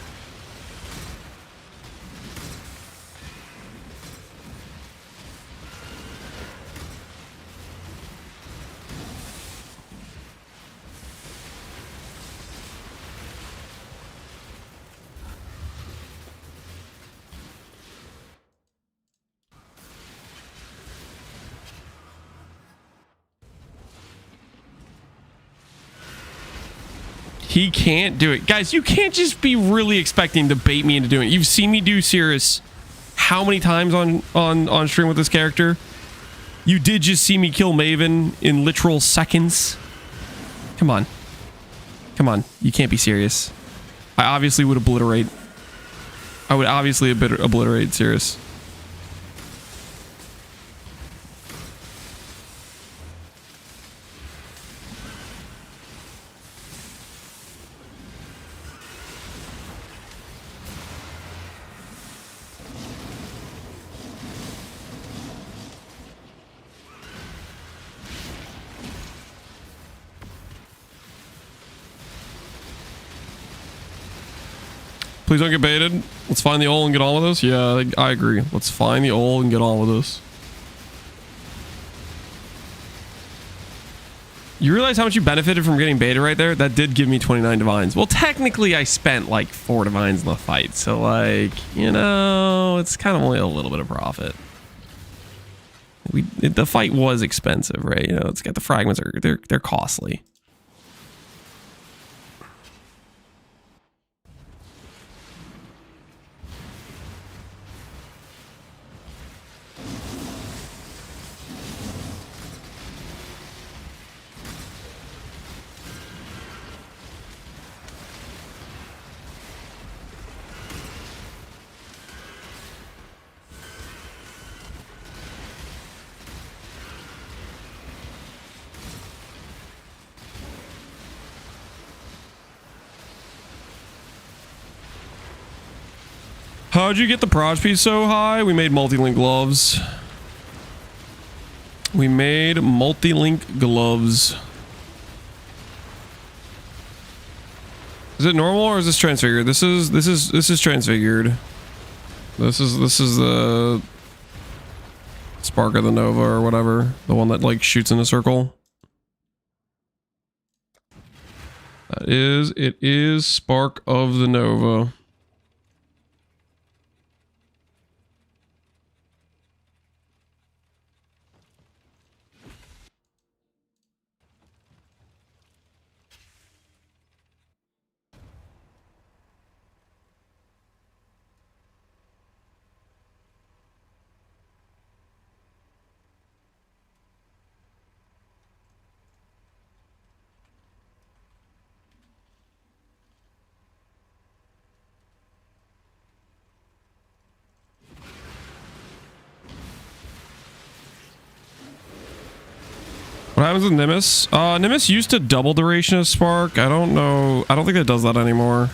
He can't do it. Guys, you can't just be really expecting to bait me into doing it. You've seen me do Cirrus how many times on stream with this character? You did just see me kill Maven in literal seconds. Come on. Come on. You can't be serious. I obviously would obliterate. I would obviously obliterate Cirrus. Please don't get baited. Let's find the AuL and get on with this. Yeah, I agree. Let's find the AuL and get on with this. You realize how much you benefited from getting baited right there? That did give me 29 divines. Well, technically, I spent like 4 divines in the fight. So, like, you know, it's kind of only a little bit of profit. The fight was expensive, right? You know, it's got the fragments. They're costly. How'd you get the proj piece so high? We made multi-link gloves. We made multi-link gloves. Is it normal or is this transfigured? This is transfigured. This is the Spark of the Nova or whatever, the one that like shoots in a circle. It is Spark of the Nova. What happens with Nimbus? Nimbus used to double duration of Spark. I don't know. I don't think it does that anymore.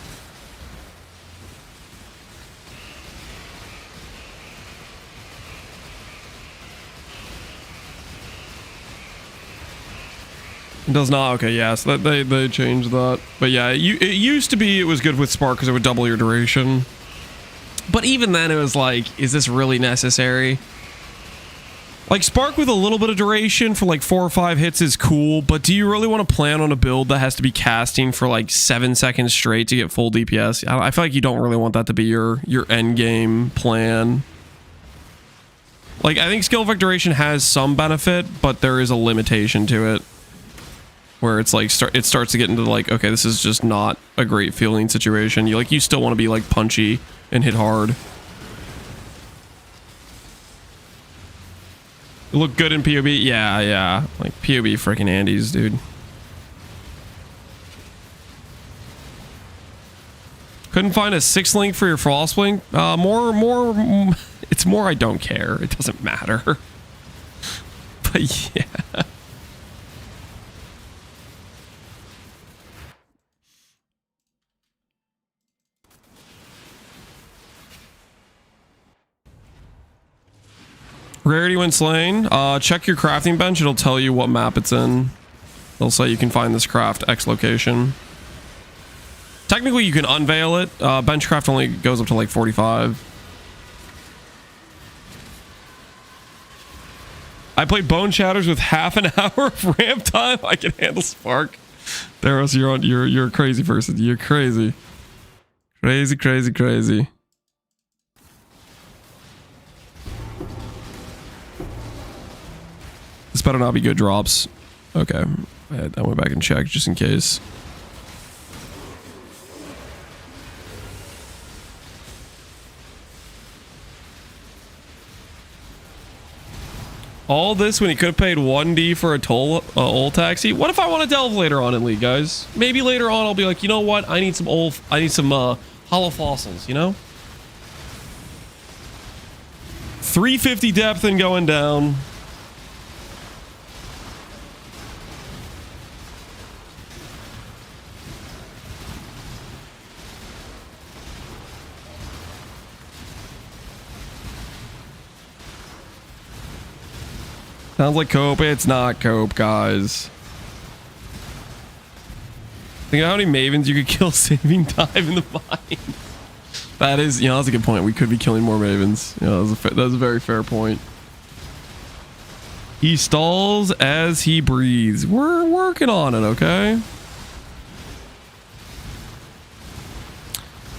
It does not. Okay, yes, that they changed that. But yeah, it used to be it was good with Spark because it would double your duration. But even then, it was like, is this really necessary? Like, Spark with a little bit of duration for like 4 or 5 hits is cool, but do you really want to plan on a build that has to be casting for like 7 seconds straight to get full DPS? I feel like you don't really want that to be your end game plan. Like, I think skill effect duration has some benefit, but there is a limitation to it. Where it's like, it starts to get into like, okay, this is just not a great feeling situation. You still want to be like punchy and hit hard. Look good in POB? Yeah. Like, POB freaking Andes, dude. Couldn't find a 6 link for your Frost Link? It's more I don't care. It doesn't matter. But yeah. Rarity when slain. Check your crafting bench. It'll tell you what map it's in. It'll say you can find this craft X location. Technically, you can unveil it. Benchcraft only goes up to like 45. I played Bone Shatters with half an hour of ramp time. I can handle Spark. Theros, you're a crazy person. You're crazy. Crazy. This better not be good drops. Okay. I went back and checked just in case. All this when he could have paid 1D for a AuL taxi. What if I want to delve later on in League, guys? Maybe later on I'll be like, you know what? I need some hollow fossils, you know? 350 depth and going down. Sounds like cope. It's not cope, guys. Think of how many Mavens you could kill saving dive in the mine. That is, that's a good point. We could be killing more Mavens. That was a very fair point. He stalls as he breathes. We're working on it, okay?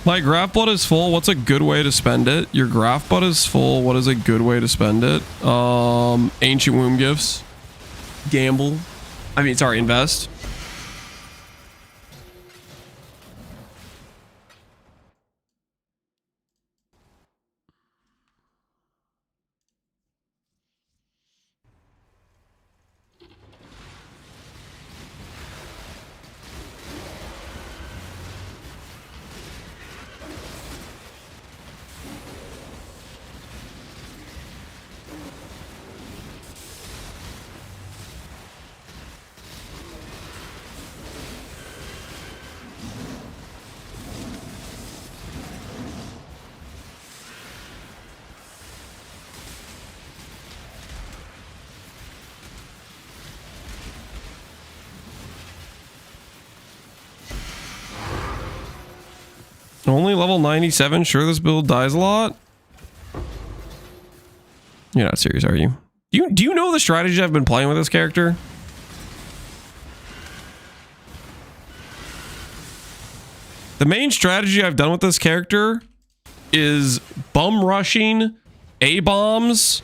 My graph blood is full. What's a good way to spend it? Your graph blood is full. What is a good way to spend it? Ancient womb gifts. Gamble. Invest. Only level 97. Sure, this build dies a lot. You're not serious, are you? Do you know the strategy I've been playing with this character? The main strategy I've done with this character is bum rushing A-bombs,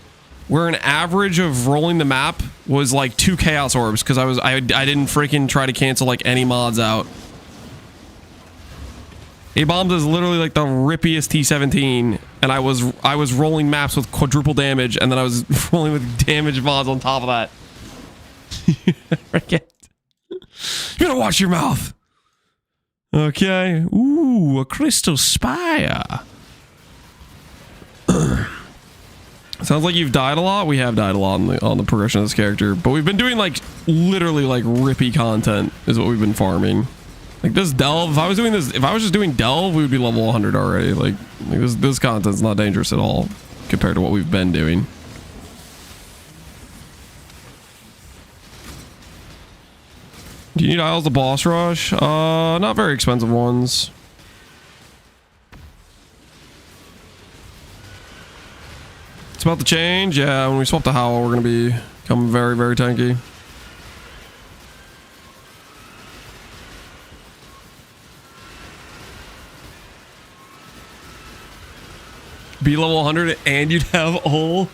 where an average of rolling the map was like 2 chaos orbs because I didn't freaking try to cancel like any mods out. A-bombs is literally like the rippiest T17, and I was rolling maps with quadruple damage, and then I was rolling with damage mods on top of that. You gotta watch your mouth. Okay. Ooh, a crystal spire. Sounds like you've died a lot. We have died a lot on the progression of this character, but we've been doing like literally like rippy content is what we've been farming. Like this delve, if I was just doing delve, we would be level 100 already. Like this content's not dangerous at all compared to what we've been doing. Do you need aisles to boss rush? Not very expensive ones. It's about to change. Yeah, when we swap to Howl, we're gonna be become very, very tanky. Be level 100 and you'd have AuL.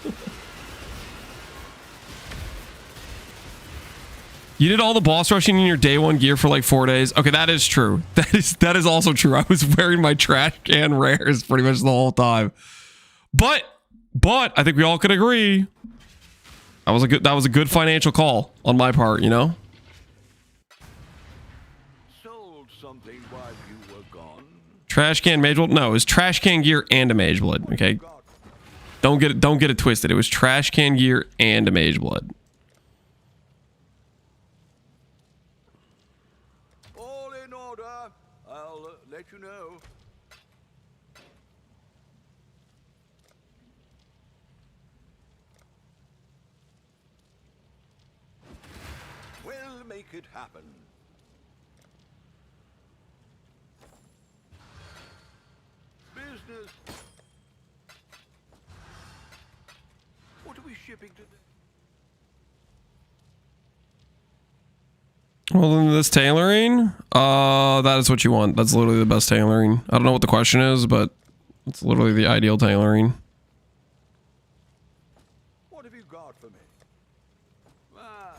You did all the boss rushing in your day 1 gear for like 4 days. Okay, that is true. That is also true. I was wearing my trash can rares pretty much the whole time. But I think we all could agree that was a good financial call on my part, you know? Sold something while you were gone. Trash can mage blood? No, it was trash can gear and a mage blood. Okay, don't get it twisted. It was trash can gear and a mage blood. All in order. I'll let you know. We'll make it happen. Business. What are we shipping today? Well, then this tailoring, that is what you want. That's literally the best tailoring. I don't know what the question is, but it's literally the ideal tailoring. What have you got for me? Ah.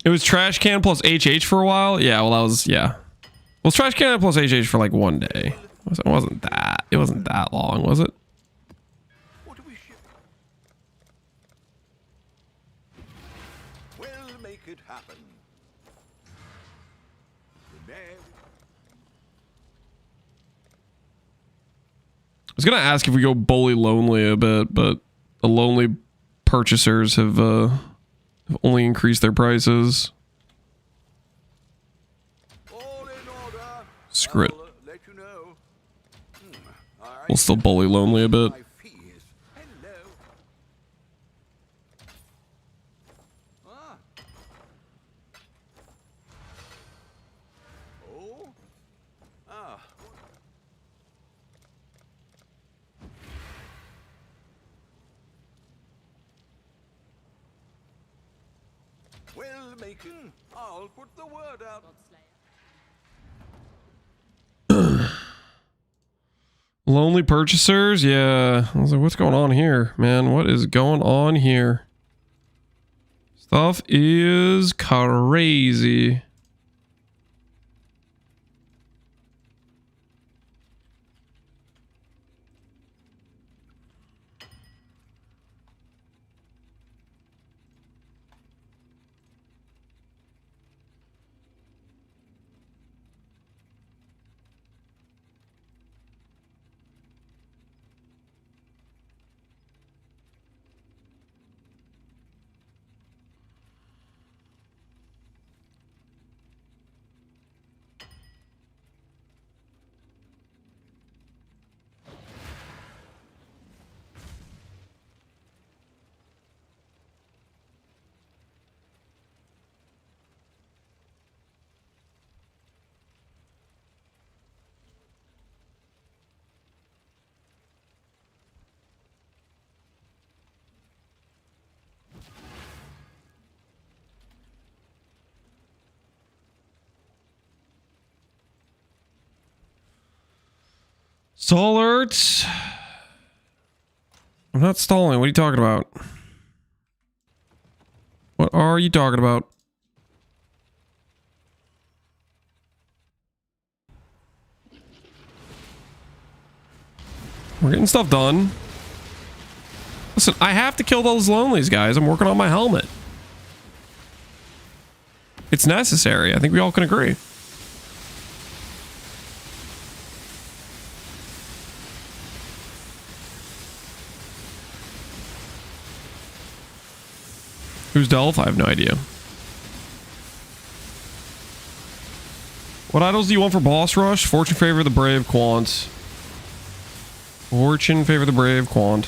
It was trash can plus HH for a while. Yeah, well, that was, yeah. Well, it was trash can plus HH for like 1 day. It wasn't that long, was it? What are we shipping? We'll make it happen. I was gonna ask if we go bully lonely a bit, but the lonely purchasers have only increased their prices. All in order. Screw it. I'll let you know. We'll still bully lonely a bit. My fees. Hello. Ah. Oh. Ah. We'll make it. I'll put the word out. Lonely purchasers? Yeah. I was like, what's going on here, man? What is going on here? Stuff is crazy. Stall alert. I'm not stalling. What are you talking about? What are you talking about? We're getting stuff done. Listen, I have to kill those lonelies, guys. I'm working on my helmet. It's necessary. I think we all can agree. Who's Delph? I have no idea. What idols do you want for boss rush? Fortune favor the brave Quant. Fortune favor the brave Quant.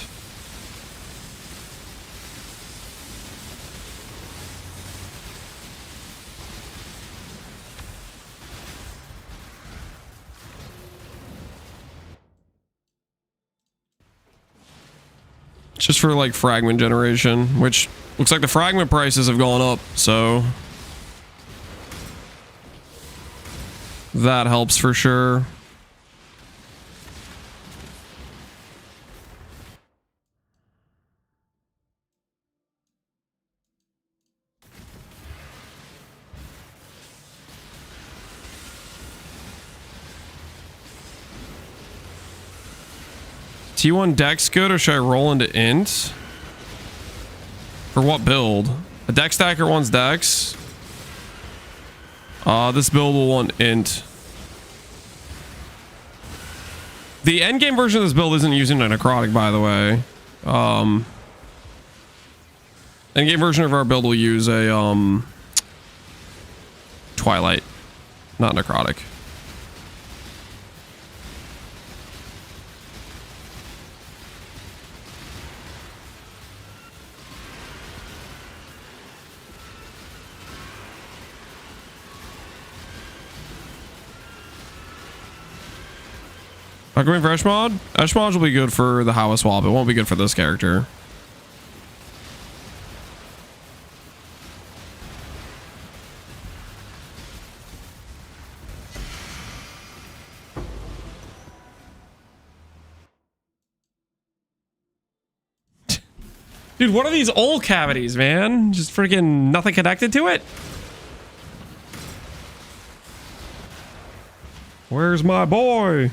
Just for like fragment generation, which looks like the fragment prices have gone up, so that helps for sure. T1 dex good, or should I roll into int? For what build? A dex stacker wants dex. This build will want int. The endgame version of this build isn't using a necrotic, by the way. Endgame version of our build will use a Twilight, not necrotic. Not going for Eshmod? Eshmod will be good for the Hawa swap. It won't be good for this character. Dude, what are these AuL cavities, man? Just freaking nothing connected to it? Where's my boy?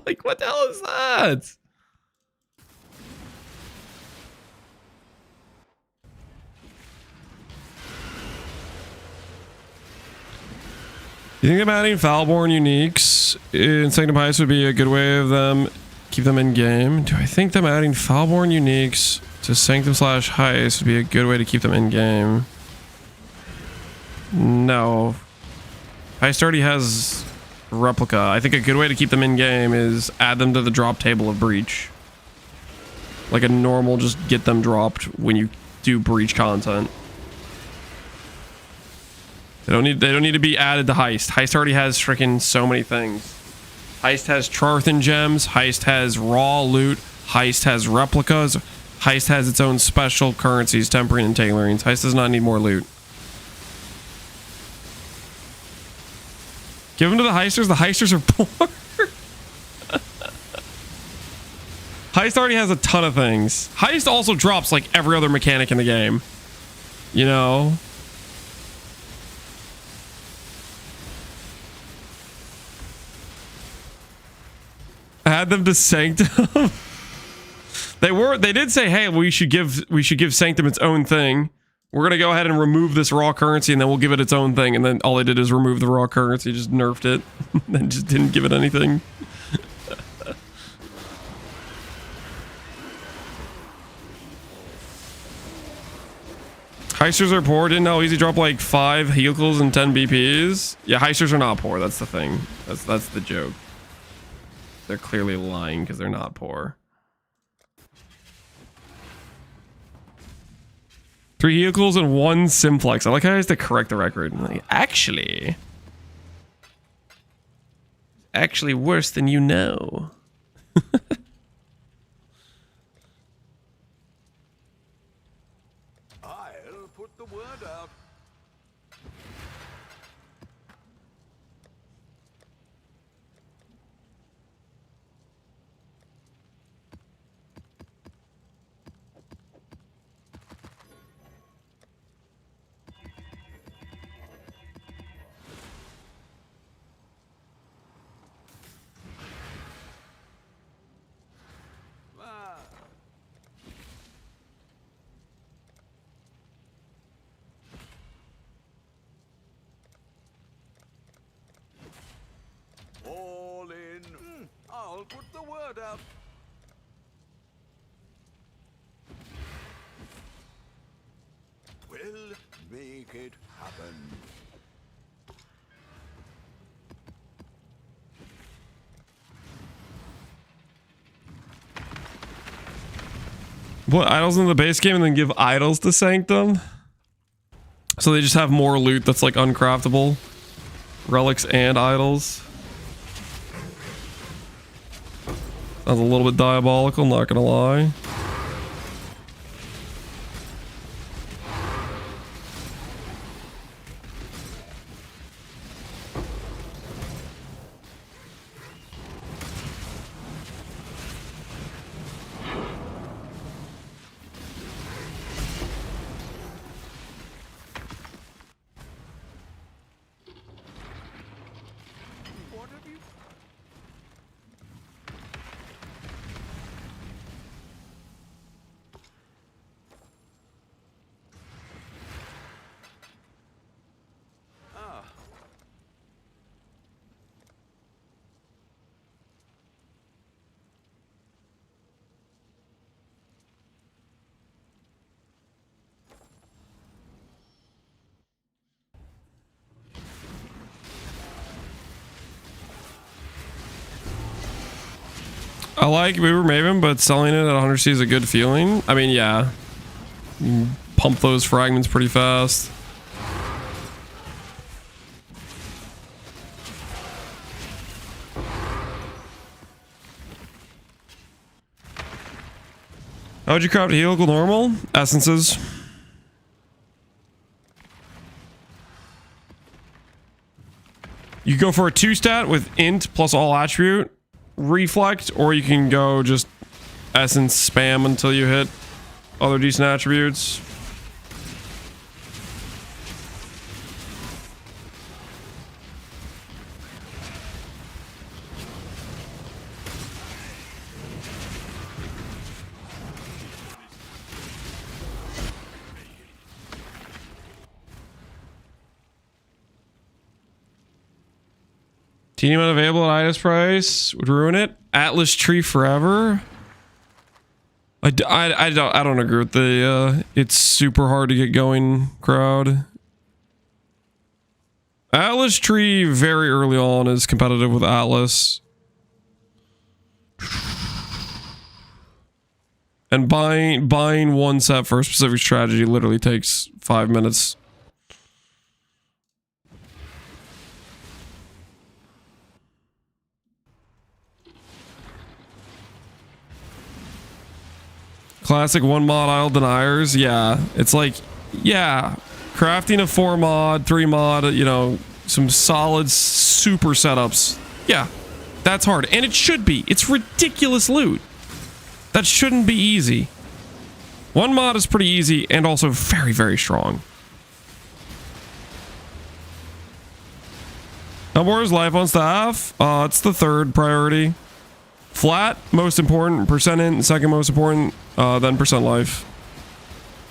like, what the hell is that? You think about adding Foulborn uniques in Sanctum Heist would be a good way of them keep them in game? Do I think them adding Foulborn uniques to Sanctum / Heist would be a good way to keep them in game? No. Heist already has replica. I think a good way to keep them in game is add them to the drop table of Breach. Like a normal, just get them dropped when you do Breach content. They don't need to be added to Heist. Heist already has freaking so many things. Heist has Charthan gems, Heist has raw loot, Heist has replicas, Heist has its own special currencies, tempering and tailorings. Heist does not need more loot. Give them to the Heisters. The Heisters are poor. Heist already has a ton of things. Heist also drops like every other mechanic in the game. You know? Add them to Sanctum. They did say, hey, we should give Sanctum its own thing. We're gonna go ahead and remove this raw currency, and then we'll give it its own thing. And then all they did is remove the raw currency, just nerfed it, and just didn't give it anything. Heisters are poor. Didn't know Easy drop like 5 heals and 10 BPs. Yeah, Heisters are not poor. That's the thing. That's the joke. They're clearly lying because they're not poor. 3 vehicles and 1 simplex. I like how I has to correct the record. Like, actually worse than you know. I'll put the word out. put the word out. We'll make it happen. Put idols in the base game and then give idols to Sanctum? So they just have more loot that's like uncraftable. Relics and idols. Sounds a little bit diabolical, not gonna lie. What have you? Ah. I like Weaver Maven, but selling it at 100C is a good feeling. I mean, yeah. You pump those fragments pretty fast. How would you craft a helical normal? Essences. You go for a 2-stat with int plus all attribute, reflect, or you can go just essence spam until you hit other decent attributes. Teeny amount available at Idas price would ruin it. Atlas tree forever. I don't agree with the it's super hard to get going crowd. Atlas tree very early on is competitive with Atlas. And buying one set for a specific strategy literally takes 5 minutes. Classic 1 mod idle deniers. Yeah, it's like, yeah, crafting a 4 mod, 3 mod, you know, some solid super setups. Yeah, that's hard. And it should be. It's ridiculous loot. That shouldn't be easy. 1 mod is pretty easy and also very, very strong. How more is life on staff? It's the 3rd priority. Flat, most important. Percent int, second most important. Then percent life.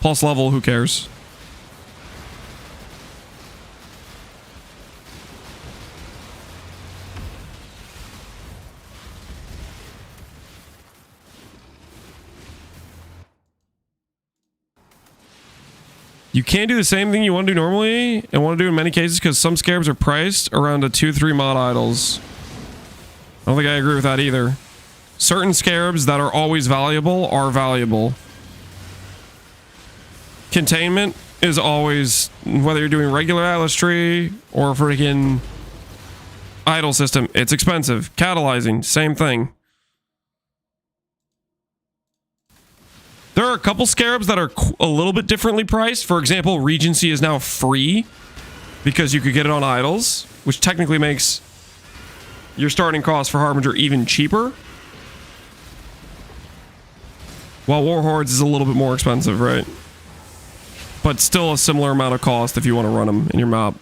Plus level, who cares? You can't do the same thing you want to do normally and want to do in many cases because some scarabs are priced around a 2-3 mod idols. I don't think I agree with that either. Certain scarabs that are always valuable are valuable. Containment is always, whether you're doing regular Atlas tree or freaking idol system, it's expensive. Catalyzing, same thing. There are a couple scarabs that are a little bit differently priced. For example, Regency is now free because you could get it on idols, which technically makes your starting cost for Harbinger even cheaper. While Warhordes is a little bit more expensive, right? But still a similar amount of cost if you want to run them in your map.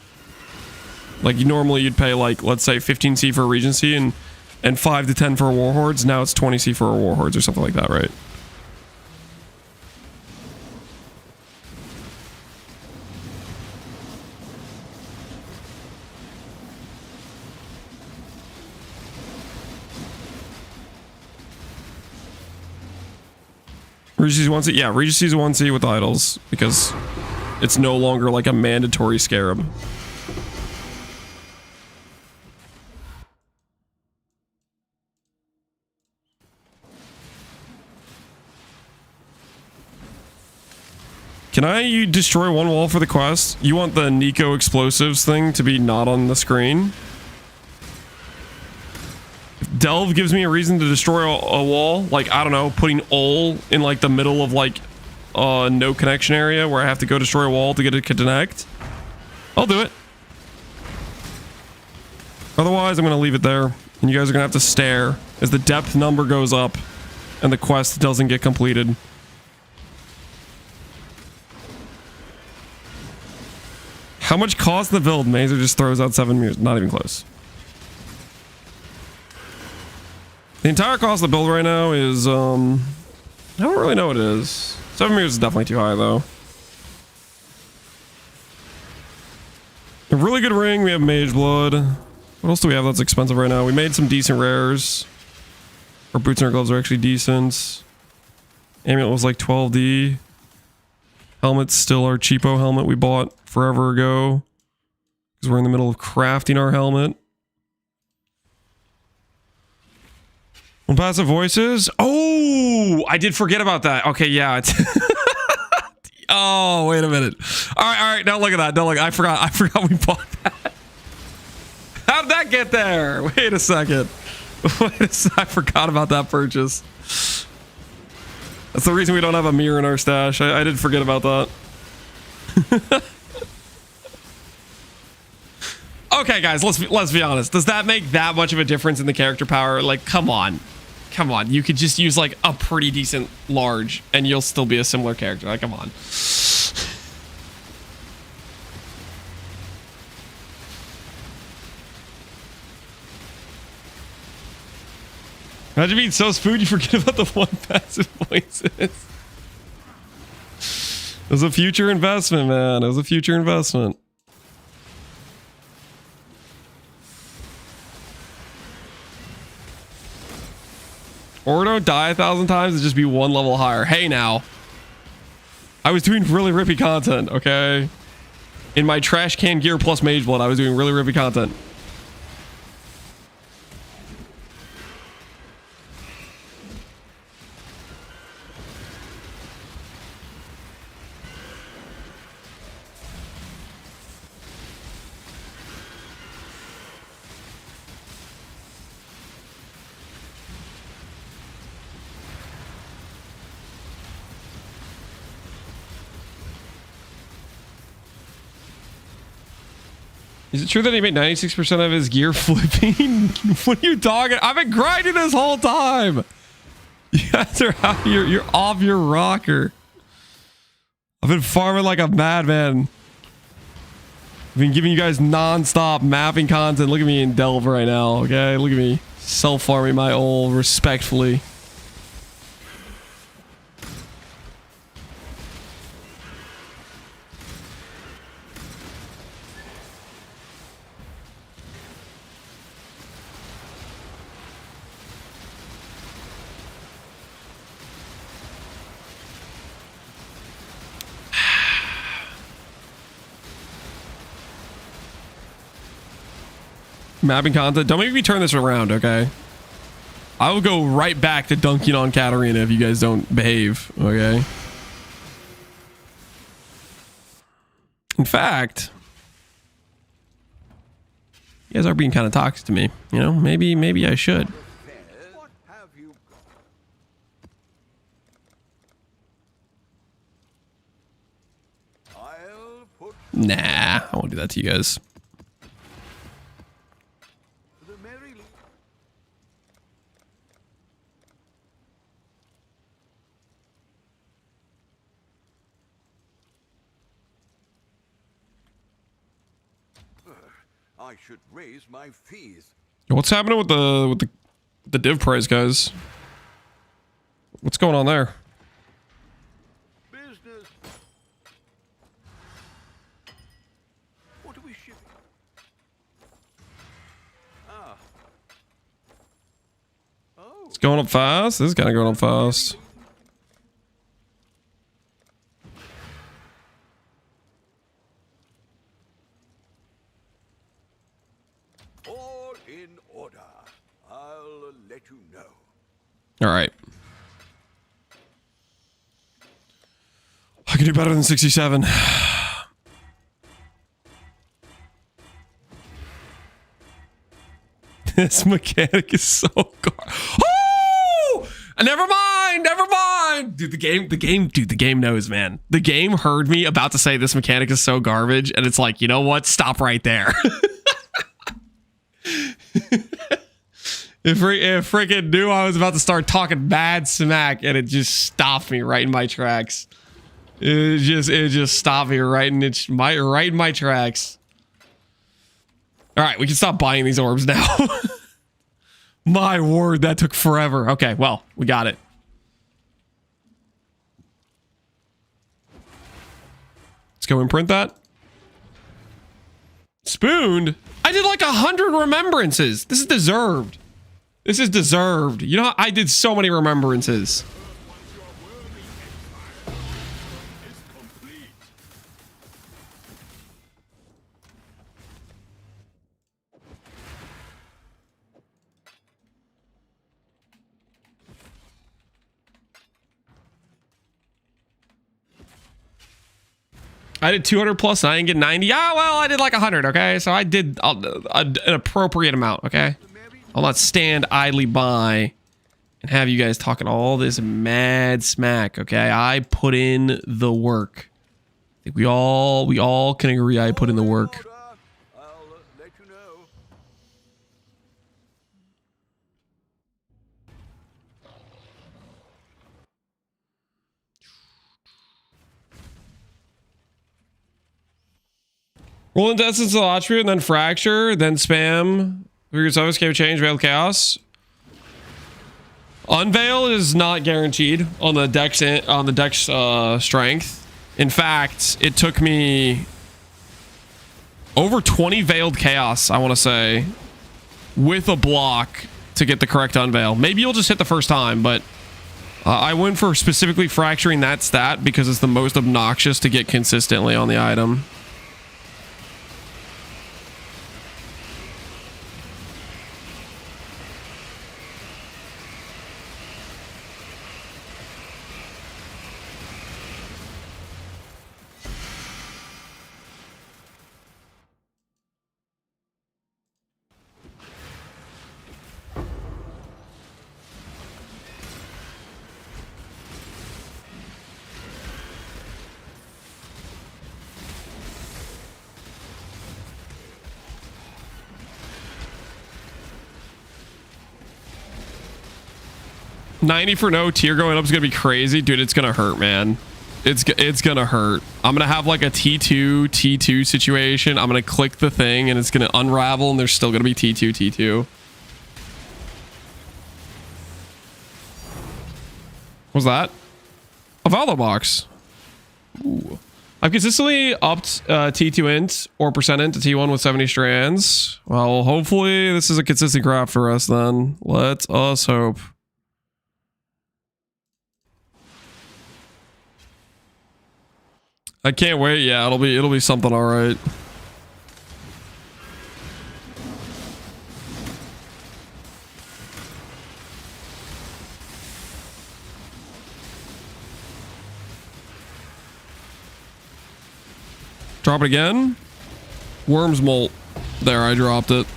Like normally you'd pay like, let's say 15C for a Regency and 5 to 10 for a Warhordes. Now it's 20C for a Warhordes or something like that, right? Regency's 1C. Yeah, Regency's 1C with idols because it's no longer like a mandatory scarab. Can I destroy one wall for the quest? You want the Nico explosives thing to be not on the screen? If Delve gives me a reason to destroy a wall, like, I don't know, putting AuL in like the middle of like no connection area where I have to go destroy a wall to get it to connect, I'll do it. Otherwise, I'm going to leave it there. And you guys are going to have to stare as the depth number goes up and the quest doesn't get completed. How much cost the build? Mazer just throws out 7 mirrors. Not even close. The entire cost of the build right now is, I don't really know what it is. 7 mirrors is definitely too high, though. A really good ring. We have Mage Blood. What else do we have that's expensive right now? We made some decent rares. Our boots and our gloves are actually decent. Amulet was like 12D. Helmet's still our cheapo helmet we bought forever ago. Because we're in the middle of crafting our helmet. Unpassive voices. Oh, I did forget about that. Okay, yeah. It's oh, wait a minute. All right. Don't look at that. Don't look. I forgot we bought that. How did that get there? Wait a second. I forgot about that purchase. That's the reason we don't have a mirror in our stash. I did forget about that. Okay, guys, let's be honest. Does that make that much of a difference in the character power? Like, come on. Come on. You could just use like a pretty decent large and you'll still be a similar character. Like, come on. Imagine being so spooked you forget about the one passive voices. It was a future investment, man. It was a future investment. Or don't die 1,000 times and just be one level higher. Hey, now. I was doing really rippy content, okay? In my trash can gear plus Mage Blood, I was doing really rippy content. Is it true that he made 96% of his gear flipping? What are you talking? I've been grinding this whole time. You guys are out here. You're off your rocker. I've been farming like a madman. I've been giving you guys non-stop mapping content. Look at me in Delve right now, okay? Look at me self-farming my AuL respectfully. Mapping content. Don't make me turn this around, okay? I will go right back to dunking on Katarina if you guys don't behave, okay? In fact, you guys are being kind of toxic to me. You know, maybe I should. What have you got? I'll put Nah, I won't do that to you guys. the merry I should raise my fees. What's happening with the div price, guys? What's going on there? Business. What are we shipping? Ah. Oh. It's going up fast. This is kind of going up fast. All right. I can do better than 67. This mechanic is so oh! Never mind, never mind. Dude, the game knows, man. The game heard me about to say this mechanic is so garbage, and it's like, you know what? Stop right there. It freaking knew I was about to start talking bad smack, and it just stopped me right in my tracks. It just stopped me right in my tracks. All right, we can stop buying these orbs now. My word, that took forever. Okay, well, we got it. Let's go imprint that. Spooned? I did like 100 remembrances. This is deserved. This is deserved. You know, I did so many remembrances. I did 200 plus and I didn't get 90. Ah, well, I did like 100, okay? So I did an appropriate amount, okay? I'll not stand idly by and have you guys talking all this mad smack, okay? I put in the work. I think we all can agree I put in the work. I'll let you know. Roll into Essence of Attribute, and then Fracture, then Spam. Figures always escape change, Veiled Chaos. Unveil is not guaranteed on the dex strength. In fact, it took me over 20 Veiled Chaos, I want to say, with a block to get the correct Unveil. Maybe you'll just hit the first time, but I went for specifically fracturing that stat because it's the most obnoxious to get consistently on the item. $90 for no tier going up is gonna be crazy, dude. It's gonna hurt, man. It's gonna hurt. I'm gonna have like a T2 situation. I'm gonna click the thing and it's gonna unravel and there's still gonna be T2. What's that? A Valdo box. Ooh. I've consistently upped T2 int or percent int to T1 with 70 strands. Well, hopefully this is a consistent craft for us then. Let us hope. I can't wait. Yeah, it'll be something all right. Drop it again. Worms molt. There, I dropped it.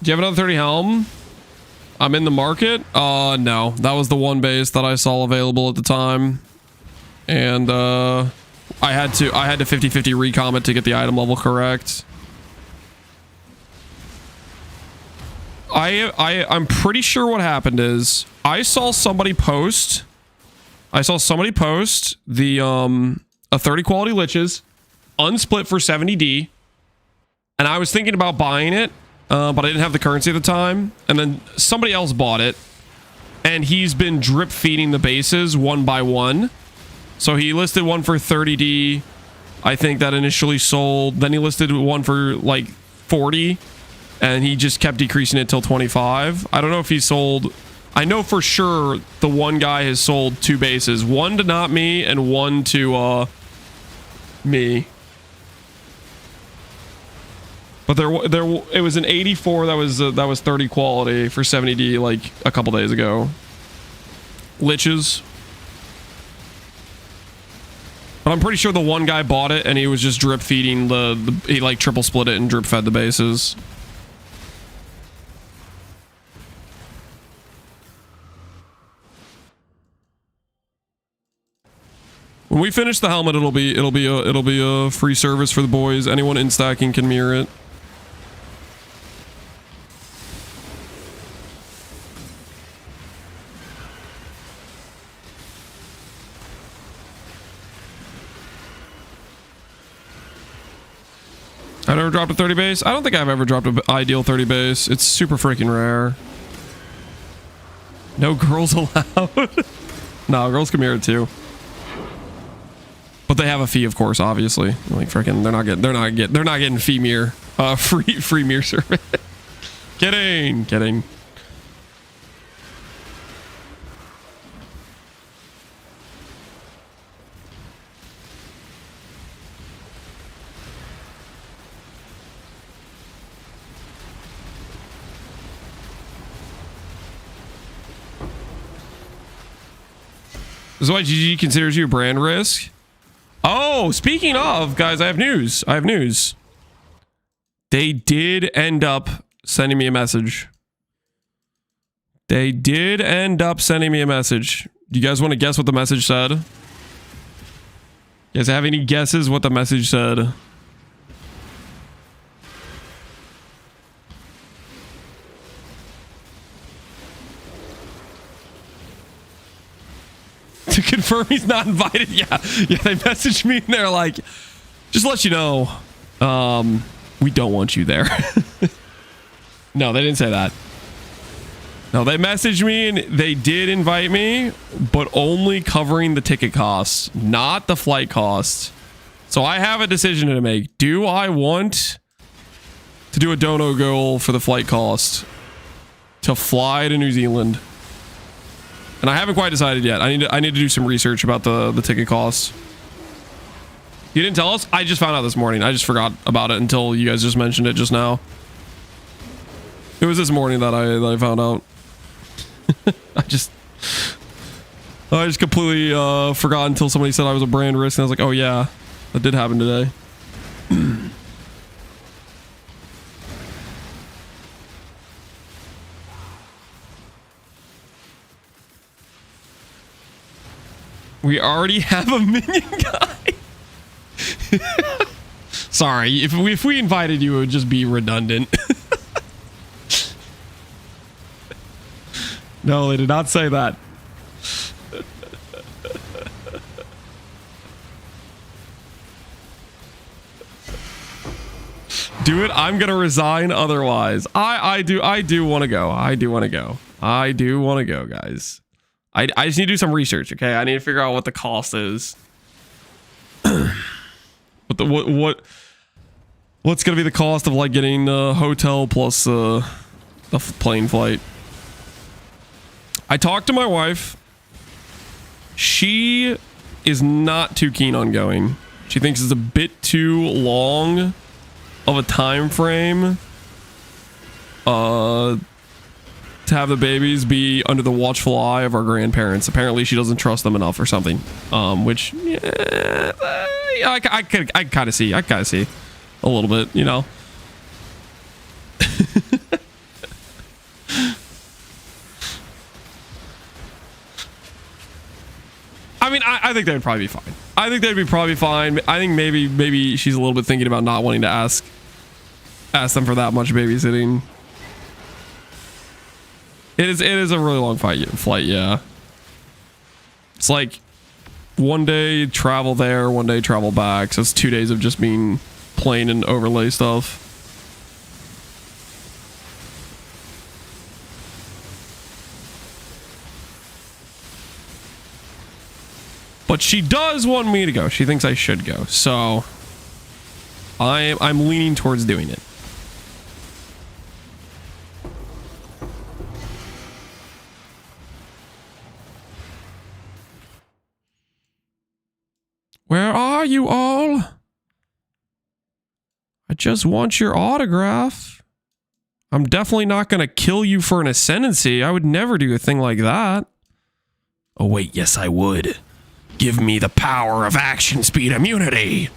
Do you have another 30 helm? I'm in the market. No, that was the one base that I saw available at the time, and I had to 50/50 recom it to get the item level correct. I'm pretty sure what happened is I saw somebody post the a 30 quality liches unsplit for 70D, and I was thinking about buying it. But I didn't have the currency at the time, and then somebody else bought it, and he's been drip feeding the bases one by one. So he listed one for 30D, I think that initially sold. Then he listed one for like 40, and he just kept decreasing it till 25. I don't know if he sold. I know for sure the one guy has sold 2 bases. One to not me and one to me. But it was an 84 that was 30 quality for 70D like a couple days ago. Liches. But I'm pretty sure the one guy bought it and he was just drip feeding he like triple split it and drip fed the bases. When we finish the helmet, it'll be a free service for the boys. Anyone in stacking can mirror it. I've never dropped a 30 base. I don't think I've ever dropped an ideal 30 base. It's super freaking rare. No girls allowed. No, girls can mirror it too. But they have a fee, of course, obviously. Like freaking, they're not getting fee mirror, free mirror service. Kidding. This is why GG considers you a brand risk. Oh, speaking of, guys, I have news. They did end up sending me a message. Do you guys want to guess what the message said? You guys have any guesses what the message said? To confirm he's not invited. Yeah, they messaged me and they're like, just let you know, we don't want you there. No, they didn't say that. No, they messaged me and they did invite me, but only covering the ticket costs, not the flight costs. So I have a decision to make. Do I want to do a dono goal for the flight cost to fly to New Zealand? And I haven't quite decided yet. I need to do some research about the ticket costs. You didn't tell us? I just found out this morning. I just forgot about it until you guys just mentioned it just now. It was this morning that I found out. I just completely forgot until somebody said I was a brand risk, and I was like, oh yeah, that did happen today. We already have a minion guy. Sorry, if we invited you, it would just be redundant. No, they did not say that. Do it. I'm gonna resign otherwise. I do want to go. I do want to go, guys. I just need to do some research, okay? I need to figure out what the cost is. What's gonna be the cost of like getting the hotel plus the plane flight? I talked to my wife. She is not too keen on going. She thinks it's a bit too long of a time frame to have the babies be under the watchful eye of our grandparents. Apparently she doesn't trust them enough or something, which yeah, I kind of see a little bit, you know. I mean, I think they'd probably be fine. I think maybe she's a little bit thinking about not wanting to ask them for that much babysitting. It is a really long flight, yeah. It's like one day travel there, one day travel back. So it's 2 days of just being plane and overlay stuff. But she does want me to go. She thinks I should go. So I'm leaning towards doing it. you, AuL. I just want your autograph. I'm definitely not going to kill you for an ascendancy. I would never do a thing like that. Oh, wait. Yes, I would. Give me the power of action speed immunity.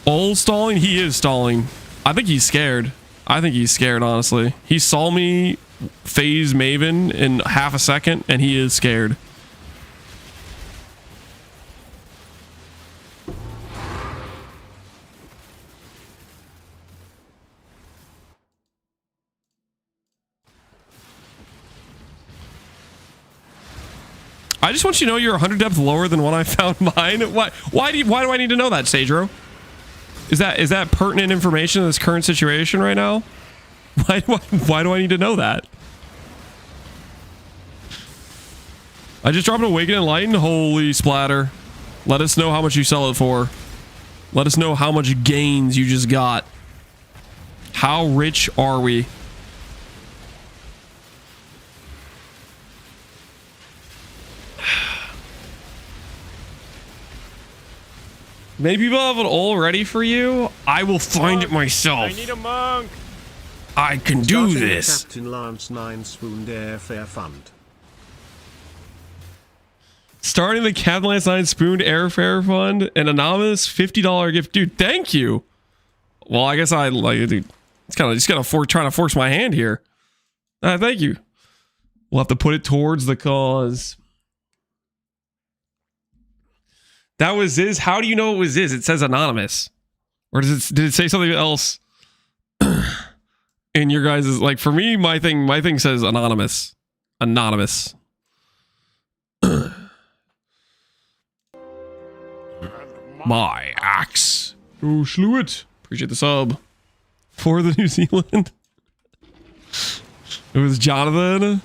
AuL stalling? He is stalling. I think he's scared. I think he's scared, honestly. He saw me phase Maven in half a second, and he is scared. I just want you to know you're 100 depth lower than when I found mine. Why do I need to know that, Sadro? Is that pertinent information in this current situation right now? Why do I need to know that? I just dropped an Awaken and Lighten. Holy splatter. Let us know how much you sell it for. Let us know how much gains you just got. How rich are we? Many people have an AuL ready for you. I will find it myself. I need a monk. I can do this. Captain Lance 9 Spooned Airfare Fund. Starting the Captain Lance 9 Spooned Airfare Fund. An anonymous $50 gift. Dude, thank you. Well, I guess I like it, dude. It's kind of just trying to force my hand here. Thank you. We'll have to put it towards the cause. That was Ziz. How do you know it was Ziz? It says anonymous. Or did it say something else? In your guys' like for me, my thing says anonymous. Anonymous. My axe. Oh, slew it. Appreciate the sub. For the New Zealand. It was Jonathan.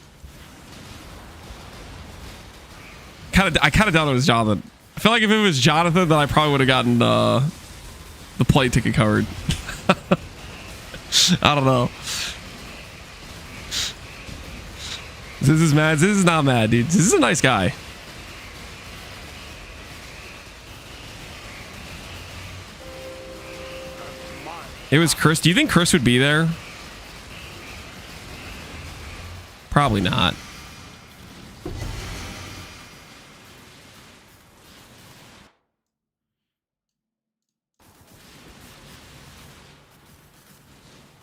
I kind of doubt it was Jonathan. I feel like if it was Jonathan, then I probably would have gotten the play ticket covered. I don't know. This is mad. This is not mad, dude. This is a nice guy. It was Chris. Do you think Chris would be there? Probably not.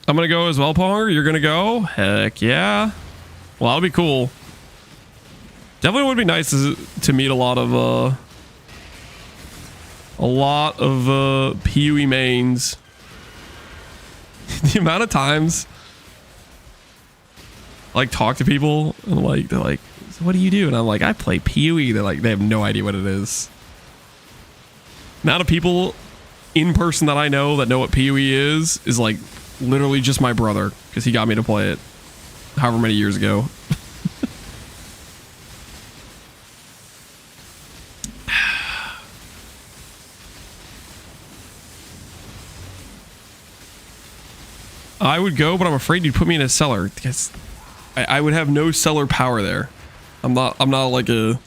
I'm gonna go as well, Ponger. You're gonna go? Heck yeah. Well, that'll be cool. Definitely would be nice to meet a lot of PoE mains. The amount of times like talk to people and like they're like, so what do you do? And I'm like, I play PoE. They're like, they have no idea what it is. Amount of people in person that I know that know what PoE is like literally just my brother, because he got me to play it however many years ago. I would go, but I'm afraid you'd put me in a cellar because I would have no cellar power there. I'm not like a.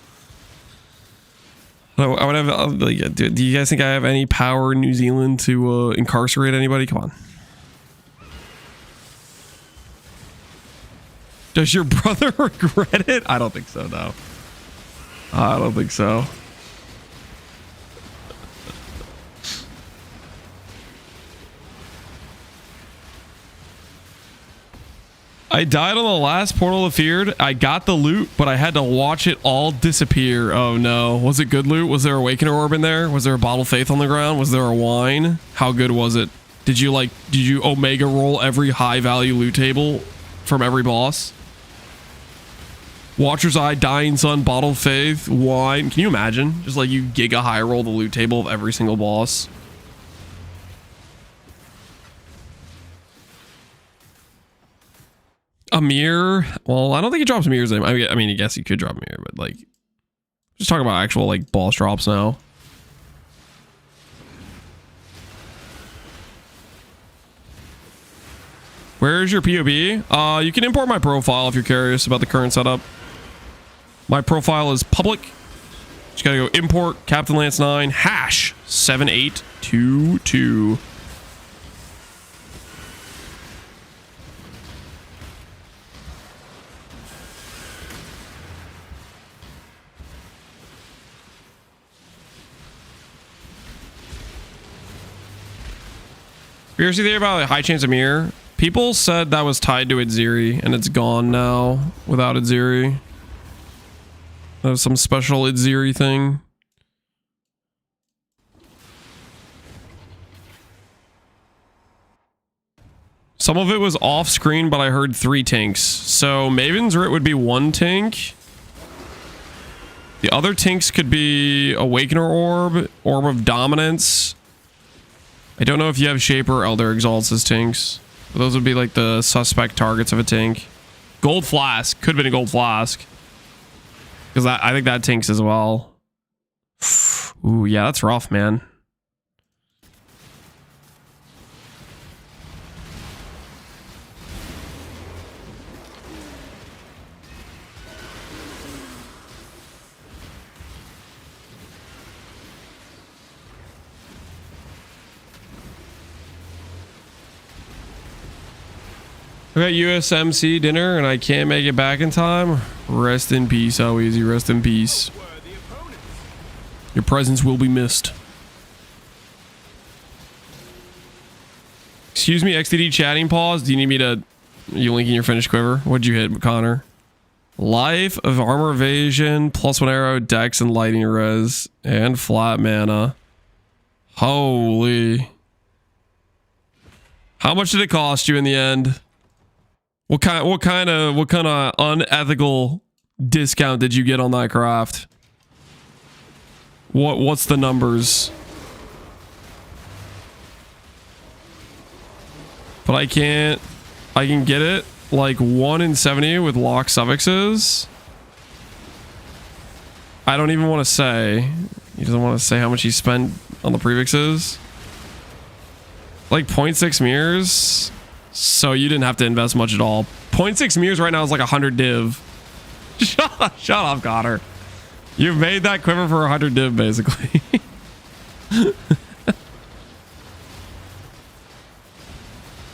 I would have. Like, do you guys think I have any power in New Zealand to incarcerate anybody? Come on. Does your brother regret it? I don't think so, no. I don't think so. I died on the last Portal of Feared. I got the loot, but I had to watch it all disappear. Oh no. Was it good loot? Was there a Awakener Orb in there? Was there a Bottle of Faith on the ground? Was there a wine? How good was it? Did you Omega roll every high value loot table from every boss? Watcher's Eye, Dying Sun, Bottle of Faith, wine. Can you imagine? Just like you giga high roll the loot table of every single boss. A mirror. Well, I don't think he drops mirrors. I mean, I guess he could drop a mirror, but like, just talking about actual like boss drops now. Where's your POB? You can import my profile if you're curious about the current setup. My profile is public. Just gotta go import Captain Lance 9 hash 7822. Conspiracy theory about high chance of mirror. People said that was tied to Idziri, and it's gone now without Idziri. That was some special Idziri thing. Some of it was off screen, but I heard 3 tinks. So Maven's Writ would be 1 tink. The other tinks could be Awakener Orb, Orb of Dominance. I don't know if you have Shaper or Elder Exalts as tinks. But those would be like the suspect targets of a tink. Gold Flask. Could have been a Gold Flask. Because I think that tinks as well. Ooh, yeah, that's rough, man. I got USMC dinner and I can't make it back in time. Rest in peace, how easy. Rest in peace. Your presence will be missed. Excuse me, XDD chatting pause. Do you need me to... Are you linking your finished quiver? What'd you hit, Connor? Life of armor evasion, +1 arrow, dex, and lighting res, and flat mana. Holy. How much did it cost you in the end? What kind of unethical discount did you get on that craft? What's the numbers? But I can get it like 1 in 70 with lock suffixes. I don't even want to say. He doesn't want to say how much he spent on the prefixes. Like 0.6 mirrors. So you didn't have to invest much at all. 0.6 mirrors right now is like 100 div. Shut up, Connor. You've made that quiver for 100 div, basically.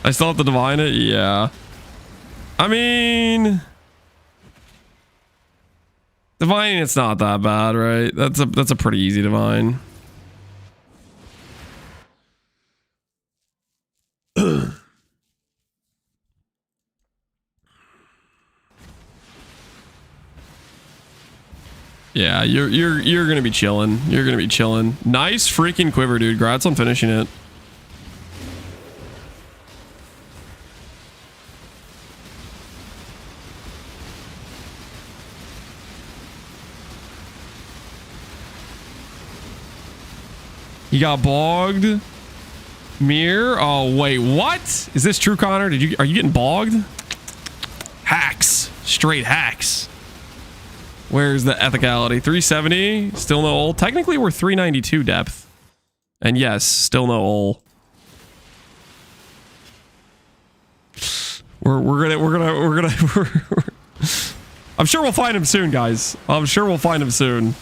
I still have to divine it? Yeah. I mean... Divining it's not that bad, right? That's a pretty easy divine. Yeah, you're gonna be chilling. You're gonna be chilling. Nice freaking quiver, dude. Congrats on finishing it. You got bogged. Mirror. Oh wait, what? Is this true, Connor? Are you getting bogged? Hacks. Straight hacks. Where's the ethicality? 370. Still no AuL. Technically, we're 392 depth. And yes, still no AuL. I'm sure we'll find him soon, guys. I'm sure we'll find him soon.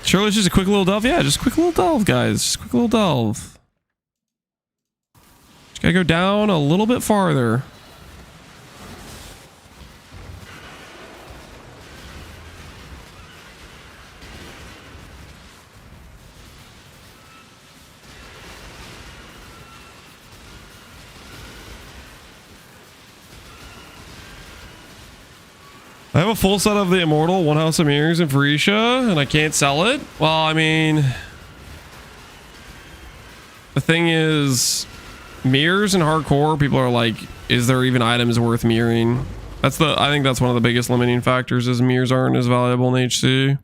Surely it's just a quick little delve. Yeah, just a quick little delve, guys. Just a quick little delve. Just gotta go down a little bit farther. I have a full set of the Immortal, One House of Mirrors, and Pharisha, and I can't sell it. Well, I mean... The thing is... Mirrors in hardcore, people are like, is there even items worth mirroring? I think that's one of the biggest limiting factors, is mirrors aren't as valuable in HC.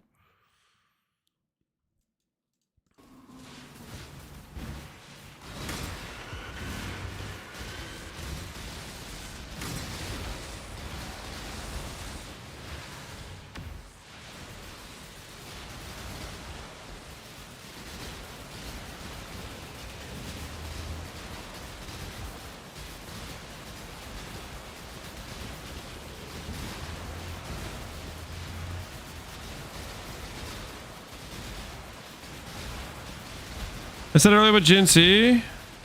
I said earlier about Jinsey.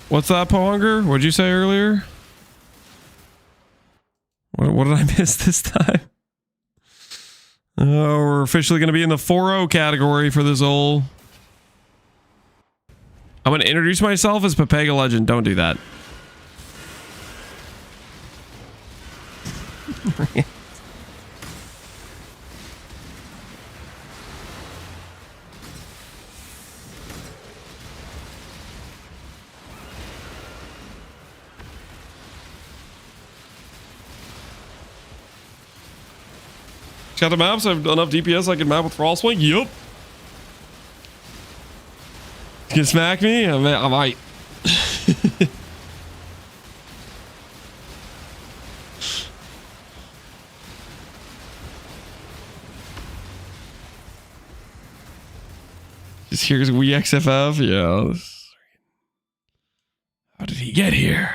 What's that, Pohunger? What'd you say earlier? What did I miss this time? Oh, we're officially going to be in the 4-0 category for this AuL. I'm going to introduce myself as Pepega Legend. Don't do that. Got the maps. I have enough DPS I can map with Thrall Swing. Yup. You can smack me? I might. Just here's we XFF. Yeah. How did he get here?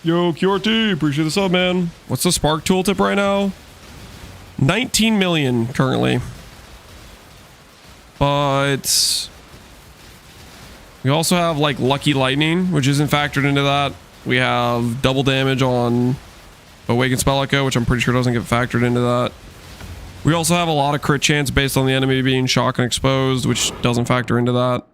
Yo, QRT, appreciate the sub, man. What's the Spark tooltip right now? 19 million currently. But we also have like Lucky Lightning, which isn't factored into that. We have double damage on Awakened Spell Echo, which I'm pretty sure doesn't get factored into that. We also have a lot of crit chance based on the enemy being shock and exposed, which doesn't factor into that.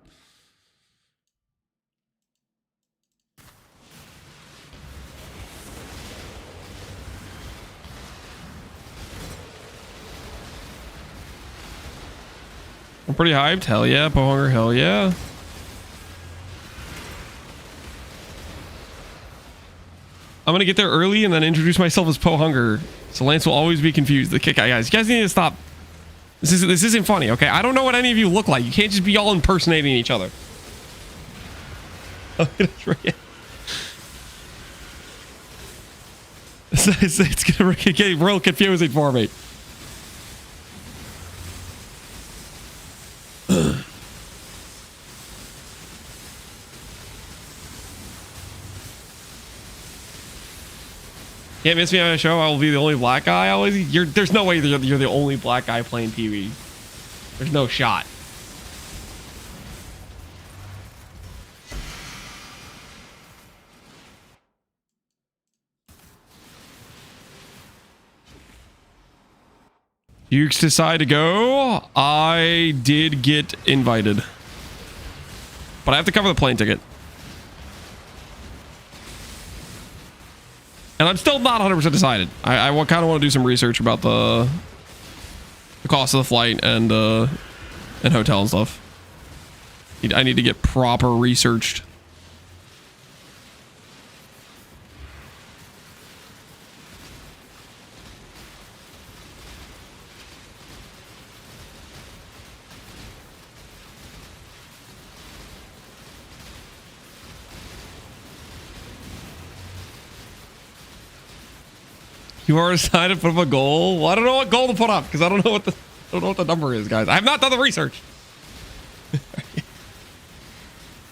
I'm pretty hyped. Hell yeah, Pohunger. Hell yeah. I'm gonna get there early and then introduce myself as Pohunger, so Lance will always be confused. The kick guys, you guys need to stop. This isn't funny, okay? I don't know what any of you look like. You can't just be all impersonating each other. It's gonna get real confusing for me. Can't miss me on a show. I will be the only black guy. There's no way you're the only black guy playing PvE. There's no shot. You decide to go. I did get invited, but I have to cover the plane ticket. And I'm still not 100% decided. I kind of want to do some research about the cost of the flight and hotel and stuff. I need to get proper researched. You are decided to put up a goal. Well, I don't know what goal to put up because I don't know what the number is, guys. I have not done the research.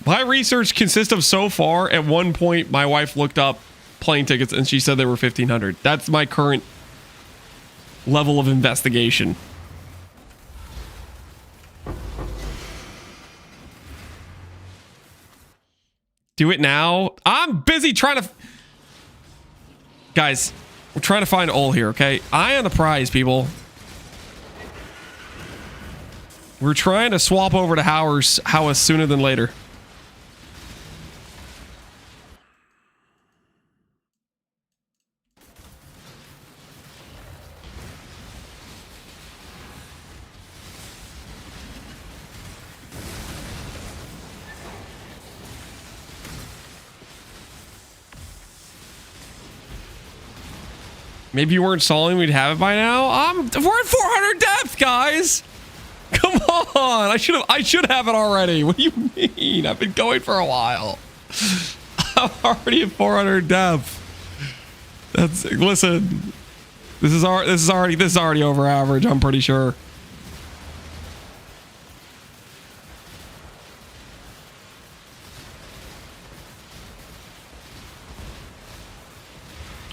My research consists of so far. At one point, my wife looked up plane tickets and she said they were $1,500. That's my current level of investigation. Do it now. I'm busy trying to. Guys. We're trying to find AuL here, okay? Eye on the prize, people. We're trying to swap over to Howes sooner than later. Maybe you weren't stalling, we'd have it by now. We're at 400 depth, guguys. Come on, I should have it already. What do you mean? I've been going for a while. I'm already at 400 depth. Listen. This is already over average, I'm pretty sure.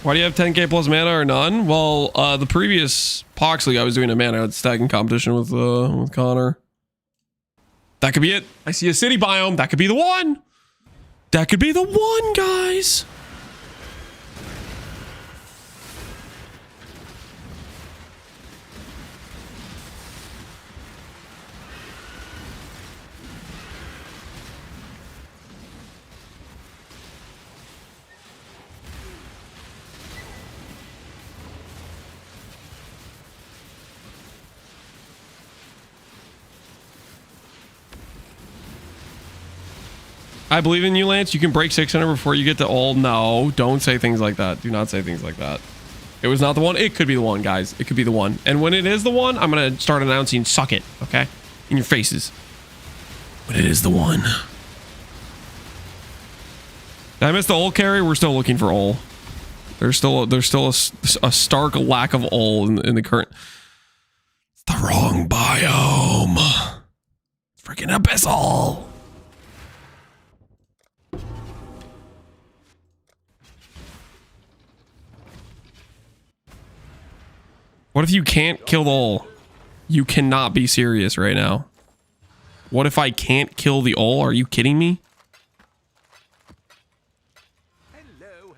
Why do you have 10k plus mana or none? Well, the previous Pox League I was doing a mana stacking competition with Connor. That could be it. I see a city biome. That could be the one. That could be the one, guys. I believe in you, Lance. You can break 600 before you get to AuL. No, don't say things like that. Do not say things like that. It was not the one. It could be the one, guys. It could be the one. And when it is the one, I'm going to start announcing suck it, okay? In your faces. When it is the one. Did I miss the AuL carry? We're still looking for AuL. There's still a stark lack of AuL in the current... It's the wrong biome. Freaking abyssal. What if you can't kill the AuL? You cannot be serious right now. What if I can't kill the AuL? Are you kidding me? Hello.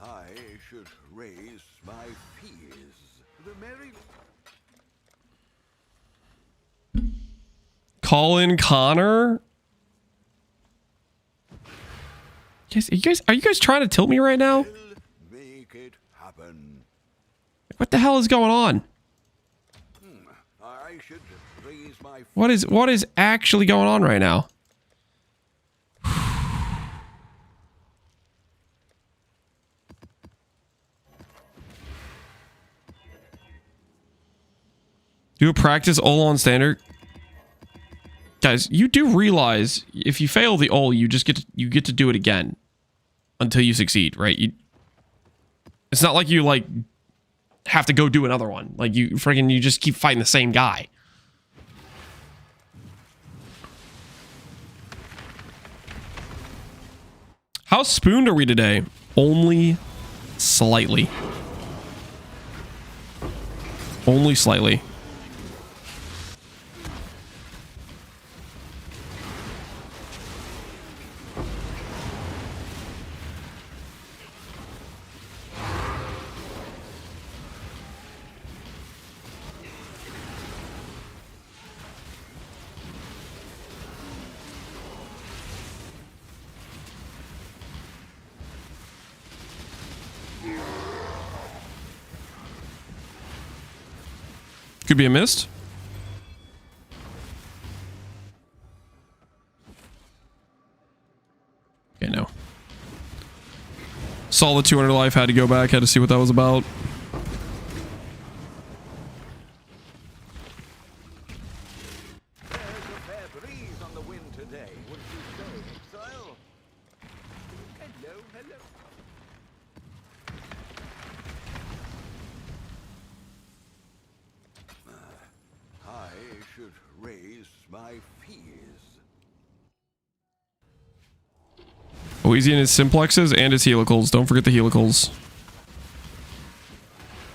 I should raise my fears. The merry... Call in Connor? Are you guys trying to tilt me right now? Make it happen. What the hell is going on? I should raise my... What is actually going on right now? Do a practice AuL on standard. Guys, you do realize if you fail the AuL, you get to do it again until you succeed, right? It's not like you like have to go do another one. Like you just keep fighting the same guy. How spooned are we today? Only slightly. Only slightly. Could be a mist. Okay, no. Saw the 200 life, had to go back, had to see what that was about. There's a fair breeze on the wind today, wouldn't you say, Exile? Hello, hello. I should raise my fears. Oh, easy in his simplexes and his helicals. Don't forget the helicals.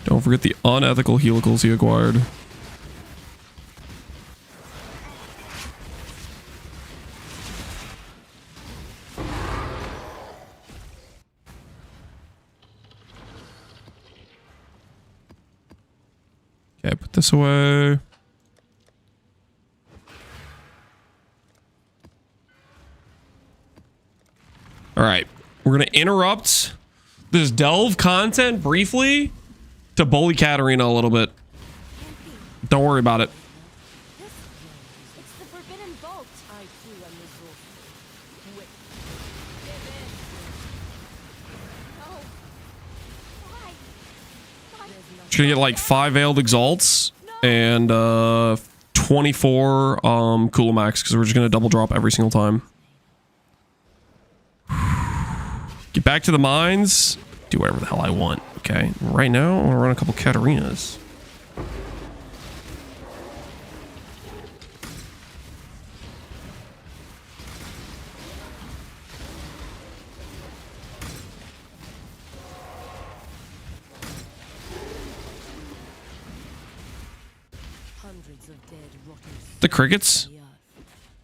Don't forget the unethical helicals he acquired. Okay, put this away. All right, we're gonna interrupt this delve content briefly to bully Katarina a little bit. Don't worry about it. It's the forbidden vault. I too am resourceful. Wait. Give in. No. Why? She's gonna get like 5 veiled exalts and 24 Coolamax because we're just gonna double drop every single time. Get back to the mines. Do whatever the hell I want. Okay. Right now, I'm gonna run a couple Katarinas. Hundreds of dead, rotting The crickets? souls in the earth.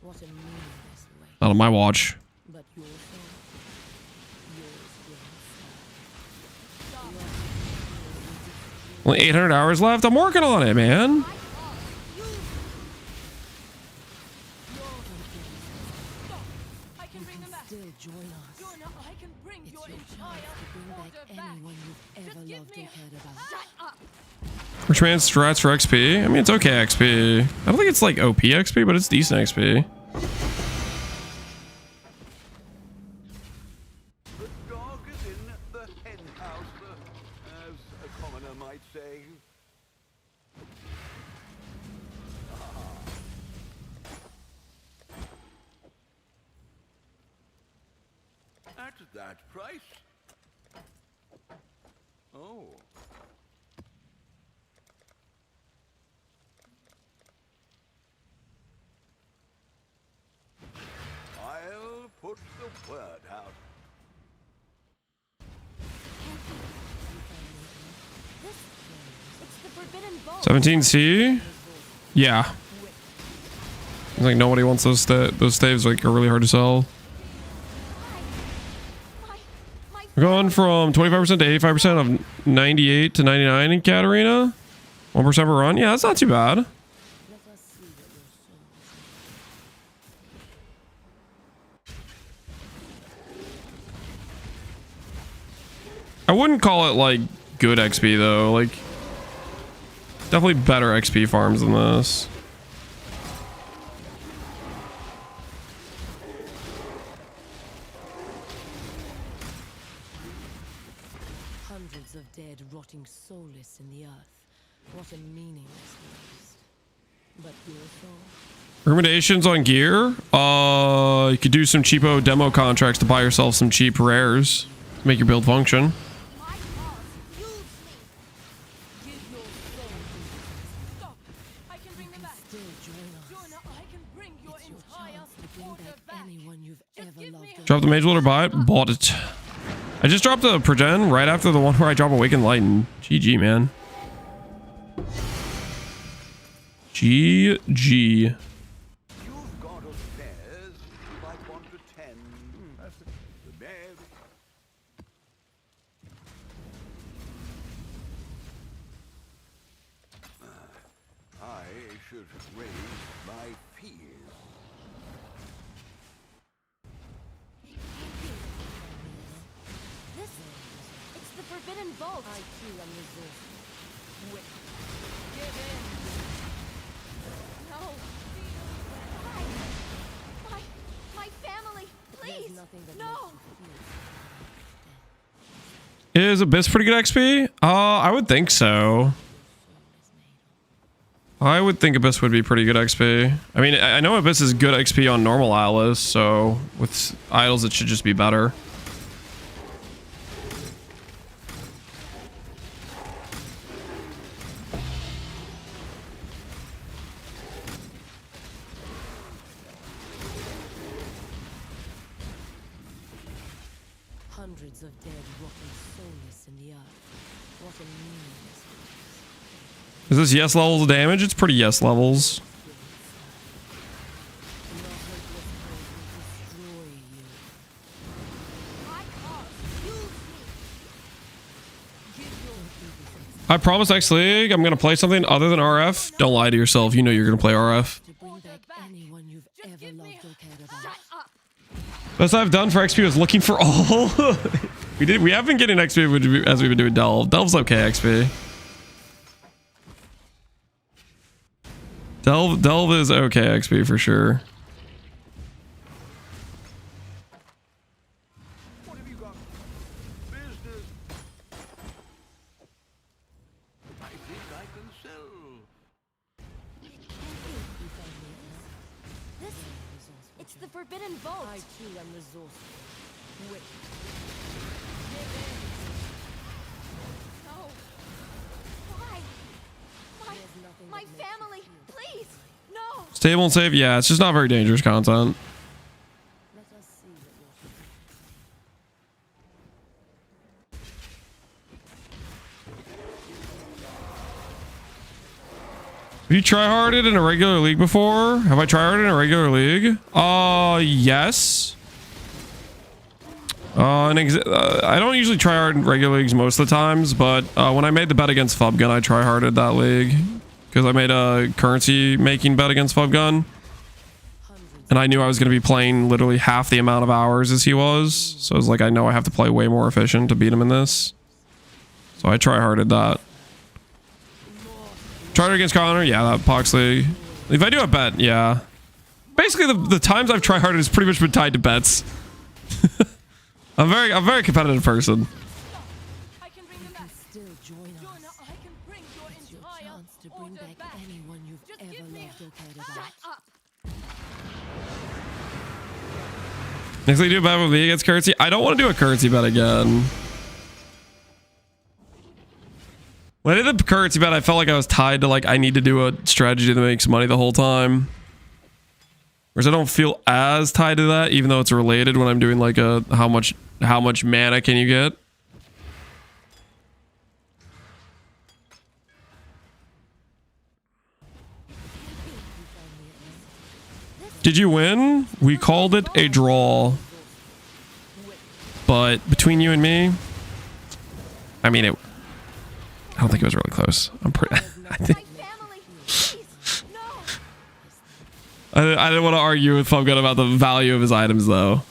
What a meaningless waste. Not on my watch. But your soul, yours will serve. Only 800 hours left. I'm working on it, man. I can bring them back. Still join us. I can bring It's your your chance entire to bring back order back. anyone you've ever Just give loved me or cared about. Shut up. Which man's strats for XP? I mean, it's okay XP. I don't think it's like OP XP, but it's decent XP. The dog is in the hen house, as a commoner might say. At that price? Oh. I'll put the word out. It's the forbidden vault. 17C? Yeah. It's like nobody wants those staves, like are really hard to sell. We're going from 25% to 85% of 98 to 99 in Katarina. 1% per run. Yeah, that's not too bad. I wouldn't call it like good XP though. Like definitely better XP farms than this. Hundreds of dead, rotting soulless in the earth. What a meaningless waste. But your soul, Recommendations on gear? You could do some cheapo demo contracts to buy yourself some cheap rares to make your build function. I can bring them back. still join us. I can bring your It's your entire chance to bring order back back. anyone you've ever give loved me or Drop the mage lord or buy it? Bought it. I just dropped a Progen right after the one where I drop Awakened Light and GG, man. GG. You've got upstairs like 1 to 10. That's the bed. I should raise my fears. This, it's the forbidden vault. I too am resourceful. Wait. Give in. No. My family, please. There's nothing that No. makes you feel Is Abyss pretty good XP? I would think so. I would think Abyss would be pretty good XP. I mean, I know Abyss is good XP on normal Atlas, so with idols it should just be better. hundreds of dead, rotting soulless in the earth. What a meaningless waste. Is this yes levels of damage? It's pretty yes levels. Your hopeless cause will destroy you. I promise next league I'm gonna play something other than RF. Don't lie to yourself. You know you're gonna play RF. To bring back anyone you've ever loved or cared about. Best I've done for XP was looking for all. we have been getting XP as we've been doing Delve. Delve's okay XP. Delve is okay XP for sure. What have you got? Business. I think I can sell. This, it's the forbidden vault. I too am resourceful. Wait. No. Why? My family, please. No. Stable and save? Yeah, it's just not very dangerous content. Let us see what you're Have you tryharded in a regular league before? Have I tryharded in a regular league? Yes. I don't usually tryhard in regular leagues most of the times, but when I made the bet against Fubgun, I tryharded that league because I made a currency making bet against Fubgun, and I knew I was going to be playing literally half the amount of hours as he was. So I was like, I know I have to play way more efficient to beat him in this. So I tryharded that. Tried against Connor, yeah, that Pox League. If I do a bet, yeah. Basically, the times I've tryharded has pretty much been tied to bets. I'm a very competitive person. I can bring them back. Still join us. I can bring your It's your entire chance to bring order back anyone you've Just ever give me loved or cared Shut about. up. Next thing you do a bet with me against currency. I don't want to do a currency bet again. When I did the currency bet, I felt like I was tied to like I need to do a strategy that makes money the whole time. Whereas I don't feel as tied to that, even though it's related when I'm doing like a how much mana can you get? Did you win? We called it a draw. But between you and me, I mean, I don't think it was really close. I'm pretty. I didn't want to argue with Fubgun about the value of his items, though.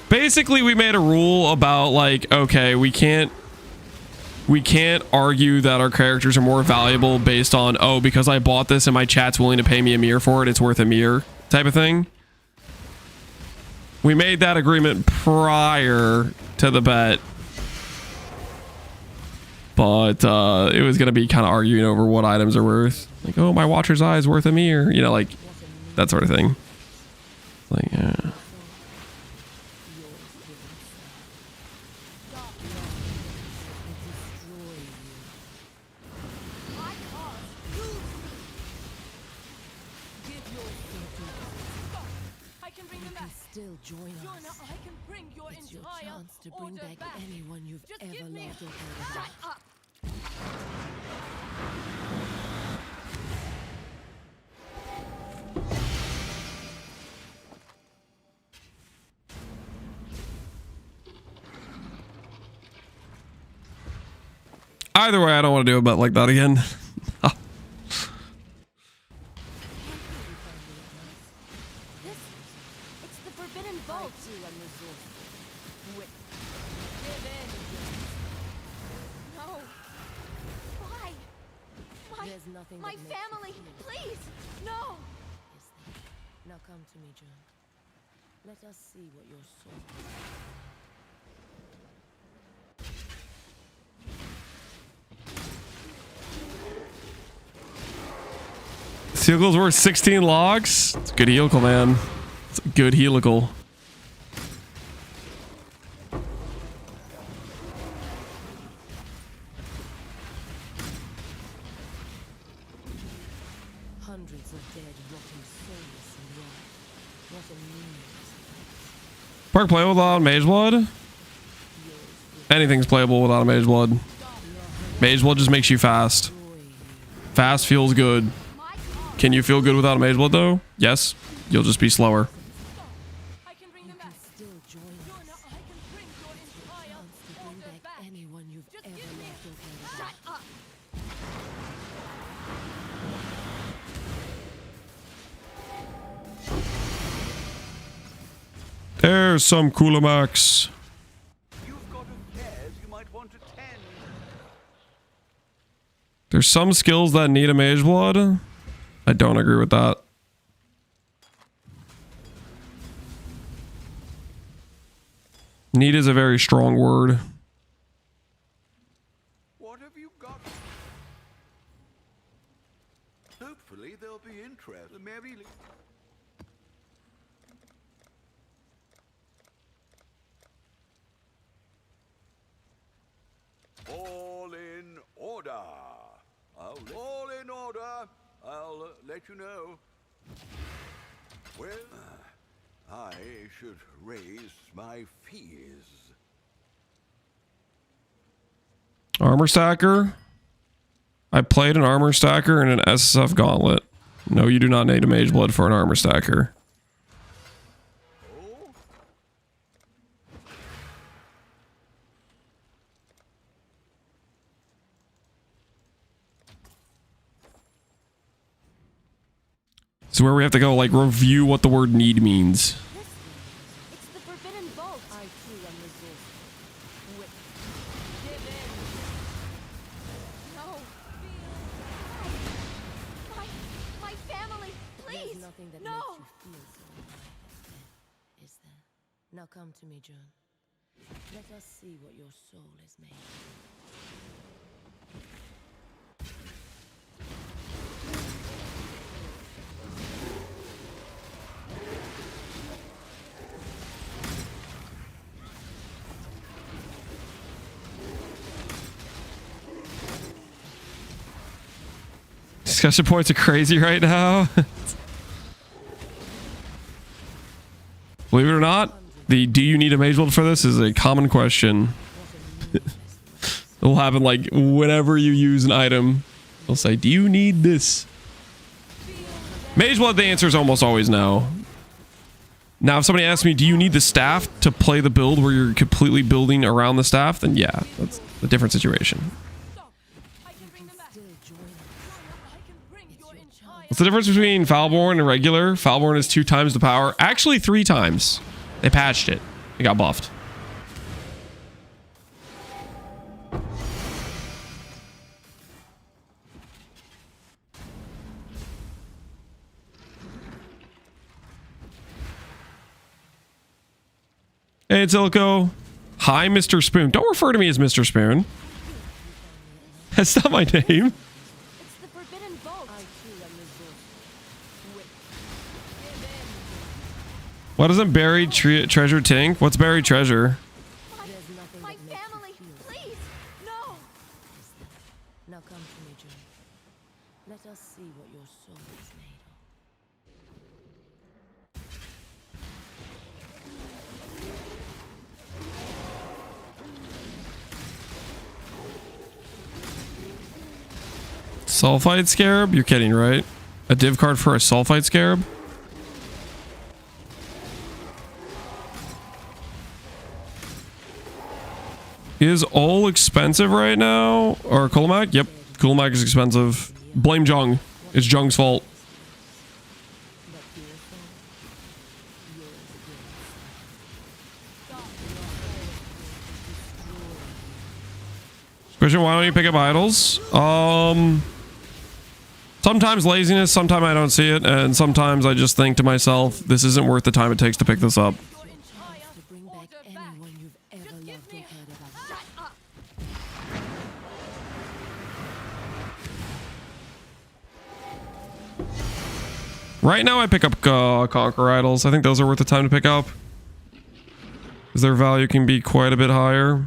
Basically, we made a rule about like, okay, we can't argue that our characters are more valuable based on, oh, because I bought this and my chat's willing to pay me a mirror for it, it's worth a mirror type of thing. We made that agreement prior to the bet. But it was going to be kind of arguing over what items are worth. Like, oh, my Watcher's Eye is worth a mirror. You know, like, that sort of thing. Like, yeah. I can bring them back. Still join us. I can bring your It's your entire chance to bring order back anyone you've Just ever give me loved or cared Shut about. up. Either way, I don't want to do a bet like that again. It's the forbidden vault. No. Why? There's nothing My that makes you family, feel please. No. is there. Now come to me, John. Let us see what your soul is. Healical's worth 16 logs. It's a good helical, man. It's a good helical. Hundreds of dead, rotting soulless in the earth. What a meaningless place. Park playable without Mage Blood? Anything's playable without a Mage Blood. Mage Blood just makes you fast. Fast feels good. Can you feel good without a Mage Blood, though? Yes. You'll just be slower. I can bring them back. Still join us. I can bring your entire Chance to bring order back anyone you've Just ever give me loved or cared Shut about. up. There's some Coolamax. You've got affairs you might want to tend. There's some skills that need a Mage Blood. I don't agree with that. Need is a very strong word. What have you got? Hopefully there'll be interest. Maybe. All in order. All in order. I'll let you know. Well, I should raise my fees. Armor stacker. I played an armor stacker and an SSF gauntlet. No, you do not need a mage blood for an armor stacker. This is where we have to go, like, review what the word need means. It's the forbidden vault. I too am resourceful. Give in. No. My family, please. There's nothing that no. makes you feel so alive, is there? Now come to me, June. Let us see what your soul is made of. Discussion points are crazy right now. Believe it or not, the do you need a mage build for this is a common question. It'll happen like whenever you use an item. They'll say, do you need this? Mage blood, the answer is almost always no. Now, if somebody asks me, do you need the staff to play the build where you're completely building around the staff? Then yeah, that's a different situation. What's the difference between Foulborn and regular? Foulborn is 2 times the power. Actually, 3 times. They patched it. It got buffed. Hey, it's Ilko. Hi, Mr. Spoon. Don't refer to me as Mr. Spoon. That's not my name. It's the forbidden vault. I too am resourceful. Why doesn't buried treasure tank? What's buried treasure? My family, please. No. Now come to me, June. Let us see what your soul is made of. Sulfite scarab? You're kidding, right? A div card for a sulfite scarab? Is AuL expensive right now? Or Kulamak? Yep. Kulamak is expensive. Blame Jung. It's Jung's fault. Question, why don't you pick up idols? Sometimes laziness, sometimes I don't see it, and sometimes I just think to myself, this isn't worth the time it takes to pick this up. Right now I pick up Conquer idols. I think those are worth the time to pick up, because their value can be quite a bit higher.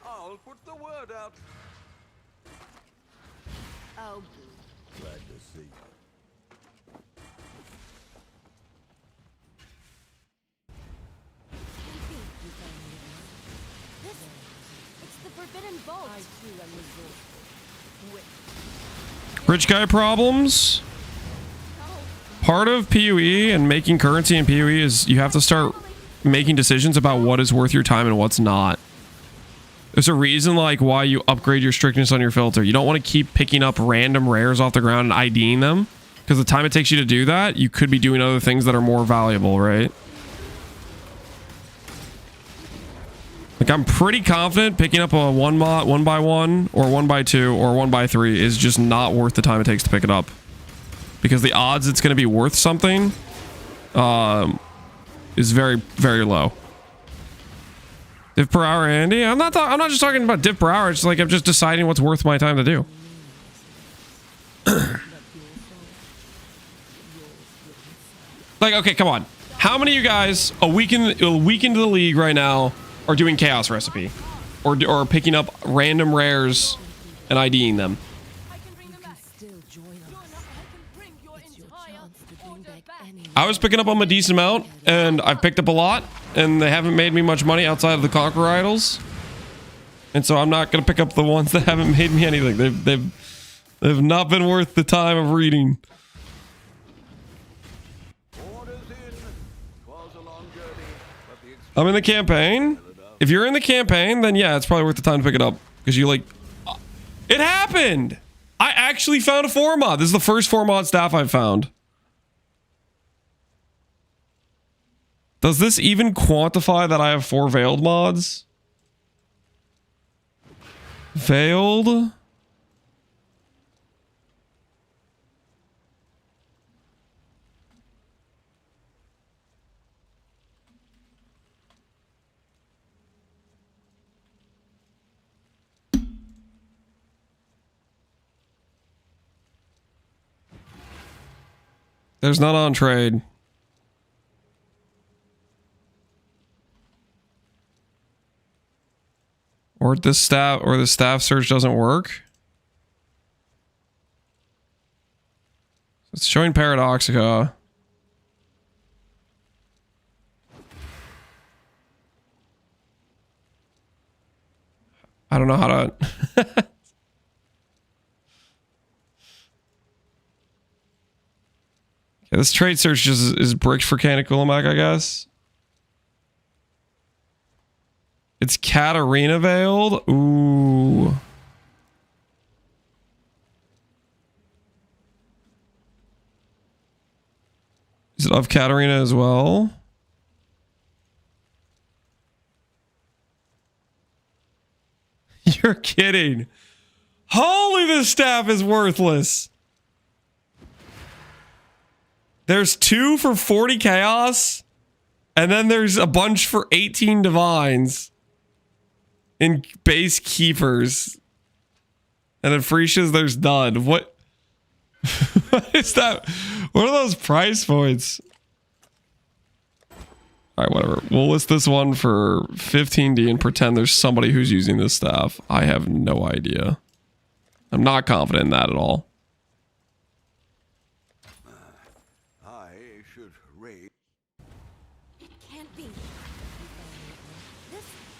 I'll put the word out. Oh, Glad to see you. it's the forbidden vault. I too am resourceful. Rich guy problems. Part of PoE and making currency in PoE is you have to start making decisions about what is worth your time and what's not. There's a reason like why you upgrade your strictness on your filter. You don't want to keep picking up random rares off the ground and IDing them, because the time it takes you to do that, you could be doing other things that are more valuable, right? Like, I'm pretty confident picking up a 1 by 1 or 1 by 2 or 1 by 3 is just not worth the time it takes to pick it up, because the odds it's going to be worth something is very, very low. Div per hour, Andy. I'm not just talking about div per hour. It's like I'm just deciding what's worth my time to do. Like, okay, come on. How many of you guys a week into the league right now are doing chaos recipe, or picking up random rares and IDing them? I was picking up on a decent amount, and I've picked up a lot, and they haven't made me much money outside of the Conqueror idols. And so I'm not going to pick up the ones that haven't made me anything. They've not been worth the time of reading. I'm in the campaign. If you're in the campaign, then yeah, it's probably worth the time to pick it up. Because you like... It happened! I actually found a 4 mod. This is the first 4 mod staff I've found. Does this even quantify that I have 4 veiled mods? Veiled? There's none on trade. Or the staff search doesn't work. It's showing Paradoxica. I don't know how to... Okay, this trade search is bricked for Caniculimac, I guess. It's Katarina veiled. Ooh. Is it of Katarina as well? You're kidding. Holy, this staff is worthless. There's 2 for 40 chaos. And then there's a bunch for 18 divines. In base keepers. And in Frisia's there's none. What? What is that? What are those price points? Alright, whatever. We'll list this one for 15D and pretend there's somebody who's using this staff. I have no idea. I'm not confident in that at all.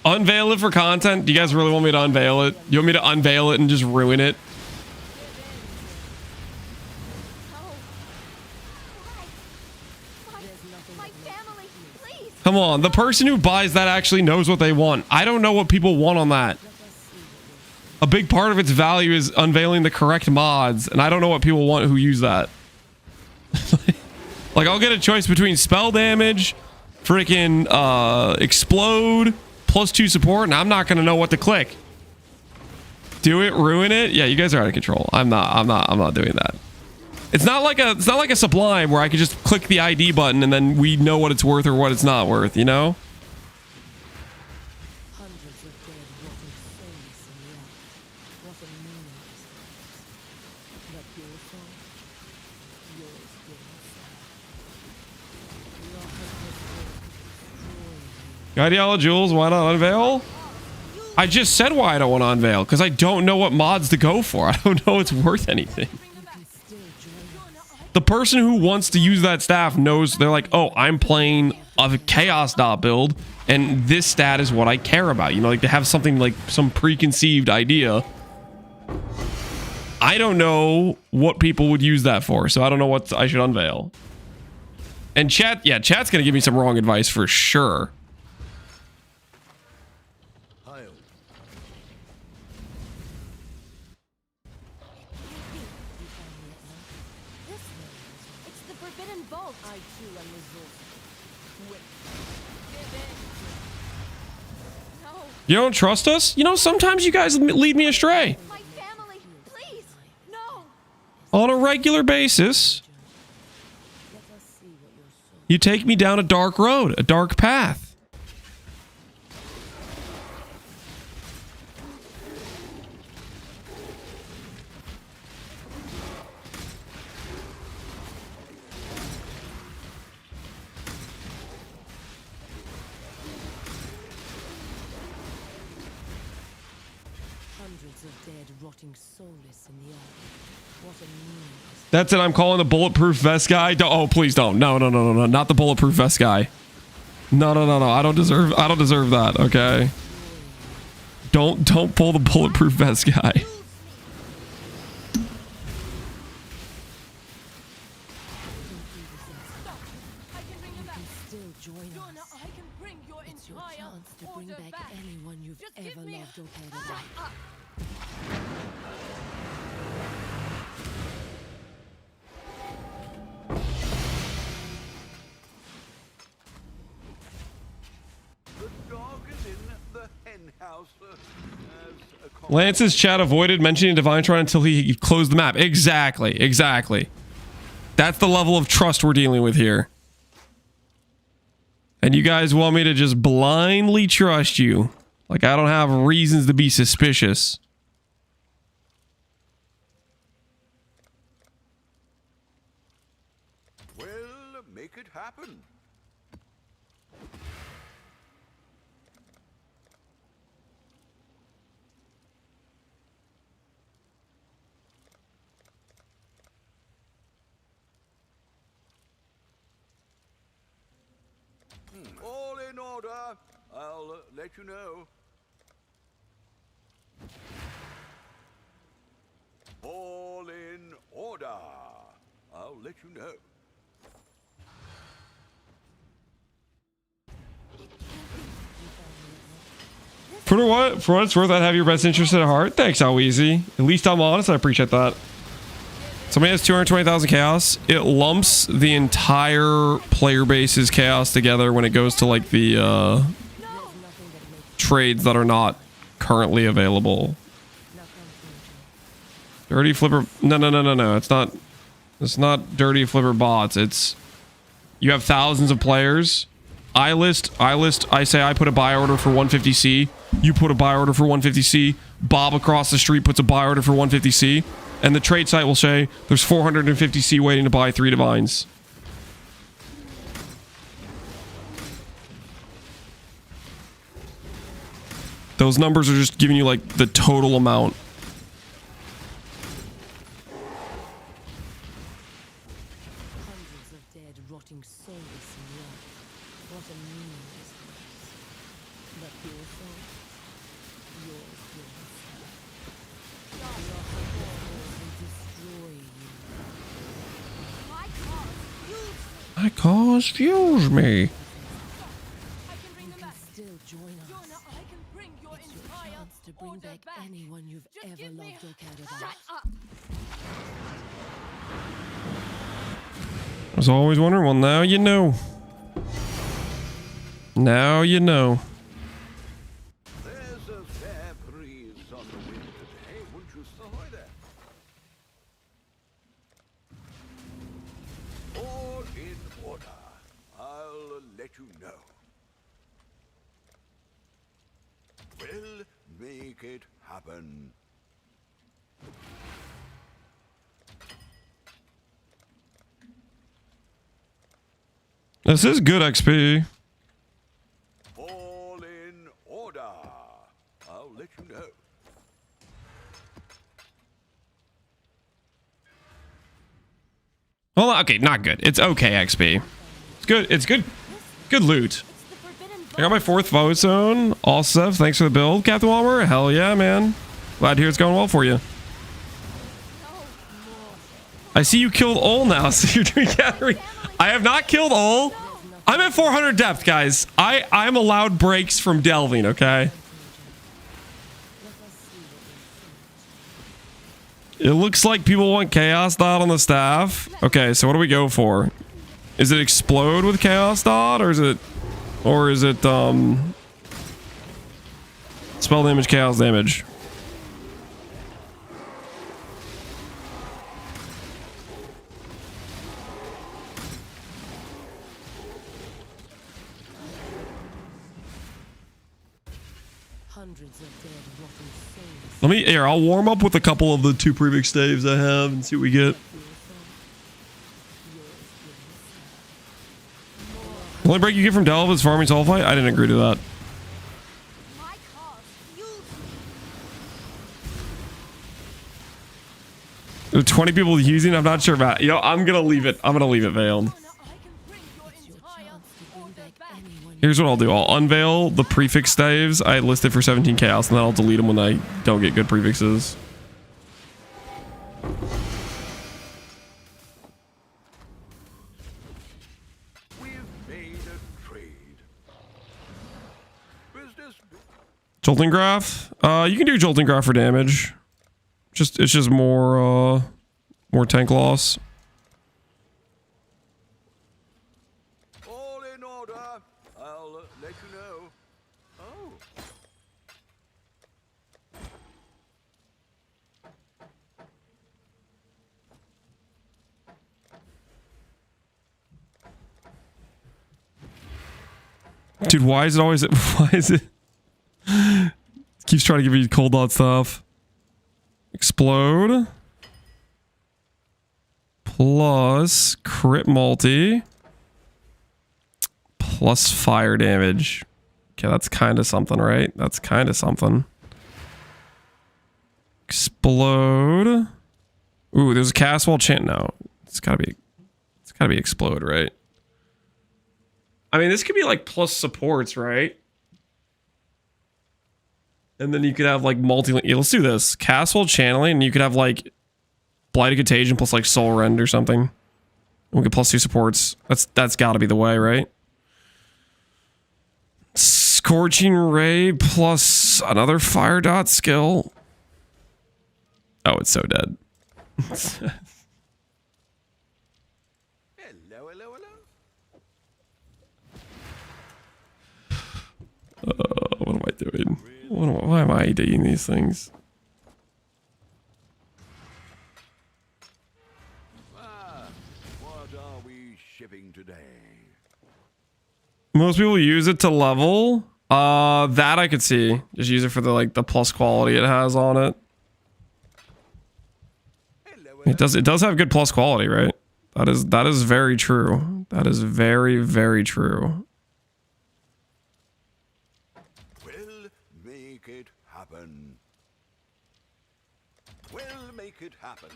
Unveil it for content? Do you guys really want me to unveil it? You want me to unveil it and just ruin it? Come on, the person who buys that actually knows what they want. I don't know what people want on that. A big part of its value is unveiling the correct mods, and I don't know what people want who use that. Like, I'll get a choice between spell damage, freaking explode, +2 support, and I'm not gonna know what to click. Do it, ruin it. Yeah, you guys are out of control. I'm not doing that. It's not like a Sublime where I could just click the ID button and then we know what it's worth or what it's not worth, you know? Ideology Jewels, why not unveil? I just said why I don't want to unveil, because I don't know what mods to go for. I don't know it's worth anything. The person who wants to use that staff knows, they're like, oh, I'm playing a chaos dot build, and this stat is what I care about. You know, like, to have something like some preconceived idea. I don't know what people would use that for, so I don't know what I should unveil. And chat, yeah, chat's gonna give me some wrong advice for sure. You don't trust us? You know, sometimes you guys lead me astray. My family, please, no. On a regular basis, you take me down a dark road, a dark path. Hundreds of dead rotting soulless in the earth. What a meaningless. That's it. I'm calling the bulletproof vest guy. Oh, please don't. No, no, no, no, no. Not the bulletproof vest guy. No, no, no, no. I don't deserve that. Okay. Don't pull the bulletproof vest guy. It's your chance to bring back anyone you've ever loved or cared about. The dog is in the hen house. Lance's chat avoided mentioning Divine Shrine until he closed the map. Exactly. Exactly. That's the level of trust we're dealing with here. And you guys want me to just blindly trust you. Like I don't have reasons to be suspicious. Well, make it happen. All in order. I'll let you know. All in order. I'll let you know. For what? For what it's worth, I'd have your best interest at heart. Thanks, AuL. At least I'm honest. I appreciate that. Somebody has 220,000 chaos. It lumps the entire player base's chaos together when it goes to like the trades that are not currently available. Dirty flipper. No. It's not dirty flipper bots. It's you have thousands of players. I say I put a buy order for 150C. You put a buy order for 150C. Bob across the street puts a buy order for 150C. And the trade site will say there's 450C waiting to buy 3 divines. Those numbers are just giving you like the total amount. Hundreds of dead, rotting soulless in the earth. What a meaningless place. But your soul, yours will serve. Your humble will destroy you. My cause fuse me. My cause fuse me. You can still join us. It's your chance to bring back anyone you've ever loved or cared about. I was always wondering. Well, now you know. Now you know. There's a fair breeze on the wind today, wouldn't you say that? All in order. I'll let you know. We'll make it happen. This is good XP. All in order. I'll let you know. Well, okay, not good. It's okay XP. It's good. It's good. Good loot. I got my 4th vote zone. All stuff. Thanks for the build, Captain Walmer. Hell yeah, man. Glad to hear it's going well for you. I see you killed AuL now, so you're doing gathering. I have not killed AuL. I'm at 400 depth, guys. I'm allowed breaks from delving, okay? It looks like people want Chaos Dot on the staff. Okay, so what do we go for? Is it explode with Chaos Dot, or is it spell damage, chaos damage? Hundreds of dead, rotting souls. Let me here. I'll warm up with a couple of the 2 previous staves I have and see what we get. The only break you get from Delve is farming sulfite. I didn't agree to that. There are 20 people using. I'm not sure about. You know, I'm gonna leave it. I'm gonna leave it veiled. Here's what I'll do. I'll unveil the prefix staves I listed for 17 chaos, and then I'll delete them when I don't get good prefixes. Jolting Graph? You can do Jolting Graph for damage. It's just more tank loss. All in order. I'll let you know. Oh. Dude, why is it always... Why is it... Keeps trying to give me cold dot stuff. Explode. Plus crit multi. Plus fire damage. Okay, that's kind of something, right? That's kind of something. Explode. Ooh, there's a cast wall chant. No, it's gotta be explode, right? I mean, this could be like plus supports, right? And then you could have like yeah, let's do this. Castle channeling, and you could have like Blighted Contagion plus like Soul Rend or something. We get plus 2 supports. That's gotta be the way, right? Scorching Ray plus another fire dot skill. Oh, it's so dead. Hello, hello, hello. What am I doing? Why am I doing these things? What are we shipping today? Most people use it to level. That I could see. Just use it for the plus quality it has on it. It does have good plus quality, right? That is very true. That is very, very true. We'll make it happen. We'll make it happen.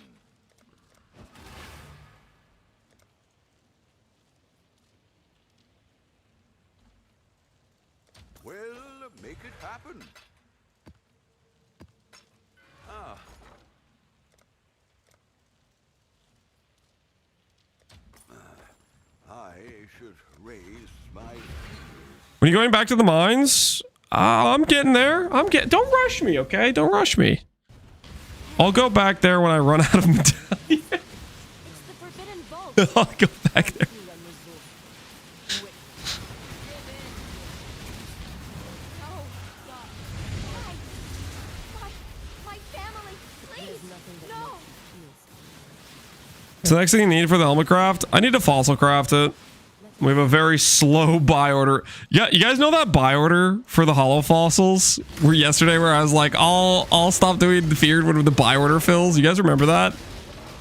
We'll make it happen. Ah. I should raise my fears. When you going back to the mines? I'm getting there. Don't rush me, okay? Don't rush me. I'll go back there when I run out of medallions. I'll go back there. So the next thing you need for the helmet craft, I need to fossil craft it. We have a very slow buy order. Yeah, you guys know that buy order for the hollow fossils where I was like, I'll stop doing the feared when the buy order fills. You guys remember that?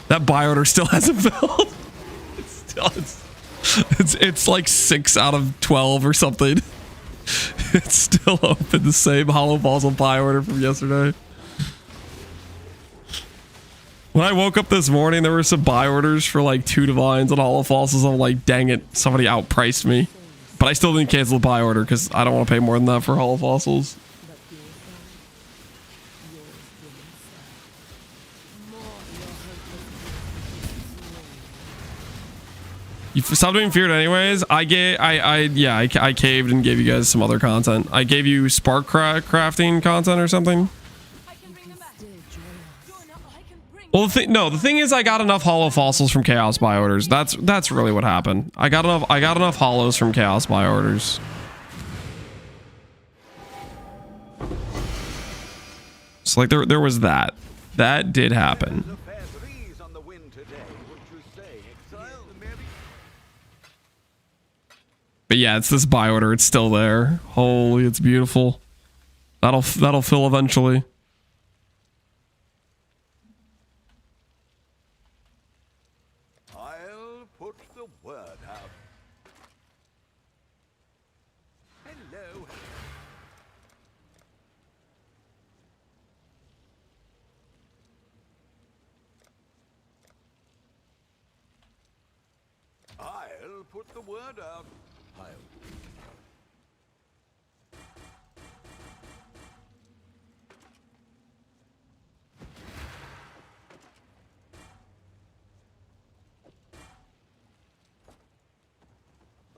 That buy order still hasn't filled. It's like 6 out of 12 or something. It's still open, the same hollow fossil buy order from yesterday. When I woke up this morning, there were some buy orders for like 2 divines and hollow fossils. I'm like, dang it, somebody outpriced me. But I still didn't cancel the buy order because I don't want to pay more than that for hollow fossils. You stopped doing feared anyways. I caved and gave you guys some other content. I gave you spark crafting content or something. Well, the thing is, I got enough hollow fossils from chaos buy orders. That's really what happened. I got enough hollows from chaos buy orders. So like there was that. That did happen. But yeah, it's this buy order. It's still there. Holy, it's beautiful. That'll fill eventually. I'll put the word out. Hello. I'll put the word out. I'll.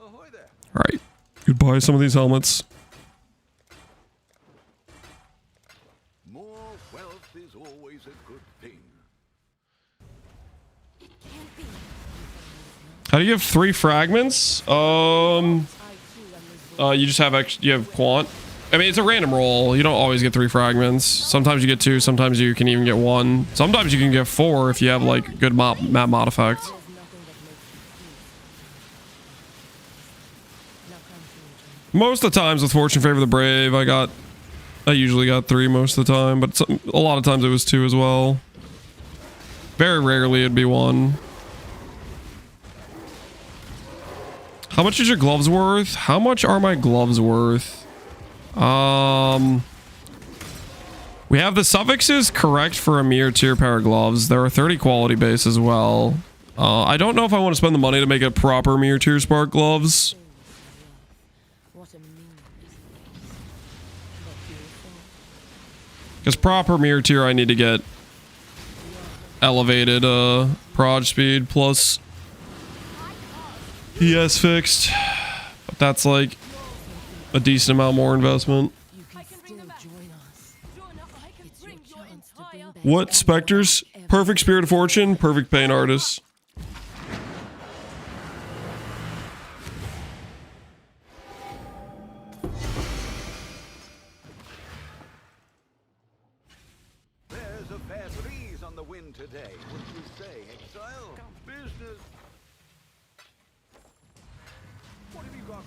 Ahoy there. All right. Goodbye, some of these helmets. More wealth is always a good thing. It can't be. How do you have 3 fragments? You just have you have quant. I mean, it's a random roll. You don't always get 3 fragments. Sometimes you get 2. Sometimes you can even get 1. Sometimes you can get 4 if you have like good map mod effect. Most of the times with Fortune Favor the Brave, I usually got 3 most of the time, but a lot of times it was 2 as well. Very rarely it'd be 1. How much is your gloves worth? How much are my gloves worth? We have the suffixes correct for a mere tier pair of gloves. There are 30 quality base as well. I don't know if I want to spend the money to make a proper mere tier spark gloves. Because proper mirror tier, I need to get elevated proj speed plus PS fixed. But that's like a decent amount more investment. What specters? Perfect Spirit of Fortune, perfect Pain Artist. There's a fair breeze on the wind today. What do you say, Exile? Business. What have you got?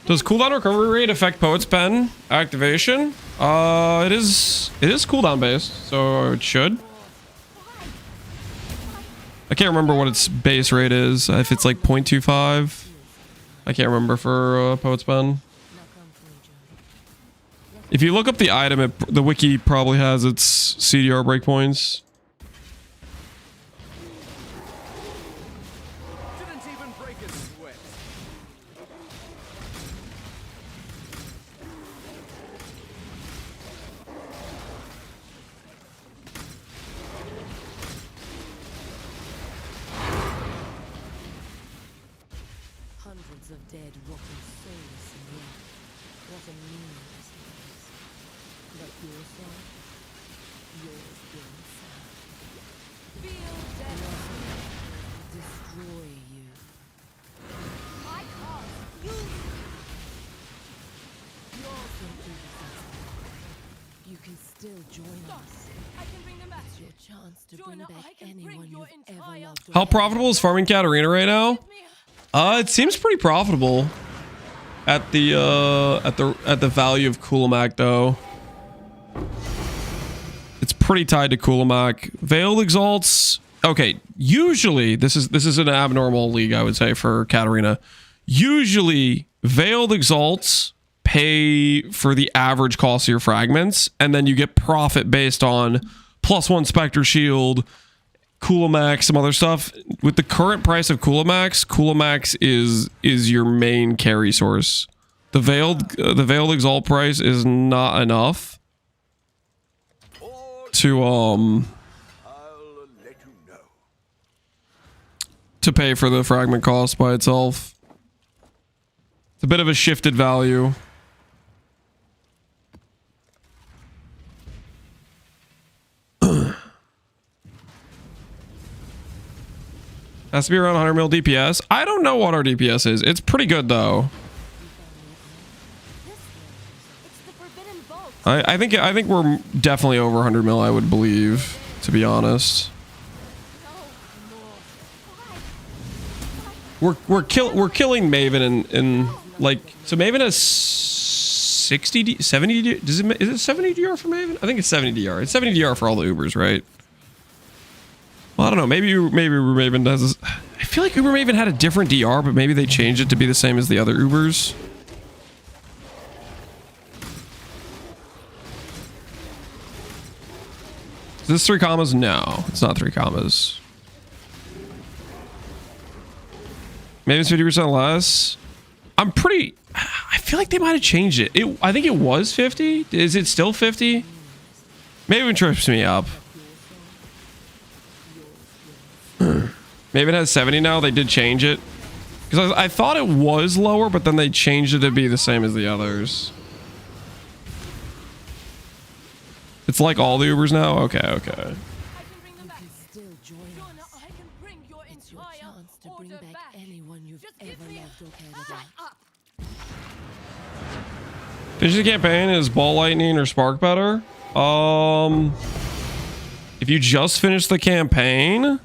Does cooldown recovery rate affect Poet's Pen activation? It is cooldown based, so it should. I can't remember what its base rate is. If it's like 0.25, I can't remember for Poet's Pen. If you look up the item, the wiki probably has its CDR breakpoints. Didn't even break a sweat. Hundreds of dead, rotting souls in the earth. What a meaningless place. But your soul, yours will serve. Feel dead. Destroy you. I can't. You're simply defensible. You can still join us. I can bring them back. It's your chance to bring Join up, back I can anyone bring your you've ever entire- loved. How profitable is farming Katarina right now? It seems pretty profitable at the value of Coolamak though. It's pretty tied to Coolamak. Veiled Exalts. Okay, usually this is an abnormal league, I would say, for Katarina. Usually Veiled Exalts pay for the average cost of your fragments, and then you get profit based on +1 Spectre Shield, Coolamax, some other stuff. With the current price of Coolamax is your main carry source. The Veiled Exalt price is not enough to I'll let you know. to pay for the fragment cost by itself. It's a bit of a shifted value. Has to be around 100 mil DPS. I don't know what our DPS is. It's pretty good though. I think we're definitely over 100 mil. I would believe, to be honest. We're killing Maven in like, so Maven has 60 70 is it 70 DR for Maven? I think it's 70 DR. It's 70 DR for all the Ubers, right? Well, I don't know. Maybe Uber Maven does this. I feel like Uber Maven had a different DR, but maybe they changed it to be the same as the other Ubers. Is this 3 commas? No, it's not 3 commas. Maybe it's 50% less. I feel like they might have changed it. I think it was 50. Is it still 50? Maybe it trips me up. Maybe it has 70 now. They did change it. Because I thought it was lower, but then they changed it to be the same as the others. It's like all the Ubers now? Okay, okay. Finish the campaign. Is Ball Lightning or Spark better? If you just finished the campaign,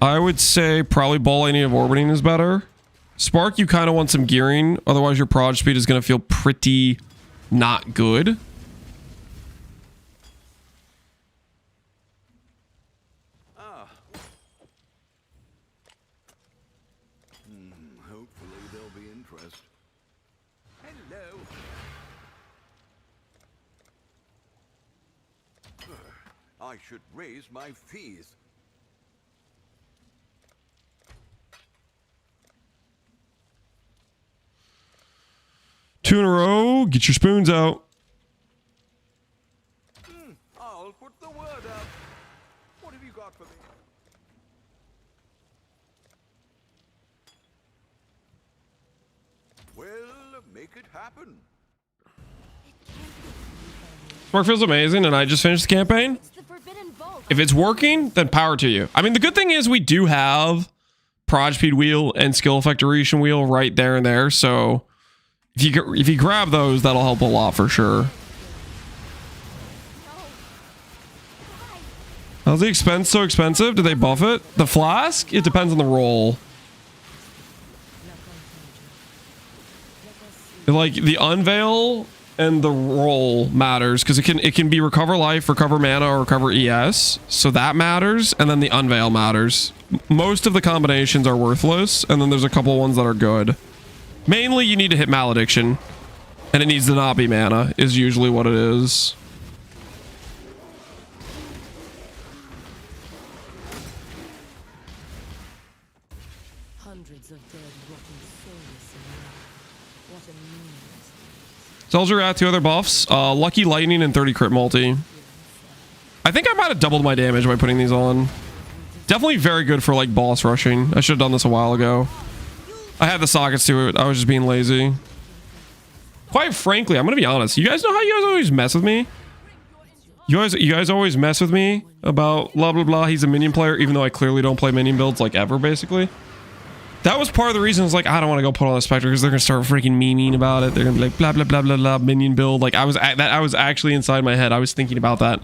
I would say probably Ball Lightning of Orbiting is better. Spark, you kind of want some gearing. Otherwise, your prod speed is going to feel pretty not good. Hopefully there'll be interest. Hello. I should raise my fees. Two in a row. Get your spoons out. I'll put the word out. What have you got for me? Well, make it happen. Spark feels amazing, and I just finished the campaign. If it's working, then power to you. I mean, the good thing is we do have prod speed wheel and skill effect duration wheel right there and there. So if you grab those, that'll help a lot for sure. How's the expense so expensive? Did they buff it? The flask? It depends on the roll. Like the unveil and the roll matters because it can be recover life, recover mana, or recover ES. So that matters, and then the unveil matters. Most of the combinations are worthless, and then there's a couple ones that are good. Mainly, you need to hit Malediction, and it needs to not be mana, is usually what it is. Hundreds of dead, rotting souls in the what a meaningless. Soldier at 2 other buffs. Lucky Lightning and 30 crit multi. I think I might have doubled my damage by putting these on. Definitely very good for like boss rushing. I should have done this a while ago. I had the sockets to it. I was just being lazy. Quite frankly, I'm gonna be honest. You guys know how you guys always mess with me? You guys always mess with me about blah blah blah. He's a minion player, even though I clearly don't play minion builds like ever, basically. That was part of the reason. I was like, I don't want to go put on a Spectre because they're gonna start freaking memeing about it. They're gonna be like blah blah blah blah blah minion build. Like I was actually inside my head. I was thinking about that.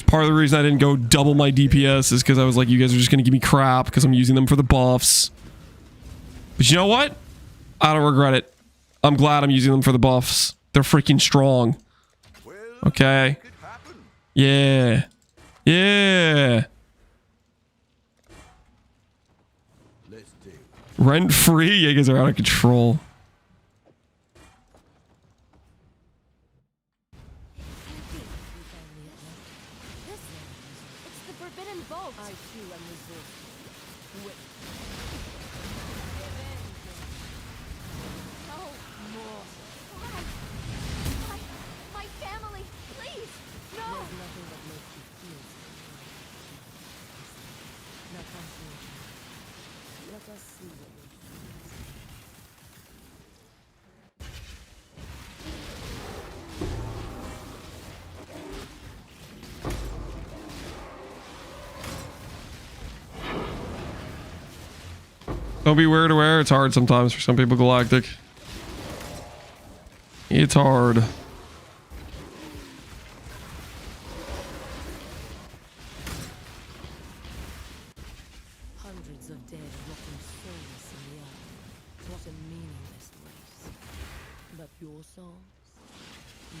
Part of the reason I didn't go double my DPS is because I was like, you guys are just gonna give me crap because I'm using them for the buffs. But you know what? I don't regret it. I'm glad I'm using them for the buffs. They're freaking strong. Okay. Yeah. Yeah. Rent free? You guys are out of control. It's the forbidden vault. I too am resourceful. No more. Why? My family, please. No. There's nothing that makes you feel so. Now come to me. Let us see what we Don't be weird aware. It's hard sometimes for some people, Galactic. It's hard. hundreds of dead, rotting souls in the earth. What a meaningless race. But your souls,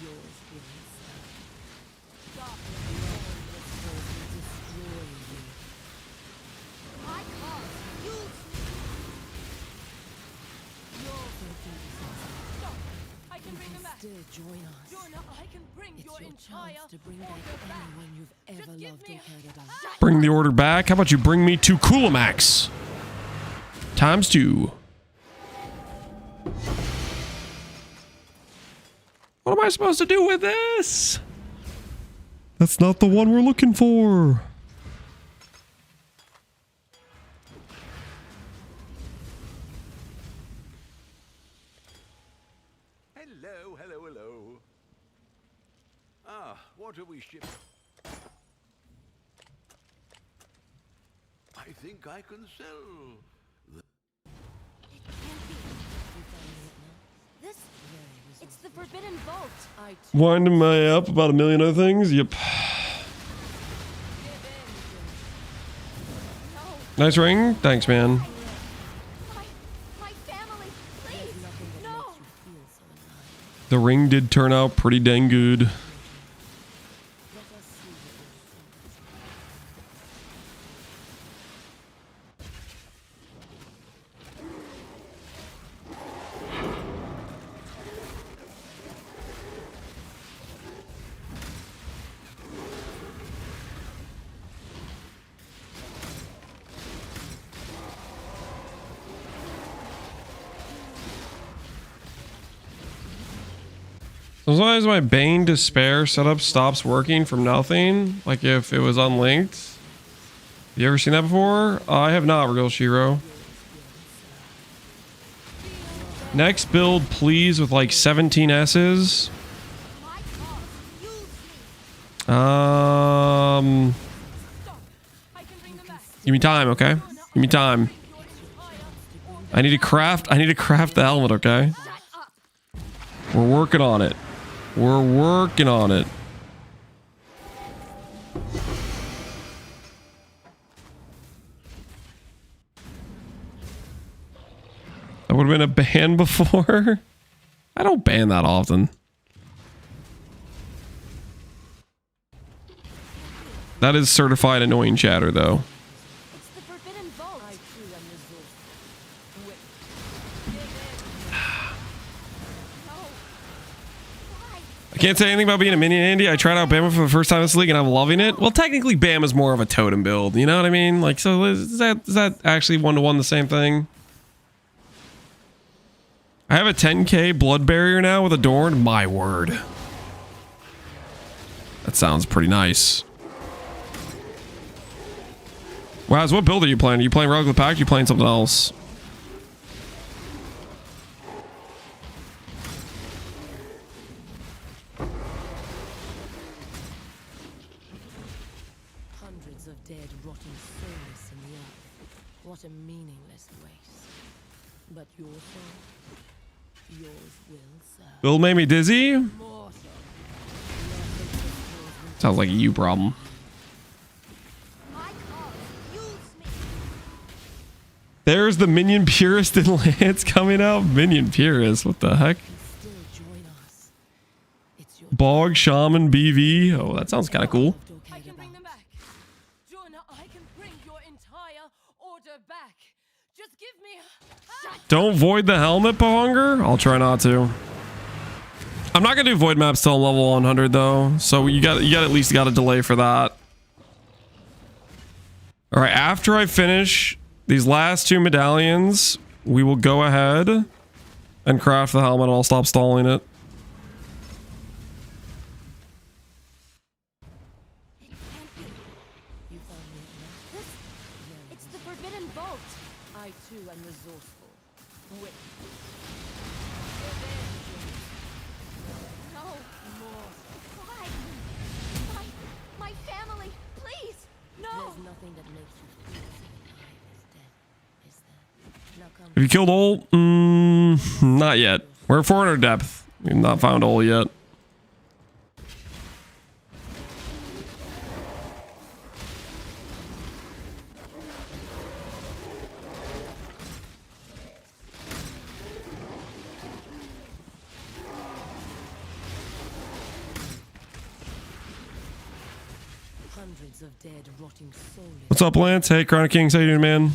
yours will serve. Stop. Lawless forces destroy you. I can't. You. Your filthy Stop. I can bring them back. Still join us. Jonah, I can bring It's your your entire chance to bring back order back. anyone you've ever Just give loved or me cared about. Bring the order back. How about you bring me to Coolamax? ×2. What am I supposed to do with this? That's not the one we're looking for. Hello, hello, hello. Ah, what are we shipping? I think I can sell. It can't be. This. It's the Forbidden Vault. Winding my up about a million other things. Yep. Nice ring. Thanks, man. My family, please. No. The ring did turn out pretty dang good. Sometimes my Bane Despair setup stops working from nothing, like if it was unlinked. You ever seen that before? I have not, Real Shiro. Next build, please, with like 17 S's. Give me time, okay? Give me time. I need to craft the helmet, okay? We're working on it. We're working on it. That would have been a ban before. I don't ban that often. That is certified annoying chatter, though. It's the Forbidden Vault. I can't say anything about being a minion, Andy. I tried out Bama for the first time in this league, and I'm loving it. Well, technically, Bama's more of a totem build. You know what I mean? Like, so is that actually one-to-one the same thing? I have a 10k blood barrier now with Adorned. My word. That sounds pretty nice. Waz, what build are you playing? Are you playing Relic of the Pack? Or are you playing something else? Hundreds of dead, rotting souls in the earth. What a meaningless waste. But your soul, yours will serve. Build made me dizzy? Sounds like a you problem. There's the Minion Purist and Lance coming out. Minion Purist, what the heck? Bog Shaman BV. Oh, that sounds kind of cool. I can bring them back. Jonah, I can bring your entire order back. Just give me a... Don't void the helmet, Pohunger. I'll try not to. I'm not gonna do void maps till level 100 though, so you got at least got a delay for that. All right, after I finish these last two medallions, we will go ahead and craft the helmet. I'll stop stalling it. It's the Forbidden Vault. I too am resourceful. Wait. No more. Why? My family, please. No. There's nothing that makes you feel so alive as death, is there? Now come. Have you killed AuL? Not yet. We're at 400 depth. We've not found AuL yet. Hundreds of dead, rotting souls. What's up, Lance? Hey, Chronic Kings, how you doing, man?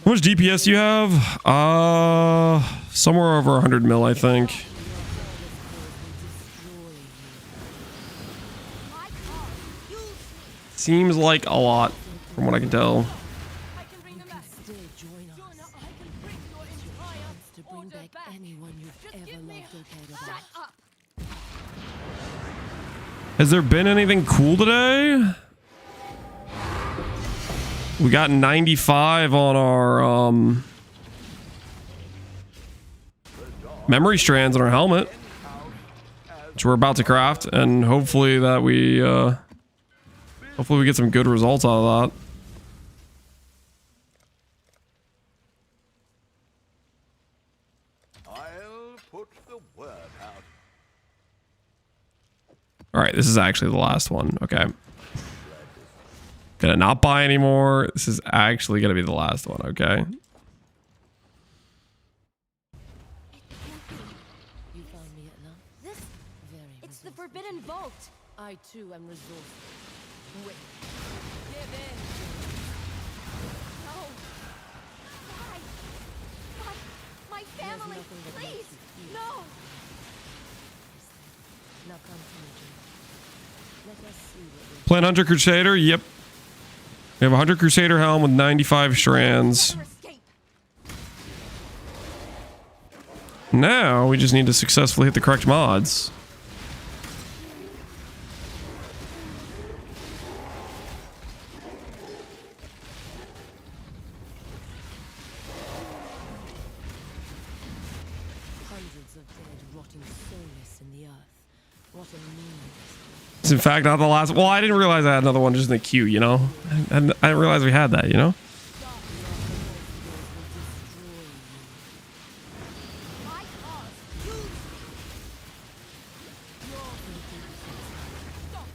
How much DPS do you have? Somewhere over 100 mil, I think. Seems like a lot, from what I can tell. I can bring them back. Still join us. Jonah, I can bring your entire To bring order back back. anyone you've Just ever give me loved or cared Shut about. up. Has there been anything cool today? We got 95 on our memory strands on our helmet, which we're about to craft, and hopefully that we get some good results out of that. I'll put the word out. All right, this is actually the last one. Okay. Gonna not buy anymore. This is actually gonna be the last one. Okay. You found me at last. This, Very it's the resourceful. Forbidden Vault. I too am resourceful. Wait. Give in. No. Why? My family, nothing that please. makes you feel. No. Now come to me, Jim. Let us see what we're Plan 100 Crusader. Yep. We have a 100 Crusader helm with 95 strands. Never escape. Now we just need to successfully hit the correct mods. hundreds of dead rotting soulless in the earth. What a meaningless. It's in fact not the last. Well, I didn't realize I had another one just in the queue, you know? I didn't realize we had that, you know? My cause. Use Stop.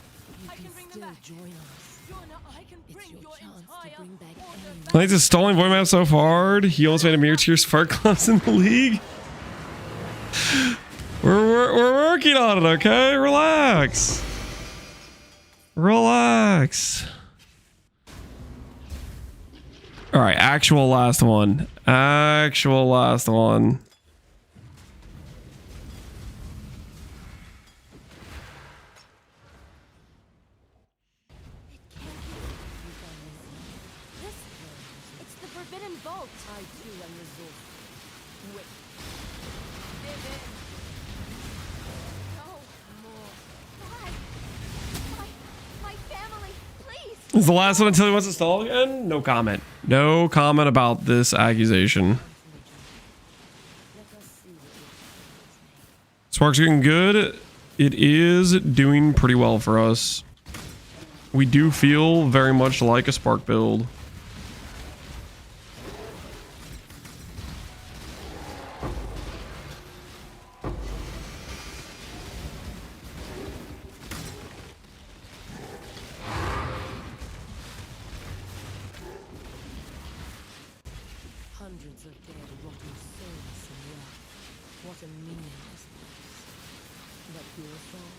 I can bring them Still back. join us. Jonah, I can It's bring your your chance to entire bring back order anyone. back. I think it's stolen void map so hard. He almost made a mirror tier spark clubs in the league. We're working on it, okay? Relax. Relax. All right, actual last one. Actual last one. this. It's the Forbidden Vault. I too am resourceful. Wait. Give in. No. More. Why? My family, please. This is the last one until he wants to stall again? No comment. No comment about this accusation. Let us see what we're Spark's getting good. It is doing pretty well for us. We do feel very much like a Spark build. hundreds of dead rotting souls in the earth. What a meaningless place. But your soul,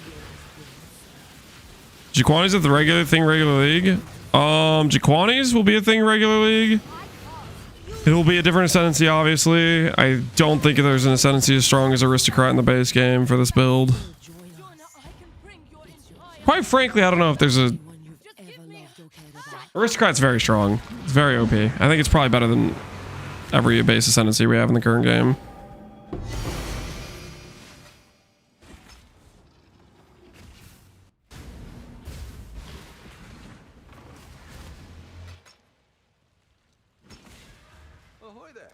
yours will serve. Jaquani's at the regular league. Jaquani's will be a thing regular league. It'll be a different Ascendancy, obviously. I don't think there's an Ascendancy as strong as Aristocrat in the base game for this build. Join Jonah, us. I can bring your entire Quite frankly, I don't know if there's a... Anyone you've ever loved or cared about. Aristocrat's very strong. It's very OP. I think it's probably better than every base Ascendancy we have in the current game. Ahoy there.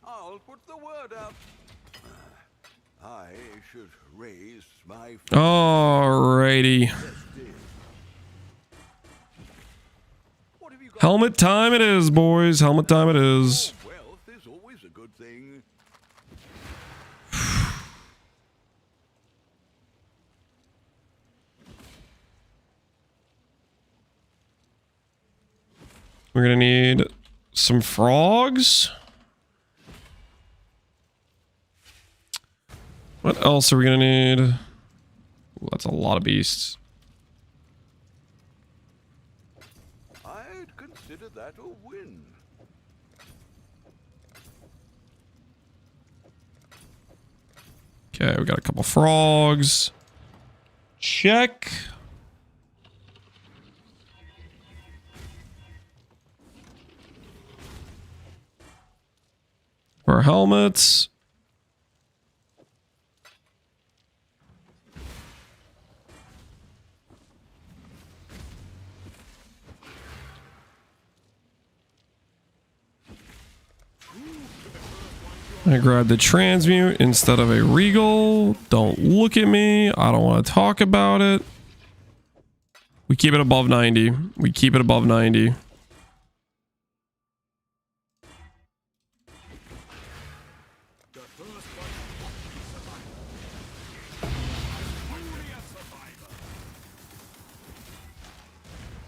I'll put the word out. I should raise my Alrighty. What have you got? Helmet time it is, boys. Helmet time it is. Wealth is always a good thing. We're gonna need some frogs. What else are we gonna need? Ooh, that's a lot of beasts. I'd consider that a win. Okay, we got a couple frogs. Check. Our helmets. I grabbed the transmute instead of a regal. Don't look at me. I don't want to talk about it. We keep it above 90. We keep it above 90.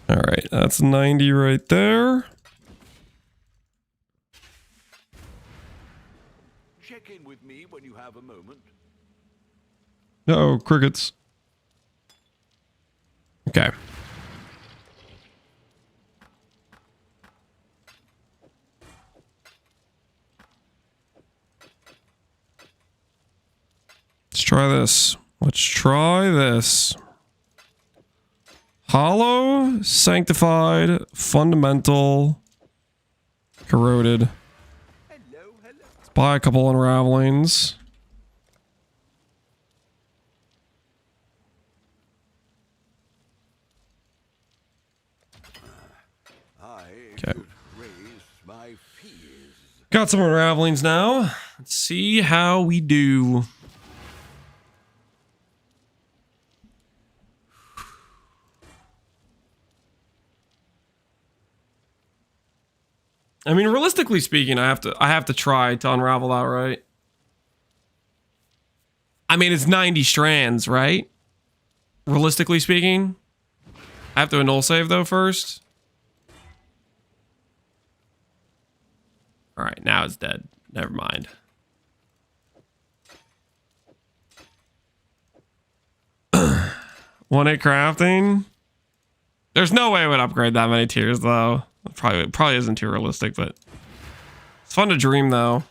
All right, that's 90 right there. Check in with me when you have a moment. Uh-oh, crickets. Okay. Let's try this. Let's try this. Hollow, sanctified, fundamental, corroded. Let's buy a couple unravelings. Okay. Got some unravelings now. Let's see how we do. I mean, realistically speaking, I have to try to unravel that, right? I mean, it's 90 strands, right? Realistically speaking. I have to null save though first. All right, now it's dead. Never mind. One hit crafting. There's no way I would upgrade that many tiers though. Probably isn't too realistic, but it's fun to dream though.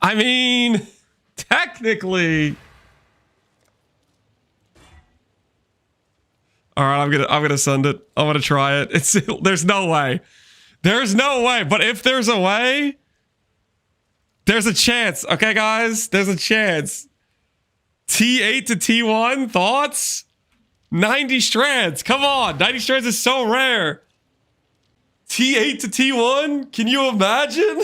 I mean, technically. All right, I'm gonna send it. I'm gonna try it. There's no way. There's no way. But if there's a way, there's a chance. Okay, guys, there's a chance. T8 to T1 thoughts. 90 strands. Come on, 90 strands is so rare. T8 to T1. Can you imagine?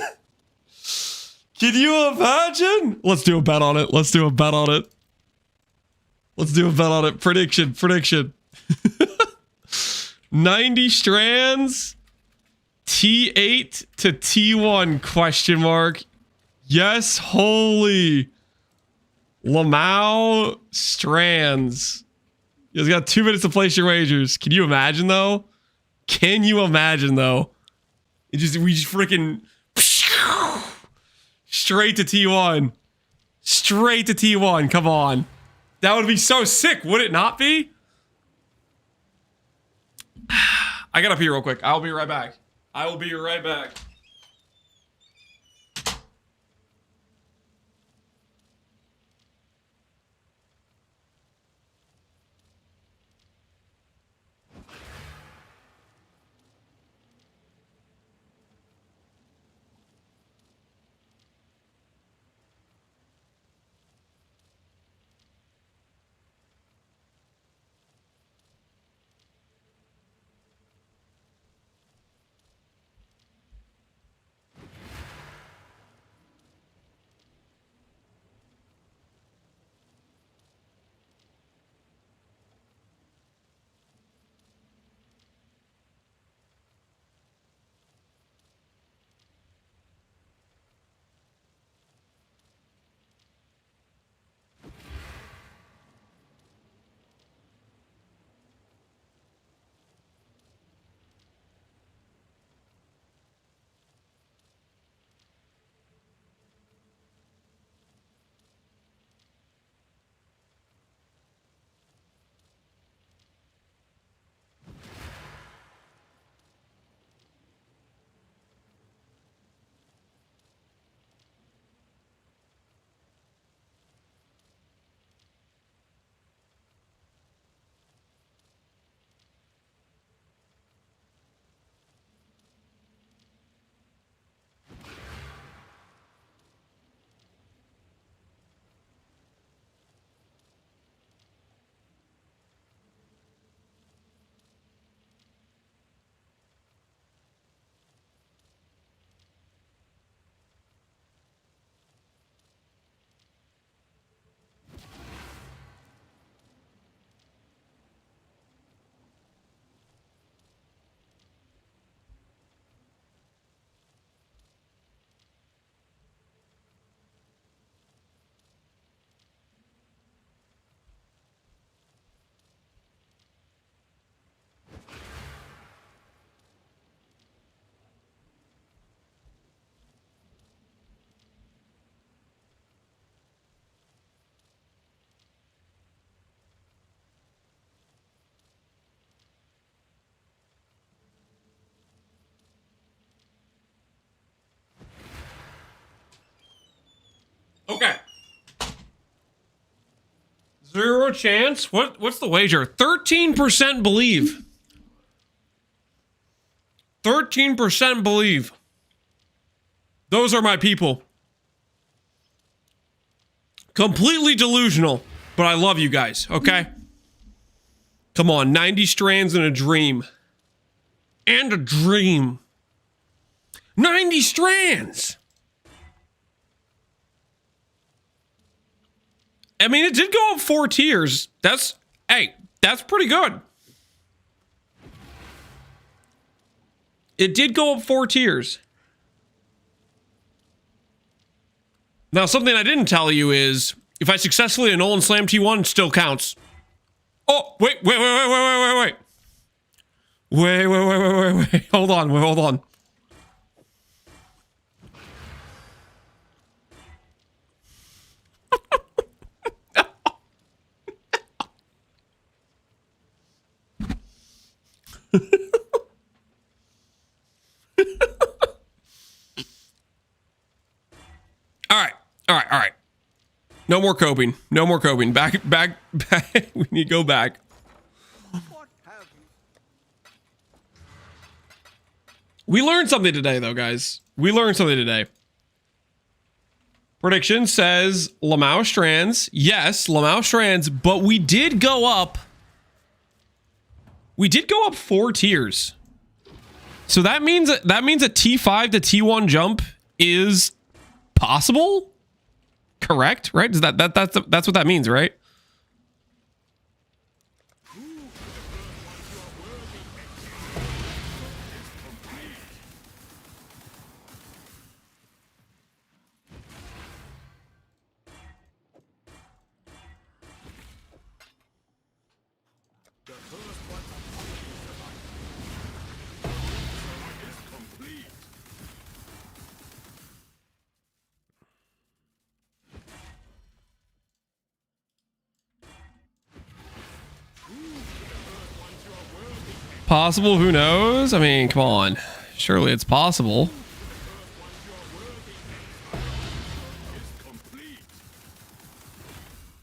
Can you imagine? Let's do a bet on it. Let's do a bet on it. Let's do a bet on it. Prediction. 90 strands. T8 to T1 question mark. Yes, holy. Lamau strands. You guys got 2 minutes to place your wagers. Can you imagine though? Can you imagine though? We just freaking straight to T1. Straight to T1. Come on. That would be so sick, would it not be? I gotta pee real quick. I'll be right back. I will be right back. 0 chance? What's the wager? 13% believe. 13% believe. Those are my people. Completely delusional, but I love you guys, okay? Come on, 90 strands and a dream. And a dream. 90 strands! I mean, it did go up 4 tiers. That's pretty good. It did go up 4 tiers. Now, something I didn't tell you is, if I successfully annul and slam T1, it still counts. Oh, wait. Wait. Hold on. All right. No more coping. Back. We need to go back. We learned something today, though, guys. Prediction says Lamau strands. Yes, Lamau strands, but we did go up 4 tiers. So that means a T5 to T1 jump is possible? Correct, right? Is that's what that means, right? Possible? Who knows? I mean, come on. Surely it's possible.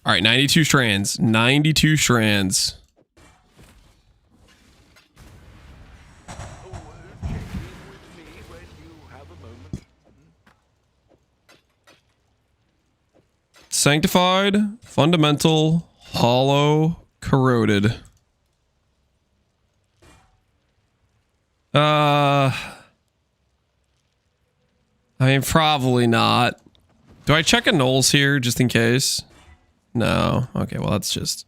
All right, 92 strands. 92 strands. Sanctified, fundamental, hollow, corroded. I mean, probably not. Do I check annuls here just in case? No. Okay, well, that's just...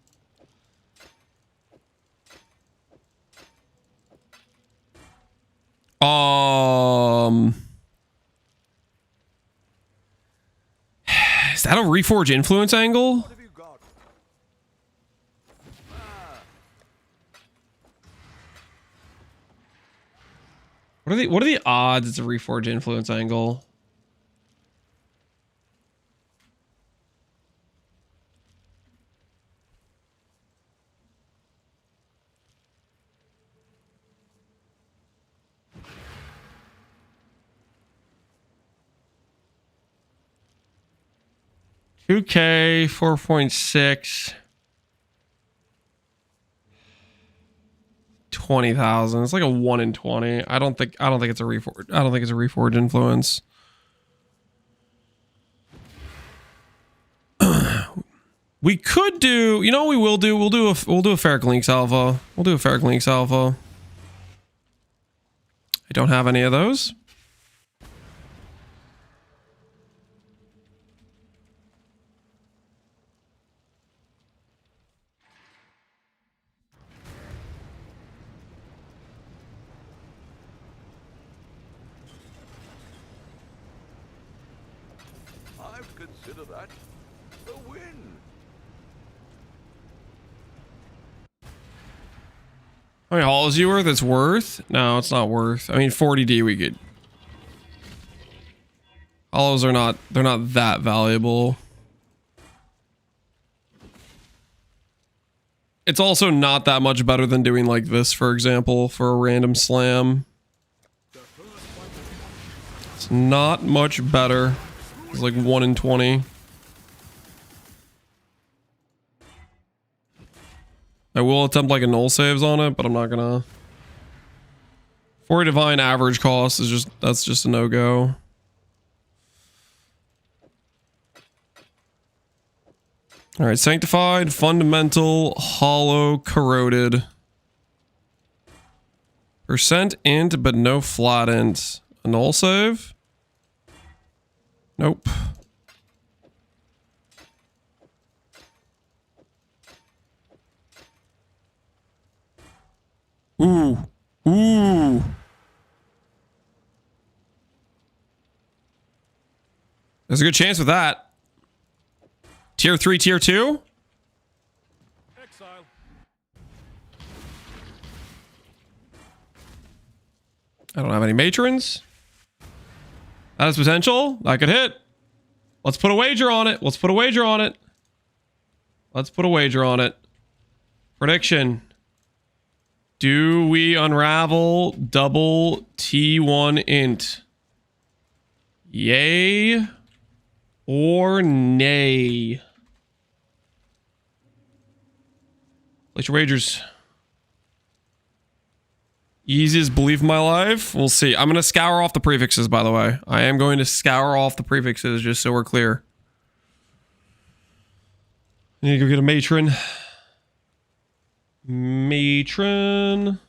Is that a Reforge influence angle? What are the odds it's a Reforge influence angle? $2K, 4.6. 20,000. It's like a 1 in 20. I don't think it's a Reforge. I don't think it's a Reforge influence. We could do, you know what we will do? We'll do a Ferric Links Alpha. We'll do a Ferric Links Alpha. I don't have any of those. I'd consider that a win. How many halls you worth? It's worth? No, it's not worth. I mean, 40D we could. Hollows are not, they're not that valuable. It's also not that much better than doing like this, for example, for a random slam. It's not much better. It's like 1 in 20. I will attempt like a null saves on it, but I'm not gonna. For a divine average cost is just, that's just a no-go. All right, sanctified, fundamental, hollow, corroded. Percent int, but no flat int. A null save? Nope. Ooh. Ooh. There's a good chance with that. Tier 3, tier 2? Exile. I don't have any matrons. That has potential. That could hit. Let's put a wager on it. Let's put a wager on it. Let's put a wager on it. Prediction. Do we unravel double T1 int? Yay or nay? Place your wagers. Easiest belief in my life. We'll see. I'm going to scour off the prefixes, by the way. I am going to scour off the prefixes just so we're clear. I need to go get a matron. Matron.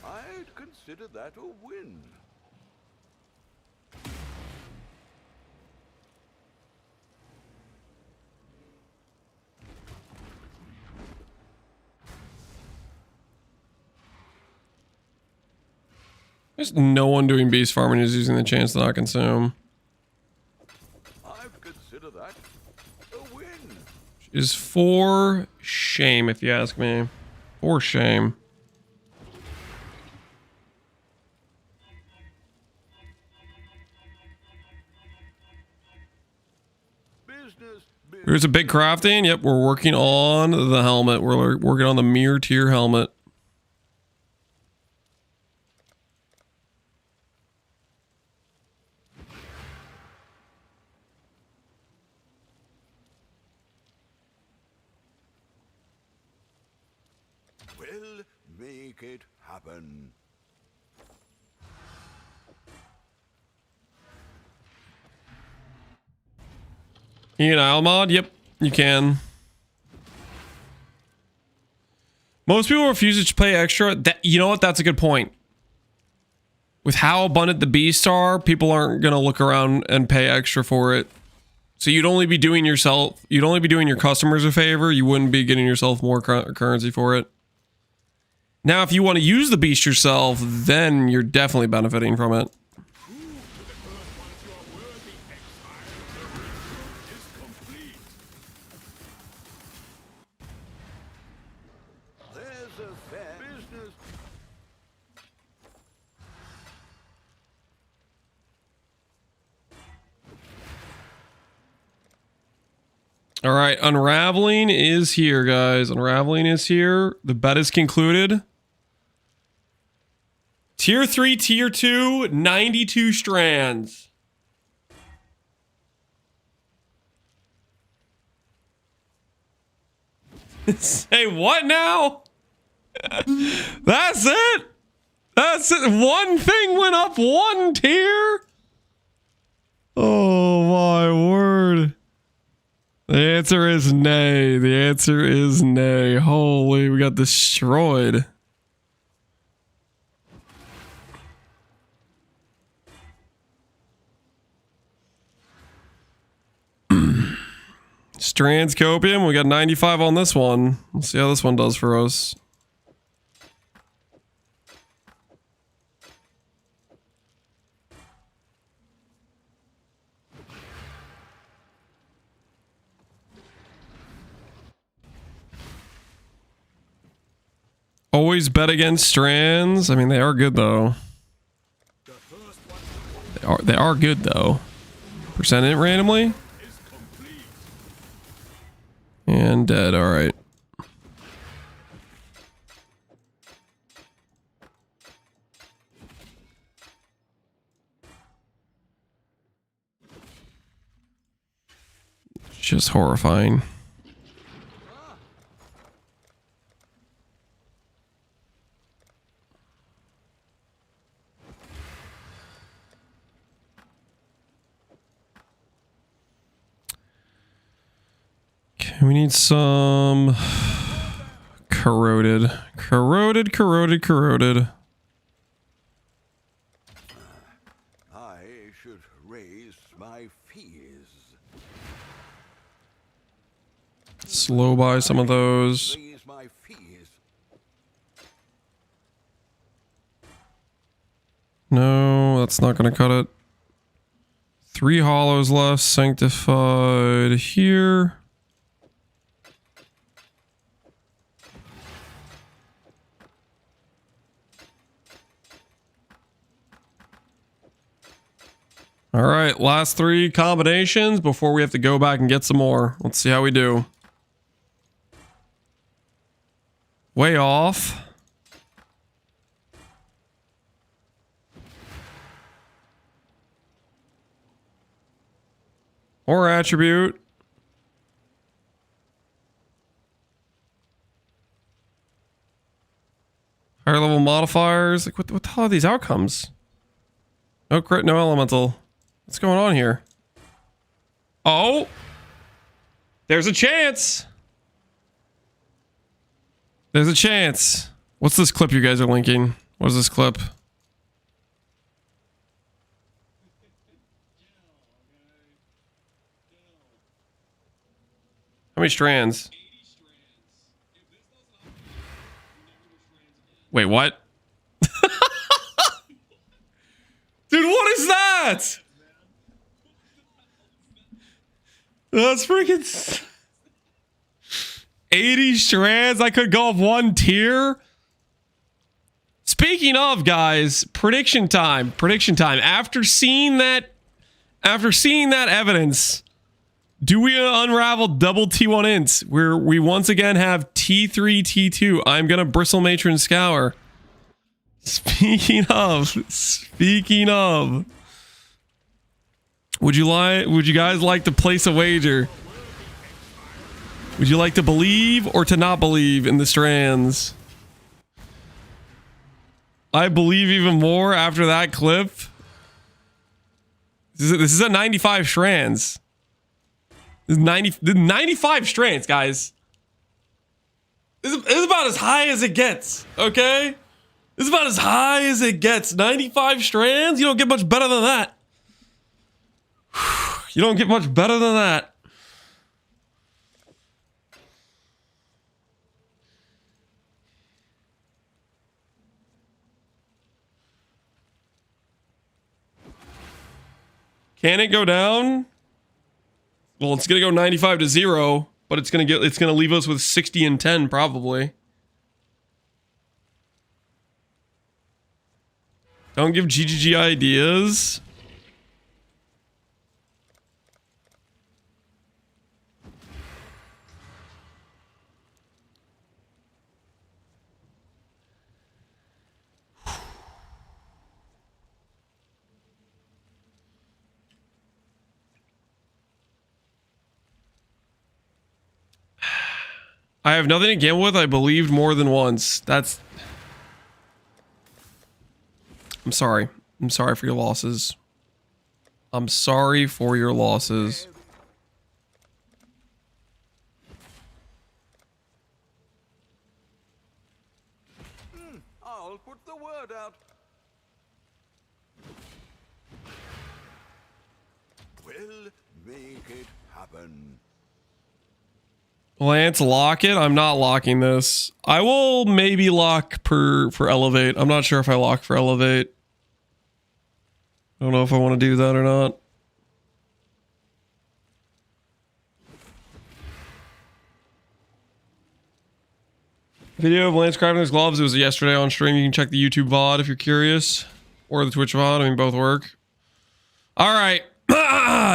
I'd consider that a win. There's no one doing beast farming who's using the chance to not consume. I'd consider that a win. Is for shame, if you ask me. For shame. There's a big crafting. Yep, we're working on the helmet. We're working on the mirror tier helmet. We'll make it happen. You can AuL mod? Yep, you can. Most people refuse to pay extra. You know what? That's a good point. With how abundant the beasts are, people aren't going to look around and pay extra for it. So you'd only be doing yourself, you'd only be doing your customers a favor. You wouldn't be getting yourself more currency for it. Now, if you want to use the beast yourself, then you're definitely benefiting from it. All right, unraveling is here, guys. Unraveling is here. The bet is concluded. Tier 3, tier 2, 92 strands. Say what now? That's it? That's it? One thing went up one tier? Oh my word. The answer is nay. The answer is nay. Holy, we got destroyed. Strands copium. We got 95 on this one. Let's see how this one does for us. Always bet against strands. I mean, they are good though. They are good though. Percent it randomly. And dead. All right. just horrifying. Okay, we need some corroded. Corroded. I should raise my fears. Slow by some of those. Raise my fears. No, that's not going to cut it. 3 hollows left. Sanctified here. All right, last 3 combinations before we have to go back and get some more. Let's see how we do. Way off. Or attribute. Higher level modifiers. Like, what the hell are these outcomes? No crit, no elemental. What's going on here? Oh! There's a chance! There's a chance. What's this clip you guys are linking? What is this clip? How many strands? Wait, what? Dude, what is that? That's freaking 80 strands. I could go up 1 tier. Speaking of, guys, prediction time. After seeing that evidence, do we unravel double T1 ints where we once again have T3, T2? I'm gonna bristle matron scour. Speaking of, would you guys like to place a wager? Would you like to believe or to not believe in the strands? I believe even more after that clip. This is at 95 strands. This is 95 strands, guys. This is about as high as it gets, okay? This is about as high as it gets. 95 strands? You don't get much better than that. You don't get much better than that. Can it go down? Well, it's gonna go 95 to 0, but it's gonna leave us with 60 and 10 probably. Don't give GGG ideas. I have nothing to gamble with. I believed more than once. That's... I'm sorry. I'm sorry for your losses. I'm sorry for your losses. I'll put the word out. We'll make it happen. Lance, lock it. I'm not locking this. I will maybe lock for elevate. I'm not sure if I lock for elevate. I don't know if I want to do that or not. Video of Lance crafting his gloves. It was yesterday on stream. You can check the YouTube VOD if you're curious. Or the Twitch VOD. I mean, both work. All right.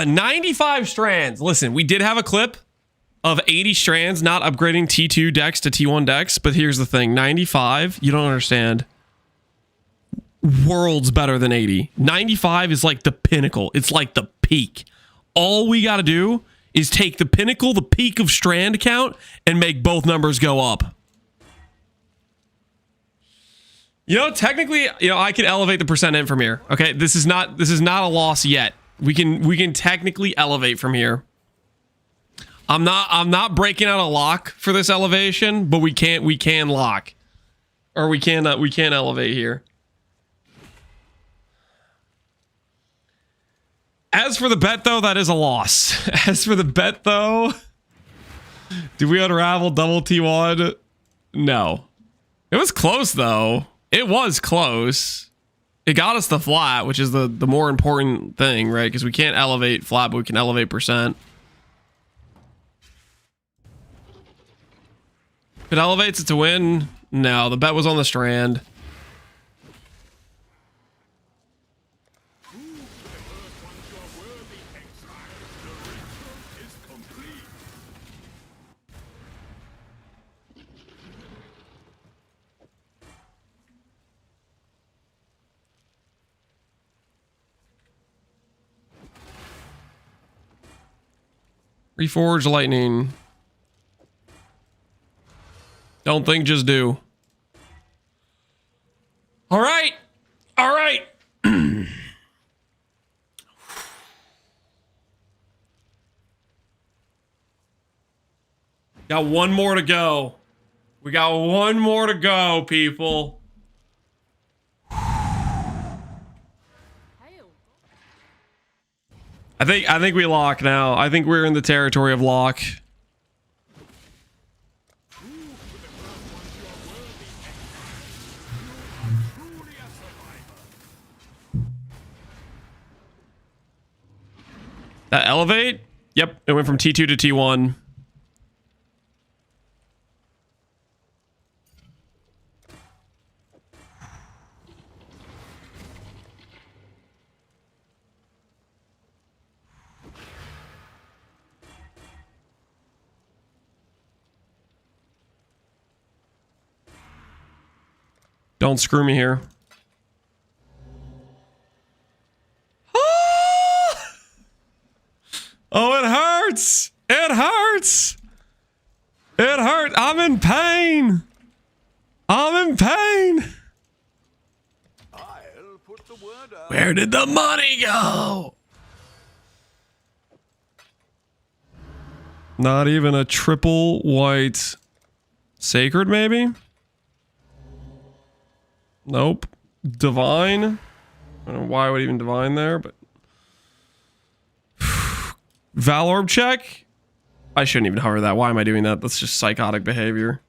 95 strands. Listen, we did have a clip of 80 strands not upgrading T2 decks to T1 decks. But here's the thing. 95, you don't understand. Worlds better than 80. 95 is like the pinnacle. It's like the peak. All we got to do is take the pinnacle, the peak of strand count, and make both numbers go up. You know, technically, you know, I can elevate the percent in from here. Okay, this is not a loss yet. We can technically elevate from here. I'm not breaking out a lock for this elevation, but we can lock. Or we can elevate here. As for the bet though, that is a loss. As for the bet though, do we unravel double T1? No. It was close though. It was close. It got us the flat, which is the more important thing, right? Because we can't elevate flat, but we can elevate percent. If it elevates, it's a win. No, the bet was on the strand. Reforge lightning. Don't think, just do. All right. All right. Got one more to go. We got one more to go, people. I think we lock now. I think we're in the territory of lock. Elevate? Yep, it went from T2 to T1. Don't screw me here. Oh, it hurts. It hurts. It hurts. I'm in pain. I'm in pain. I'll put the word out. Where did the money go? Not even a triple white sacred, maybe? Nope. Divine. I don't know why I would even divine there, but Valorb check? I shouldn't even hover that. Why am I doing that? That's just psychotic behavior.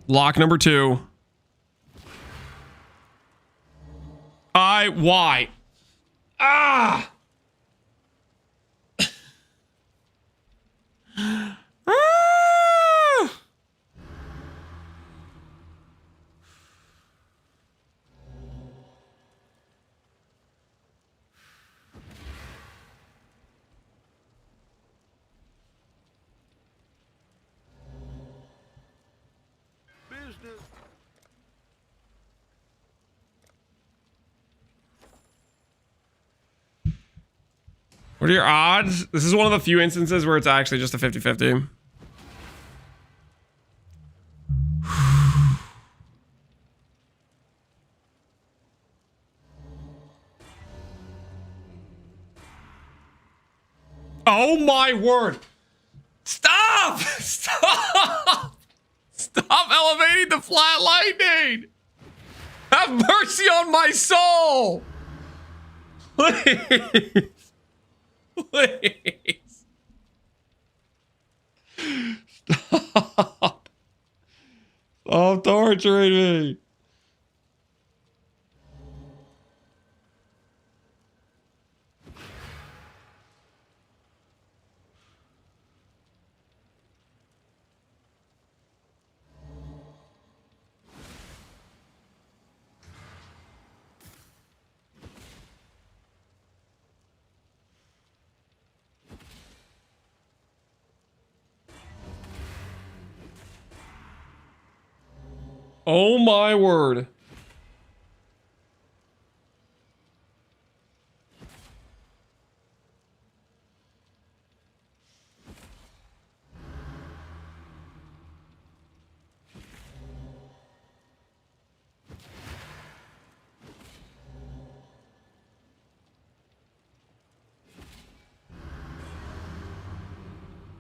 Lock number 2. Why? Ah! Business. What are your odds? This is one of the few instances where it's actually just a 50-50. Oh my word. Stop! Stop! Stop elevating the flat lightning! Have mercy on my soul! Please. Please. Stop. Stop torturing me. Oh my word.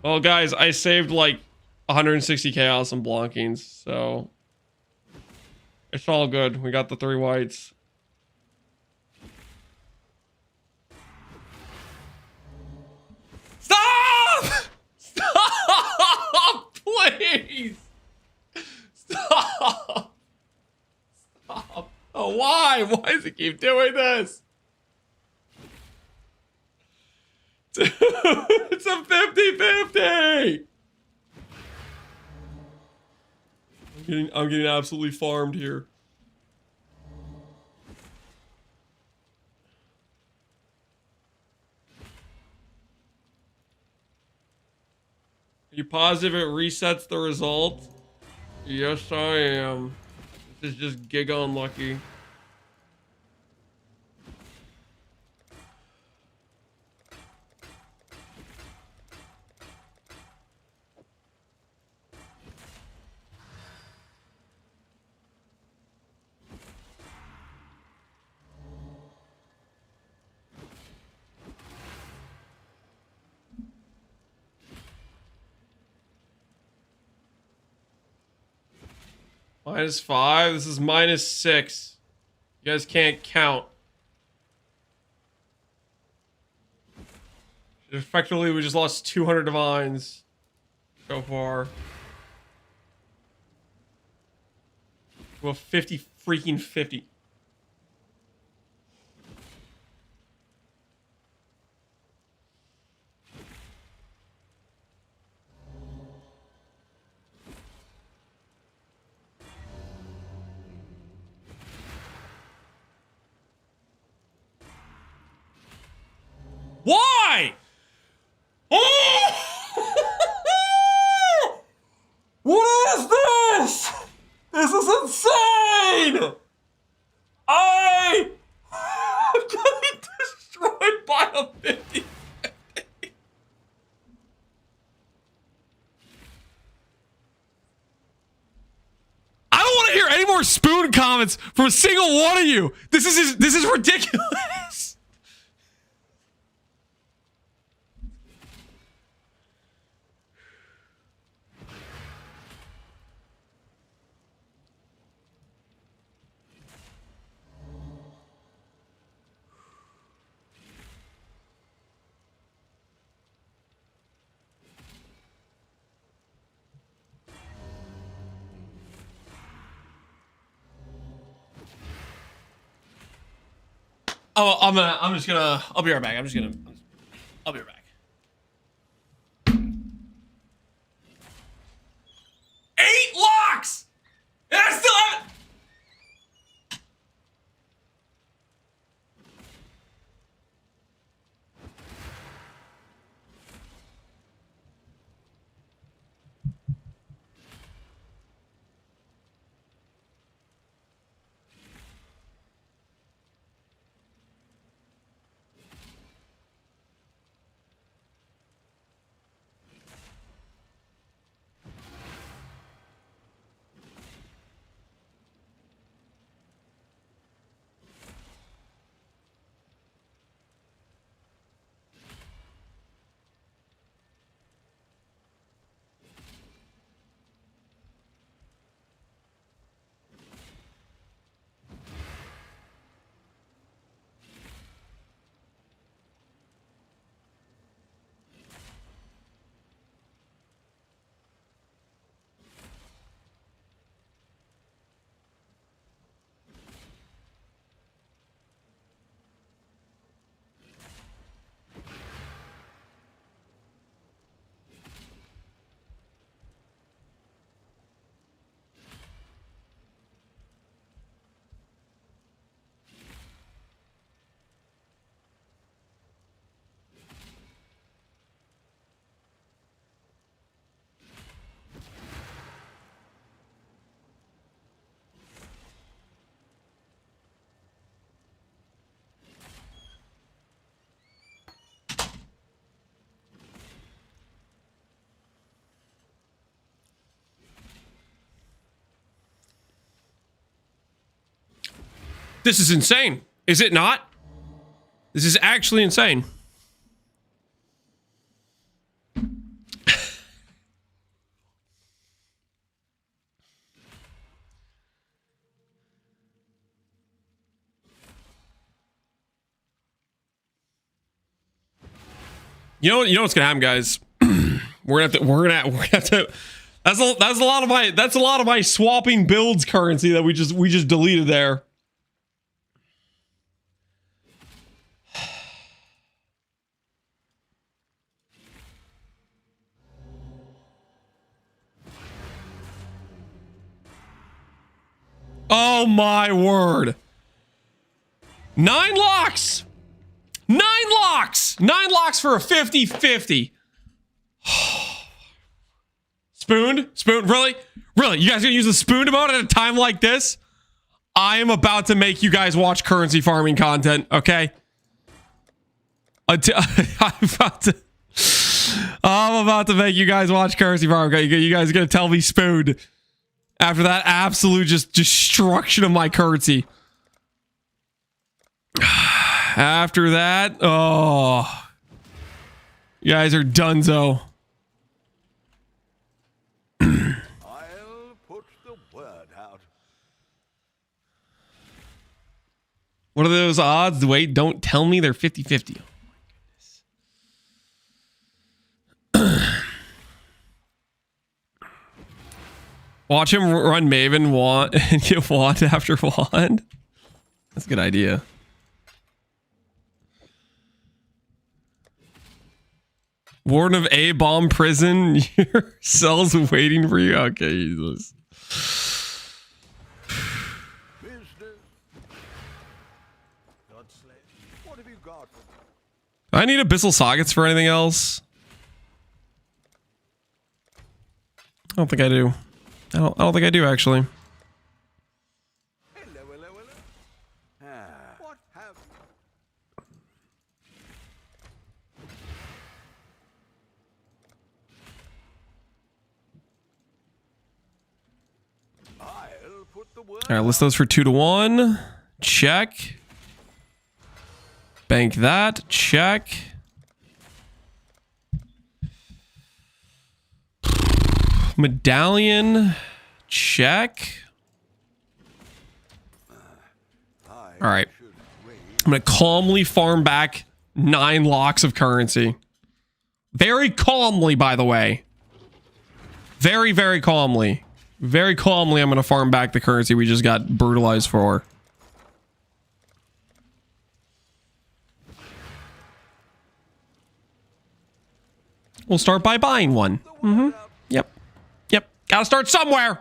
Well, guys, I saved like 160 chaos and blonkings, so it's all good. We got the 3 whites. Stop! Stop! Please! Stop! Stop! Oh, why? Why does it keep doing this? Dude, it's a 50-50! I'm getting absolutely farmed here. Are you positive it resets the result? Yes, I am. This is just giga unlucky. -5. This is -6. You guys can't count. Effectively, we just lost 200 divines so far. Well, 50 freaking 50. Why? Oh! What is this? This is insane! I'm getting destroyed by a 50. I don't want to hear any more spoon comments from a single one of you. This is ridiculous. Oh, I'm just gonna. I'll be right back. I'll be right back. 8 locks, and I still haven't. This is insane. Is it not? This is actually insane. You know what's gonna happen, guys? we're gonna have to. That's a lot of my swapping builds currency that we just deleted there. Oh my word. 9 locks. 9 locks. 9 locks for a 50-50. Spooned? Spoon? Really? Really? You guys gonna use the spooned emote at a time like this? I am about to make you guys watch currency farming content, okay? I'm about to make you guys watch currency farming. Okay? You guys are gonna tell me spooned after that absolute just destruction of my currency. After that, oh, you guys are donezo. I'll put the word out. What are those odds? Wait, don't tell me they're 50-50. Oh my goodness. Watch him run Maven wand and get wand after wand. That's a good idea. Warden of A bomb prison. Your cell's waiting for you. Okay, Jesus. What have you got? Do I need abyssal sockets for anything else? I don't think I do. I don't think I do, actually. Hello. What have I'll put the word All right, list those for 2-to-1. Check. Bank that. Check. Medallion. Check. All right. I'm going to calmly farm back 9 locks of currency. Very calmly, by the way. Very, very calmly. Very calmly, I'm going to farm back the currency we just got brutalized for. We'll start by buying one. Yep. Yep. Gotta start somewhere.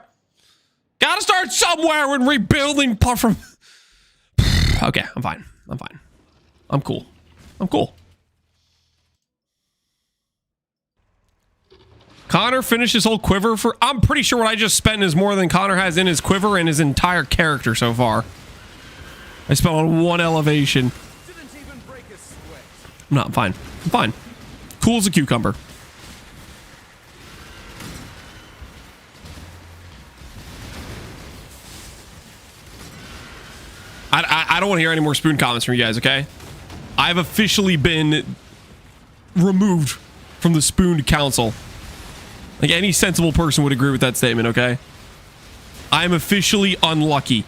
Gotta start somewhere when rebuilding from... Okay, I'm fine. I'm fine. I'm cool. I'm cool. Connor finished his whole quiver for... I'm pretty sure what I just spent is more than Connor has in his quiver and his entire character so far. I spent on 1 elevation. Didn't even break a sweat. I'm not. I'm fine. I'm fine. Cool as a cucumber. I don't want to hear any more spoon comments from you guys, okay? I've officially been removed from the spooned council. Like any sensible person would agree with that statement, okay? I'm officially unlucky.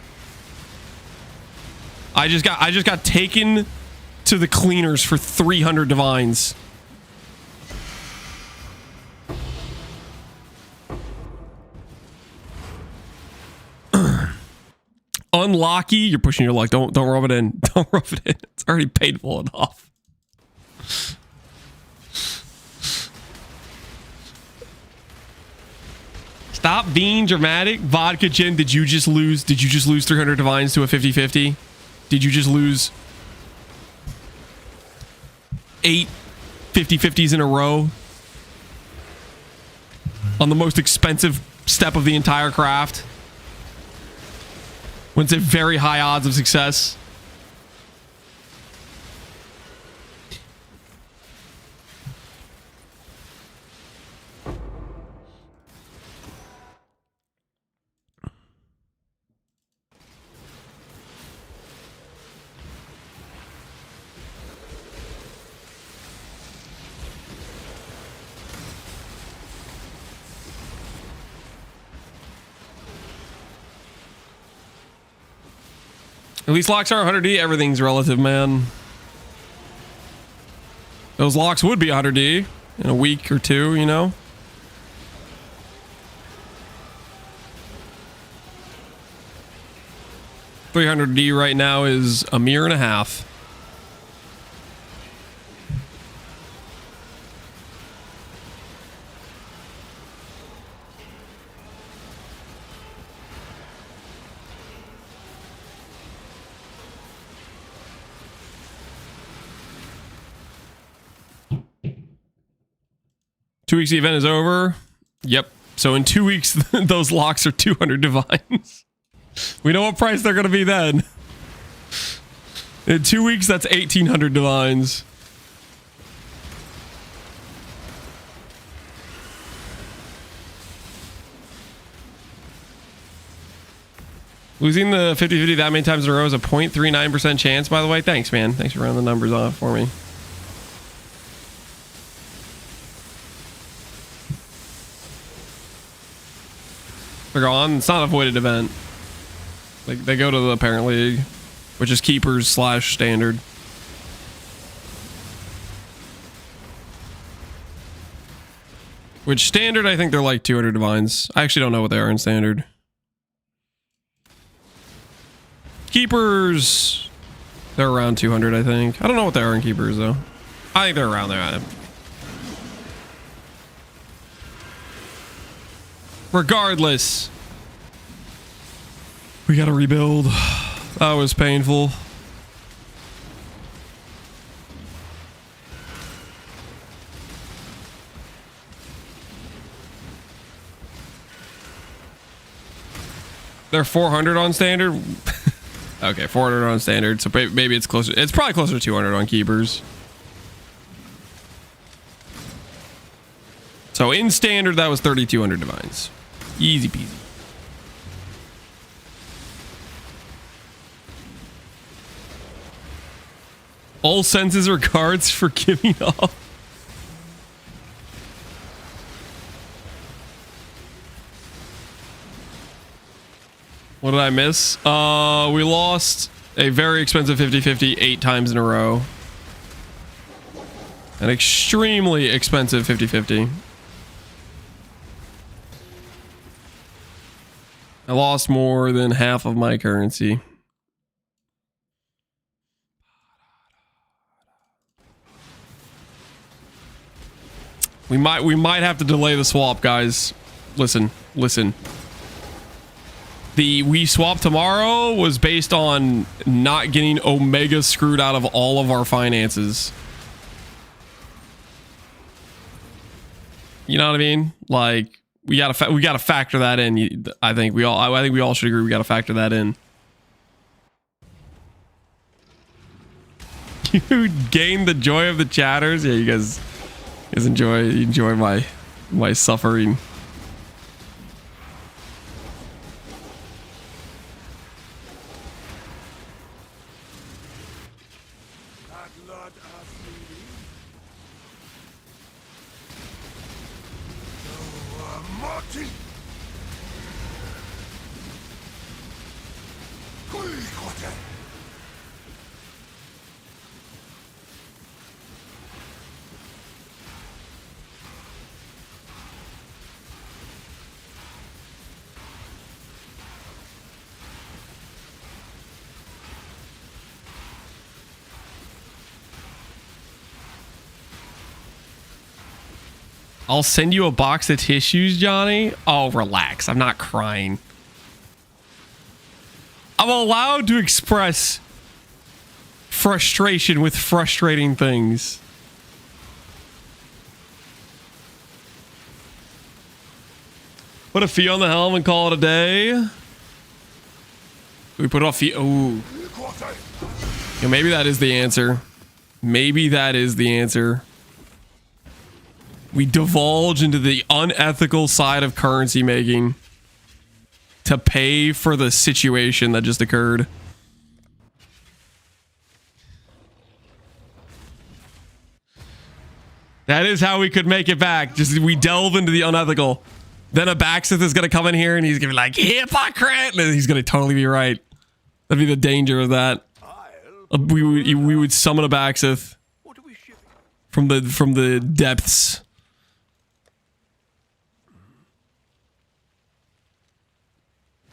I just got taken to the cleaners for 300 divines. Unlucky, you're pushing your luck. Don't rub it in. Don't rub it in. It's already painful enough. Stop being dramatic. Vodka Gin, did you just lose 300 divines to a 50-50? Did you just lose 8 50-50s in a row? On the most expensive step of the entire craft? When it's at very high odds of success. At least locks are 100D. Everything's relative, man. Those locks would be 100D in a week or two, you know? $300D right now is a mere and a half. Two weeks the event is over. Yep. So in 2 weeks, those locks are 200 divines. We know what price they're going to be then. In 2 weeks, that's 1,800 divines. Losing the 50-50 that many times in a row is a 0.39% chance, by the way. Thanks, man. Thanks for running the numbers off for me. They're gone. It's not a voided event. They go to the parent league, which is keepers / standard. Which standard, I think they're like 200 divines. I actually don't know what they are in standard. Keepers, they're around 200, I think. I don't know what they are in keepers, though. I think they're around there. Regardless, we gotta rebuild. That was painful. They're 400 on standard. Okay, 400 on standard. So maybe it's closer. It's probably closer to 200 on keepers. So in standard, that was 3,200 divines. Easy peasy. All senses are cards for giving up. What did I miss? We lost a very expensive 50-50 8 times in a row. An extremely expensive 50-50. I lost more than half of my currency. We might have to delay the swap, guys. Listen. The we swap tomorrow was based on not getting Omega screwed out of all of our finances. You know what I mean? Like we gotta factor that in. I think we all should agree we gotta factor that in. You gain the joy of the chatters. Yeah, you guys enjoy my suffering. I'll send you a box of tissues, Johnny. Oh, relax. I'm not crying. I'm allowed to express frustration with frustrating things. Put a fee on the helm and call it a day. We put off fee. Ooh. Yeah, maybe that is the answer. Maybe that is the answer. We divulge into the unethical side of currency making to pay for the situation that just occurred. That is how we could make it back. Just we delve into the unethical. Then a Baxith is going to come in here and he's going to be like, hypocrite! And he's going to totally be right. That'd be the danger of that. We would summon a Baxith from the depths.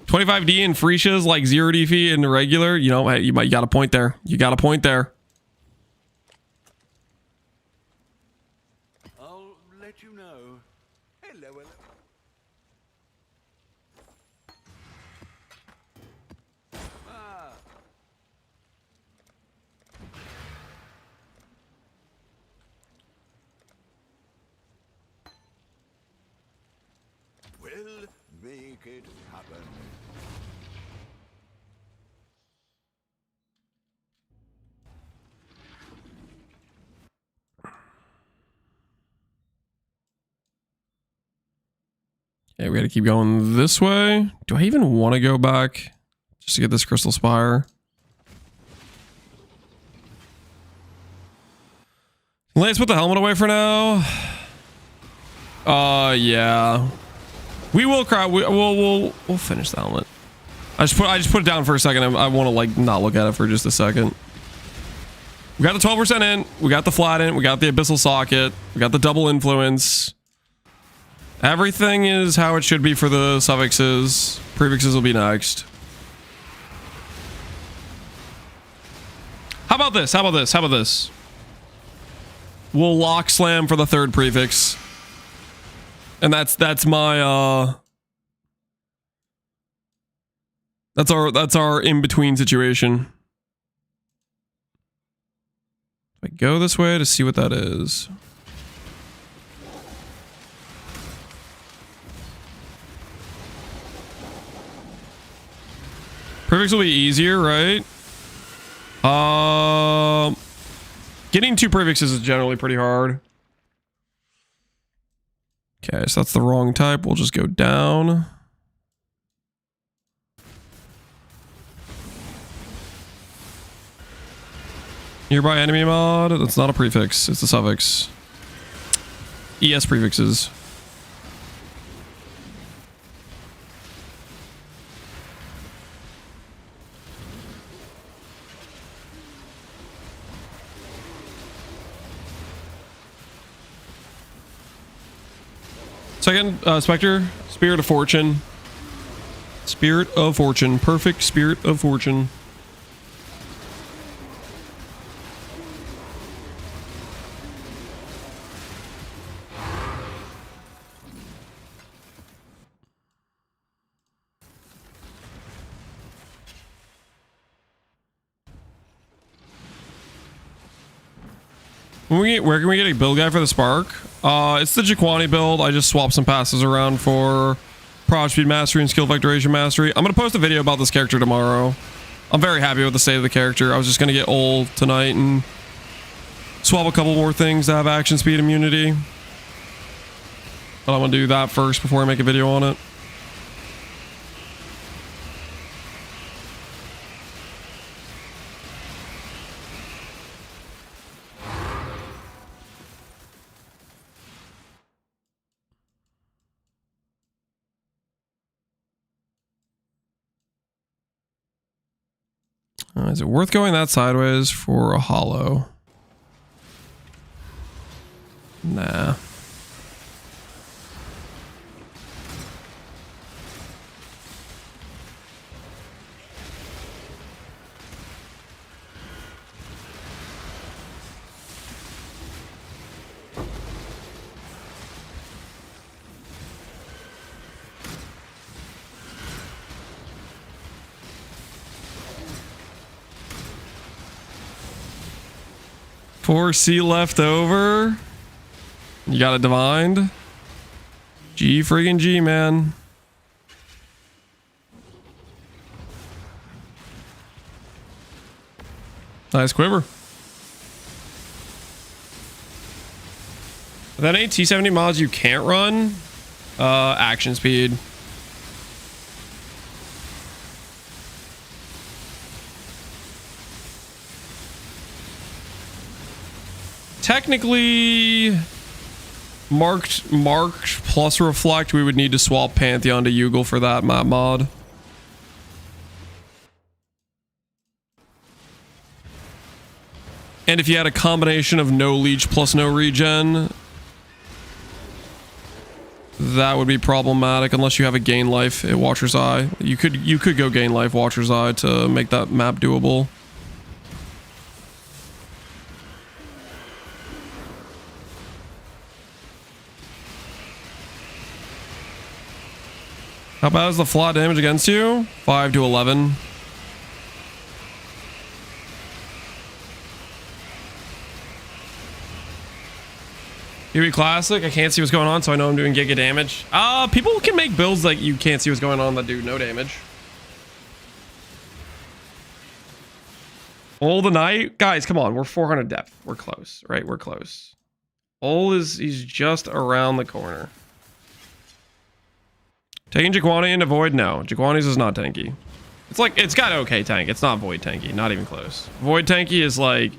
$25D in Frisia's like 0D fee in the regular. You know, hey, you got a point there. You got a point there. I'll let you know. Hello, hello. Ah. We'll make it happen. Okay, we gotta keep going this way. Do I even want to go back just to get this crystal spire? Let's put the helmet away for now. Yeah. We will cry. We'll finish the helmet. I just put it down for a second. I want to like not look at it for just a second. We got the 12% in. We got the flat in. We got the abyssal socket. We got the double influence. Everything is how it should be for the suffixes. Prefixes will be next. How about this? How about this? How about this? We'll lock slam for the third prefix. And that's my that's our in-between situation. I go this way to see what that is. Prefix will be easier, right? Getting 2 prefixes is generally pretty hard. Okay, so that's the wrong type. We'll just go down. Nearby enemy mod. That's not a prefix. It's a suffix. ES prefixes. Second, Spectre, Spirit of Fortune. Spirit of Fortune. Perfect Spirit of Fortune. Where can we get a build guide for the Spark? It's the Jaquani build. I just swapped some passes around for Prod Speed Mastery and Skill Vectoration Mastery. I'm going to post a video about this character tomorrow. I'm very happy with the state of the character. I was just going to get AuL tonight and swap a couple more things to have action speed immunity. But I'm going to do that first before I make a video on it. Is it worth going that sideways for a hollow? Nah. Four C left over. You got it divined. G friggin' G, man. Nice quiver. Are that any T70 mods you can't run? Action speed. Technically, marked plus reflect, we would need to swap Pantheon to Yugal for that map mod. And if you had a combination of no leech plus no regen, that would be problematic unless you have a gain life at Watcher's Eye. You could go gain life Watcher's Eye to make that map doable. How bad is the flat damage against you? 5 to 11. Huey Classic, I can't see what's going on, so I know I'm doing giga damage. People can make builds like you can't see what's going on that do no damage. All the night? Guys, come on, we're 400 depth. We're close, right? We're close. He's just around the corner. Taking Jaquani into Void? No. Jaquani's is not tanky. It's like, it's got okay tank. It's not Void tanky. Not even close. Void tanky is like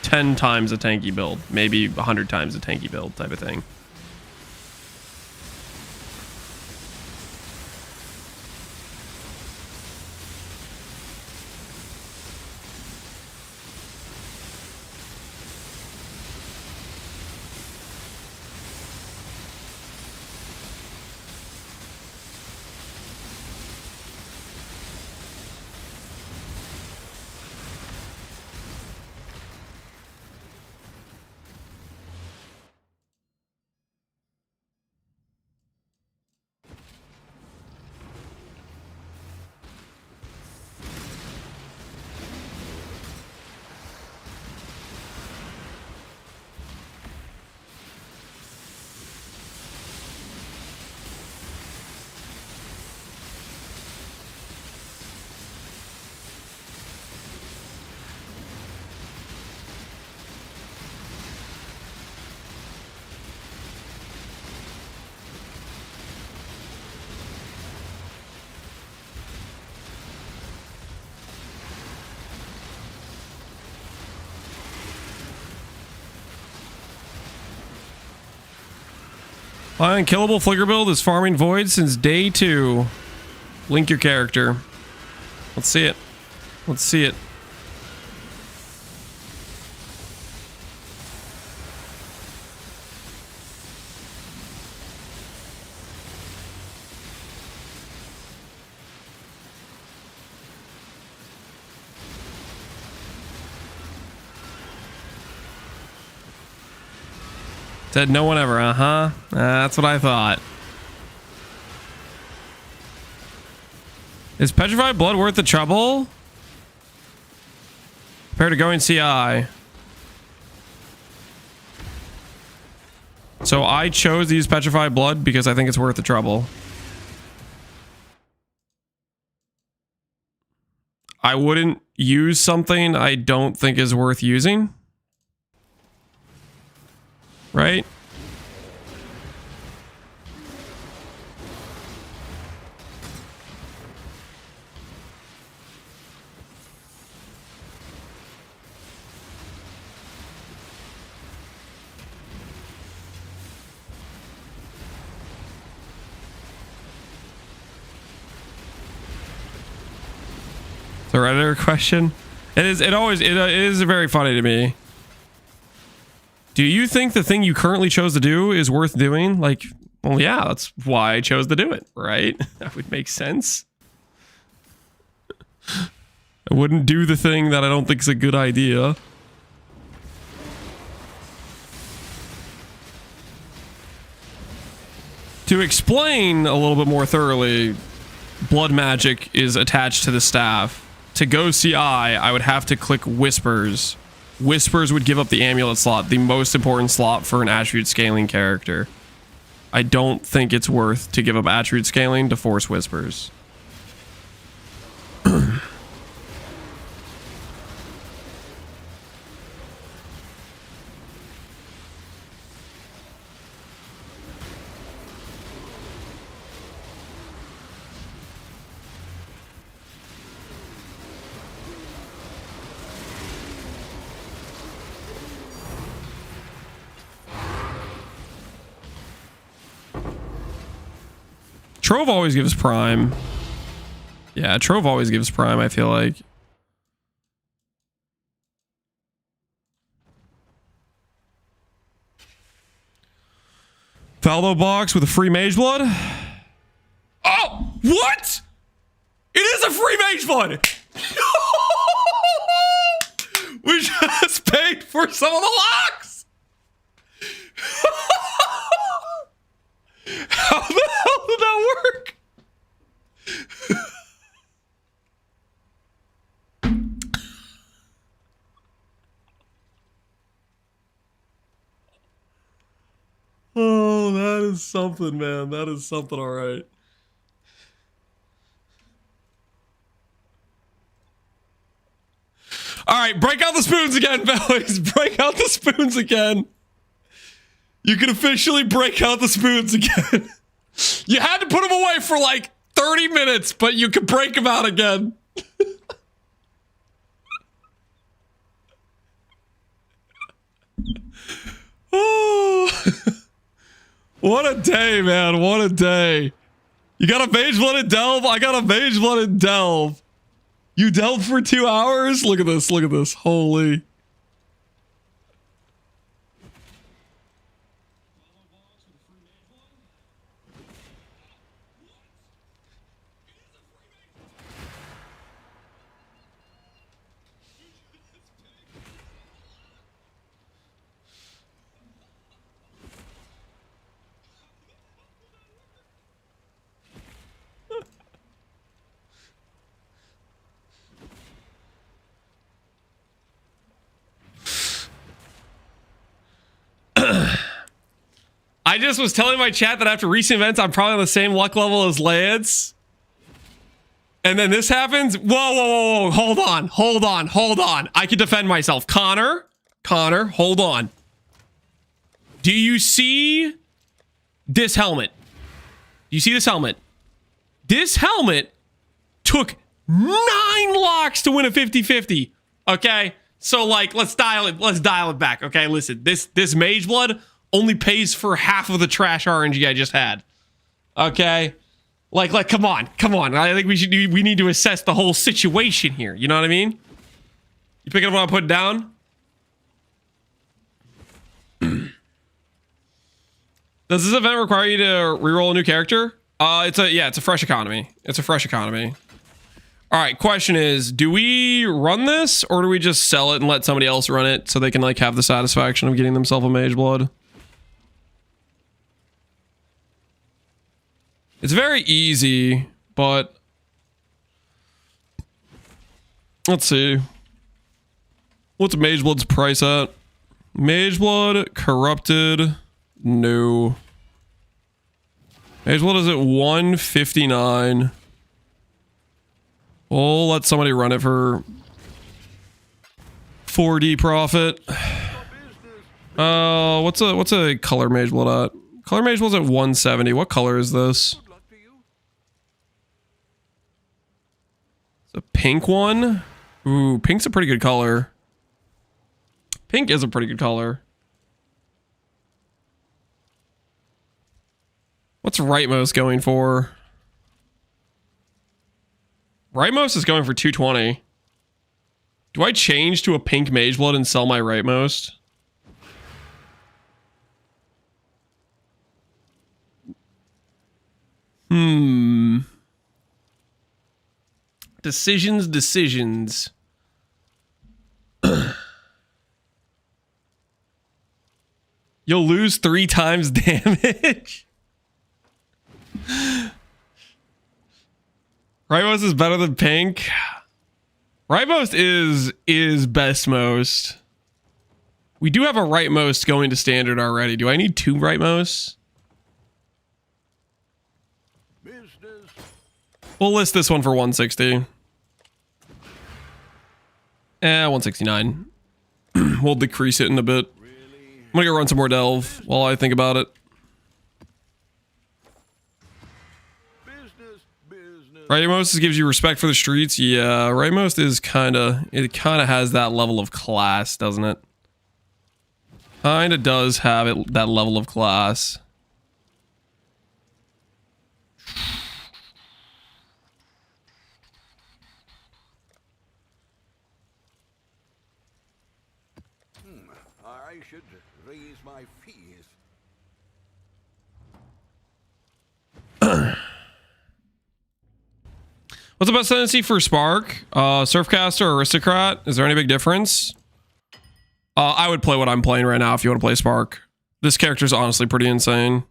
10 times a tanky build. Maybe 100 times a tanky build type of thing. My unkillable flicker build is farming void since day 2. Link your character. Let's see it. Let's see it. Said no one ever, that's what I thought. Is Petrified Blood worth the trouble? Compared to going CI. So I chose to use Petrified Blood because I think it's worth the trouble. I wouldn't use something I don't think is worth using. Right? The Redditor question. It is very funny to me. Do you think the thing you currently chose to do is worth doing? Like, well, yeah, that's why I chose to do it, right? That would make sense. I wouldn't do the thing that I don't think is a good idea. To explain a little bit more thoroughly, blood magic is attached to the staff. To go CI, I would have to click Whispers. Whispers would give up the amulet slot, the most important slot for an attribute scaling character. I don't think it's worth to give up attribute scaling to force Whispers. Trove always gives prime. Yeah, Trove always gives prime, I feel like. Fallow box with a free mage blood. Oh, what? It is a free mage blood. We just paid for some of the locks. How the hell did that work? Oh, that is something, man. That is something, all right. All right, break out the spoons again, fellas. Break out the spoons again. You can officially break out the spoons again. You had to put them away for like 30 minutes, but you can break them out again. Oh. What a day, man. What a day. You got a mage-blooded delve? I got a mage-blooded delve. You delved for 2 hours? Look at this. Look at this. Holy. I just was telling my chat that after recent events, I'm probably on the same luck level as Lance. And then this happens. Whoa, whoa, whoa, whoa. Hold on. Hold on. Hold on. I can defend myself. Connor, hold on. Do you see this helmet? Do you see this helmet? This helmet took 9 locks to win a 50-50. Okay? So like, let's dial it back. Okay, listen. This mage blood only pays for half of the trash RNG I just had. Okay? Like, come on. I think we need to assess the whole situation here. You know what I mean? You picking up what I'm putting down? Does this event require you to reroll a new character? It's a fresh economy. It's a fresh economy. All right, question is, do we run this or do we just sell it and let somebody else run it so they can like have the satisfaction of getting themselves a mage blood? It's very easy, but let's see. What's Mage Blood's price at? Mage Blood, corrupted, no. Mage Blood is at 159. We'll let somebody run it for 4D profit. What's a color Mage Blood at? Color Mage Blood's at 170. What color is this? It's a pink one. Ooh, pink's a pretty good color. Pink is a pretty good color. What's Rightmost going for? Rightmost is going for 220. Do I change to a pink Mage Blood and sell my Rightmost? Decisions. You'll lose 3 times damage. Rightmost is better than pink. Rightmost is best most. We do have a Rightmost going to standard already. Do I need 2 Rightmosts? We'll list this one for 160. 169. We'll decrease it in a bit. I'm gonna go run some more delve while I think about it. Rightmost gives you respect for the streets. Yeah, Rightmost is kind of has that level of class, doesn't it? Kinda does have that level of class. I should raise my fees. What's the best tendency for Spark? Surfcaster or Aristocrat? Is there any big difference? I would play what I'm playing right now if you want to play Spark. This character is honestly pretty insane.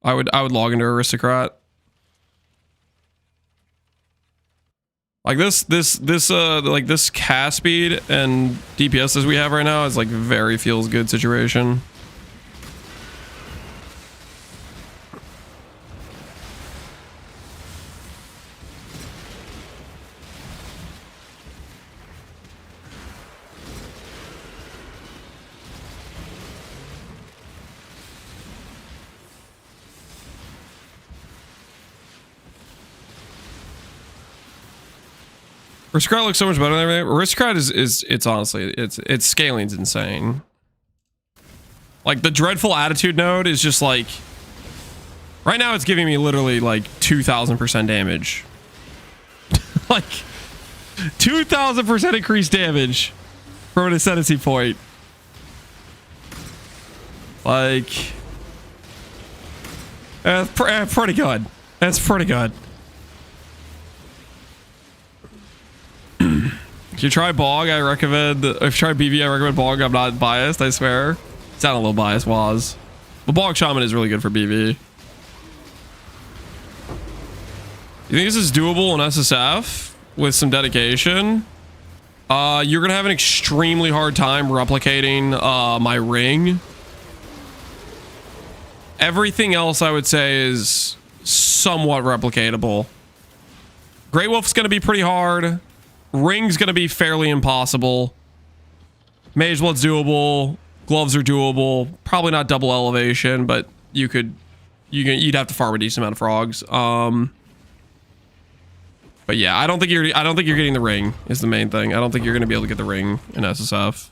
I would log into Aristocrat. Like this cast speed and DPS as we have right now is like very feels good situation. Aristocrat looks so much better than everything. Aristocrat it's honestly, its scaling's insane. Like the dreadful attitude node is just like, right now it's giving me literally like 2000% damage. Like 2000% increased damage from an ascendancy point. Like, pretty good. That's pretty good. If you try Bog, I recommend. If you try BV, I recommend Bog. I'm not biased, I swear. Sound a little biased, Waz. But Bog Shaman is really good for BV. You think this is doable in SSF with some dedication? You're gonna have an extremely hard time replicating my ring. Everything else I would say is somewhat replicatable. Grey Wolf's gonna be pretty hard. Ring's gonna be fairly impossible. Mage Blood's doable. Gloves are doable. Probably not double elevation, but you'd have to farm a decent amount of frogs. But yeah, I don't think you're getting the ring is the main thing. I don't think you're gonna be able to get the ring in SSF.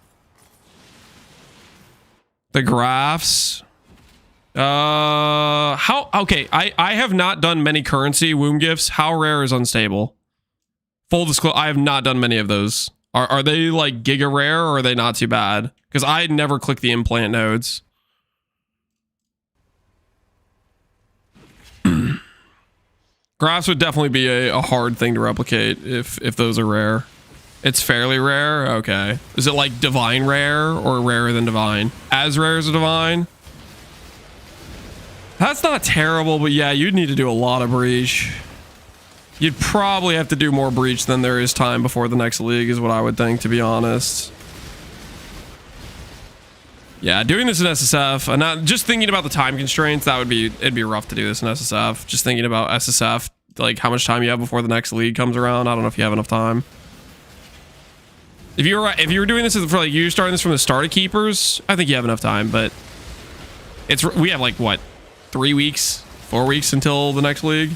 The graphs. Okay, I have not done many currency womb gifts. How rare is unstable? Full disclosure, I have not done many of those. Are they like giga rare or are they not too bad? Because I never click the implant nodes. Graphs would definitely be a hard thing to replicate if those are rare. It's fairly rare? Okay. Is it like divine rare or rarer than divine? As rare as a divine? That's not terrible, but yeah, you'd need to do a lot of breach. You'd probably have to do more breach than there is time before the next league is what I would think, to be honest. Yeah, doing this in SSF, and not just thinking about the time constraints, it'd be rough to do this in SSF. Just thinking about SSF, like how much time you have before the next league comes around. I don't know if you have enough time. If you were doing this for like you starting this from the start of Keepers, I think you have enough time, but we have like what, 3 weeks, 4 weeks until the next league.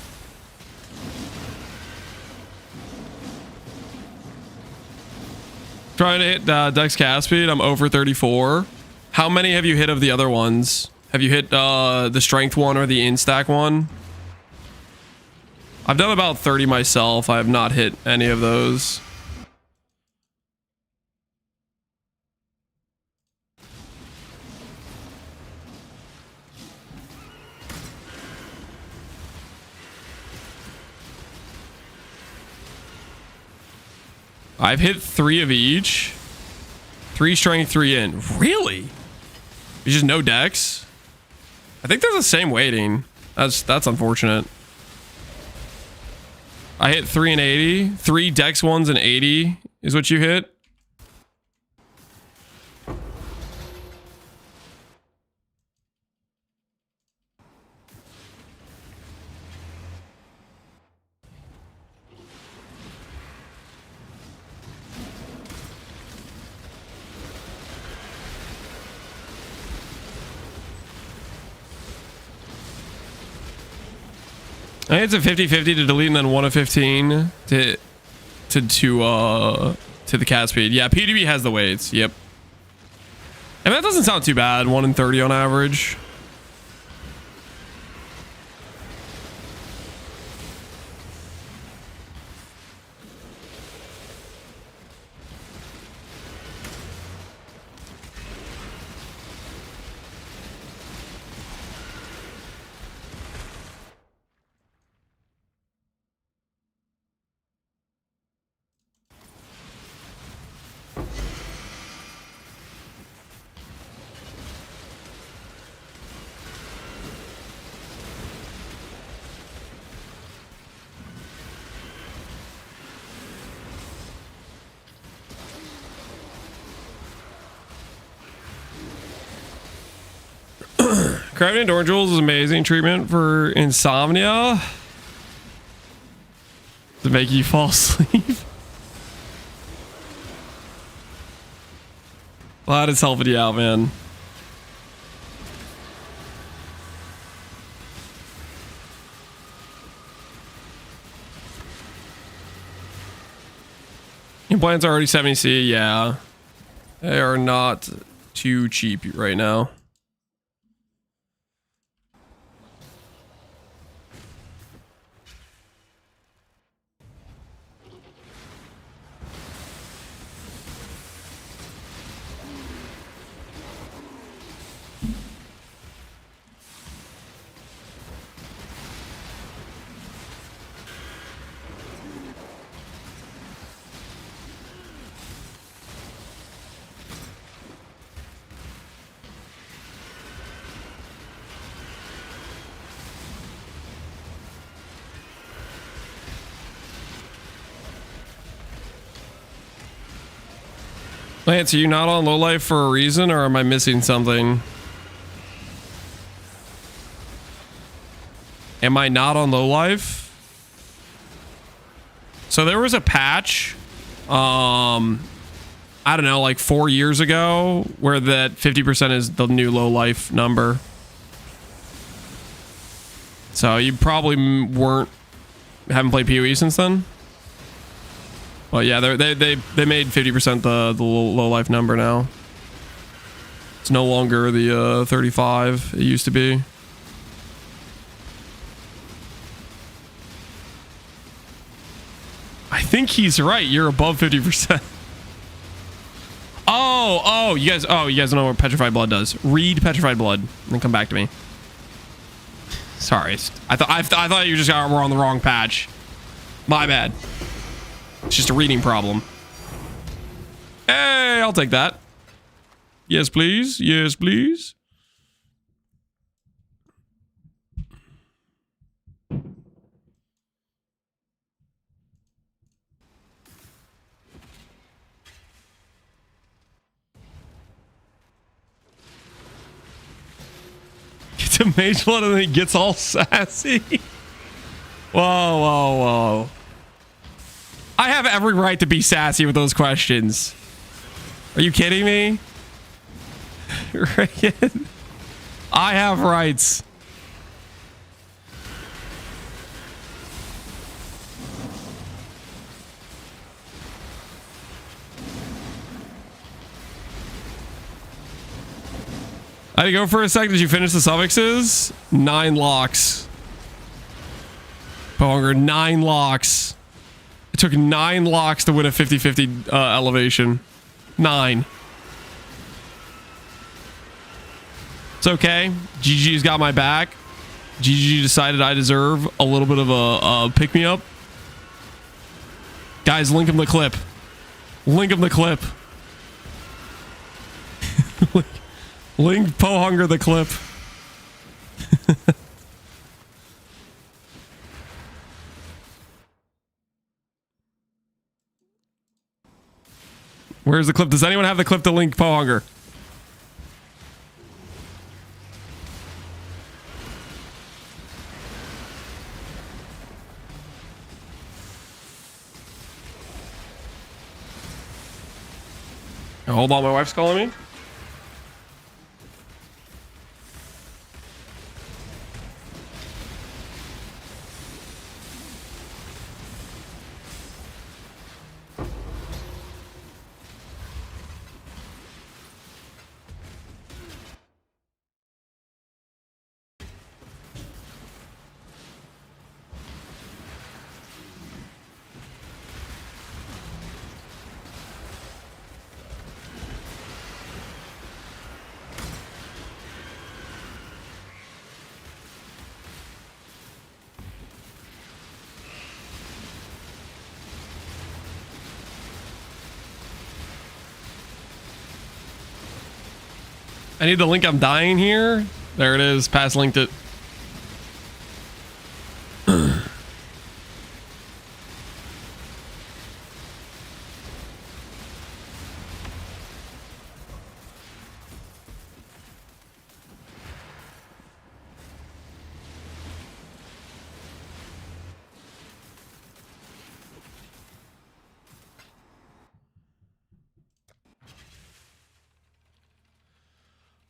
Trying to hit Dex cast speed. I'm over 34. How many have you hit of the other ones? Have you hit the strength one or the instack one? I've done about 30 myself. I have not hit any of those. I've hit 3 of each. 3 strength, 3 in. Really? There's just no dex? I think they're the same weighting. That's unfortunate. I hit 3 and 80. 3 dex ones and 80 is what you hit. I think it's a 50-50 to delete and then 1 of 15 to the cat speed. Yeah, PDB has the weights. Yep. And that doesn't sound too bad. 1 in 30 on average. Craving orange juice is amazing treatment for insomnia. To make you fall asleep. Glad it's helping you out, man. Implants are already 70C, yeah. They are not too cheap right now. Lance, are you not on low life for a reason, or am I missing something? Am I not on low life? So there was a patch, I don't know, like 4 years ago, where that 50% is the new low life number. So you probably haven't played PoE since then. Well, yeah, they made 50% the low life number now. It's no longer the 35 it used to be. I think he's right. You're above 50%. Oh, you guys don't know what Petrified Blood does. Read Petrified Blood and then come back to me. Sorry, I thought you just were on the wrong patch. My bad. It's just a reading problem. Hey, I'll take that. Yes, please. Yes, please. Gets a mage blood and then he gets all sassy. Whoa, whoa, whoa. I have every right to be sassy with those questions. Are you kidding me? I have rights. I had to go for a sec. Did you finish the suffixes? 9 locks. Bonger, 9 locks. It took 9 locks to win a 50-50 elevation. 9. It's okay. GG's got my back. GG decided I deserve a little bit of a pick-me-up. Guys, link him the clip. Link him the clip. Link Pohunger the clip. Where's the clip? Does anyone have the clip to link Pohunger? Hold on, my wife's calling me. I need the link. I'm dying here. There it is. Pass linked it.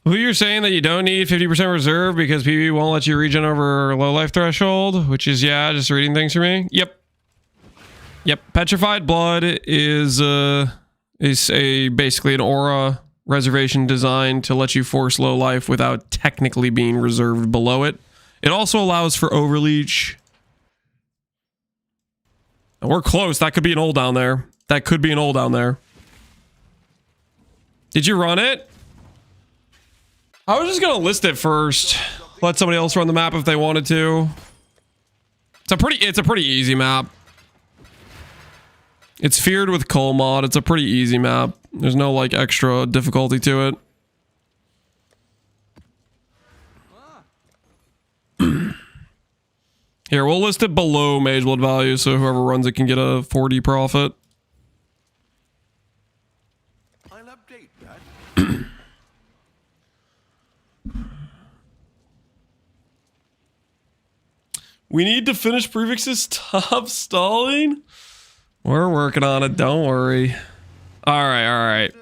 Who you're saying that you don't need 50% reserve because PvP won't let you regen over low life threshold, which is, yeah, just reading things for me. Yep. Yep. Petrified Blood is basically an aura reservation designed to let you force low life without technically being reserved below it. It also allows for overleech. And we're close. That could be an AuL down there. That could be an AuL down there. Did you run it? I was just gonna list it first. Let somebody else run the map if they wanted to. It's a pretty easy map. It's feared with Cull mod. It's a pretty easy map. There's no like extra difficulty to it. Here, we'll list it below Mage Blood value so whoever runs it can get a 4D profit. I'll update that. We need to finish prefixes. Stop stalling. We're working on it. Don't worry. All right, all right.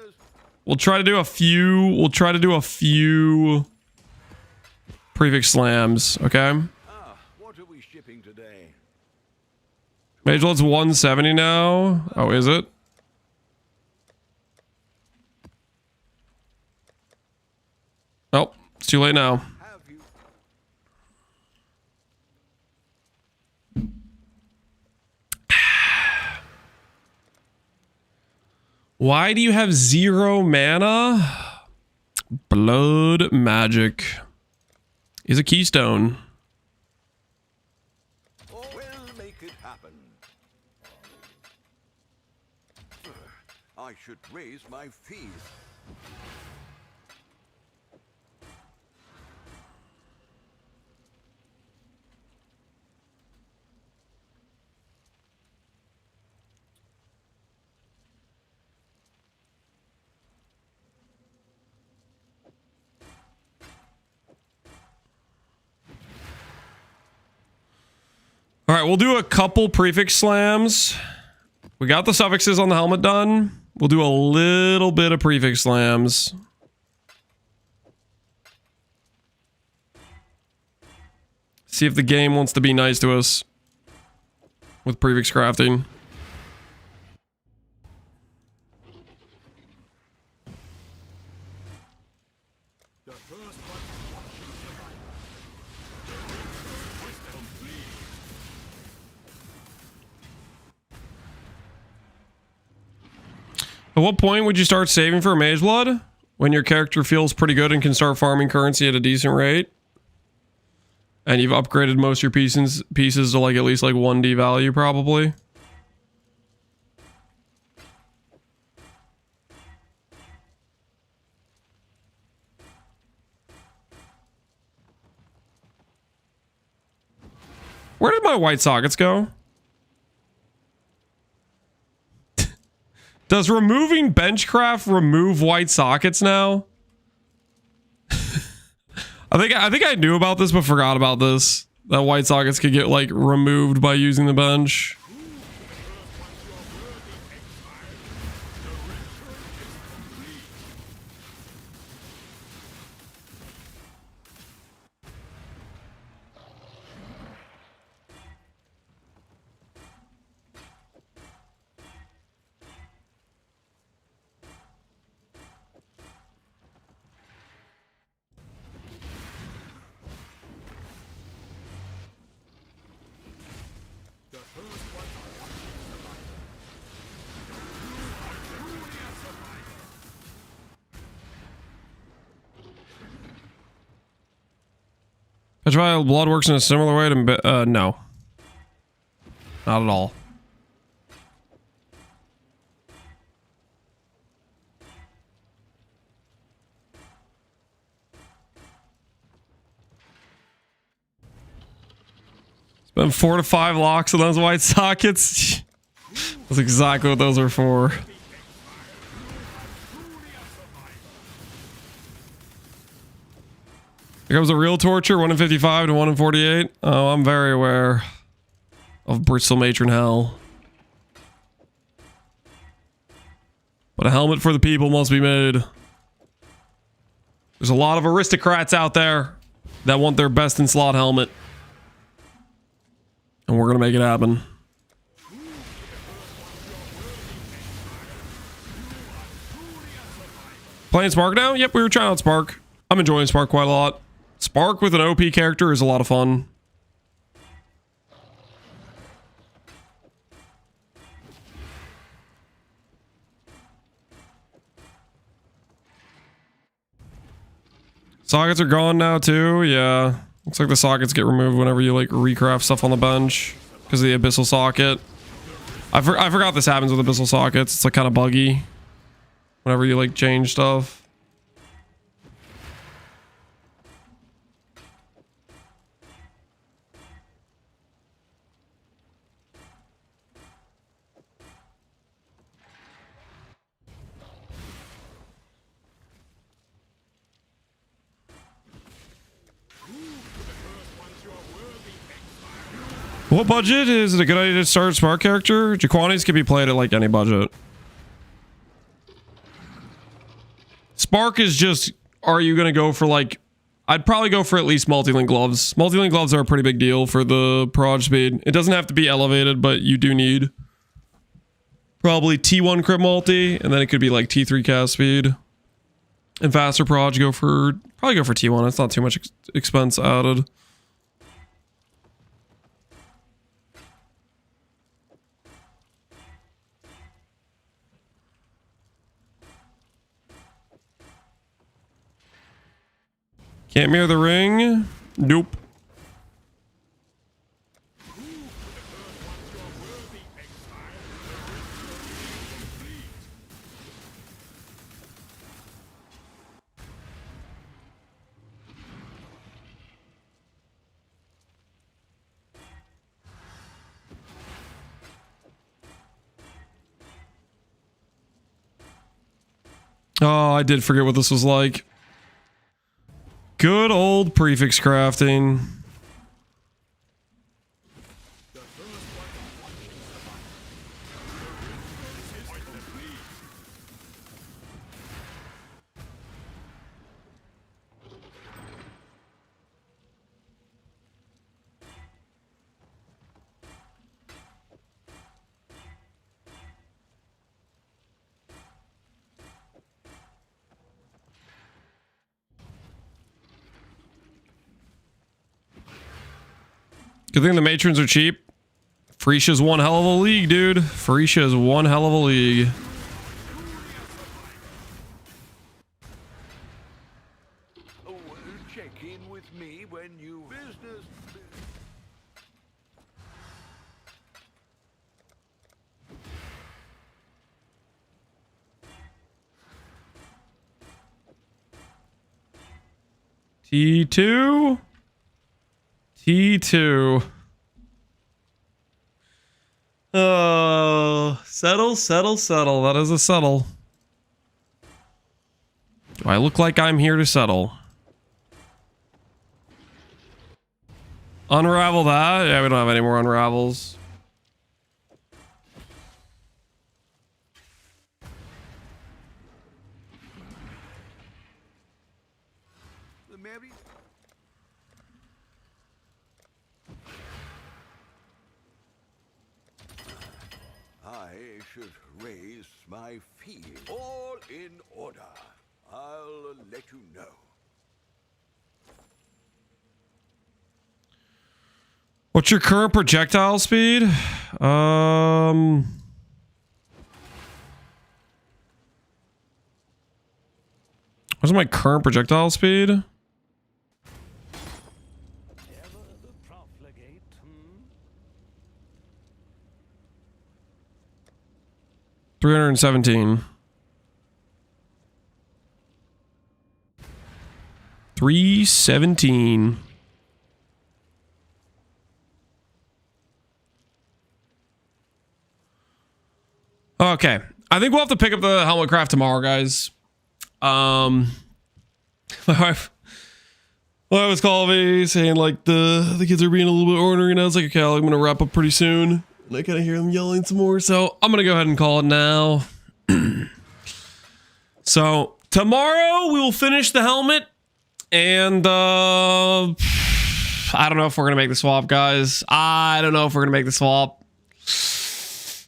We'll try to do a few. We'll try to do a few prefix slams. Okay. What are we shipping today? Mage Blood's 170 now. Oh, is it? Oh, it's too late now. Why do you have 0 mana? Blood magic is a keystone. We'll make it happen. I should raise my fees. All right, we'll do a couple prefix slams. We got the suffixes on the helmet done. We'll do a little bit of prefix slams. See if the game wants to be nice to us with prefix crafting. At what point would you start saving for Mage Blood? When your character feels pretty good and can start farming currency at a decent rate? And you've upgraded most of your pieces to like at least like 1D value probably? Where did my white sockets go? Does removing Benchcraft remove white sockets now? I think I knew about this but forgot about this. That white sockets could get like removed by using the bench. Petrified Blood works in a similar way to... no. Not at all. Spend 4 to 5 locks on those white sockets. That's exactly what those are for. Here comes a real torture, 1 in 55 to 1 in 48. Oh, I'm very aware of Bristol Matron Hell. But a helmet for the people must be made. There's a lot of aristocrats out there that want their best in slot helmet. And we're going to make it happen. Playing Spark now? Yep, we were trying out Spark. I'm enjoying Spark quite a lot. Spark with an OP character is a lot of fun. Sockets are gone now too, yeah. Looks like the sockets get removed whenever you like recraft stuff on the bench because of the abyssal socket. I forgot this happens with abyssal sockets. It's like kind of buggy whenever you like change stuff. What budget? Is it a good idea to start a Spark character? Jaquanis can be played at like any budget. Spark is just, are you going to go for like, I'd probably go for at least multi-link gloves. Multi-link gloves are a pretty big deal for the proj speed. It doesn't have to be elevated, but you do need probably T1 crit multi, and then it could be like T3 cast speed. And faster proj, probably go for T1. It's not too much expense added. Can't mirror the ring? Nope. Oh, I did forget what this was like. Good old prefix crafting. Good thing the matrons are cheap. Frisia's one hell of a league, dude. Frisia's one hell of a league. Oh, check in with me when you business. T2. T2. Oh, settle. That is a settle. Do I look like I'm here to settle? Unravel that? Yeah, we don't have any more unravels. Mary? I should raise my fees. All in order. I'll let you know. What's your current projectile speed? What's my current projectile speed? 317. 317. Okay, I think we'll have to pick up the helmet craft tomorrow, guys. My wife was calling me saying like the kids are being a little bit ornery, and I was like, okay, I'm gonna wrap up pretty soon. And I kind of hear them yelling some more, so I'm gonna go ahead and call it now. So tomorrow we will finish the helmet, and I don't know if we're gonna make the swap, guys. I don't know if we're gonna make the swap.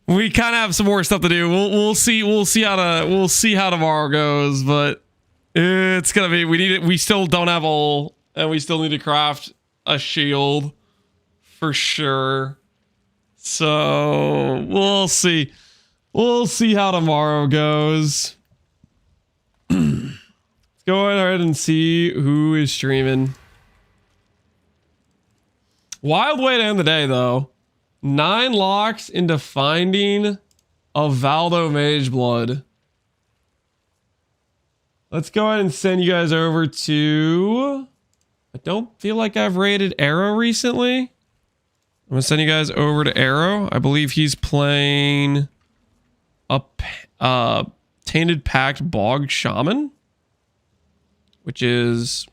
We kind of have some more stuff to do. We'll see how tomorrow goes, but it's gonna be. We need it. We still don't have AuL, and we still need to craft a shield for sure. So we'll see. We'll see how tomorrow goes. Let's go ahead and see who is streaming. Wild way to end the day, though. 9 locks into finding a Valdo Mage Blood. Let's go ahead and send you guys over to... I don't feel like I've rated Arrow recently. I'm going to send you guys over to Arrow. I believe he's playing a Tainted Pact Bog Shaman, which is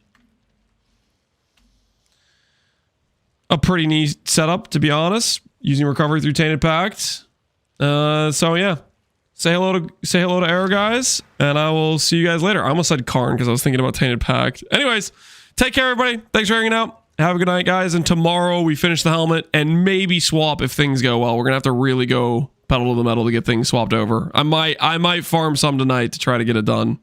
a pretty neat setup, to be honest, using recovery through Tainted Pact. So yeah, say hello to Arrow, guys, and I will see you guys later. I almost said Karn because I was thinking about Tainted Pact. Anyways, take care, everybody. Thanks for hanging out. Have a good night, guys. And tomorrow we finish the helmet and maybe swap if things go well. We're gonna have to really go pedal to the metal to get things swapped over. I might farm some tonight to try to get it done.